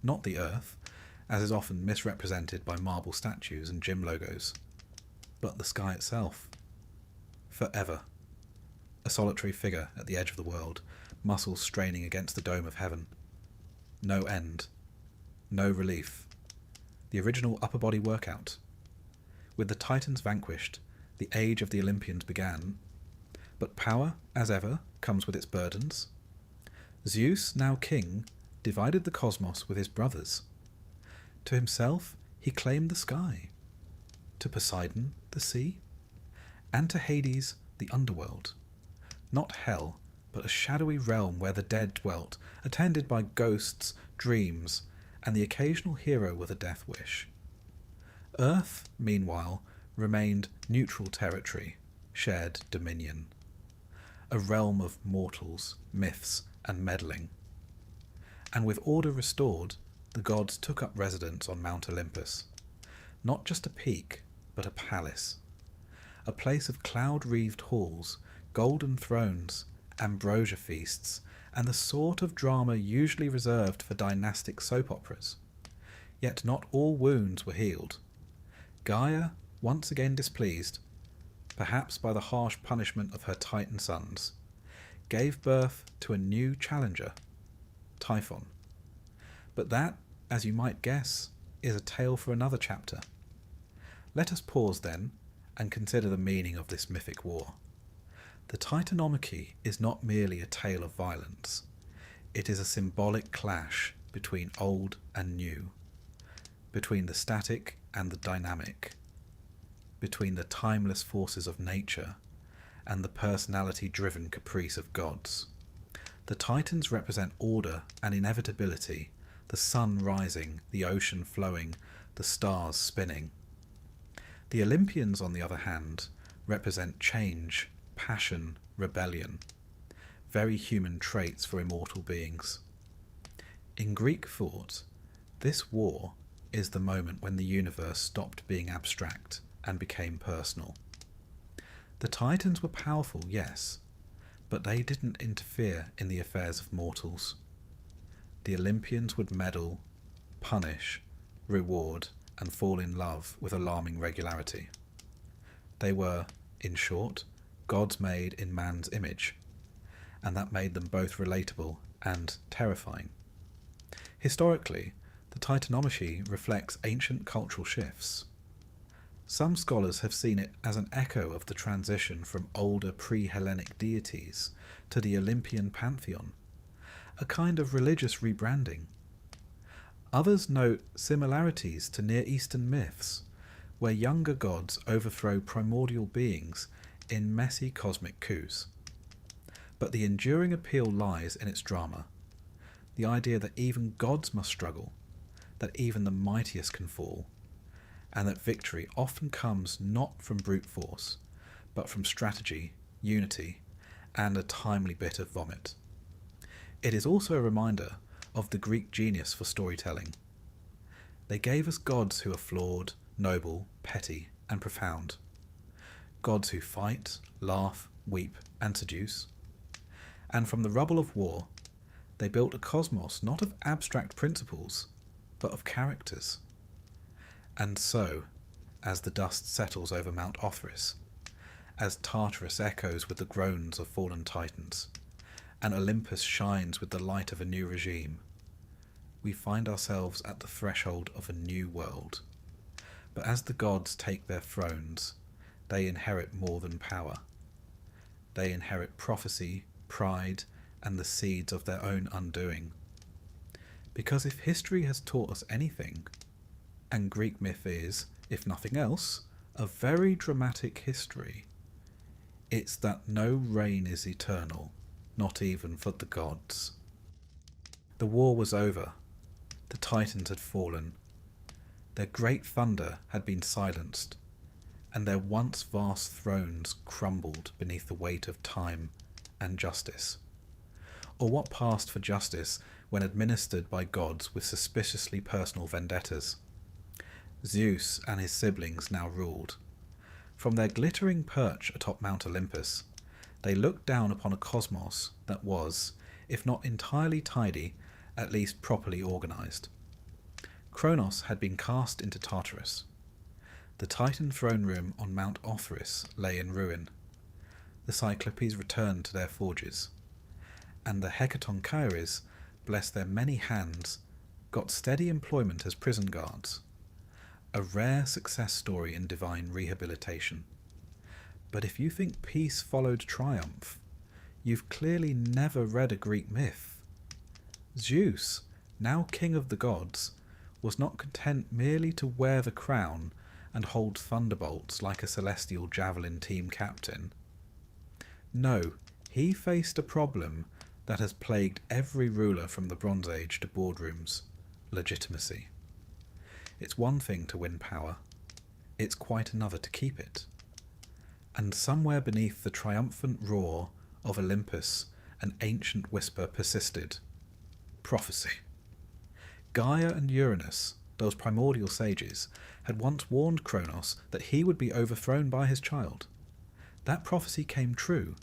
[SPEAKER 1] not the earth, as is often misrepresented by marble statues and gym logos, but the sky itself. Forever. A solitary figure at the edge of the world, muscles straining against the dome of heaven. No end. No relief. The original upper body workout. With the Titans vanquished, the age of the Olympians began, but power, as ever, comes with its burdens. Zeus, now king, divided the cosmos with his brothers. To himself he claimed the sky, to Poseidon the sea, and to Hades the underworld. Not hell, but a shadowy realm where the dead dwelt, attended by ghosts, dreams, and the occasional hero with a death wish. Earth, meanwhile, remained neutral territory, shared dominion. A realm of mortals, myths, and meddling. And with order restored, the gods took up residence on Mount Olympus. Not just a peak, but a palace. A place of cloud-wreathed halls, golden thrones, ambrosia feasts, and the sort of drama usually reserved for dynastic soap operas. Yet not all wounds were healed. Gaia, once again displeased, perhaps by the harsh punishment of her Titan sons, gave birth to a new challenger, Typhon. But that, as you might guess, is a tale for another chapter. Let us pause then and consider the meaning of this mythic war. The Titanomachy is not merely a tale of violence. It is a symbolic clash between old and new, between the static and the dynamic, between the timeless forces of nature and the personality-driven caprice of gods. The Titans represent order and inevitability, the sun rising, the ocean flowing, the stars spinning. The Olympians, on the other hand, represent change, passion, rebellion, very human traits for immortal beings. In Greek thought, this war is the moment when the universe stopped being abstract and became personal. The Titans were powerful, yes, but they didn't interfere in the affairs of mortals. The Olympians would meddle, punish, reward, and fall in love with alarming regularity. They were, in short, gods made in man's image, and that made them both relatable and terrifying. Historically, the Titanomachy reflects ancient cultural shifts. Some scholars have seen it as an echo of the transition from older pre-Hellenic deities to the Olympian pantheon, a kind of religious rebranding. Others note similarities to Near Eastern myths, where younger gods overthrow primordial beings in messy cosmic coups. But the enduring appeal lies in its drama, the idea that even gods must struggle, that even the mightiest can fall, and that victory often comes not from brute force, but from strategy, unity, and a timely bit of vomit. It is also a reminder of the Greek genius for storytelling. They gave us gods who are flawed, noble, petty, and profound. Gods who fight, laugh, weep, and seduce. And from the rubble of war, they built a cosmos not of abstract principles, but of characters. And so, as the dust settles over Mount Othrys, as Tartarus echoes with the groans of fallen titans, and Olympus shines with the light of a new regime, we find ourselves at the threshold of a new world. But as the gods take their thrones, they inherit more than power. They inherit prophecy, pride, and the seeds of their own undoing. Because if history has taught us anything, and Greek myth is, if nothing else, a very dramatic history, it's that no reign is eternal, not even for the gods. The war was over. The Titans had fallen. Their great thunder had been silenced, and their once vast thrones crumbled beneath the weight of time and justice. Or what passed for justice when administered by gods with suspiciously personal vendettas. Zeus and his siblings now ruled. From their glittering perch atop Mount Olympus, they looked down upon a cosmos that was, if not entirely tidy, at least properly organised. Kronos had been cast into Tartarus. The Titan throne room on Mount Othrys lay in ruin. The Cyclopes returned to their forges, and the Hecatonchires, bless their many hands, got steady employment as prison guards. A rare success story in divine rehabilitation. But if you think peace followed triumph, you've clearly never read a Greek myth. Zeus, now king of the gods, was not content merely to wear the crown and hold thunderbolts like a celestial javelin team captain. No, he faced a problem that has plagued every ruler from the Bronze Age to boardrooms: legitimacy. It's one thing to win power, it's quite another to keep it. And somewhere beneath the triumphant roar of Olympus, an ancient whisper persisted. Prophecy. Gaia and Uranus, those primordial sages, had once warned Kronos that he would be overthrown by his child. That prophecy came true,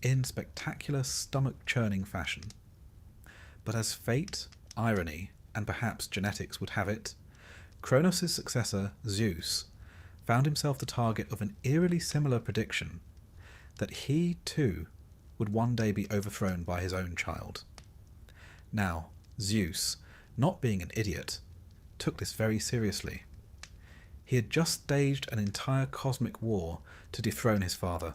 [SPEAKER 1] in spectacular stomach-churning fashion. But as fate, irony, and perhaps genetics would have it, Kronos' successor, Zeus, found himself the target of an eerily similar prediction, that he, too, would one day be overthrown by his own child. Now, Zeus, not being an idiot, took this very seriously. He had just staged an entire cosmic war to dethrone his father.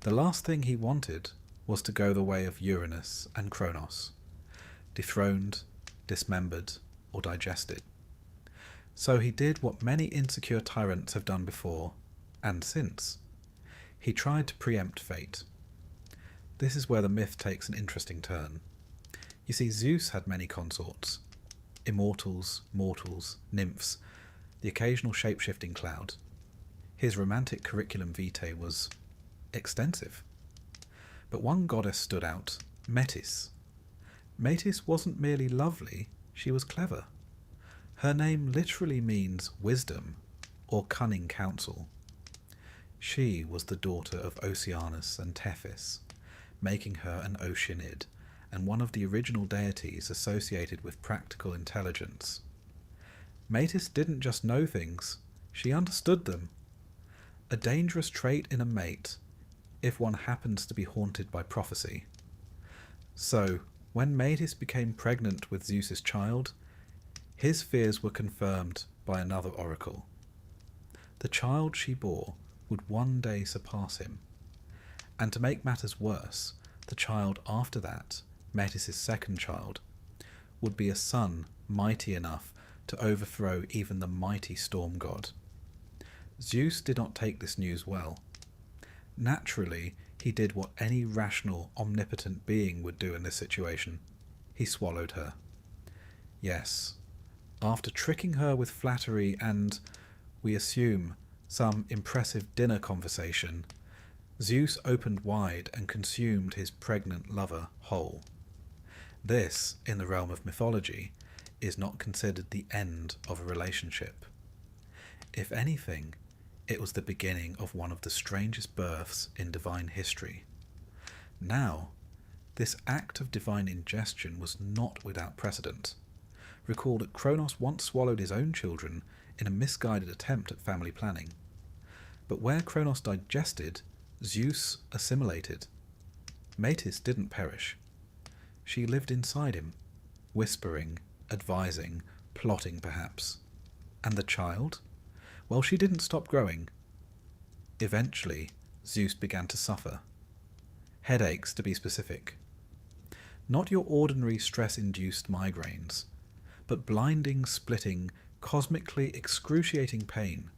[SPEAKER 1] The last thing he wanted was to go the way of Uranus and Kronos, dethroned, dismembered, or digested. So he did what many insecure tyrants have done before, and since. He tried to preempt fate. This is where the myth takes an interesting turn. You see, Zeus had many consorts: immortals, mortals, nymphs, the occasional shape-shifting cloud. His romantic curriculum vitae was extensive. But one goddess stood out: Metis. Metis wasn't merely lovely, she was clever. Her name literally means wisdom, or cunning counsel. She was the daughter of Oceanus and Tethys, making her an Oceanid, and one of the original deities associated with practical intelligence. Metis didn't just know things, she understood them. A dangerous trait in a mate, if one happens to be haunted by prophecy. So, when Metis became pregnant with Zeus's child, his fears were confirmed by another oracle. The child she bore would one day surpass him. And to make matters worse, the child after that, Metis' second child, would be a son mighty enough to overthrow even the mighty storm god. Zeus did not take this news well. Naturally, he did what any rational, omnipotent being would do in this situation. He swallowed her. Yes, after tricking her with flattery and, we assume, some impressive dinner conversation, Zeus opened wide and consumed his pregnant lover whole. This, in the realm of mythology, is not considered the end of a relationship. If anything, it was the beginning of one of the strangest births in divine history. Now, this act of divine ingestion was not without precedent. Recall that Kronos once swallowed his own children in a misguided attempt at family planning. But where Kronos digested, Zeus assimilated. Metis didn't perish. She lived inside him, whispering, advising, plotting perhaps. And the child? Well, she didn't stop growing. Eventually, Zeus began to suffer. Headaches, to be specific. Not your ordinary stress-induced migraines, but blinding, splitting, cosmically excruciating pain,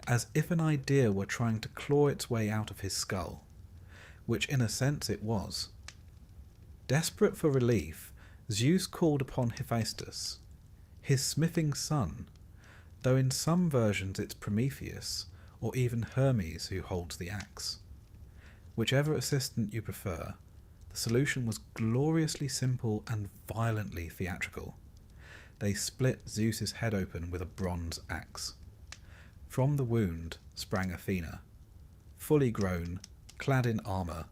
[SPEAKER 1] as if an idea were trying to claw its way out of his skull, which in a sense it was. Desperate for relief, Zeus called upon Hephaestus, his smithing son, though in some versions it's Prometheus, or even Hermes who holds the axe. Whichever assistant you prefer, the solution was gloriously simple and violently theatrical. They split Zeus's head open with a bronze axe. From the wound sprang Athena, fully grown, clad in armour,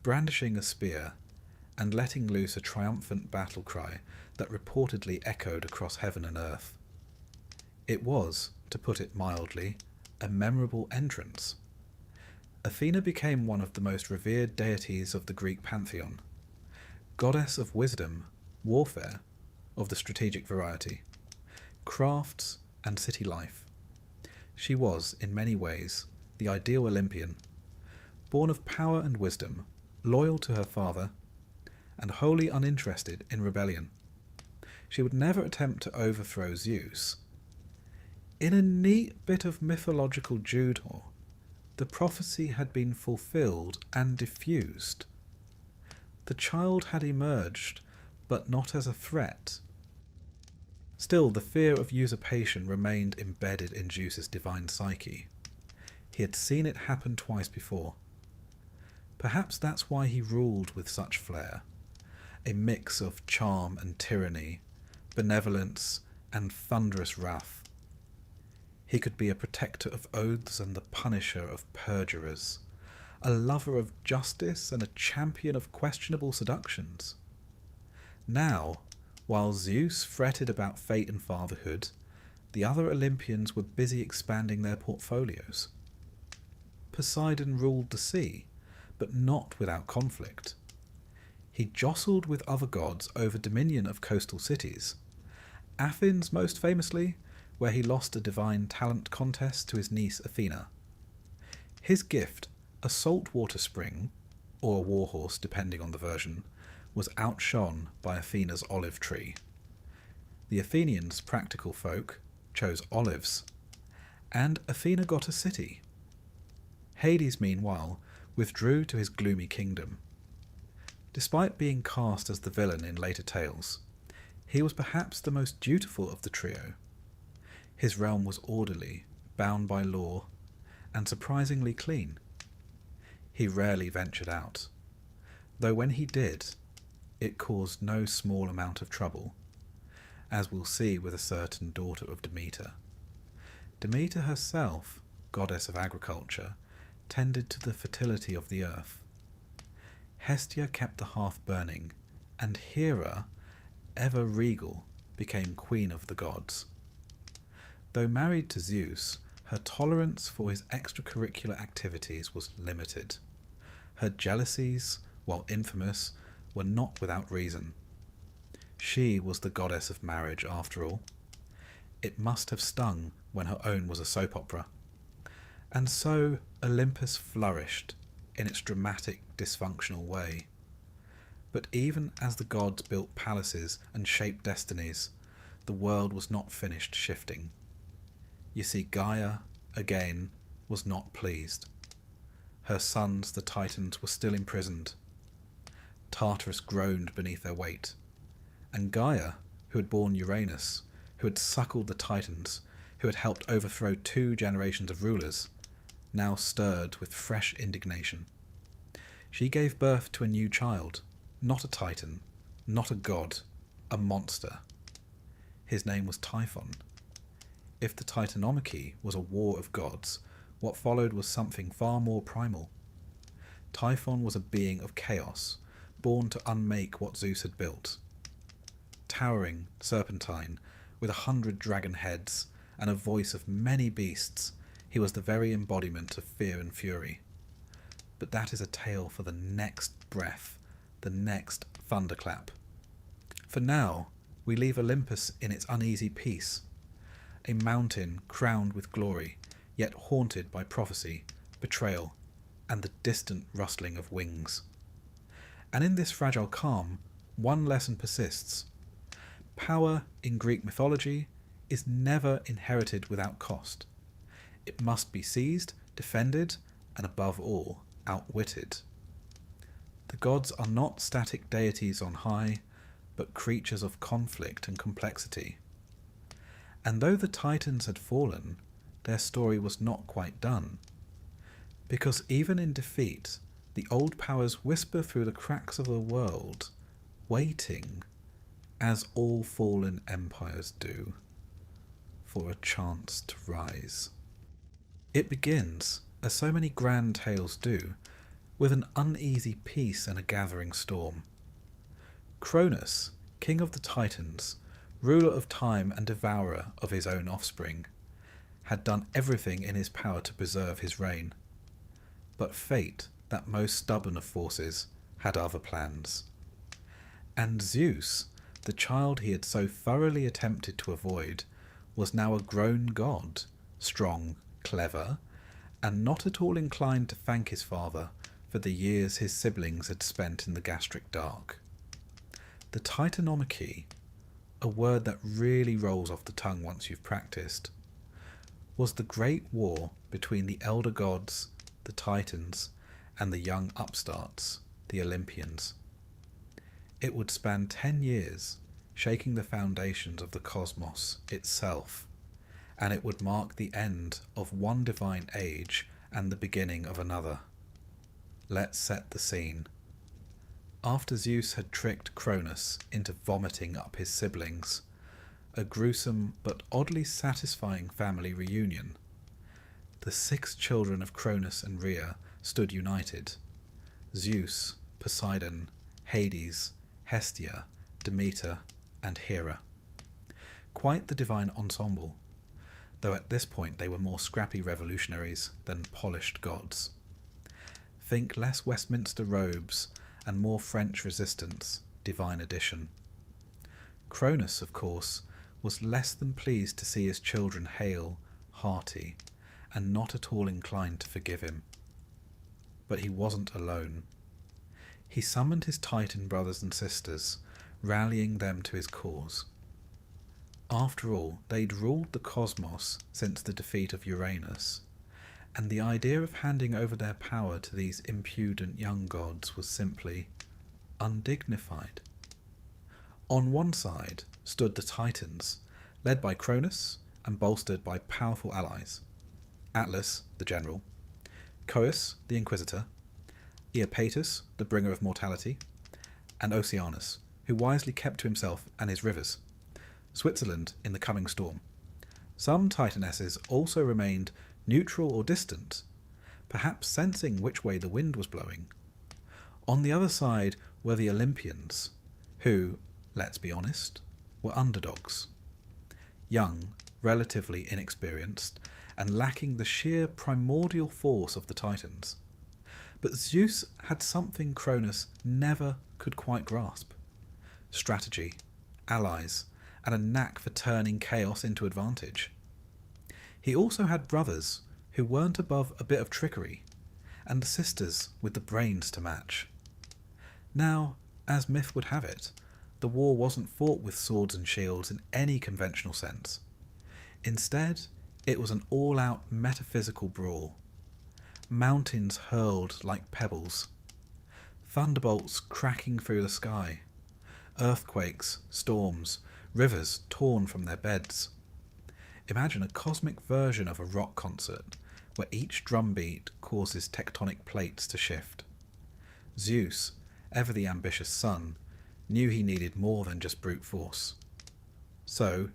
[SPEAKER 1] brandishing a spear, and letting loose a triumphant battle cry that reportedly echoed across heaven and earth. It was, to put it mildly, a memorable entrance. Athena became one of the most revered deities of the Greek pantheon, goddess of wisdom, warfare, of the strategic variety, crafts, and city life. She was, in many ways, the ideal Olympian, born of power and wisdom, loyal to her father, and wholly uninterested in rebellion. She would never attempt to overthrow Zeus. In a neat bit of mythological judo, the prophecy had been fulfilled and diffused. The child had emerged, but not as a threat. Still, the fear of usurpation remained embedded in Zeus's divine psyche. He had seen it happen twice before. Perhaps that's why he ruled with such flair, a mix of charm and tyranny, benevolence and thunderous wrath. He could be a protector of oaths and the punisher of perjurers, a lover of justice and a champion of questionable seductions. Now, while Zeus fretted about fate and fatherhood, the other Olympians were busy expanding their portfolios. Poseidon ruled the sea, but not without conflict. He jostled with other gods over dominion of coastal cities. Athens most famously, where he lost a divine talent contest to his niece Athena. His gift, a saltwater spring, or a warhorse depending on the version, was outshone by Athena's olive tree. The Athenians, practical folk, chose olives, and Athena got a city. Hades, meanwhile, withdrew to his gloomy kingdom. Despite being cast as the villain in later tales, he was perhaps the most dutiful of the trio. His realm was orderly, bound by law, and surprisingly clean. He rarely ventured out, though when he did, it caused no small amount of trouble, as we'll see with a certain daughter of Demeter. Demeter herself, goddess of agriculture, tended to the fertility of the earth. Hestia kept the hearth burning, and Hera, ever regal, became queen of the gods. Though married to Zeus, her tolerance for his extracurricular activities was limited. Her jealousies, while infamous, were not without reason. She was the goddess of marriage, after all. It must have stung when her own was a soap opera. And so Olympus flourished in its dramatic, dysfunctional way. But even as the gods built palaces and shaped destinies, the world was not finished shifting. You see, Gaia, again, was not pleased. Her sons, the Titans, were still imprisoned. Tartarus groaned beneath their weight. And Gaia, who had borne Uranus, who had suckled the Titans, who had helped overthrow 2 generations of rulers, now stirred with fresh indignation. She gave birth to a new child, not a Titan, not a god, a monster. His name was Typhon. If the Titanomachy was a war of gods, what followed was something far more primal. Typhon was a being of chaos, born to unmake what Zeus had built. Towering, serpentine, with 100 dragon heads and a voice of many beasts, he was the very embodiment of fear and fury. But that is a tale for the next breath, the next thunderclap. For now, we leave Olympus in its uneasy peace, a mountain crowned with glory, yet haunted by prophecy, betrayal, and the distant rustling of wings. And in this fragile calm, one lesson persists. Power in Greek mythology is never inherited without cost. It must be seized, defended, and above all, outwitted. The gods are not static deities on high, but creatures of conflict and complexity. And though the Titans had fallen, their story was not quite done. Because even in defeat, the old powers whisper through the cracks of the world, waiting, as all fallen empires do, for a chance to rise. It begins, as so many grand tales do, with an uneasy peace and a gathering storm. Cronus, king of the Titans, ruler of time and devourer of his own offspring, had done everything in his power to preserve his reign. But fate, that most stubborn of forces, had other plans. And Zeus, the child he had so thoroughly attempted to avoid, was now a grown god, strong, clever, and not at all inclined to thank his father for the years his siblings had spent in the gastric dark. The Titanomachy, a word that really rolls off the tongue once you've practiced, was the great war between the elder gods, the Titans, and the young upstarts, the Olympians. It would span 10 years, shaking the foundations of the cosmos itself, and it would mark the end of one divine age and the beginning of another. Let's set the scene. After Zeus had tricked Cronus into vomiting up his siblings, a gruesome but oddly satisfying family reunion, the 6 children of Cronus and Rhea stood united: Zeus, Poseidon, Hades, Hestia, Demeter, and Hera. Quite the divine ensemble, though at this point they were more scrappy revolutionaries than polished gods. Think less Westminster robes and more French resistance, divine addition. Cronus, of course, was less than pleased to see his children hale, hearty, and not at all inclined to forgive him. But he wasn't alone. He summoned his Titan brothers and sisters, rallying them to his cause. After all, they'd ruled the cosmos since the defeat of Uranus, and the idea of handing over their power to these impudent young gods was simply undignified. On one side stood the Titans, led by Cronus and bolstered by powerful allies: Atlas, the general; Coeus, the inquisitor; Iapetus, the bringer of mortality; and Oceanus, who wisely kept to himself and his rivers; Switzerland in the coming storm. Some Titanesses also remained neutral or distant, perhaps sensing which way the wind was blowing. On the other side were the Olympians, who, let's be honest, were underdogs. Young, relatively inexperienced, and lacking the sheer primordial force of the Titans. But Zeus had something Cronus never could quite grasp: strategy, allies, and a knack for turning chaos into advantage. He also had brothers who weren't above a bit of trickery, and sisters with the brains to match. Now, as myth would have it, the war wasn't fought with swords and shields in any conventional sense. Instead, it was an all-out metaphysical brawl. Mountains hurled like pebbles, thunderbolts cracking through the sky, earthquakes, storms, rivers torn from their beds. Imagine a cosmic version of a rock concert, where each drumbeat causes tectonic plates to shift. Zeus, ever the ambitious son, knew he needed more than just brute force. So,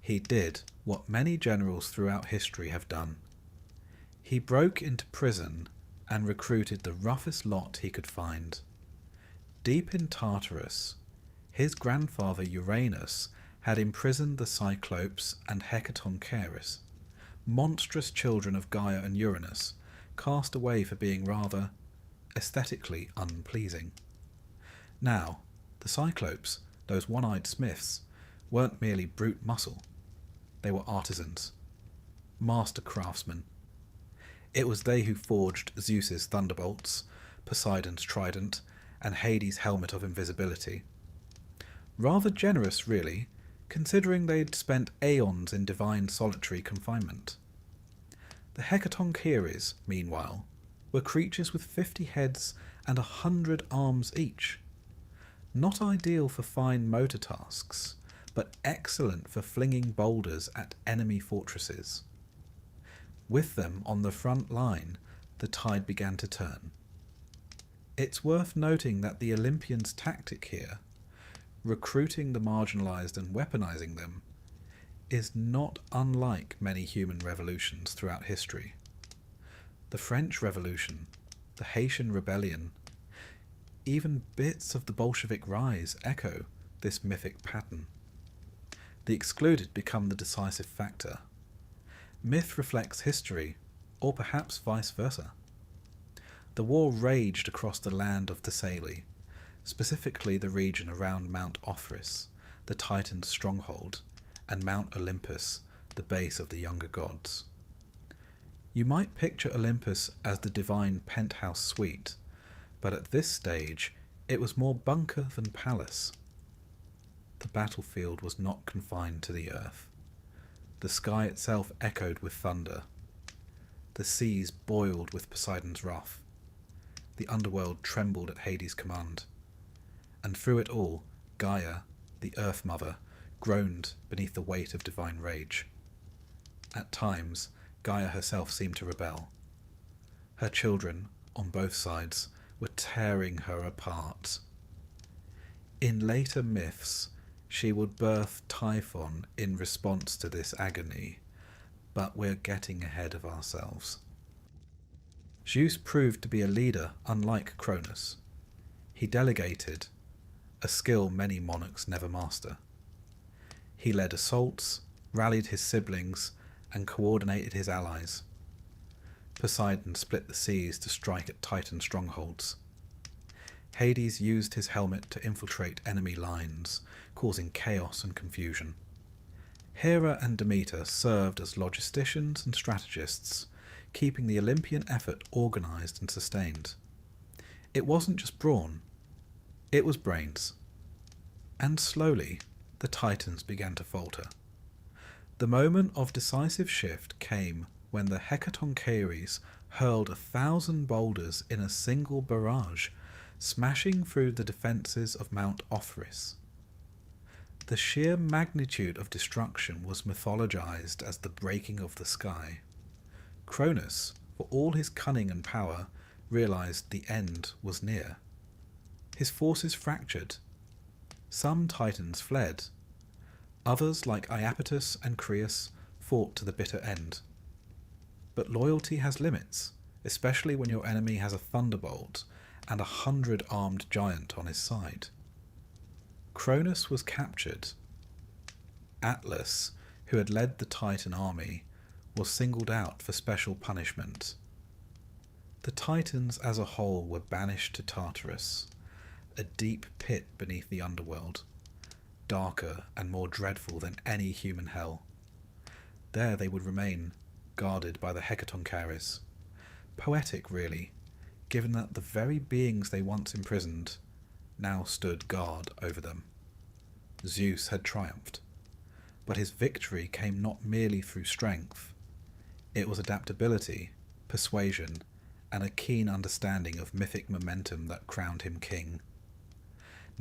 [SPEAKER 1] he did what many generals throughout history have done. He broke into prison and recruited the roughest lot he could find. Deep in Tartarus, his grandfather Uranus had imprisoned the Cyclopes and Hecatoncheires, monstrous children of Gaia and Uranus, cast away for being rather aesthetically unpleasing. Now, the Cyclopes, those one-eyed smiths, weren't merely brute muscle. They were artisans, master craftsmen. It was they who forged Zeus's thunderbolts, Poseidon's trident, and Hades' helmet of invisibility. Rather generous, really, considering they'd spent aeons in divine solitary confinement. The Hecatoncheires, meanwhile, were creatures with 50 heads and 100 arms each. Not ideal for fine motor tasks, but excellent for flinging boulders at enemy fortresses. With them on the front line, the tide began to turn. It's worth noting that the Olympians' tactic here, recruiting the marginalized and weaponizing them, is not unlike many human revolutions throughout history. The French Revolution, the Haitian Rebellion, even bits of the Bolshevik rise echo this mythic pattern. The excluded become the decisive factor. Myth reflects history, or perhaps vice versa. The war raged across the land of Thessaly, specifically the region around Mount Othrys, the Titan's stronghold, and Mount Olympus, the base of the younger gods. You might picture Olympus as the divine penthouse suite, but at this stage it was more bunker than palace. The battlefield was not confined to the earth. The sky itself echoed with thunder. The seas boiled with Poseidon's wrath. The underworld trembled at Hades' command. And through it all, Gaia, the Earth Mother, groaned beneath the weight of divine rage. At times, Gaia herself seemed to rebel. Her children, on both sides, were tearing her apart. In later myths, she would birth Typhon in response to this agony, but we're getting ahead of ourselves. Zeus proved to be a leader unlike Cronus. He delegated, a skill many monarchs never master. He led assaults, rallied his siblings, and coordinated his allies. Poseidon split the seas to strike at Titan strongholds. Hades used his helmet to infiltrate enemy lines, causing chaos and confusion. Hera and Demeter served as logisticians and strategists, keeping the Olympian effort organised and sustained. It wasn't just brawn, it was brains. And slowly, the Titans began to falter. The moment of decisive shift came when the Hecatoncheires hurled 1,000 boulders in a single barrage, smashing through the defences of Mount Othrys. The sheer magnitude of destruction was mythologized as the breaking of the sky. Cronus, for all his cunning and power, realized the end was near. His forces fractured. Some Titans fled. Others, like Iapetus and Creus, fought to the bitter end. But loyalty has limits, especially when your enemy has a thunderbolt and 100 armed giant on his side. Cronus was captured. Atlas, who had led the Titan army, was singled out for special punishment. The Titans as a whole were banished to Tartarus, a deep pit beneath the underworld, darker and more dreadful than any human hell. There they would remain, guarded by the Hecatoncheires. Poetic, really, given that the very beings they once imprisoned now stood guard over them. Zeus had triumphed, but his victory came not merely through strength. It was adaptability, persuasion, and a keen understanding of mythic momentum that crowned him king.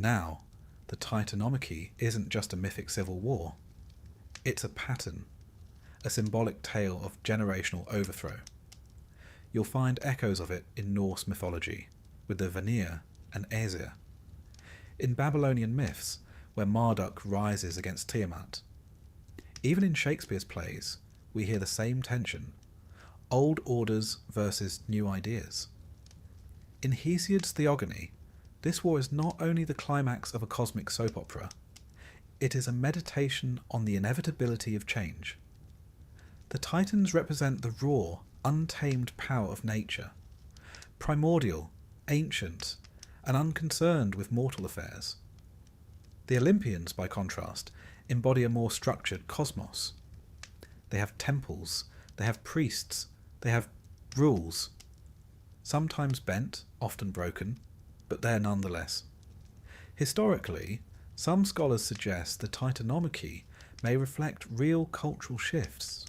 [SPEAKER 1] Now, the Titanomachy isn't just a mythic civil war. It's a pattern, a symbolic tale of generational overthrow. You'll find echoes of it in Norse mythology, with the Vanir and Aesir. In Babylonian myths, where Marduk rises against Tiamat. Even in Shakespeare's plays, we hear the same tension, old orders versus new ideas. In Hesiod's Theogony, this war is not only the climax of a cosmic soap opera, it is a meditation on the inevitability of change. The Titans represent the raw, untamed power of nature, primordial, ancient, and unconcerned with mortal affairs. The Olympians, by contrast, embody a more structured cosmos. They have temples, they have priests, they have rules, sometimes bent, often broken, but there nonetheless. Historically, some scholars suggest the Titanomachy may reflect real cultural shifts.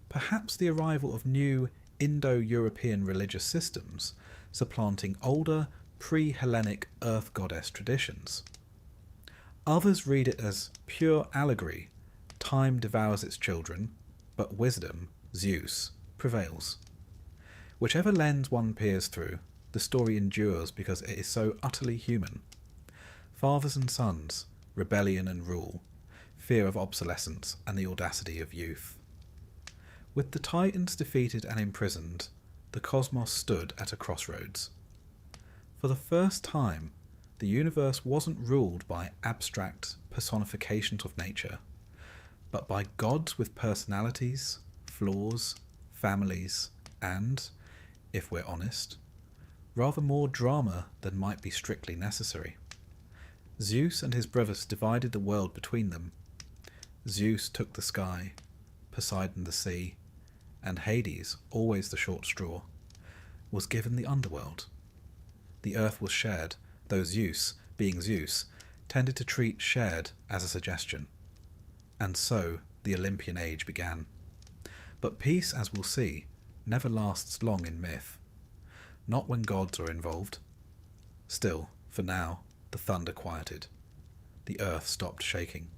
[SPEAKER 1] Perhaps the arrival of new Indo-European religious systems supplanting older, pre-Hellenic earth goddess traditions. Others read it as pure allegory. Time devours its children, but wisdom, Zeus, prevails. Whichever lens one peers through, the story endures because it is so utterly human. Fathers and sons, rebellion and rule, fear of obsolescence and the audacity of youth. With the Titans defeated and imprisoned, the cosmos stood at a crossroads. For the first time, the universe wasn't ruled by abstract personifications of nature, but by gods with personalities, flaws, families, and, if we're honest, rather more drama than might be strictly necessary. Zeus and his brothers divided the world between them. Zeus took the sky, Poseidon the sea, and Hades, always the short straw, was given the underworld. The earth was shared, though Zeus, being Zeus, tended to treat shared as a suggestion. And so the Olympian age began. But peace, as we'll see, never lasts long in myth. Not when gods are involved. Still, for now, the thunder quieted. The earth stopped shaking.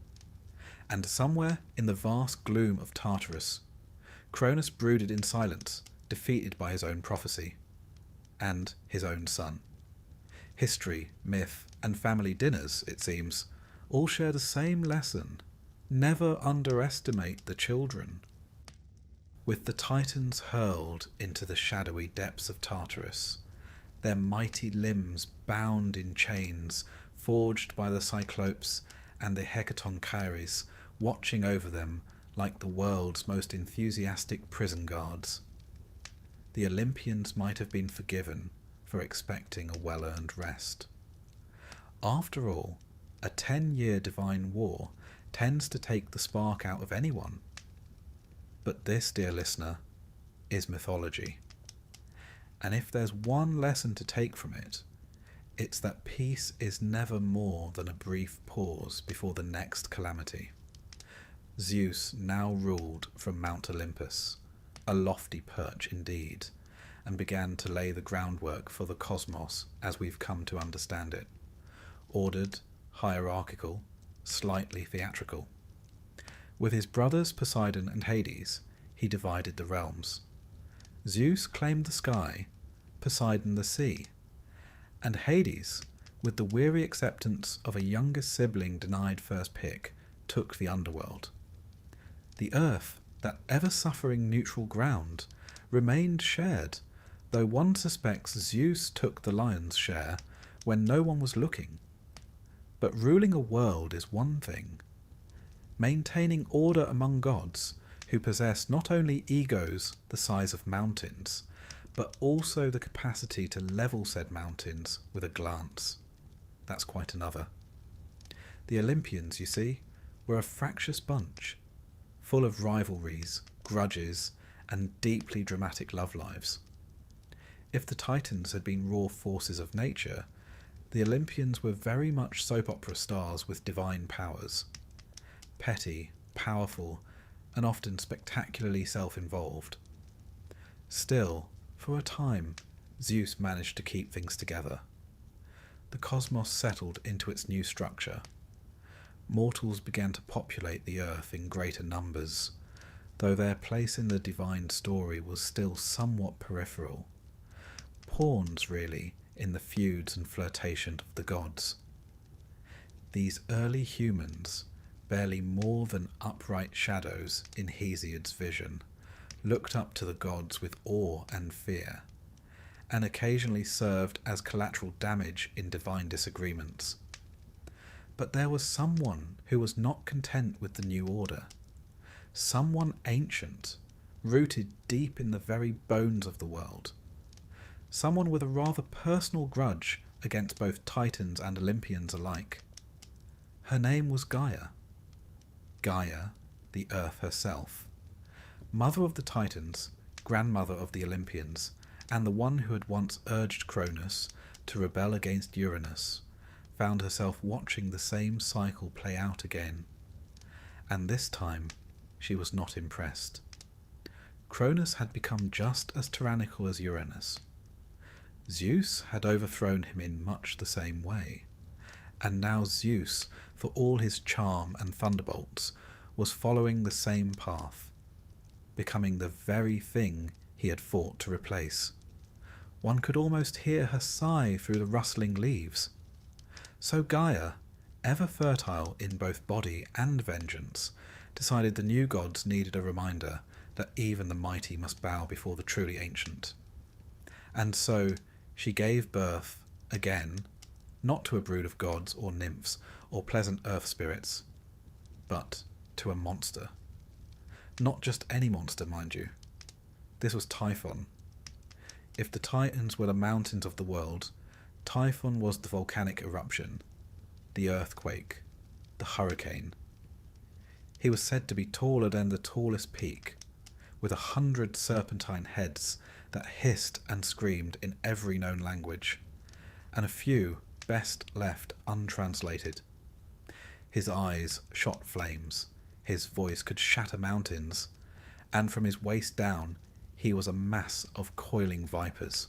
[SPEAKER 1] And somewhere in the vast gloom of Tartarus, Cronus brooded in silence, defeated by his own prophecy, and his own son. History, myth, and family dinners, it seems, all share the same lesson. Never underestimate the children. With the Titans hurled into the shadowy depths of Tartarus, their mighty limbs bound in chains, forged by the Cyclopes and the Hecatonchires, watching over them like the world's most enthusiastic prison guards. The Olympians might have been forgiven for expecting a well-earned rest. After all, a 10-year divine war tends to take the spark out of anyone. But this, dear listener, is mythology. And if there's one lesson to take from it, it's that peace is never more than a brief pause before the next calamity. Zeus now ruled from Mount Olympus, a lofty perch indeed, and began to lay the groundwork for the cosmos as we've come to understand it. Ordered, hierarchical, slightly theatrical. With his brothers Poseidon and Hades, he divided the realms. Zeus claimed the sky, Poseidon the sea, and Hades, with the weary acceptance of a younger sibling denied first pick, took the underworld. The earth, that ever-suffering neutral ground, remained shared, though one suspects Zeus took the lion's share when no one was looking. But ruling a world is one thing. Maintaining order among gods, who possess not only egos the size of mountains, but also the capacity to level said mountains with a glance. That's quite another. The Olympians, you see, were a fractious bunch, full of rivalries, grudges, and deeply dramatic love lives. If the Titans had been raw forces of nature, the Olympians were very much soap opera stars with divine powers. Petty, powerful, and often spectacularly self-involved. Still, for a time, Zeus managed to keep things together. The cosmos settled into its new structure. Mortals began to populate the earth in greater numbers, though their place in the divine story was still somewhat peripheral. Pawns, really, in the feuds and flirtations of the gods. These early humans, barely more than upright shadows in Hesiod's vision, looked up to the gods with awe and fear, and occasionally served as collateral damage in divine disagreements. But there was someone who was not content with the new order, someone ancient, rooted deep in the very bones of the world, someone with a rather personal grudge against both Titans and Olympians alike. Her name was Gaia. Gaia, the earth herself, mother of the Titans, grandmother of the Olympians, and the one who had once urged Cronus to rebel against Uranus, found herself watching the same cycle play out again. And this time, she was not impressed. Cronus had become just as tyrannical as Uranus. Zeus had overthrown him in much the same way, and now Zeus, for all his charm and thunderbolts, was following the same path, becoming the very thing he had fought to replace. One could almost hear her sigh through the rustling leaves. So Gaia, ever fertile in both body and vengeance, decided the new gods needed a reminder that even the mighty must bow before the truly ancient. and so she gave birth again, not to a brood of gods or nymphs or pleasant earth spirits, but to a monster. Not just any monster, mind you. This was Typhon. If the Titans were the mountains of the world, Typhon was the volcanic eruption, the earthquake, the hurricane. He was said to be taller than the tallest peak, with 100 serpentine heads that hissed and screamed in every known language, and a few best left untranslated. His eyes shot flames, his voice could shatter mountains, and from his waist down he was a mass of coiling vipers.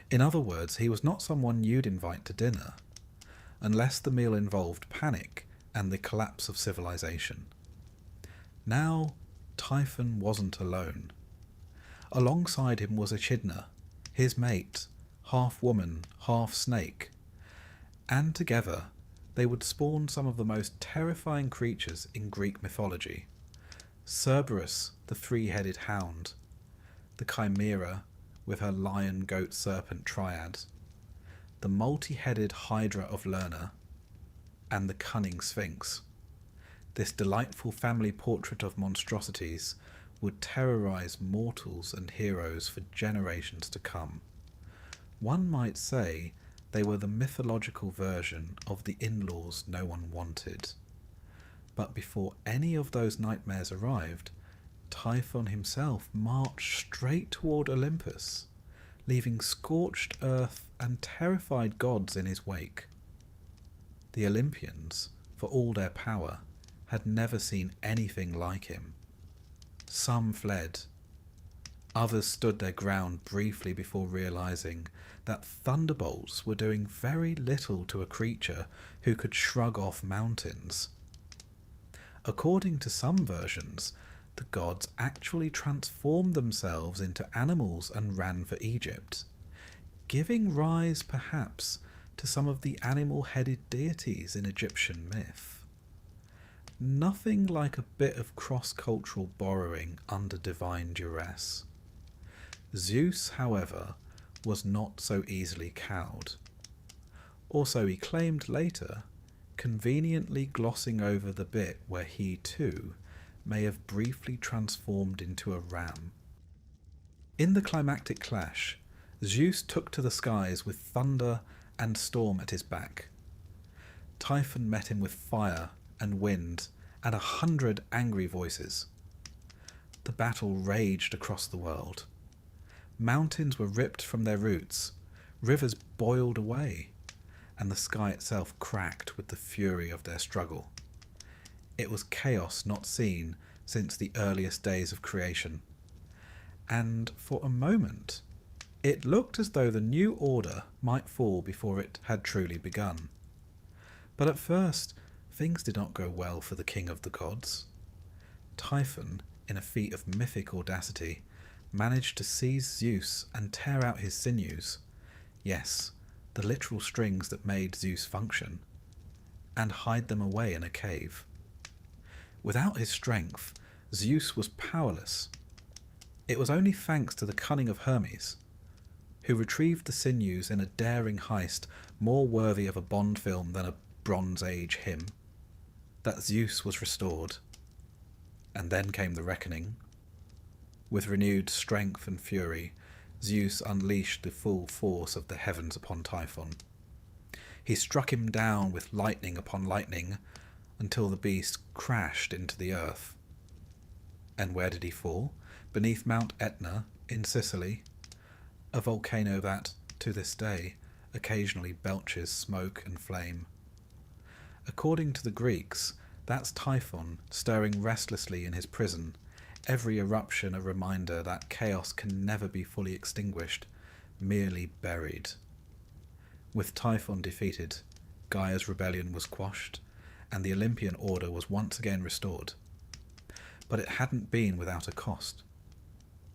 [SPEAKER 1] In other words, he was not someone you'd invite to dinner, unless the meal involved panic and the collapse of civilization. Now, Typhon wasn't alone. Alongside him was Echidna, his mate, half woman, half snake, and together they would spawn some of the most terrifying creatures in Greek mythology. Cerberus, the three-headed hound, the Chimera with her lion-goat-serpent triad, the multi-headed Hydra of Lerna, and the cunning Sphinx. This delightful family portrait of monstrosities would terrorize mortals and heroes for generations to come. One might say they were the mythological version of the in-laws no one wanted. But before any of those nightmares arrived, Typhon himself marched straight toward Olympus, leaving scorched earth and terrified gods in his wake. The Olympians, for all their power, had never seen anything like him. Some fled. Others stood their ground briefly before realizing that thunderbolts were doing very little to a creature who could shrug off mountains. According to some versions, the gods actually transformed themselves into animals and ran for Egypt, giving rise perhaps to some of the animal-headed deities in Egyptian myth. Nothing like a bit of cross-cultural borrowing under divine duress. Zeus, however, was not so easily cowed. Or so he claimed later, conveniently glossing over the bit where he too may have briefly transformed into a ram. In the climactic clash, Zeus took to the skies with thunder and storm at his back. Typhon met him with fire and wind and 100 angry voices. The battle raged across the world. Mountains were ripped from their roots, rivers boiled away, and the sky itself cracked with the fury of their struggle. It was chaos not seen since the earliest days of creation, and for a moment it looked as though the new order might fall before it had truly begun. But at first things did not go well for the king of the gods. Typhon, in a feat of mythic audacity, managed to seize Zeus and tear out his sinews, yes, the literal strings that made Zeus function, and hide them away in a cave. Without his strength, Zeus was powerless. It was only thanks to the cunning of Hermes, who retrieved the sinews in a daring heist more worthy of a Bond film than a Bronze Age hymn, that Zeus was restored. And then came the reckoning. With renewed strength and fury, Zeus unleashed the full force of the heavens upon Typhon. He struck him down with lightning upon lightning until the beast crashed into the earth. And where did he fall? Beneath Mount Etna in Sicily, a volcano that, to this day, occasionally belches smoke and flame. According to the Greeks, that's Typhon stirring restlessly in his prison, every eruption a reminder that chaos can never be fully extinguished, merely buried. With Typhon defeated, Gaia's rebellion was quashed, and the Olympian order was once again restored. But it hadn't been without a cost.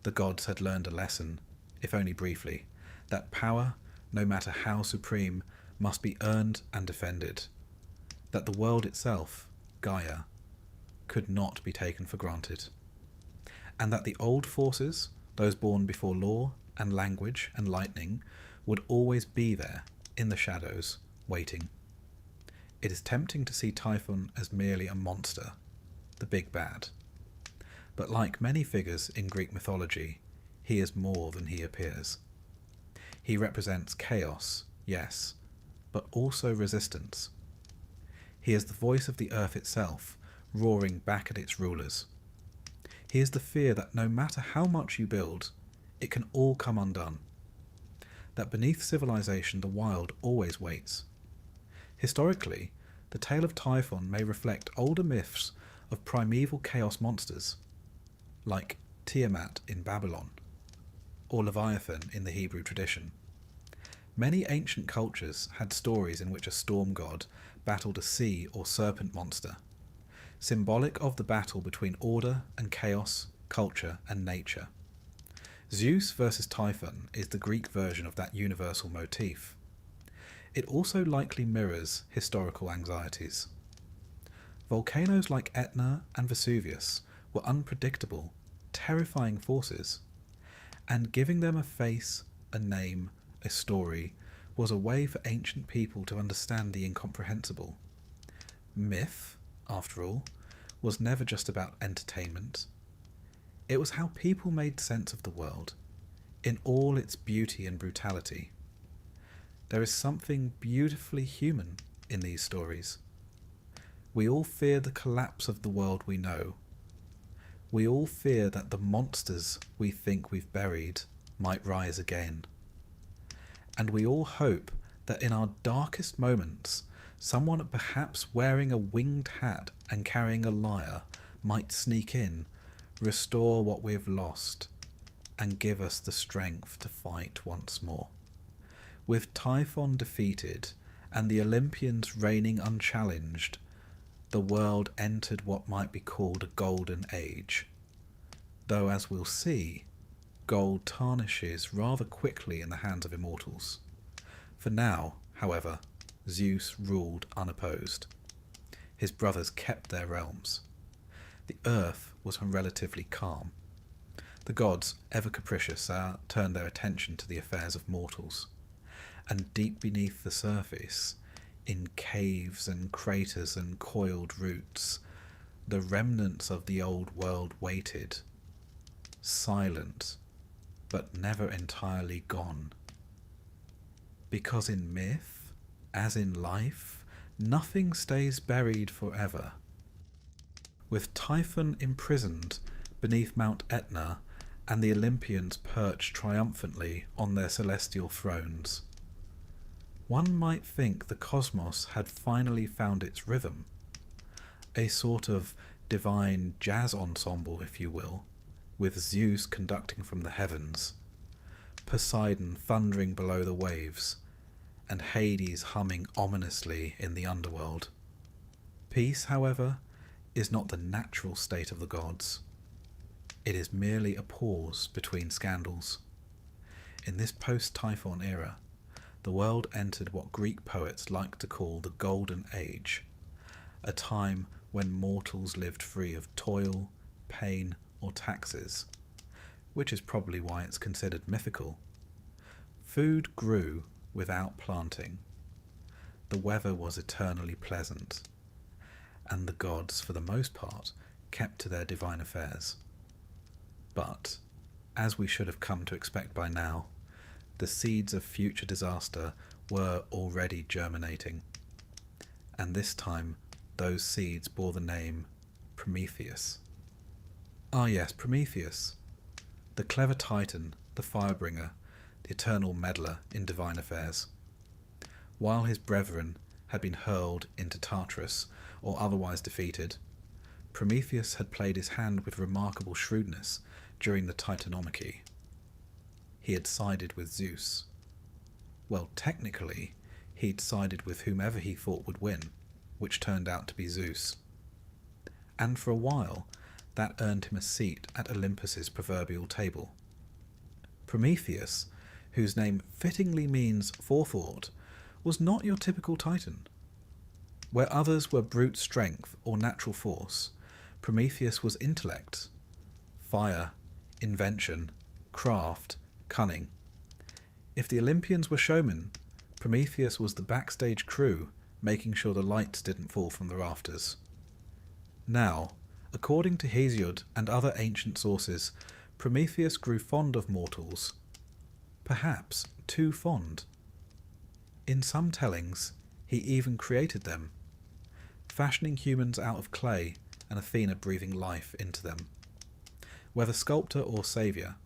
[SPEAKER 1] The gods had learned a lesson, if only briefly, that power, no matter how supreme, must be earned and defended. That the world itself, Gaia, could not be taken for granted. And that the old forces, those born before law, and language and lightning would always be there, in the shadows, waiting. It is tempting to see Typhon as merely a monster, the big bad. But like many figures in Greek mythology, he is more than he appears. He represents chaos, yes, but also resistance. He is the voice of the earth itself, roaring back at its rulers. He is the fear that no matter how much you build, it can all come undone. That beneath civilization the wild always waits. Historically, the tale of Typhon may reflect older myths of primeval chaos monsters, like Tiamat in Babylon, or Leviathan in the Hebrew tradition. Many ancient cultures had stories in which a storm god battled a sea or serpent monster, symbolic of the battle between order and chaos, culture and nature. Zeus versus Typhon is the Greek version of that universal motif. It also likely mirrors historical anxieties. Volcanoes like Etna and Vesuvius were unpredictable, terrifying forces, and giving them a face, a name, a story was a way for ancient people to understand the incomprehensible. Myth, after all, was never just about entertainment. It was how people made sense of the world, in all its beauty and brutality. There is something beautifully human in these stories. We all fear the collapse of the world we know. We all fear that the monsters we think we've buried might rise again. And we all hope that in our darkest moments, someone perhaps wearing a winged hat and carrying a lyre might sneak in, restore what we've lost, and give us the strength to fight once more. With Typhon defeated and the Olympians reigning unchallenged, the world entered what might be called a golden age. Though, as we'll see, gold tarnishes rather quickly in the hands of immortals. For now, however, Zeus ruled unopposed. His brothers kept their realms. The earth was relatively calm. The gods, ever capricious, turned their attention to the affairs of mortals. And deep beneath the surface, in caves and craters and coiled roots, the remnants of the old world waited, silent, but never entirely gone. Because in myth, as in life, nothing stays buried forever. With Typhon imprisoned beneath Mount Etna and the Olympians perched triumphantly on their celestial thrones, one might think the cosmos had finally found its rhythm, a sort of divine jazz ensemble, if you will, with Zeus conducting from the heavens, Poseidon thundering below the waves, and Hades humming ominously in the underworld. Peace, however, is not the natural state of the gods. It is merely a pause between scandals. In this post-Typhon era, the world entered what Greek poets like to call the Golden Age, a time when mortals lived free of toil, pain, or taxes, which is probably why it's considered mythical. Food grew without planting. The weather was eternally pleasant, and the gods, for the most part, kept to their divine affairs. But, as we should have come to expect by now, the seeds of future disaster were already germinating, and this time those seeds bore the name Prometheus. Ah yes, Prometheus, the clever titan, the firebringer, the eternal meddler in divine affairs. While his brethren had been hurled into Tartarus or otherwise defeated, Prometheus had played his hand with remarkable shrewdness during the Titanomachy. He had sided with Zeus. Well, technically, he'd sided with whomever he thought would win, which turned out to be Zeus. And for a while, that earned him a seat at Olympus's proverbial table. Prometheus, whose name fittingly means forethought, was not your typical titan. Where others were brute strength or natural force, Prometheus was intellect, fire, invention, craft, cunning. If the Olympians were showmen, Prometheus was the backstage crew, making sure the lights didn't fall from the rafters. Now, according to Hesiod and other ancient sources, Prometheus grew fond of mortals, perhaps too fond. In some tellings, he even created them, fashioning humans out of clay and Athena breathing life into them. Whether sculptor or saviour,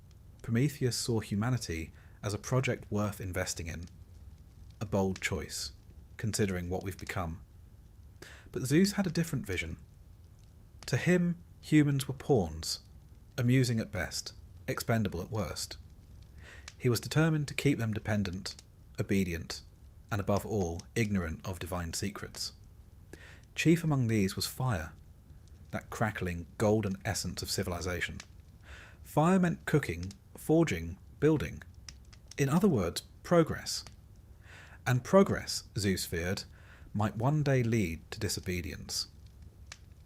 [SPEAKER 1] Prometheus saw humanity as a project worth investing in. A bold choice, considering what we've become. But Zeus had a different vision. To him, humans were pawns, amusing at best, expendable at worst. He was determined to keep them dependent, obedient, and above all, ignorant of divine secrets. Chief among these was fire, that crackling, golden essence of civilization. Fire meant cooking, forging, building. In other words, progress. And progress, Zeus feared, might one day lead to disobedience.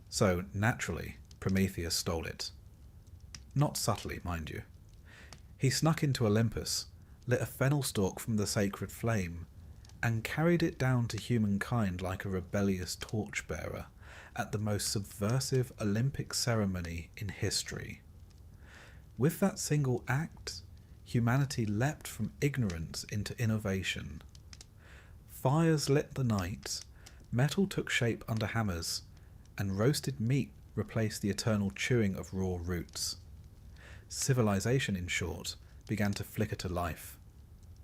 [SPEAKER 1] So, naturally, Prometheus stole it. Not subtly, mind you. He snuck into Olympus, lit a fennel stalk from the sacred flame, and carried it down to humankind like a rebellious torchbearer at the most subversive Olympic ceremony in history. With that single act, humanity leapt from ignorance into innovation. Fires lit the night, metal took shape under hammers, and roasted meat replaced the eternal chewing of raw roots. Civilization, in short, began to flicker to life.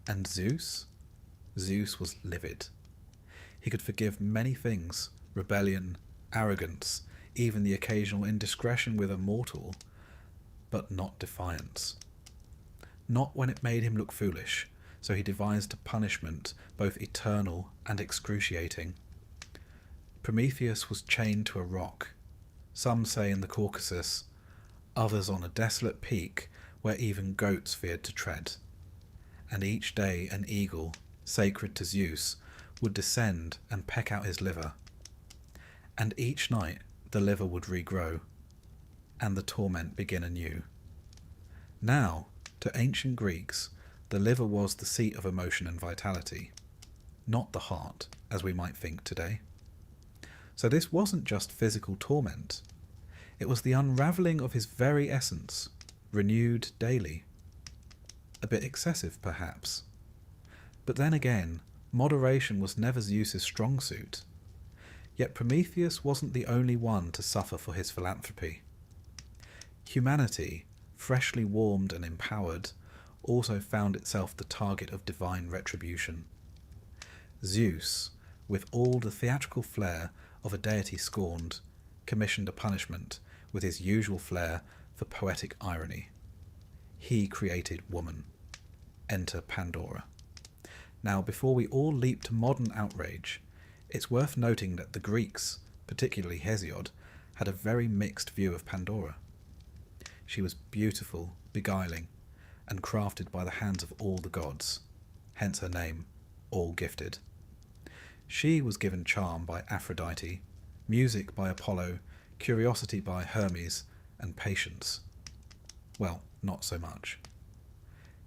[SPEAKER 1] And Zeus? Zeus was livid. He could forgive many things, rebellion, arrogance, even the occasional indiscretion with a mortal, but not defiance. Not when it made him look foolish, so he devised a punishment both eternal and excruciating. Prometheus was chained to a rock, some say in the Caucasus, others on a desolate peak where even goats feared to tread. And each day an eagle, sacred to Zeus, would descend and peck out his liver. And each night the liver would regrow, and the torment begin anew. Now, to ancient Greeks, the liver was the seat of emotion and vitality, not the heart, as we might think today. So this wasn't just physical torment. It was the unravelling of his very essence, renewed daily. A bit excessive, perhaps. But then again, moderation was never Zeus's strong suit. Yet Prometheus wasn't the only one to suffer for his philanthropy. Humanity, freshly warmed and empowered, also found itself the target of divine retribution. Zeus, with all the theatrical flair of a deity scorned, commissioned a punishment with his usual flair for poetic irony. He created woman. Enter Pandora. Now, before we all leap to modern outrage, it's worth noting that the Greeks, particularly Hesiod, had a very mixed view of Pandora. She was beautiful, beguiling, and crafted by the hands of all the gods, hence her name, all gifted. She was given charm by Aphrodite, music by Apollo, curiosity by Hermes, and patience. Well, not so much.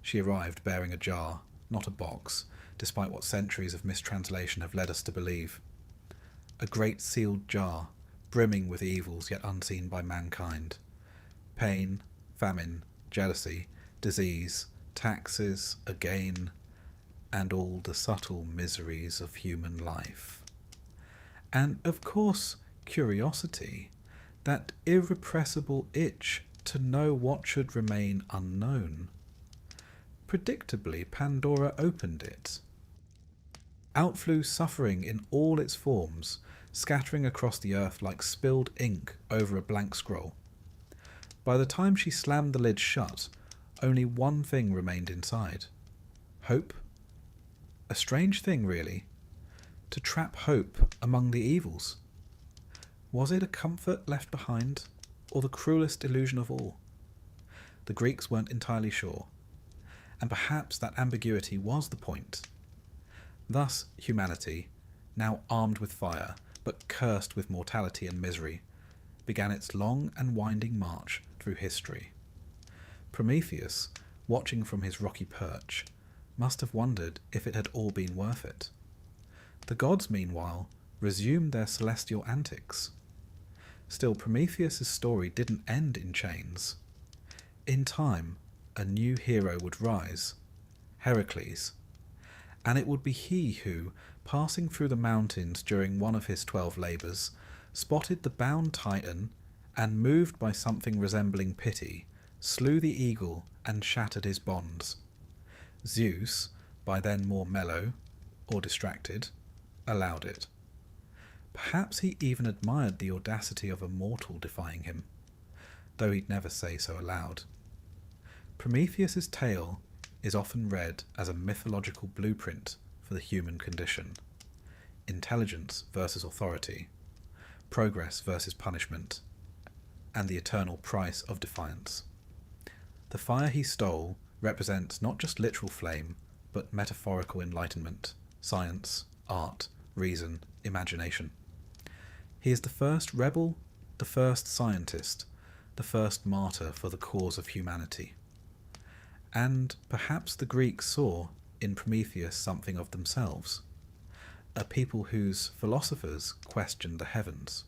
[SPEAKER 1] She arrived bearing a jar, not a box, despite what centuries of mistranslation have led us to believe. A great sealed jar, brimming with evils yet unseen by mankind. Pain, famine, jealousy, disease, taxes, a gain, and all the subtle miseries of human life. And, of course, curiosity, that irrepressible itch to know what should remain unknown. Predictably, Pandora opened it. Out flew suffering in all its forms, scattering across the earth like spilled ink over a blank scroll. By the time she slammed the lid shut, only one thing remained inside. Hope. A strange thing, really, to trap hope among the evils. Was it a comfort left behind, or the cruelest illusion of all? The Greeks weren't entirely sure, and perhaps that ambiguity was the point. Thus, humanity, now armed with fire, but cursed with mortality and misery, began its long and winding march through history. Prometheus watching from his rocky perch, must have wondered if it had all been worth it. The gods, meanwhile, resumed their celestial antics. Still, Prometheus's story didn't end in chains. In time, a new hero would rise, Heracles, and it would be he who, passing through the mountains during one of his 12 labours, spotted the bound Titan, and, moved by something resembling pity, slew the eagle and shattered his bonds. Zeus, by then more mellow, or distracted, allowed it. Perhaps he even admired the audacity of a mortal defying him, though he'd never say so aloud. Prometheus's tale is often read as a mythological blueprint for the human condition. Intelligence versus authority, progress versus punishment, and the eternal price of defiance. The fire he stole represents not just literal flame, but metaphorical enlightenment, science, art, reason, imagination. He is the first rebel, the first scientist, the first martyr for the cause of humanity. And perhaps the Greeks saw in Prometheus something of themselves, a people whose philosophers questioned the heavens,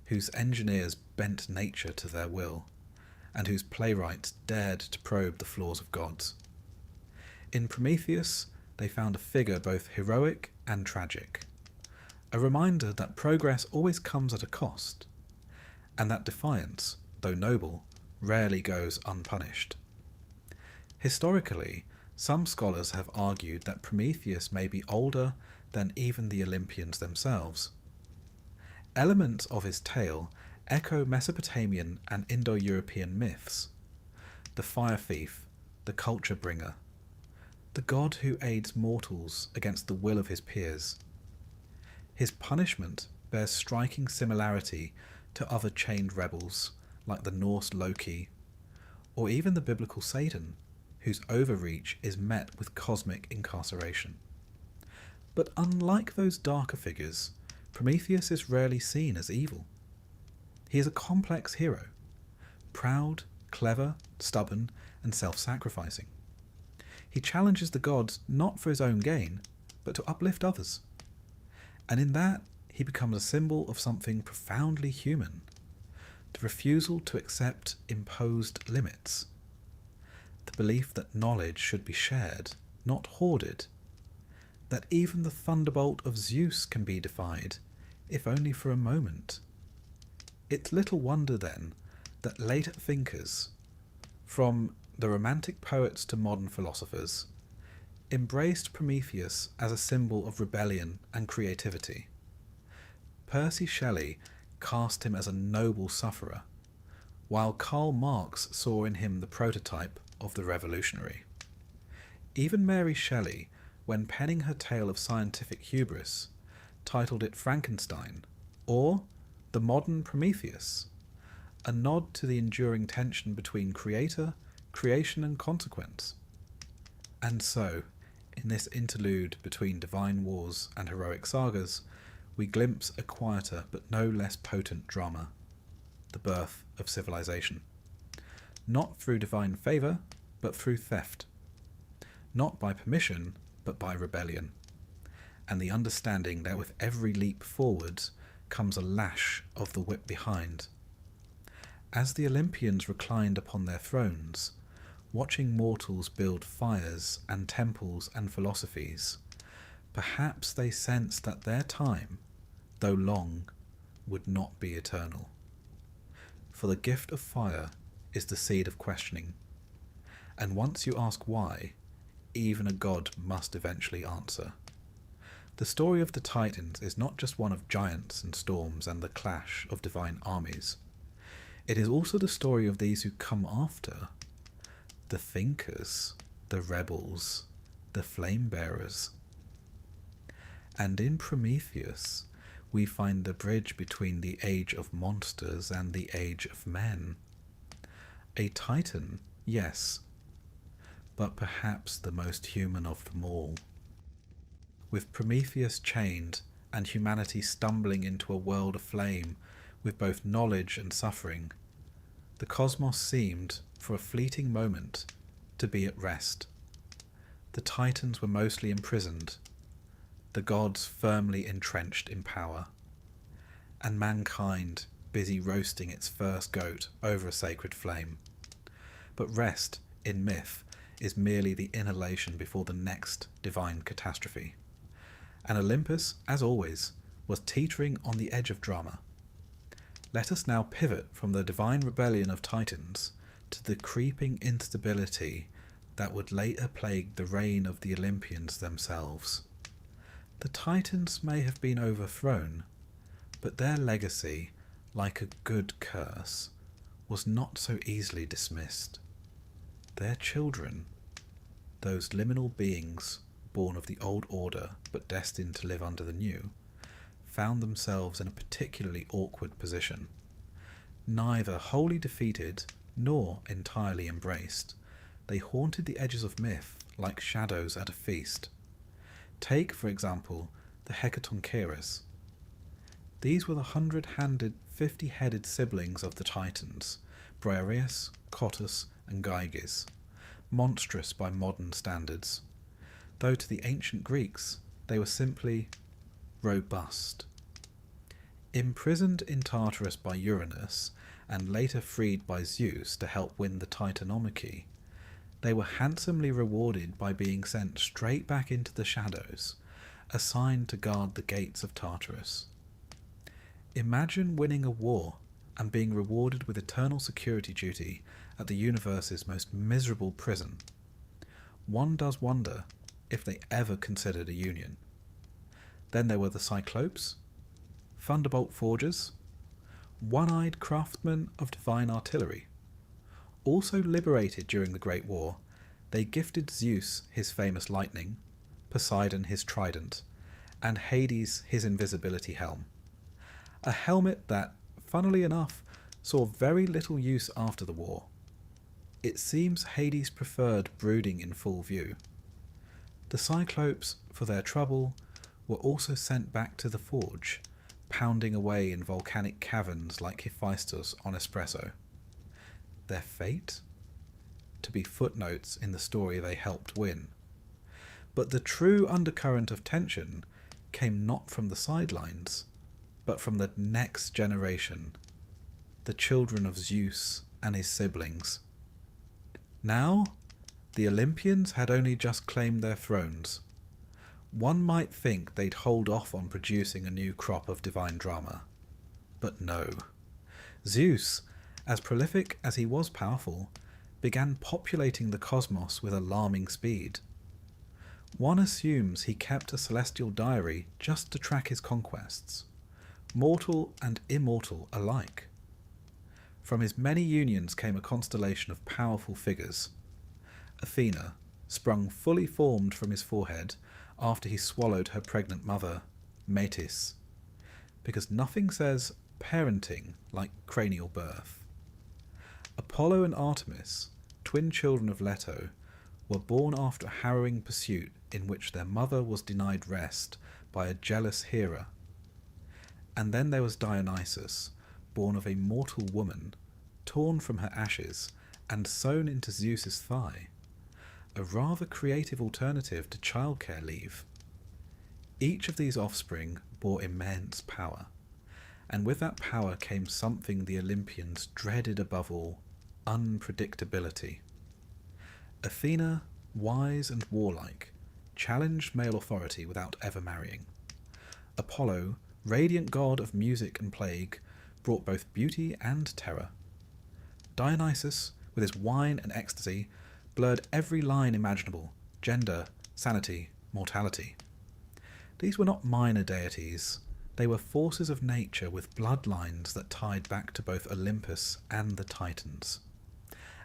[SPEAKER 1] whose engineers bent nature to their will, and whose playwrights dared to probe the flaws of gods. In Prometheus, they found a figure both heroic and tragic, a reminder that progress always comes at a cost, and that defiance, though noble, rarely goes unpunished. Historically, some scholars have argued that Prometheus may be older than even the Olympians themselves. Elements of his tale echo Mesopotamian and Indo-European myths: the fire thief, the culture bringer, the god who aids mortals against the will of his peers. His punishment bears striking similarity to other chained rebels like the Norse Loki, or even the biblical Satan, whose overreach is met with cosmic incarceration. But unlike those darker figures, Prometheus is rarely seen as evil. He is a complex hero, proud, clever, stubborn, and self-sacrificing. He challenges the gods not for his own gain, but to uplift others. And in that, he becomes a symbol of something profoundly human: the refusal to accept imposed limits, the belief that knowledge should be shared, not hoarded, that even the thunderbolt of Zeus can be defied, if only for a moment. It's little wonder, then, that later thinkers, from the Romantic poets to modern philosophers, embraced Prometheus as a symbol of rebellion and creativity. Percy Shelley cast him as a noble sufferer, while Karl Marx saw in him the prototype of the revolutionary. Even Mary Shelley, when penning her tale of scientific hubris, titled it Frankenstein, or The Modern Prometheus, a nod to the enduring tension between creator, creation, and consequence. And so, in this interlude between divine wars and heroic sagas, we glimpse a quieter but no less potent drama: the birth of civilization. Not through divine favour, but through theft. Not by permission, but by rebellion. And the understanding that with every leap forward comes a lash of the whip behind. As the Olympians reclined upon their thrones, watching mortals build fires and temples and philosophies, perhaps they sensed that their time, though long, would not be eternal. For the gift of fire is the seed of questioning, and once you ask why, even a god must eventually answer. The story of the Titans is not just one of giants and storms and the clash of divine armies. It is also the story of these who come after, the thinkers, the rebels, the flame bearers. And in Prometheus, we find the bridge between the age of monsters and the age of men. A Titan, yes, but perhaps the most human of them all. With Prometheus chained and humanity stumbling into a world aflame with both knowledge and suffering, the cosmos seemed, for a fleeting moment, to be at rest. The Titans were mostly imprisoned, the gods firmly entrenched in power, and mankind busy roasting its first goat over a sacred flame. But rest, in myth, is merely the inhalation before the next divine catastrophe. And Olympus, as always, was teetering on the edge of drama. Let us now pivot from the divine rebellion of Titans to the creeping instability that would later plague the reign of the Olympians themselves. The Titans may have been overthrown, but their legacy, like a good curse, was not so easily dismissed. Their children, those liminal beings born of the old order but destined to live under the new, found themselves in a particularly awkward position. Neither wholly defeated nor entirely embraced, they haunted the edges of myth like shadows at a feast. Take, for example, the Hecatoncheires. These were the 100-handed, 50-headed siblings of the Titans, Briareus, Cottus, and Gyges, monstrous by modern standards, though to the ancient Greeks they were simply robust. Imprisoned in Tartarus by Uranus, and later freed by Zeus to help win the Titanomachy, they were handsomely rewarded by being sent straight back into the shadows, assigned to guard the gates of Tartarus. Imagine winning a war and being rewarded with eternal security duty at the universe's most miserable prison. One does wonder if they ever considered a union. Then there were the Cyclopes, thunderbolt forgers, one-eyed craftsmen of divine artillery. Also liberated during the Great War, they gifted Zeus his famous lightning, Poseidon his trident, and Hades his invisibility helm. A helmet that, funnily enough, saw very little use after the war. It seems Hades preferred brooding in full view. The Cyclopes, for their trouble, were also sent back to the forge, pounding away in volcanic caverns like Hephaestus on espresso. Their fate? To be footnotes in the story they helped win. But the true undercurrent of tension came not from the sidelines, but from the next generation, the children of Zeus and his siblings. Now, the Olympians had only just claimed their thrones. One might think they'd hold off on producing a new crop of divine drama. But no. Zeus, as prolific as he was powerful, began populating the cosmos with alarming speed. One assumes he kept a celestial diary just to track his conquests, mortal and immortal alike. From his many unions came a constellation of powerful figures. Athena, sprung fully formed from his forehead after he swallowed her pregnant mother, Metis, because nothing says parenting like cranial birth. Apollo and Artemis, twin children of Leto, were born after a harrowing pursuit in which their mother was denied rest by a jealous Hera. And then there was Dionysus, born of a mortal woman, torn from her ashes and sewn into Zeus's thigh, a rather creative alternative to childcare leave. Each of these offspring bore immense power, and with that power came something the Olympians dreaded above all: unpredictability. Athena, wise and warlike, challenged male authority without ever marrying. Apollo, radiant god of music and plague, brought both beauty and terror. Dionysus, with his wine and ecstasy, blurred every line imaginable: gender, sanity, mortality. These were not minor deities. They were forces of nature with bloodlines that tied back to both Olympus and the Titans.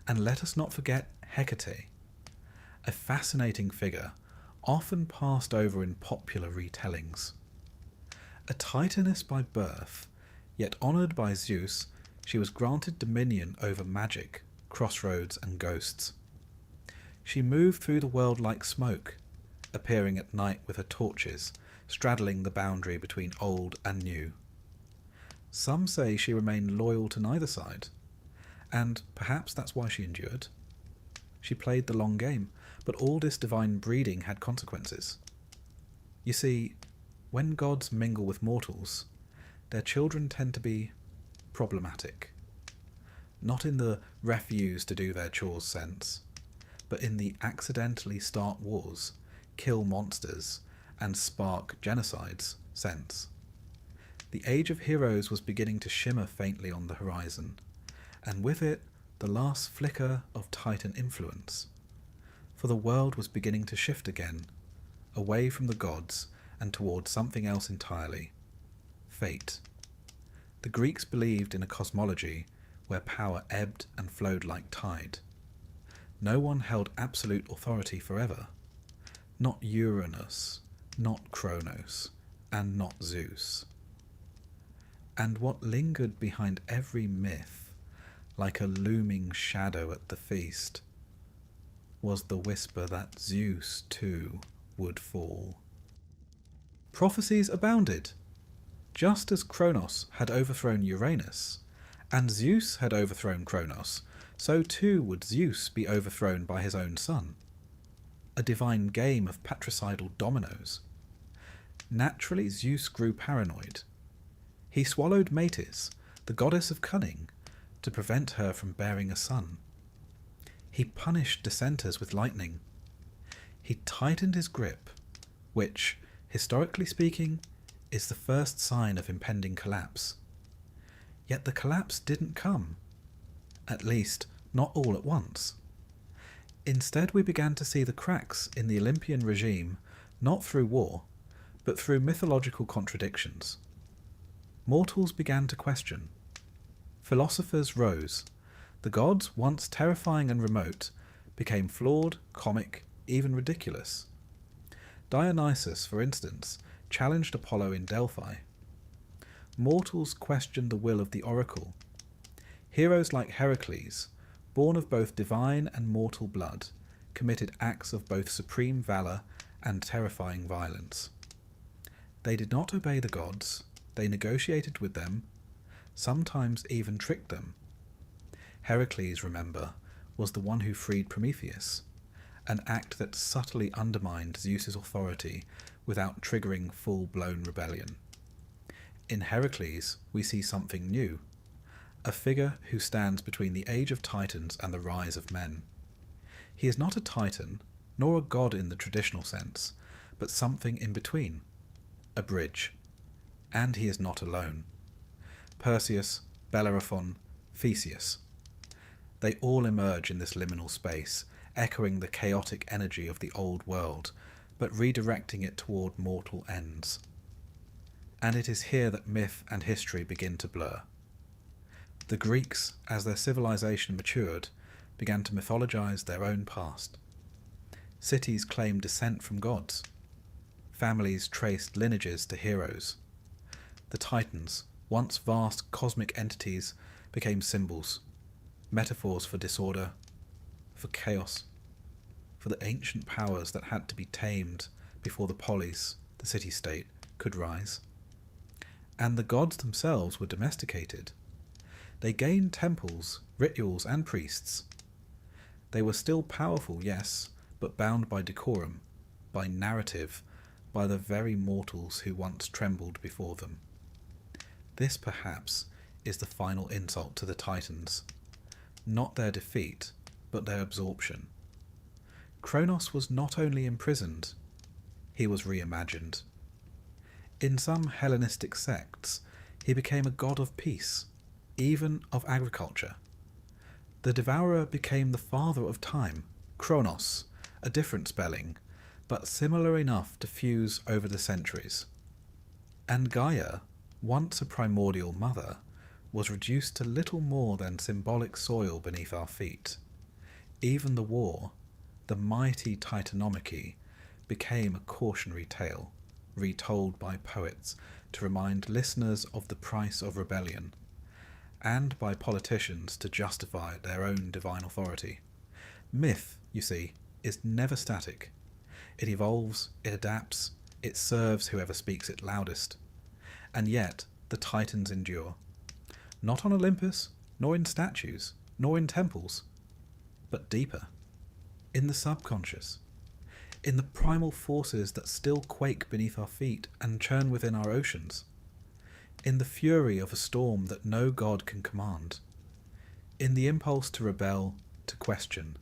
[SPEAKER 1] And let us not forget Hecate, a fascinating figure, often passed over in popular retellings. A Titaness by birth, yet honoured by Zeus, she was granted dominion over magic, crossroads, and ghosts. She moved through the world like smoke, appearing at night with her torches, straddling the boundary between old and new. Some say she remained loyal to neither side, and perhaps that's why she endured. She played the long game, but all this divine breeding had consequences. You see, when gods mingle with mortals, their children tend to be problematic. Not in the refuse to do their chores sense, but in the accidentally start wars, kill monsters, and spark genocides sense. The age of heroes was beginning to shimmer faintly on the horizon, and with it the last flicker of Titan influence. For the world was beginning to shift again, away from the gods and towards something else entirely. Fate. The Greeks believed in a cosmology where power ebbed and flowed like tide. No one held absolute authority forever. Not Uranus, not Kronos, and not Zeus. And what lingered behind every myth, like a looming shadow at the feast, was the whisper that Zeus, too, would fall. Prophecies abounded. Just as Kronos had overthrown Uranus, and Zeus had overthrown Kronos, so too would Zeus be overthrown by his own son. A divine game of patricidal dominoes. Naturally, Zeus grew paranoid. He swallowed Metis, the goddess of cunning, to prevent her from bearing a son. He punished dissenters with lightning. He tightened his grip, which, historically speaking, is the first sign of impending collapse. Yet the collapse didn't come. At least, not all at once. Instead, we began to see the cracks in the Olympian regime, not through war, but through mythological contradictions. Mortals began to question. Philosophers rose. The gods, once terrifying and remote, became flawed, comic, even ridiculous. Dionysus, for instance, challenged Apollo in Delphi. Mortals questioned the will of the oracle. Heroes like Heracles, born of both divine and mortal blood, committed acts of both supreme valour and terrifying violence. They did not obey the gods, they negotiated with them, sometimes even tricked them. Heracles, remember, was the one who freed Prometheus, an act that subtly undermined Zeus's authority without triggering full-blown rebellion. In Heracles, we see something new, a figure who stands between the age of Titans and the rise of men. He is not a Titan, nor a god in the traditional sense, but something in between, a bridge. And he is not alone. Perseus, Bellerophon, Theseus. They all emerge in this liminal space, echoing the chaotic energy of the old world, but redirecting it toward mortal ends. And it is here that myth and history begin to blur. The Greeks, as their civilization matured, began to mythologize their own past. Cities claimed descent from gods. Families traced lineages to heroes. The Titans, once vast cosmic entities, became symbols, metaphors for disorder, for chaos, for the ancient powers that had to be tamed before the polis, the city-state, could rise. And the gods themselves were domesticated. They gained temples, rituals, and priests. They were still powerful, yes, but bound by decorum, by narrative, by the very mortals who once trembled before them. This, perhaps, is the final insult to the Titans. Not their defeat, but their absorption. Kronos was not only imprisoned, he was reimagined. In some Hellenistic sects, he became a god of peace, even of agriculture. The devourer became the father of time, Kronos, a different spelling, but similar enough to fuse over the centuries. And Gaia, once a primordial mother, was reduced to little more than symbolic soil beneath our feet. Even the war, the mighty Titanomachy, became a cautionary tale, retold by poets to remind listeners of the price of rebellion, and by politicians to justify their own divine authority. Myth, you see, is never static. It evolves, it adapts, it serves whoever speaks it loudest. And yet, the Titans endure. Not on Olympus, nor in statues, nor in temples, but deeper, in the subconscious, in the primal forces that still quake beneath our feet and churn within our oceans, in the fury of a storm that no god can command, in the impulse to rebel, to question,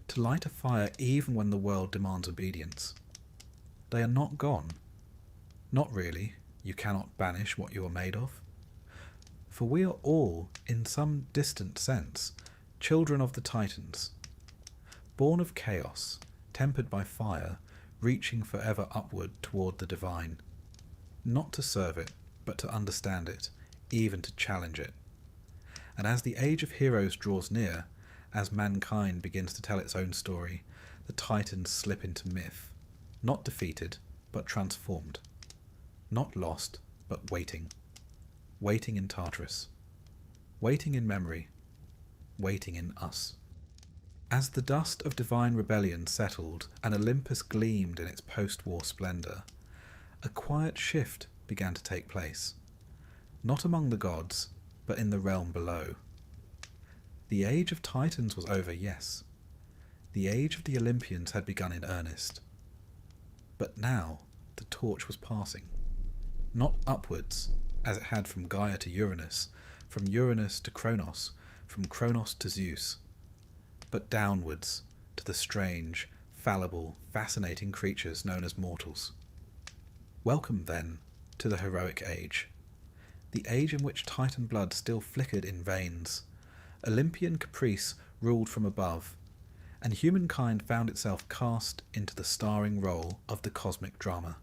[SPEAKER 1] to light a fire even when the world demands obedience. They are not gone. Not really. You cannot banish what you are made of. For we are all, in some distant sense, children of the Titans, born of chaos, tempered by fire, reaching forever upward toward the divine, not to serve it, but to understand it, even to challenge it. And as the age of heroes draws near, as mankind begins to tell its own story, the Titans slip into myth, not defeated, but transformed, not lost, but waiting. Waiting in Tartarus, waiting in memory, waiting in us. As the dust of divine rebellion settled and Olympus gleamed in its post-war splendour, a quiet shift began to take place, not among the gods, but in the realm below. The age of Titans was over, yes. The age of the Olympians had begun in earnest. But now the torch was passing, not upwards, as it had from Gaia to Uranus, from Uranus to Kronos, from Kronos to Zeus, but downwards to the strange, fallible, fascinating creatures known as mortals. Welcome, then, to the heroic age, the age in which Titan blood still flickered in veins, Olympian caprice ruled from above, and humankind found itself cast into the starring role of the cosmic drama.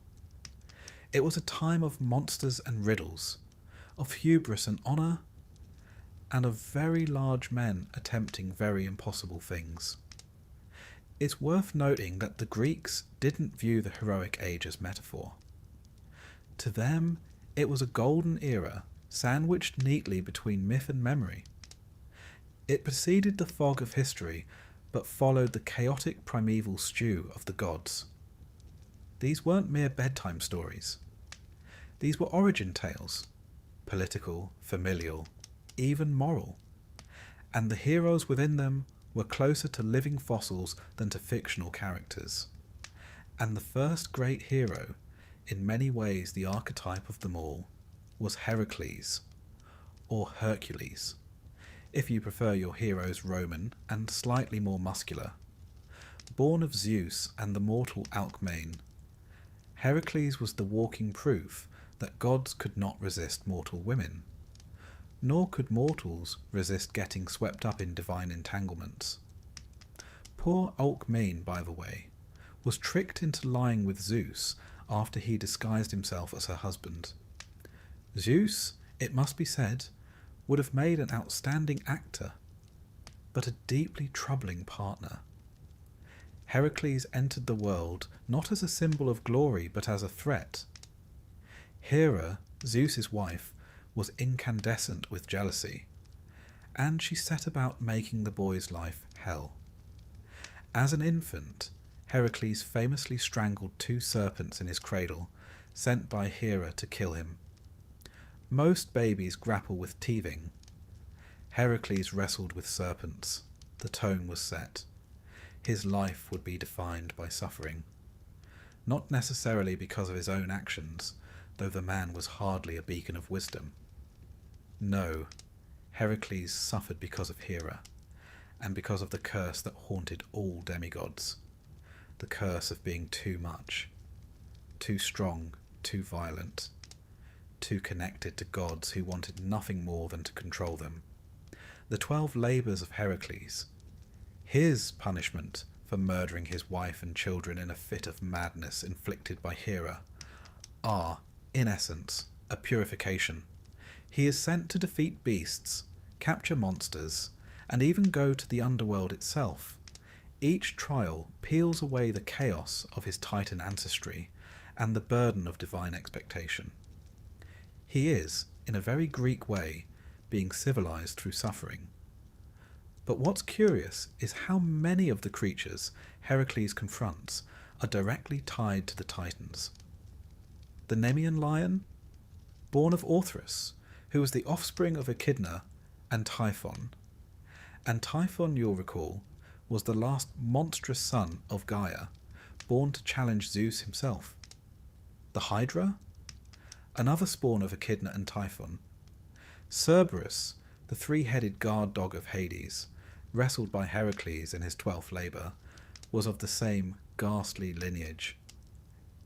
[SPEAKER 1] It was a time of monsters and riddles, of hubris and honour, and of very large men attempting very impossible things. It's worth noting that the Greeks didn't view the heroic age as metaphor. To them, it was a golden era sandwiched neatly between myth and memory. It preceded the fog of history, but followed the chaotic primeval stew of the gods. These weren't mere bedtime stories. These were origin tales, political, familial, even moral, and the heroes within them were closer to living fossils than to fictional characters. And the first great hero, in many ways the archetype of them all, was Heracles, or Hercules, if you prefer your heroes Roman and slightly more muscular. Born of Zeus and the mortal Alcmene, Heracles was the walking proof that gods could not resist mortal women, nor could mortals resist getting swept up in divine entanglements. Poor Alcmene, by the way, was tricked into lying with Zeus after he disguised himself as her husband. Zeus, it must be said, would have made an outstanding actor, but a deeply troubling partner. Heracles entered the world not as a symbol of glory, but as a threat. Hera, Zeus's wife, was incandescent with jealousy, and she set about making the boy's life hell. As an infant, Heracles famously strangled 2 serpents in his cradle, sent by Hera to kill him. Most babies grapple with teething. Heracles wrestled with serpents. The tone was set. His life would be defined by suffering. Not necessarily because of his own actions, though the man was hardly a beacon of wisdom. No, Heracles suffered because of Hera, and because of the curse that haunted all demigods. The curse of being too much, too strong, too violent, too connected to gods who wanted nothing more than to control them. The 12 labours of Heracles, his punishment for murdering his wife and children in a fit of madness inflicted by Hera, are, in essence, a purification. He is sent to defeat beasts, capture monsters, and even go to the underworld itself. Each trial peels away the chaos of his Titan ancestry and the burden of divine expectation. He is, in a very Greek way, being civilized through suffering. But what's curious is how many of the creatures Heracles confronts are directly tied to the Titans. The Nemean lion, born of Orthrus, who was the offspring of Echidna and Typhon. And Typhon, you'll recall, was the last monstrous son of Gaia, born to challenge Zeus himself. The Hydra? Another spawn of Echidna and Typhon. Cerberus, the three-headed guard dog of Hades, wrestled by Heracles in his 12th labour, was of the same ghastly lineage.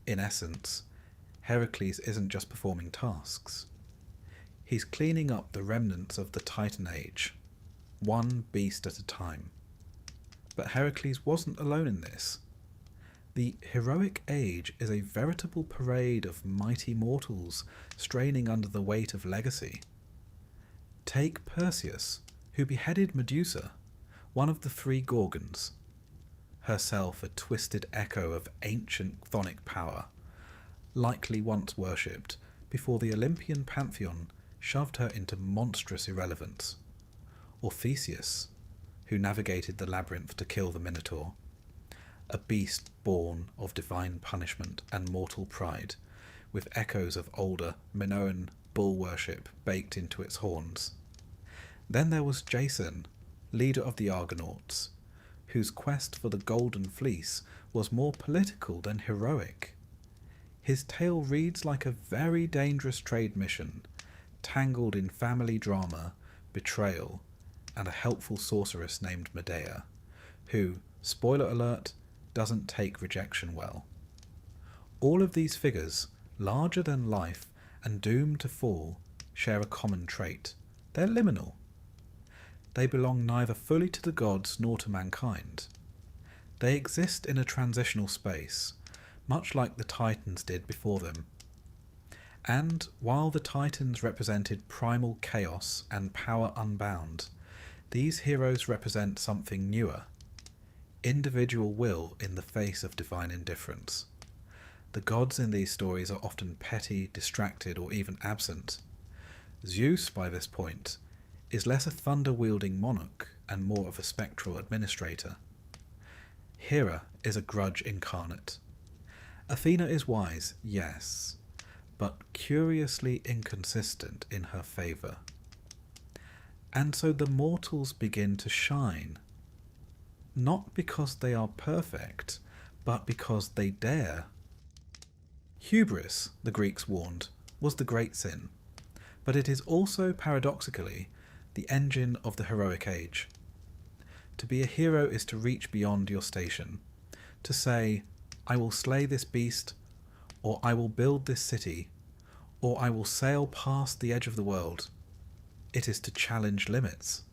[SPEAKER 1] In essence, Heracles isn't just performing tasks. He's cleaning up the remnants of the Titan Age, one beast at a time. But Heracles wasn't alone in this. The heroic age is a veritable parade of mighty mortals straining under the weight of legacy. Take Perseus, who beheaded Medusa, one of the three Gorgons, herself a twisted echo of ancient chthonic power, likely once worshipped before the Olympian pantheon shoved her into monstrous irrelevance. Or Theseus, who navigated the labyrinth to kill the Minotaur, a beast born of divine punishment and mortal pride, with echoes of older Minoan bull worship baked into its horns. Then there was Jason, leader of the Argonauts, whose quest for the Golden Fleece was more political than heroic. His tale reads like a very dangerous trade mission, tangled in family drama, betrayal, and a helpful sorceress named Medea, who, spoiler alert, doesn't take rejection well. All of these figures, larger than life and doomed to fall, share a common trait. They're liminal. They belong neither fully to the gods nor to mankind. They exist in a transitional space, much like the Titans did before them. And while the Titans represented primal chaos and power unbound, these heroes represent something newer, individual will in the face of divine indifference. The gods in these stories are often petty, distracted, or even absent. Zeus, by this point, is less a thunder-wielding monarch and more of a spectral administrator. Hera is a grudge incarnate. Athena is wise, yes, but curiously inconsistent in her favour. And so the mortals begin to shine, not because they are perfect, but because they dare. Hubris, the Greeks warned, was the great sin, but it is also, paradoxically, the engine of the heroic age. To be a hero is to reach beyond your station, to say, I will slay this beast, or I will build this city, or I will sail past the edge of the world. It is to challenge limits.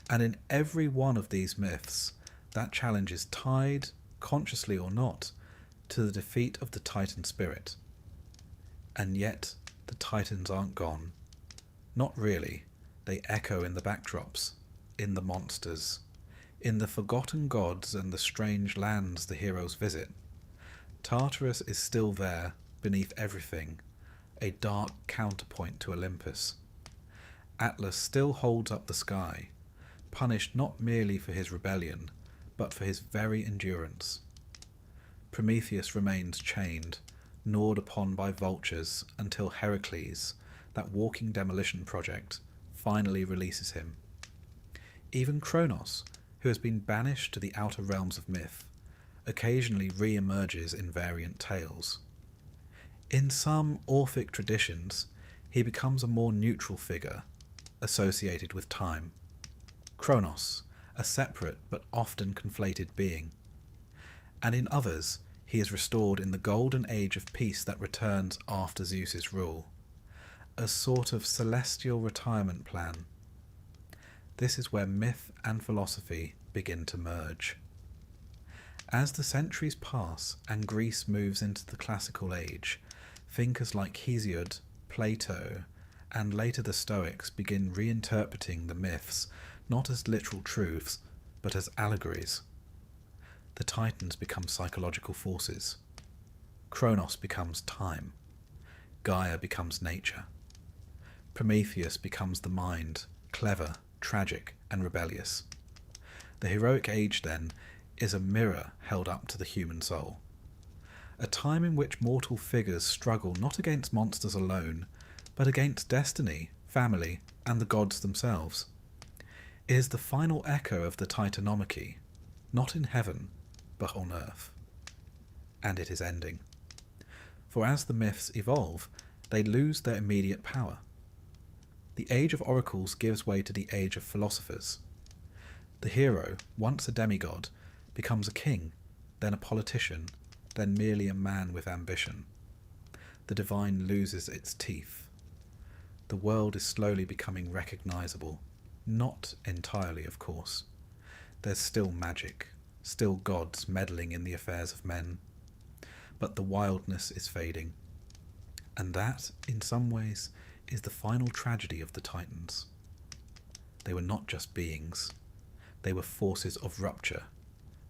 [SPEAKER 1] And in every one of these myths, that challenge is tied, consciously or not, to the defeat of the Titan spirit. And yet, the Titans aren't gone. Not really. They echo in the backdrops, in the monsters, in the forgotten gods and the strange lands the heroes visit. Tartarus is still there, beneath everything, a dark counterpoint to Olympus. Atlas still holds up the sky, punished not merely for his rebellion, but for his very endurance. Prometheus remains chained, gnawed upon by vultures, until Heracles, that walking demolition project, finally releases him. Even Kronos, who has been banished to the outer realms of myth, occasionally re-emerges in variant tales. In some Orphic traditions, he becomes a more neutral figure, associated with time. Kronos, a separate but often conflated being. And in others, he is restored in the golden age of peace that returns after Zeus's rule, a sort of celestial retirement plan. This is where myth and philosophy begin to merge. As the centuries pass and Greece moves into the classical age, thinkers like Hesiod, Plato, and later the Stoics begin reinterpreting the myths not as literal truths, but as allegories. The Titans become psychological forces. Kronos becomes time. Gaia becomes nature. Prometheus becomes the mind, clever, tragic, and rebellious. The heroic age, then, is a mirror held up to the human soul. A time in which mortal figures struggle not against monsters alone, but against destiny, family, and the gods themselves. It is the final echo of the Titanomachy, not in heaven, but on earth. And it is ending. For as the myths evolve, they lose their immediate power. The age of oracles gives way to the age of philosophers. The hero, once a demigod, becomes a king, then a politician, then merely a man with ambition. The divine loses its teeth. The world is slowly becoming recognizable. Not entirely, of course. There's still magic, still gods meddling in the affairs of men. But the wildness is fading. And that, in some ways, is the final tragedy of the Titans. They were not just beings. They were forces of rupture.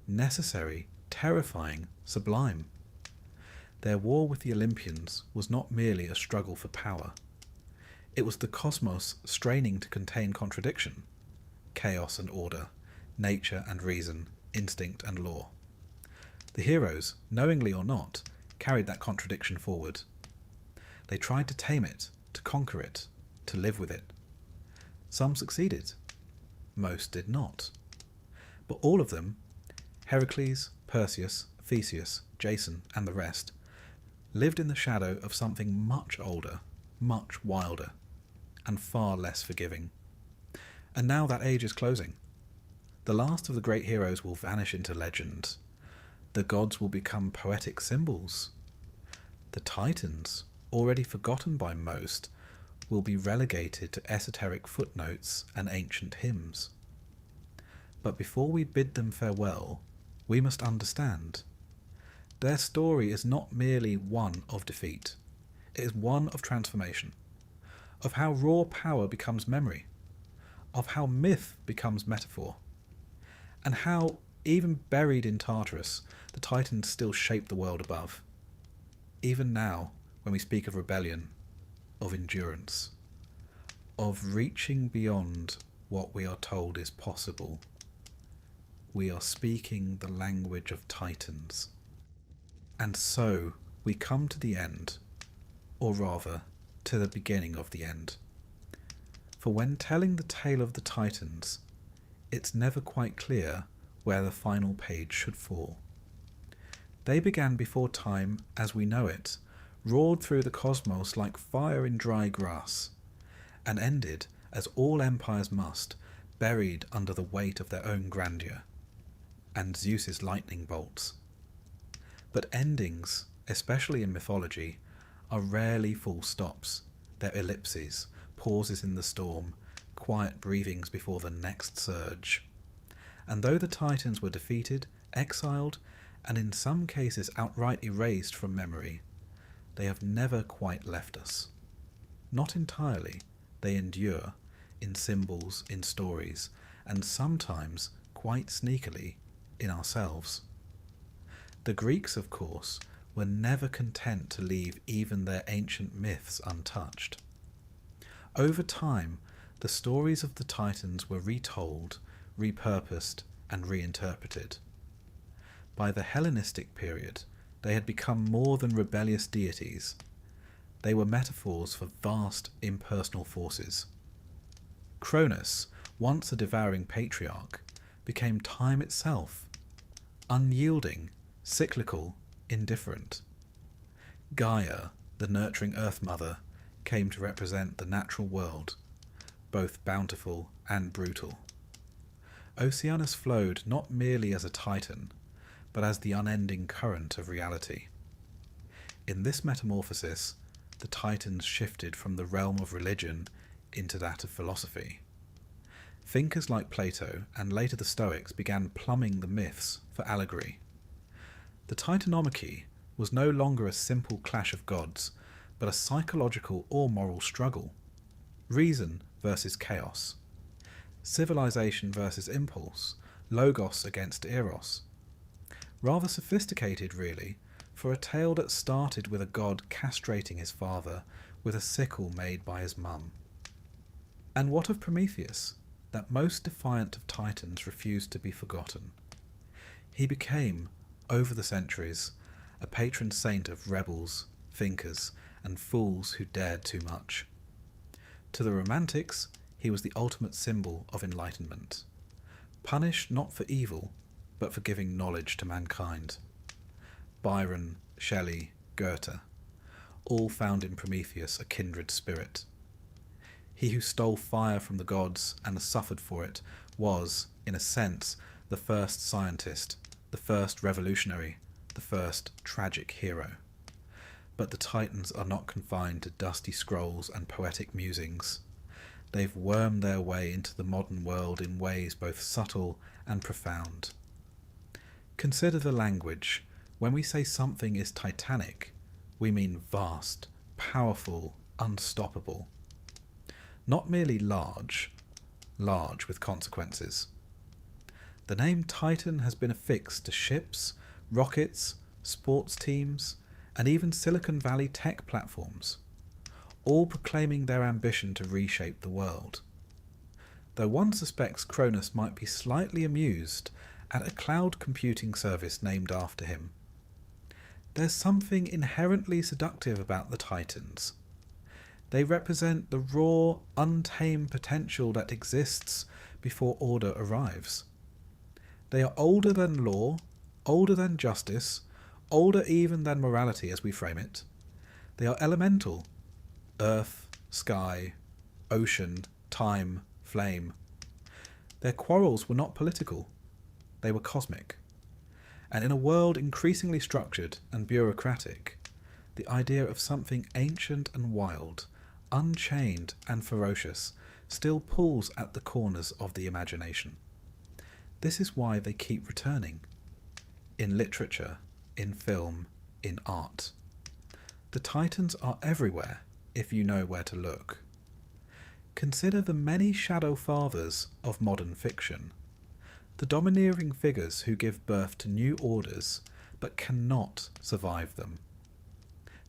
[SPEAKER 1] Necessary, terrifying, sublime. Their war with the Olympians was not merely a struggle for power. It was the cosmos straining to contain contradiction, chaos and order, nature and reason, instinct and law. The heroes, knowingly or not, carried that contradiction forward. They tried to tame it, to conquer it, to live with it. Some succeeded. Most did not. But all of them, Heracles, Perseus, Theseus, Jason, and the rest, lived in the shadow of something much older, much wilder, and far less forgiving. And now that age is closing. The last of the great heroes will vanish into legend. The gods will become poetic symbols. The Titans, already forgotten by most, will be relegated to esoteric footnotes and ancient hymns. But before we bid them farewell, we must understand. Their story is not merely one of defeat. It is one of transformation, of how raw power becomes memory, of how myth becomes metaphor, and how, even buried in Tartarus, the Titans still shape the world above. Even now, when we speak of rebellion, of endurance, of reaching beyond what we are told is possible, we are speaking the language of Titans. And so we come to the end, or rather, to the beginning of the end. For when telling the tale of the Titans, it's never quite clear where the final page should fall. They began before time as we know it, roared through the cosmos like fire in dry grass, and ended, as all empires must, buried under the weight of their own grandeur, and Zeus's lightning bolts. But endings, especially in mythology, are rarely full stops. They're ellipses, pauses in the storm, quiet breathings before the next surge. And though the Titans were defeated, exiled, and in some cases outright erased from memory, they have never quite left us. Not entirely, they endure, in symbols, in stories, and sometimes, quite sneakily, in ourselves. The Greeks, of course, were never content to leave even their ancient myths untouched. Over time, the stories of the Titans were retold, repurposed, and reinterpreted. By the Hellenistic period, they had become more than rebellious deities. They were metaphors for vast, impersonal forces. Cronus, once a devouring patriarch, became time itself, unyielding, cyclical, indifferent. Gaia, the nurturing Earth Mother, came to represent the natural world, both bountiful and brutal. Oceanus flowed not merely as a titan, but as the unending current of reality. In this metamorphosis, the Titans shifted from the realm of religion into that of philosophy. Thinkers like Plato and later the Stoics began plumbing the myths for allegory. The Titanomachy was no longer a simple clash of gods, but a psychological or moral struggle. Reason versus chaos. Civilization versus impulse. Logos against eros. Rather sophisticated, really, for a tale that started with a god castrating his father with a sickle made by his mum. And what of Prometheus, that most defiant of titans refused to be forgotten? He became, over the centuries, a patron saint of rebels, thinkers, and fools who dared too much. To the Romantics, he was the ultimate symbol of enlightenment. Punished not for evil, but for giving knowledge to mankind. Byron, Shelley, Goethe, all found in Prometheus a kindred spirit. He who stole fire from the gods and suffered for it was, in a sense, the first scientist, the first revolutionary, the first tragic hero. But the Titans are not confined to dusty scrolls and poetic musings. They've wormed their way into the modern world in ways both subtle and profound. Consider the language. When we say something is titanic, we mean vast, powerful, unstoppable. Not merely large with consequences. The name Titan has been affixed to ships, rockets, sports teams, and even Silicon Valley tech platforms, all proclaiming their ambition to reshape the world. Though one suspects Cronus might be slightly amused at a cloud computing service named after him. There's something inherently seductive about the Titans. They represent the raw, untamed potential that exists before order arrives. They are older than law, older than justice, older even than morality as we frame it. They are elemental. Earth, sky, ocean, time, flame. Their quarrels were not political. They were cosmic. And in a world increasingly structured and bureaucratic, the idea of something ancient and wild, unchained and ferocious, still pulls at the corners of the imagination. This is why they keep returning. In literature, in film, in art. The Titans are everywhere, if you know where to look. Consider the many shadow fathers of modern fiction. The domineering figures who give birth to new orders, but cannot survive them.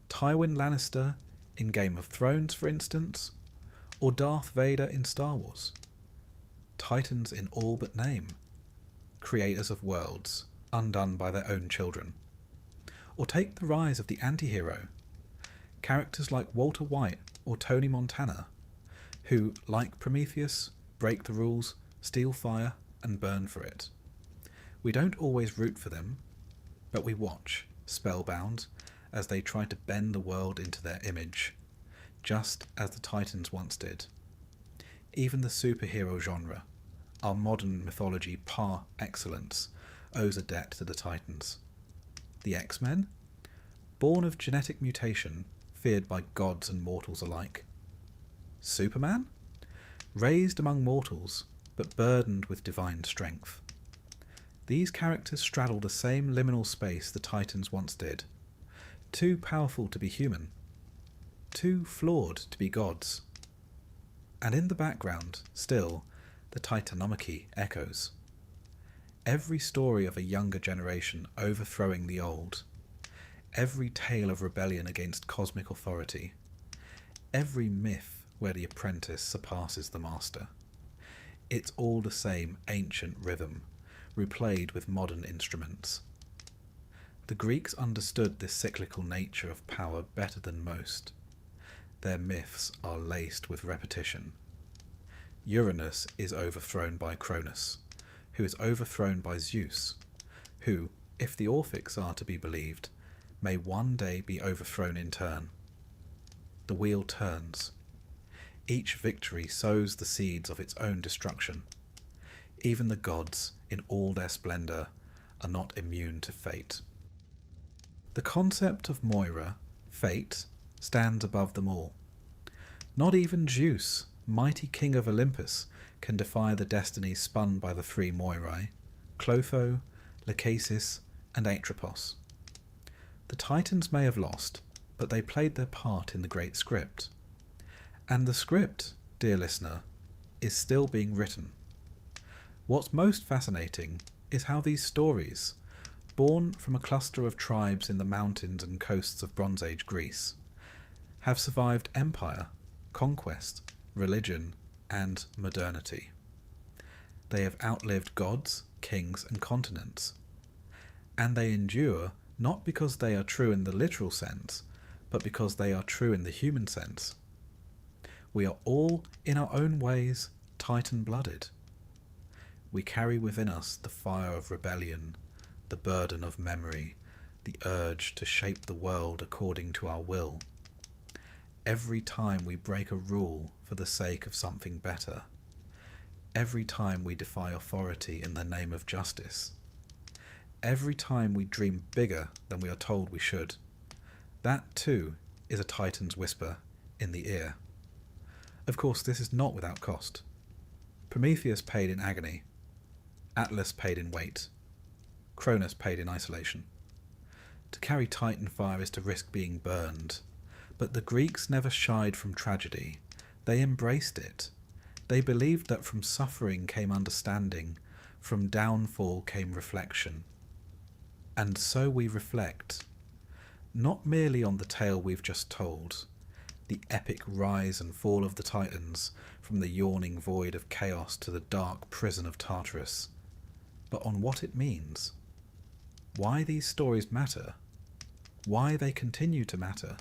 [SPEAKER 1] Tywin Lannister in Game of Thrones, for instance, or Darth Vader in Star Wars. Titans in all but name. Creators of worlds, undone by their own children. Or take the rise of the anti-hero. Characters like Walter White or Tony Montana, who, like Prometheus, break the rules, steal fire, and burn for it. We don't always root for them, but we watch, spellbound, as they try to bend the world into their image, just as the Titans once did. Even the superhero genre, our modern mythology par excellence, owes a debt to the Titans. The X-Men? Born of genetic mutation, feared by gods and mortals alike. Superman? Raised among mortals, but burdened with divine strength. These characters straddle the same liminal space the Titans once did. Too powerful to be human. Too flawed to be gods. And in the background, still, the Titanomachy echoes. Every story of a younger generation overthrowing the old. Every tale of rebellion against cosmic authority. Every myth where the apprentice surpasses the master. It's all the same ancient rhythm, replayed with modern instruments. The Greeks understood this cyclical nature of power better than most. Their myths are laced with repetition. Uranus is overthrown by Cronus, who is overthrown by Zeus, who, if the Orphics are to be believed, may one day be overthrown in turn. The wheel turns. Each victory sows the seeds of its own destruction. Even the gods, in all their splendour, are not immune to fate. The concept of Moira, fate, stands above them all. Not even Zeus, mighty king of Olympus, can defy the destinies spun by the three Moirae, Clotho, Lachesis, and Atropos. The Titans may have lost, but they played their part in the great script. And the script, dear listener, is still being written. What's most fascinating is how these stories, born from a cluster of tribes in the mountains and coasts of Bronze Age Greece, have survived empire, conquest, religion, and modernity. They have outlived gods, kings, and continents. And they endure not because they are true in the literal sense, but because they are true in the human sense. We are all, in our own ways, Titan-blooded. We carry within us the fire of rebellion, the burden of memory, the urge to shape the world according to our will. Every time we break a rule for the sake of something better, every time we defy authority in the name of justice, every time we dream bigger than we are told we should, that too is a Titan's whisper in the ear. Of course, this is not without cost. Prometheus paid in agony, Atlas paid in weight, Cronus paid in isolation. To carry Titan fire is to risk being burned, but the Greeks never shied from tragedy. They embraced it. They believed that from suffering came understanding, from downfall came reflection. And so we reflect, not merely on the tale we've just told, the epic rise and fall of the Titans from the yawning void of chaos to the dark prison of Tartarus, but on what it means, why these stories matter, why they continue to matter.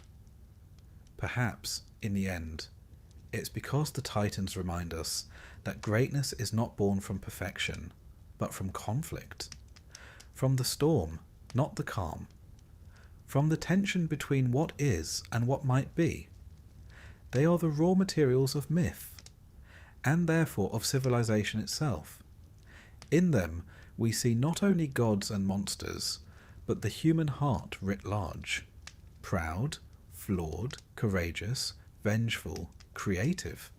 [SPEAKER 1] Perhaps, in the end, it's because the Titans remind us that greatness is not born from perfection, but from conflict, from the storm, not the calm, from the tension between what is and what might be. They are the raw materials of myth, and therefore of civilization itself. In them we see not only gods and monsters, but the human heart writ large, proud, flawed, courageous, vengeful, creative.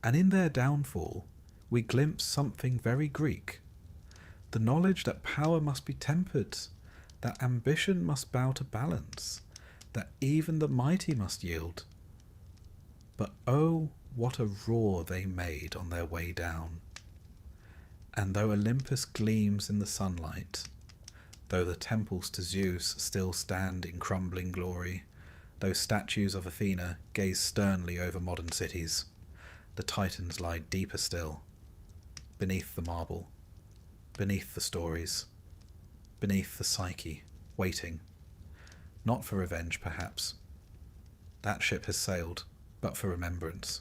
[SPEAKER 1] And in their downfall we glimpse something very Greek, the knowledge that power must be tempered, that ambition must bow to balance, that even the mighty must yield. But oh, what a roar they made on their way down. And though Olympus gleams in the sunlight, though the temples to Zeus still stand in crumbling glory, though statues of Athena gaze sternly over modern cities, the Titans lie deeper still, beneath the marble, beneath the stories, beneath the psyche, waiting, not for revenge perhaps. That ship has sailed, but for remembrance.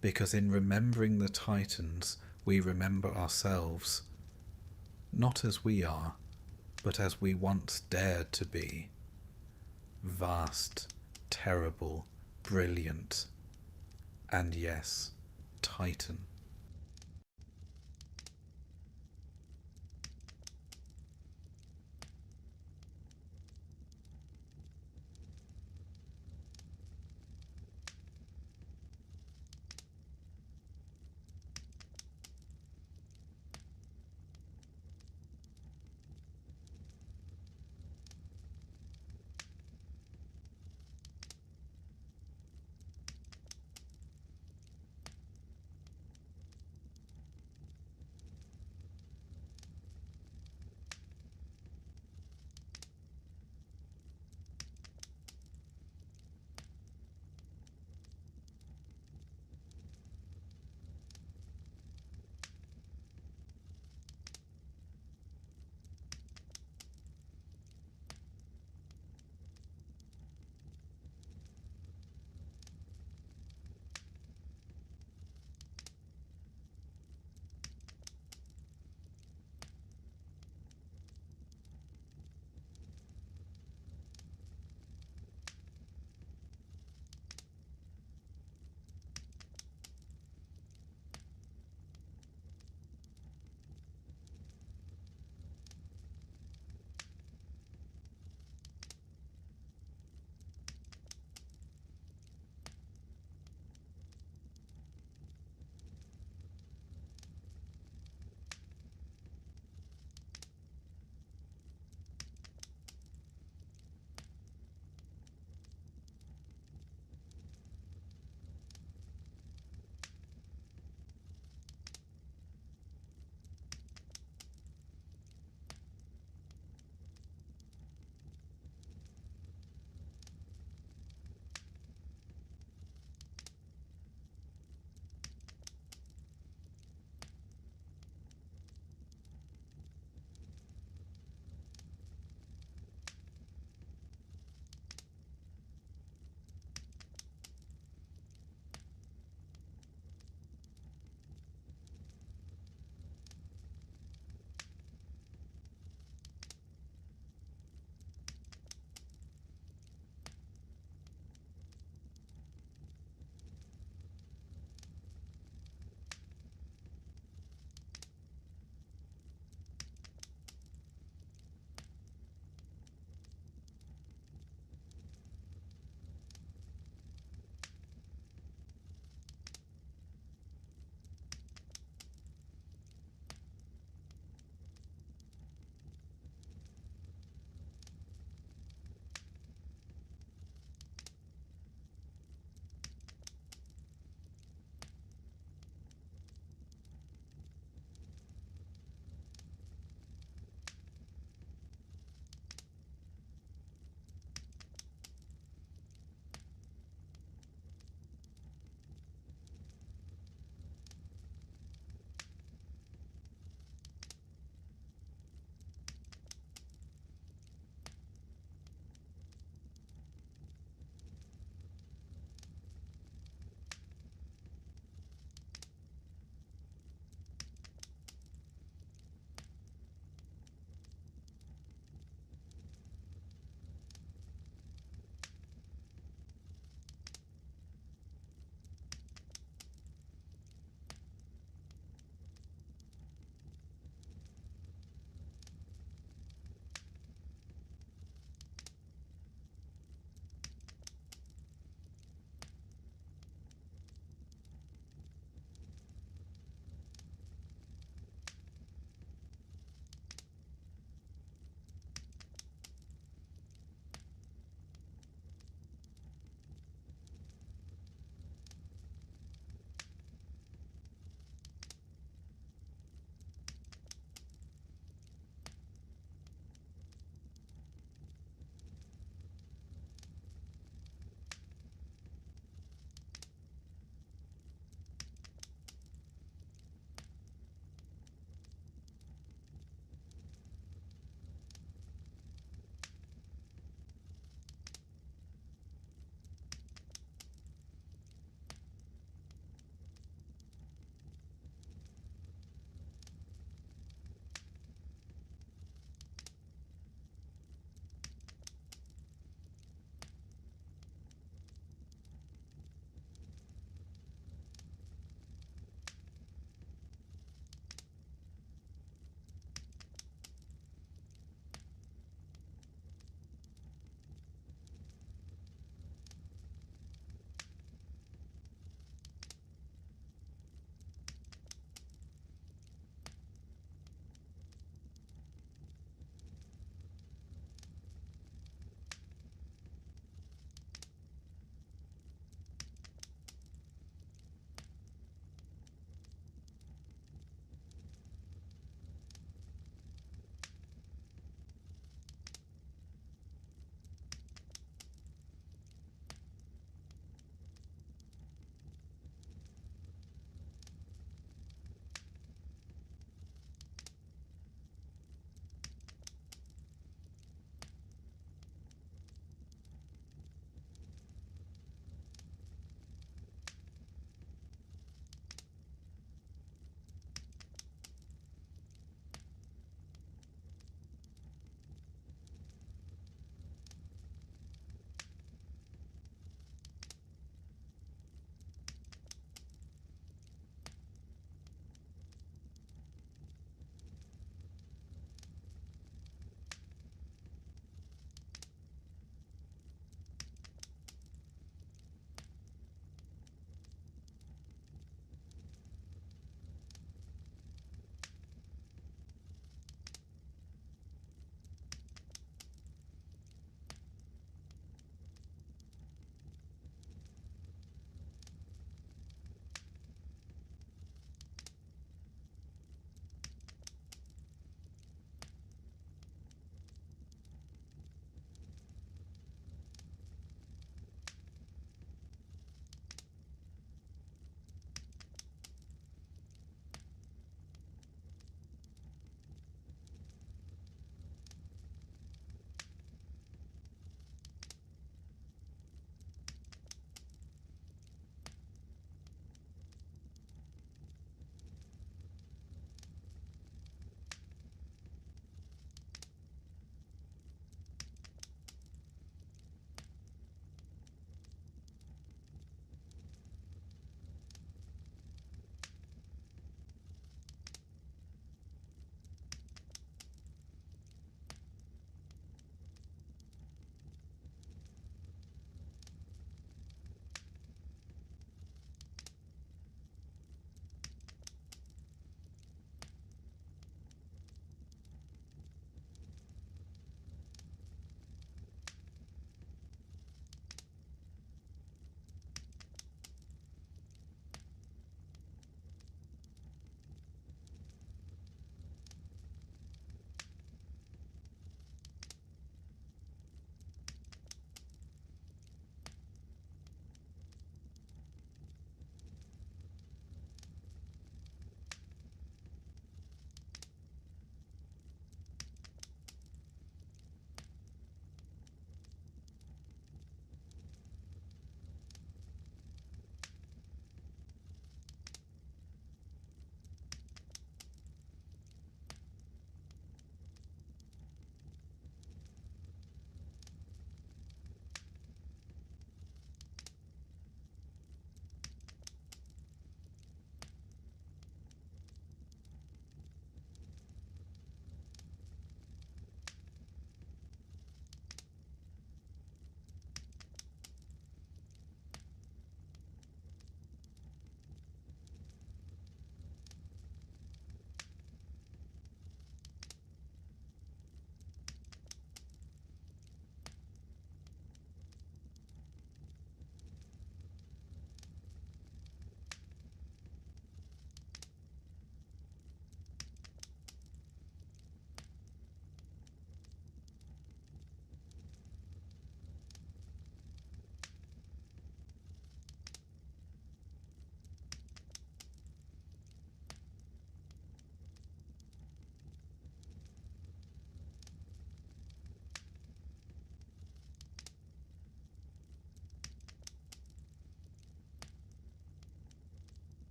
[SPEAKER 1] Because in remembering the Titans, we remember ourselves, not as we are, but as we once dared to be. Vast, terrible, brilliant, and yes, Titan.